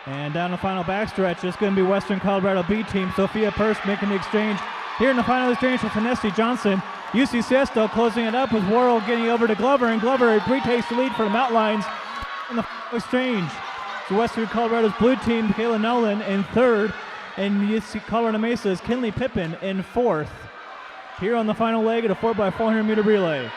And down the final backstretch, it's going to be Western Colorado B team, Sophia Purse making the exchange. Here in the final exchange with Tennessee Johnson. UCCS though closing it up with Worrell getting over to Glover, and Glover retakes the lead for the Mountain Lions in the final exchange. So Western Colorado's blue team, Kayla Nolan in third, and UC Colorado Mesa's Kinley Pippin in fourth. Here on the final leg of the 4x400 meter relay.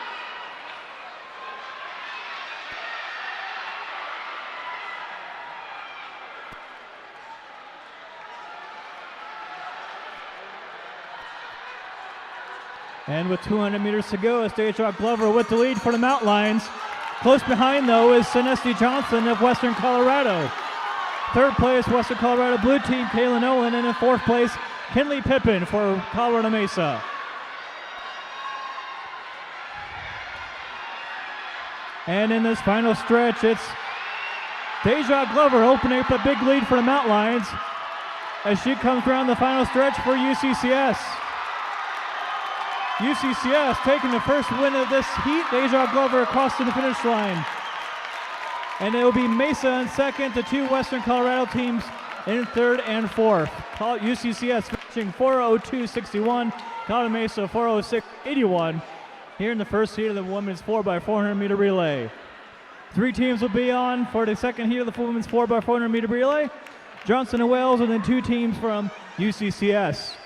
And with 200 meters to go, it's Deja Glover with the lead for the Mountain Lions. Close behind, though, is Sinesty Johnson of Western Colorado. Third place, Western Colorado blue team, Kayla Nolan, and in fourth place, Kinley Pippin for Colorado Mesa. And in this final stretch, it's Deja Glover opening up a big lead for the Mountain Lions as she comes around the final stretch for UCCS. UCCS taking the first win of this heat. Deja Glover across to the finish line. And it will be Mesa in second, the two Western Colorado teams in third and fourth. UCCS finishing 4:02.61, Colorado Mesa 4:06.81 here in the first heat of the women's 4x400 meter relay. Three teams will be on for the second heat of the women's 4x400 meter relay. Johnson and Wales, and then two teams from UCCS.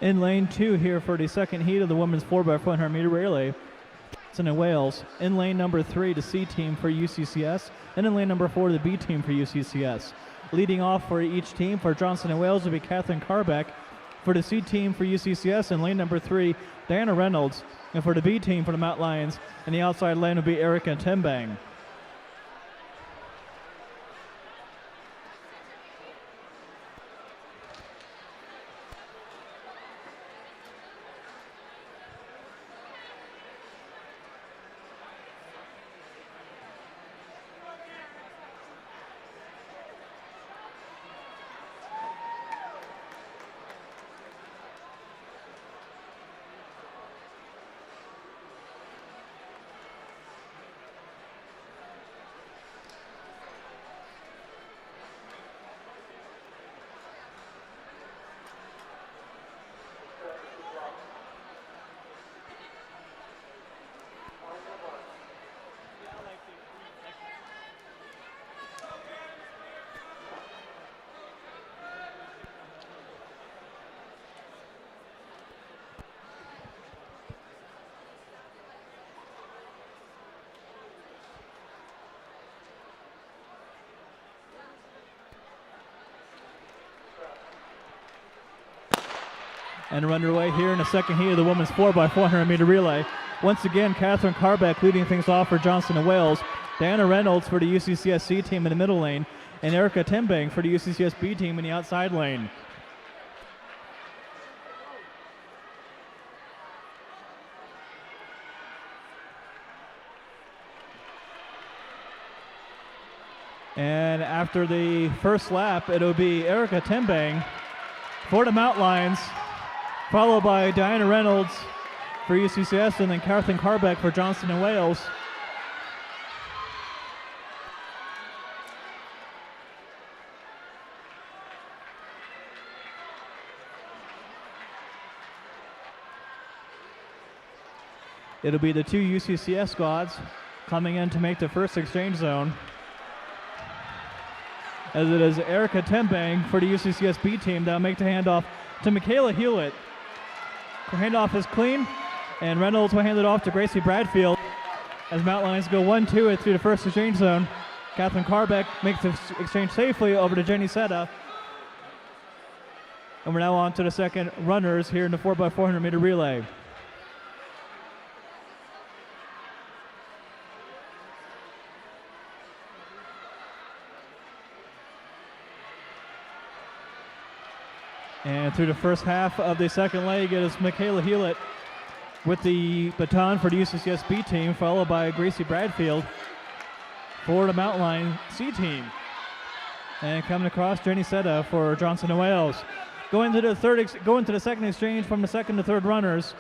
In lane 2 here for the second heat of the women's 4x400 meter relay, it's in Wales. In lane number 3, the C team for UCCS, and in lane number 4, the B team for UCCS. Leading off for each team for Johnson and Wales will be Catherine Carbeck. For the C team for UCCS, in lane number 3, Diana Reynolds. And for the B team for the Mount Lions, in the outside lane will be Erica Timbang. And we're underway here in the second heat of the women's 4x400 meter relay. Once again, Catherine Carbeck leading things off for Johnson and Wales. Diana Reynolds for the UCCS C team in the middle lane, and Erica Timbang for the UCCS B team in the outside lane. And after the first lap, it'll be Erica Timbang for the Mount Lions, followed by Diana Reynolds for UCCS, and then Catherine Carbeck for Johnson and Wales. It'll be the two UCCS squads coming in to make the first exchange zone, as it is Erica Timbang for the UCCS B team that'll make the handoff to Michaela Hewlett. Her handoff is clean, and Reynolds will hand it off to Gracie Bradfield as Mount Lions go 1-2 through the first exchange zone. Catherine Carbeck makes the exchange safely over to Jenny Seta. And we're now on to the second runners here in the 4x400 meter relay. And through the first half of the second leg, it is Michaela Hewlett with the baton for the UCCS B team, followed by Gracie Bradfield for the Mount Lion C team. And coming across, Jenny Seta for Johnson and Wales. Going to the second exchange from the second to third runners,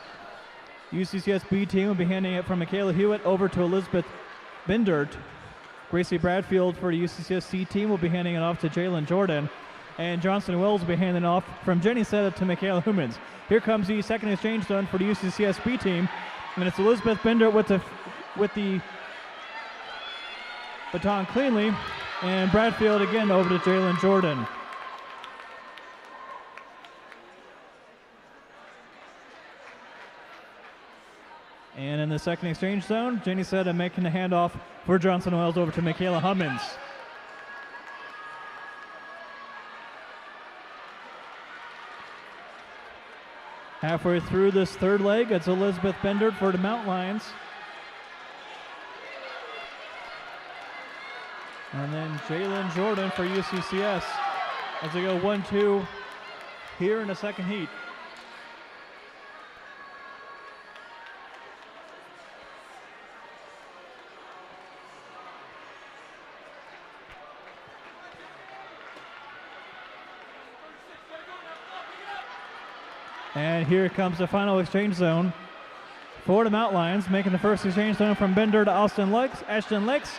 UCCS B team will be handing it from Michaela Hewlett over to Elizabeth Bindert. Gracie Bradfield for the UCCS C team will be handing it off to Jalen Jordan. And Johnson and Wales will be handing off from Jenny Seta to Michaela Humans. Here comes the second exchange zone for the UCCS B team, and it's Elizabeth Bender with the baton cleanly, and Bradfield again over to Jalen Jordan. And in the second exchange zone, Jenny Seta making the handoff for Johnson and Wales over to Michaela Hummins. Halfway through this third leg, it's Elizabeth Bender for the Mount Lions. And then Jalen Jordan for UCCS as they go 1-2 here in the second heat. And here comes the final exchange zone for the Mount Lions, making the first exchange zone from Bender to Ashton Licks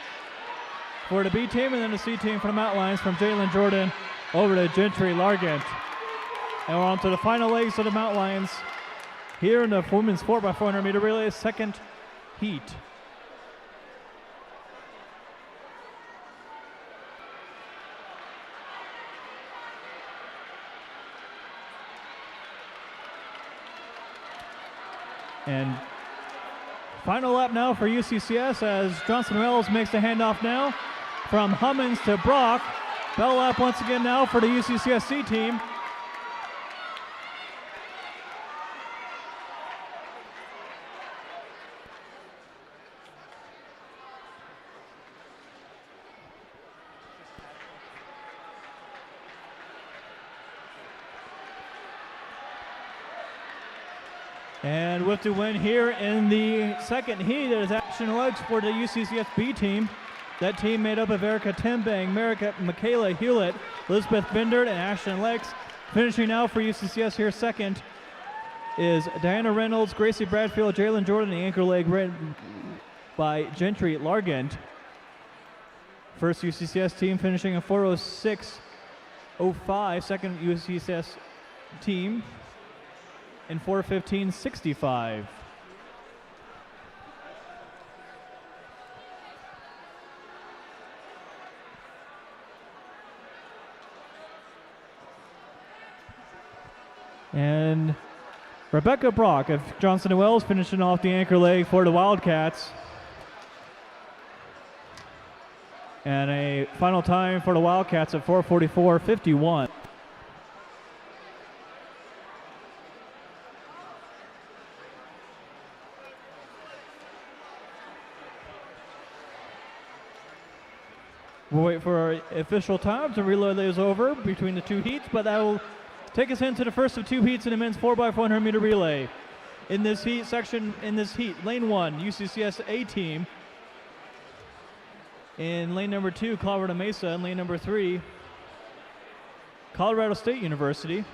for the B team, and then the C team for the Mount Lions from Jalen Jordan over to Gentry Largent. And we're on to the final legs of the Mount Lions here in the women's 4x400 meter relay second heat. And final lap now for UCCS as Johnson Wells makes the handoff now from Hummins to Brock. Bell lap once again now for the UCCSC team. And with the win here in the second heat, it is Action Legs for the UCCS B team. That team made up of Erica Timbang, Michaela Hewlett, Elizabeth Bindert, and Ashton Lex. Finishing now for UCCS here second is Diana Reynolds, Gracie Bradfield, Jalen Jordan, the anchor leg ran by Gentry Largent. First UCCS team finishing in 4:06.05. Second UCCS team in 4:15.65. And Rebecca Brock of Johnson & Wells finishing off the anchor leg for the Wildcats. And a final time for the Wildcats at 4:44.51. We'll wait for our official times and relay is over between the two heats, but that will take us into the first of two heats in the men's 4x400 meter relay. In this heat, lane 1, UCCS A team. In lane number 2, Colorado Mesa. In lane number 3, Colorado State University.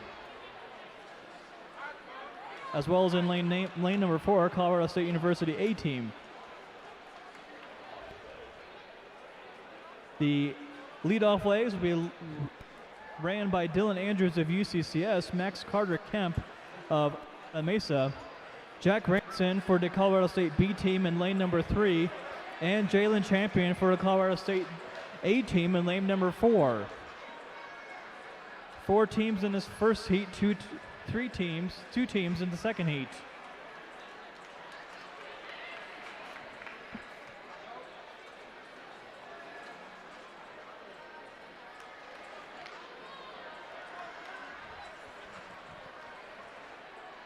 As well as in lane number 4, Colorado State University A team. The leadoff legs will be ran by Dylan Andrews of UCCS, Max Carter Kemp of Mesa, Jack Ranson for the Colorado State B team in lane number 3, and Jalen Champion for the Colorado State A team in lane number 4. 4 teams in this first heat, 2 teams in the second heat.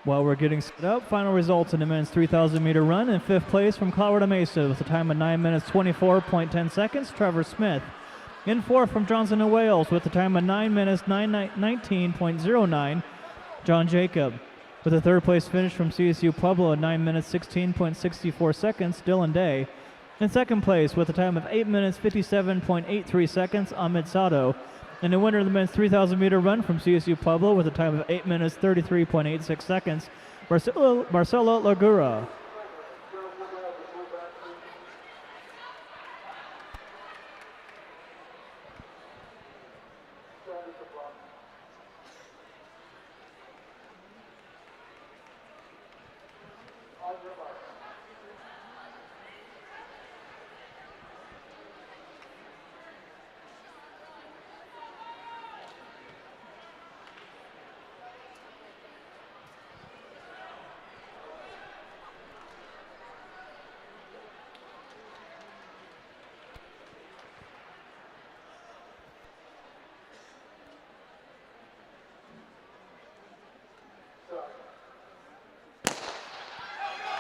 While we're getting set up, final results in the men's 3,000 meter run. In 5th place from Colorado Mesa with a time of 9 minutes 24.10 seconds, Trevor Smith. In 4th from Johnson & Wales with a time of 9 minutes 19.09, John Jacob. With a 3rd place finish from CSU Pueblo at 9 minutes 16.64 seconds, Dylan Day. In 2nd place with a time of 8 minutes 57.83 seconds, Ahmed Sato. And the winner of the men's 3,000 meter run from CSU Pueblo with a time of 8 minutes 33.86 seconds, Marcelo Lagura.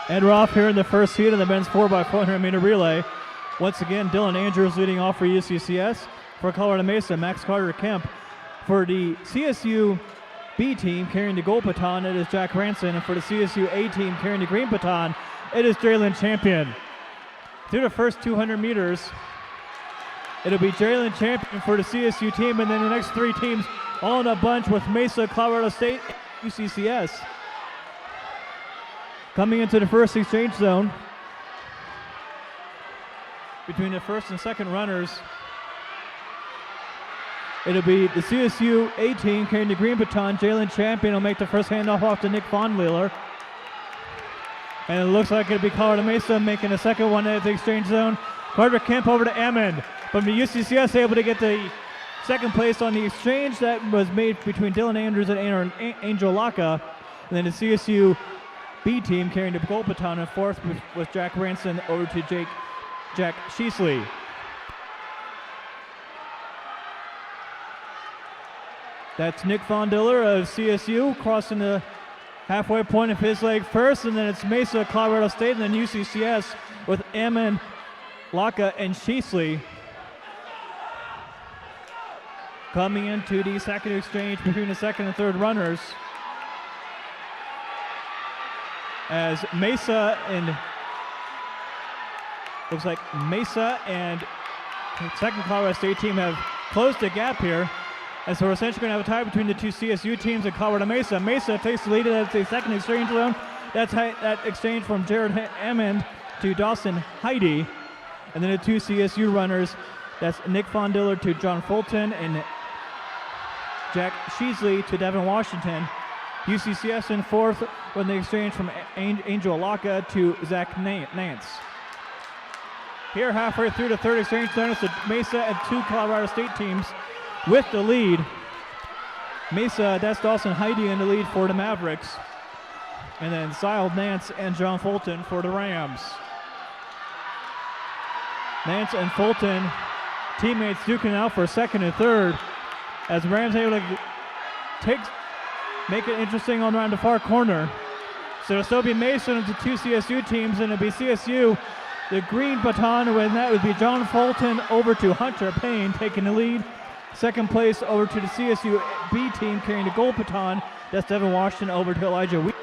And we're off here in the first heat of the men's 4x400 meter relay. Once again, Dylan Andrews leading off for UCCS. For Colorado Mesa, Max Carter Kemp. For the CSU B team carrying the gold baton, it is Jack Ranson. And for the CSU A team carrying the green baton, it is Jalen Champion. Through the first 200 meters, it'll be Jalen Champion for the CSU team, and then the next 3 teams all in a bunch with Mesa, Colorado State, and UCCS. Coming into the first exchange zone between the first and second runners, it'll be the CSU A team carrying the green baton. Jalen Champion will make the first handoff off to Nick Vonwheeler. And it looks like it'll be Colorado Mesa making the second one at the exchange zone. Carter Kemp over to Ammon. But the UCCS able to get the second place on the exchange that was made between Dylan Andrews and Angel Laka. And then the CSU B team carrying the gold baton in fourth with Jack Ranson over to Jack Sheasley. That's Nick Von Diller of CSU crossing the halfway point of his leg first, and then it's Mesa, Colorado State, and then UCCS with Ammon, Laka, and Sheasley coming into the second exchange between the second and third runners. As Mesa and looks like Mesa and the second Colorado State team have closed the gap here. And so we're essentially going to have a tie between the two CSU teams and Colorado Mesa. Mesa takes the lead at the second exchange zone. That's that exchange from Jared Hammond to Dawson Heidi. And then the two CSU runners, that's Nick Von Diller to John Fulton and Jack Sheasley to Devin Washington. UCCS in fourth with the exchange from Angel Alaka to Zach Nance. Here halfway through the third exchange zone, it's the Mesa and two Colorado State teams with the lead. Mesa, that's Dawson Heidi in the lead for the Mavericks. And then Zyle Nance and John Fulton for the Rams. Nance and Fulton, teammates duking out for second and third. As the Rams able to make it interesting on around the far corner. So it'll still be Mason of the two CSU teams, and it'll be CSU, the green baton, and that would be John Fulton over to Hunter Payne taking the lead. Second place over to the CSU B team carrying the gold baton. That's Devin Washington over to Elijah Wheat.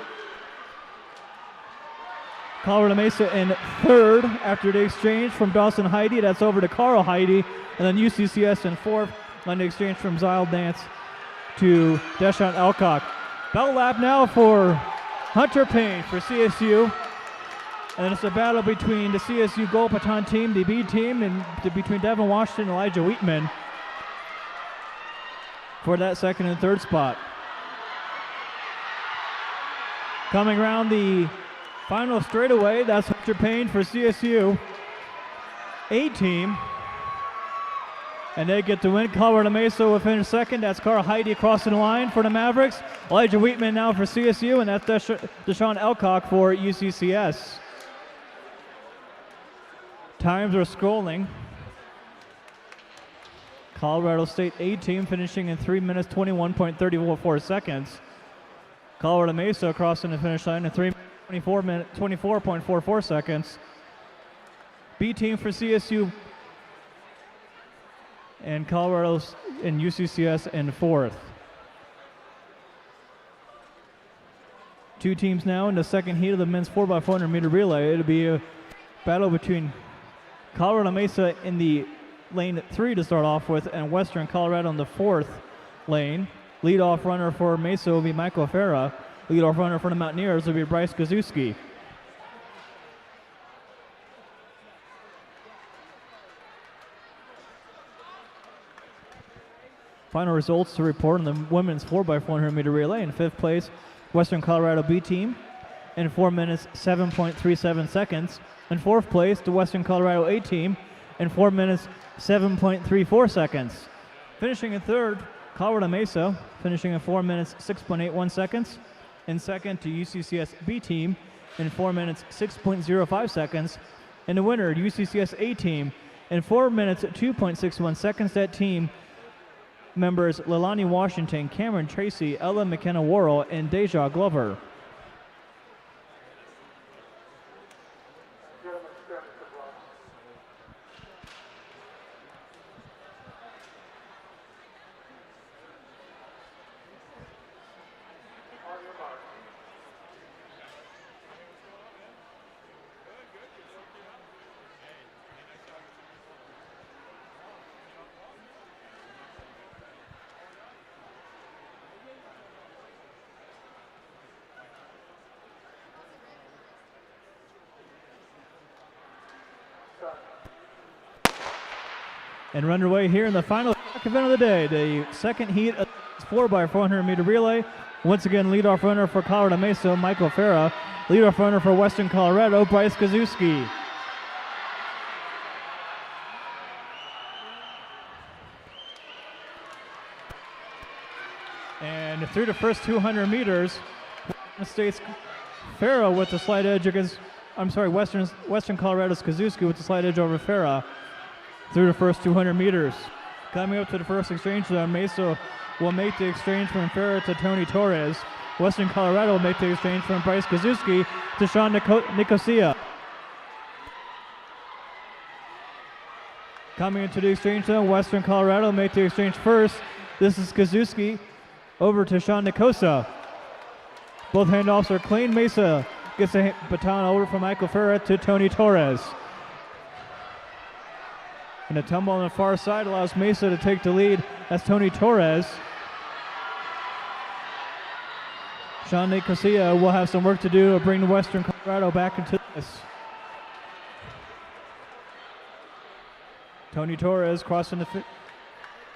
Colorado Mesa in third after the exchange from Dawson Heidi. That's over to Carl Heidi. And then UCCS in fourth on the exchange from Zyle Dance to Deshaun Elcock. Bell lap now for Hunter Payne for CSU. And then it's a battle between the CSU gold baton team, the B team, and between Devin Washington and Elijah Wheatman for that second and third spot. Coming around the final straightaway, that's Hunter Payne for CSU A team. And they get to win. Colorado Mesa will finish second. That's Carl Heidi crossing the line for the Mavericks. Elijah Wheatman now for CSU, and that's Deshaun Elcock for UCCS. Times are scrolling. Colorado State A team finishing in 3 minutes 21.34 seconds. Colorado Mesa crossing the finish line in 24.44 seconds. B team for CSU and Colorado's in UCCS in fourth. Two teams now in the second heat of the men's 4x400 meter relay. It'll be a battle between Colorado Mesa in the lane 3 to start off with, and Western Colorado in the fourth lane. Leadoff runner for Mesa will be Michael Farah. Leadoff runner for the Mountaineers will be Bryce Kazuski. Final results to report on the women's 4x400 meter relay. In fifth place, Western Colorado B team in 4 minutes 7.37 seconds. In fourth place, the Western Colorado A team in 4 minutes 7.34 seconds. Finishing in third, Colorado Mesa, finishing in 4 minutes 6.81 seconds. In second to UCCS B team in 4 minutes 6.05 seconds. And the winner, UCCS A team, in 4 minutes 2.61 seconds. That team members Leilani Washington, Cameron Tracy, Ella McKenna Worrell, and Deja Glover. And we're underway here in the final event of the day, the second heat of 4x400 meter relay. Once again, leadoff runner for Colorado Mesa, Michael Farah. Leadoff runner for Western Colorado, Bryce Kazuski. And through the first 200 meters, the State's Farah with the slight edge against, Western Colorado's Kazuski with the slight edge over Farah through the first 200 meters. Coming up to the first exchange zone, Mesa will make the exchange from Farah to Tony Torres. Western Colorado will make the exchange from Bryce Kazuski to Sean Nicosia. Coming into the exchange zone, Western Colorado will make the exchange first. This is Kazuski over to Sean Nicosia. Both handoffs are clean. Mesa gets a baton over from Michael Farah to Tony Torres. And a tumble on the far side allows Mesa to take the lead. That's Tony Torres. Sean Nicosia will have some work to do to bring Western Colorado back into this. Tony Torres crossing the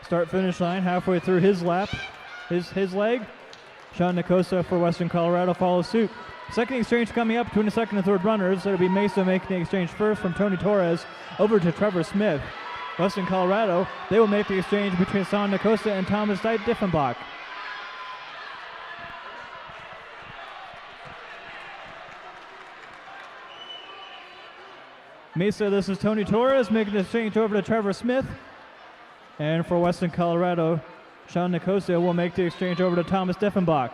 start-finish line halfway through his lap, his leg. Sean Nicosia for Western Colorado follows suit. Second exchange coming up between the second and third runners. It'll be Mesa making the exchange first from Tony Torres over to Trevor Smith. Western Colorado, they will make the exchange between Sean Nicosia and Thomas Diffenbach. Mesa, this is Tony Torres making the exchange over to Trevor Smith. And for Western Colorado, Sean Nicosia will make the exchange over to Thomas Diffenbach.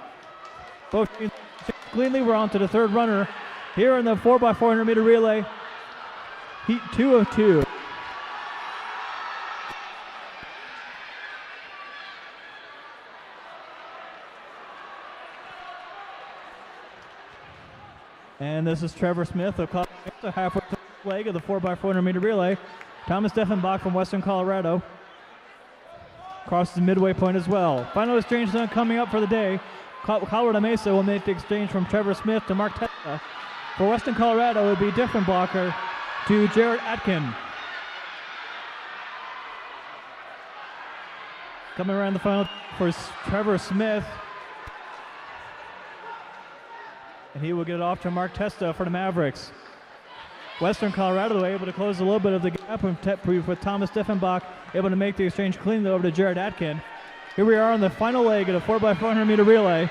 Both teams cleanly. We're on to the third runner here in the 4x400 meter relay. Heat 2 of 2. And this is Trevor Smith of Colorado, halfway through the leg of the 4x400 meter relay. Thomas Diffenbach from Western Colorado crosses the midway point as well. Final exchange zone coming up for the day. Colorado Mesa will make the exchange from Trevor Smith to Mark Testa. For Western Colorado, it will be Diffenbacher to Jared Atkin. Coming around the final for Trevor Smith. And he will get it off to Mark Testa for the Mavericks. Western Colorado able to close a little bit of the gap with Thomas Diffenbach able to make the exchange cleanly over to Jared Atkin. Here we are on the final leg of the 4x400 meter relay.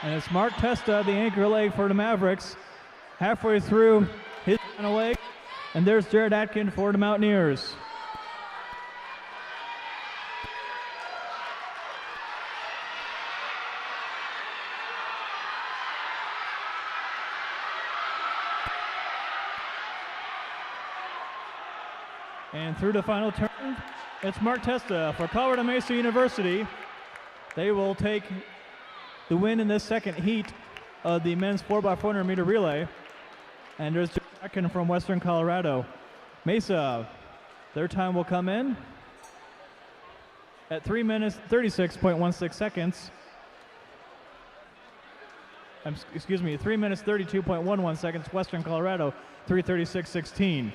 And it's Mark Testa, the anchor leg for the Mavericks, halfway through his final leg. And there's Jared Atkin for the Mountaineers. And through the final turn, it's Mark Testa for Colorado Mesa University. They will take the win in this second heat of the men's 4x400 meter relay. And there's Atkin from Western Colorado. Mesa, their time will come in at 3 minutes 36.16 seconds. 3 minutes 32.11 seconds. Western Colorado 3:36.16.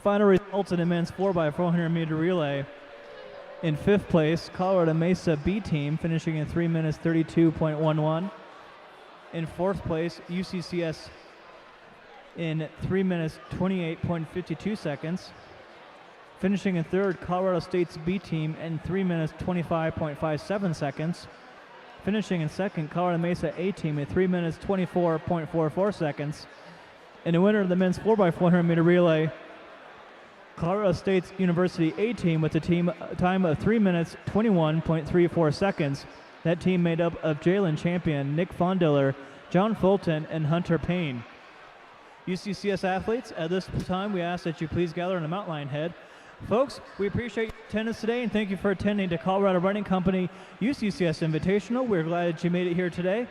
Final results in the men's 4x400 meter relay. In fifth place, Colorado Mesa B team finishing in 3 minutes 32.11. In fourth place, UCCS in 3 minutes 28.52 seconds. Finishing in third, Colorado State's B team in 3 minutes 25.57 seconds. Finishing in second, Colorado Mesa A team in 3 minutes 24.44 seconds. And the winner of the men's 4x400 meter relay, Colorado State University A team with a time of 3 minutes 21.34 seconds. That team made up of Jalen Champion, Nick Fondiller, John Fulton, and Hunter Payne. UCCS athletes, at this time we ask that you please gather on the mountain line head. Folks, we appreciate your attendance today and thank you for attending the Colorado Running Company UCCS Invitational. We're glad that you made it here today.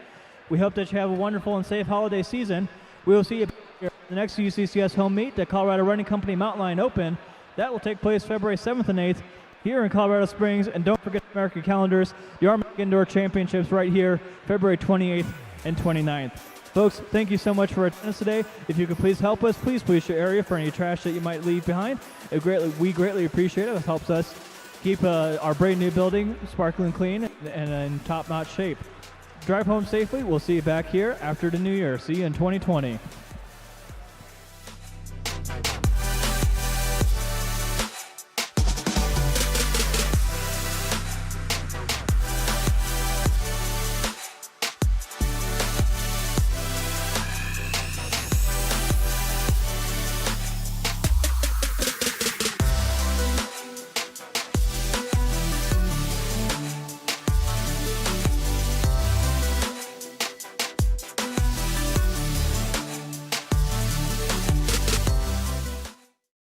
We hope that you have a wonderful and safe holiday season. We will see you here at the next UCCS home meet, the Colorado Running Company Mountain Line Open. That will take place February 7th and 8th here in Colorado Springs. And don't forget to mark your calendars, the Armac Indoor Championships right here, February 28th and 29th. Folks, thank you so much for attendance today. If you could please help us, please police your area for any trash that you might leave behind. We greatly appreciate it. It helps us keep our brand new building sparkling clean and in top-notch shape. Drive home safely. We'll see you back here after the new year. See you in 2020.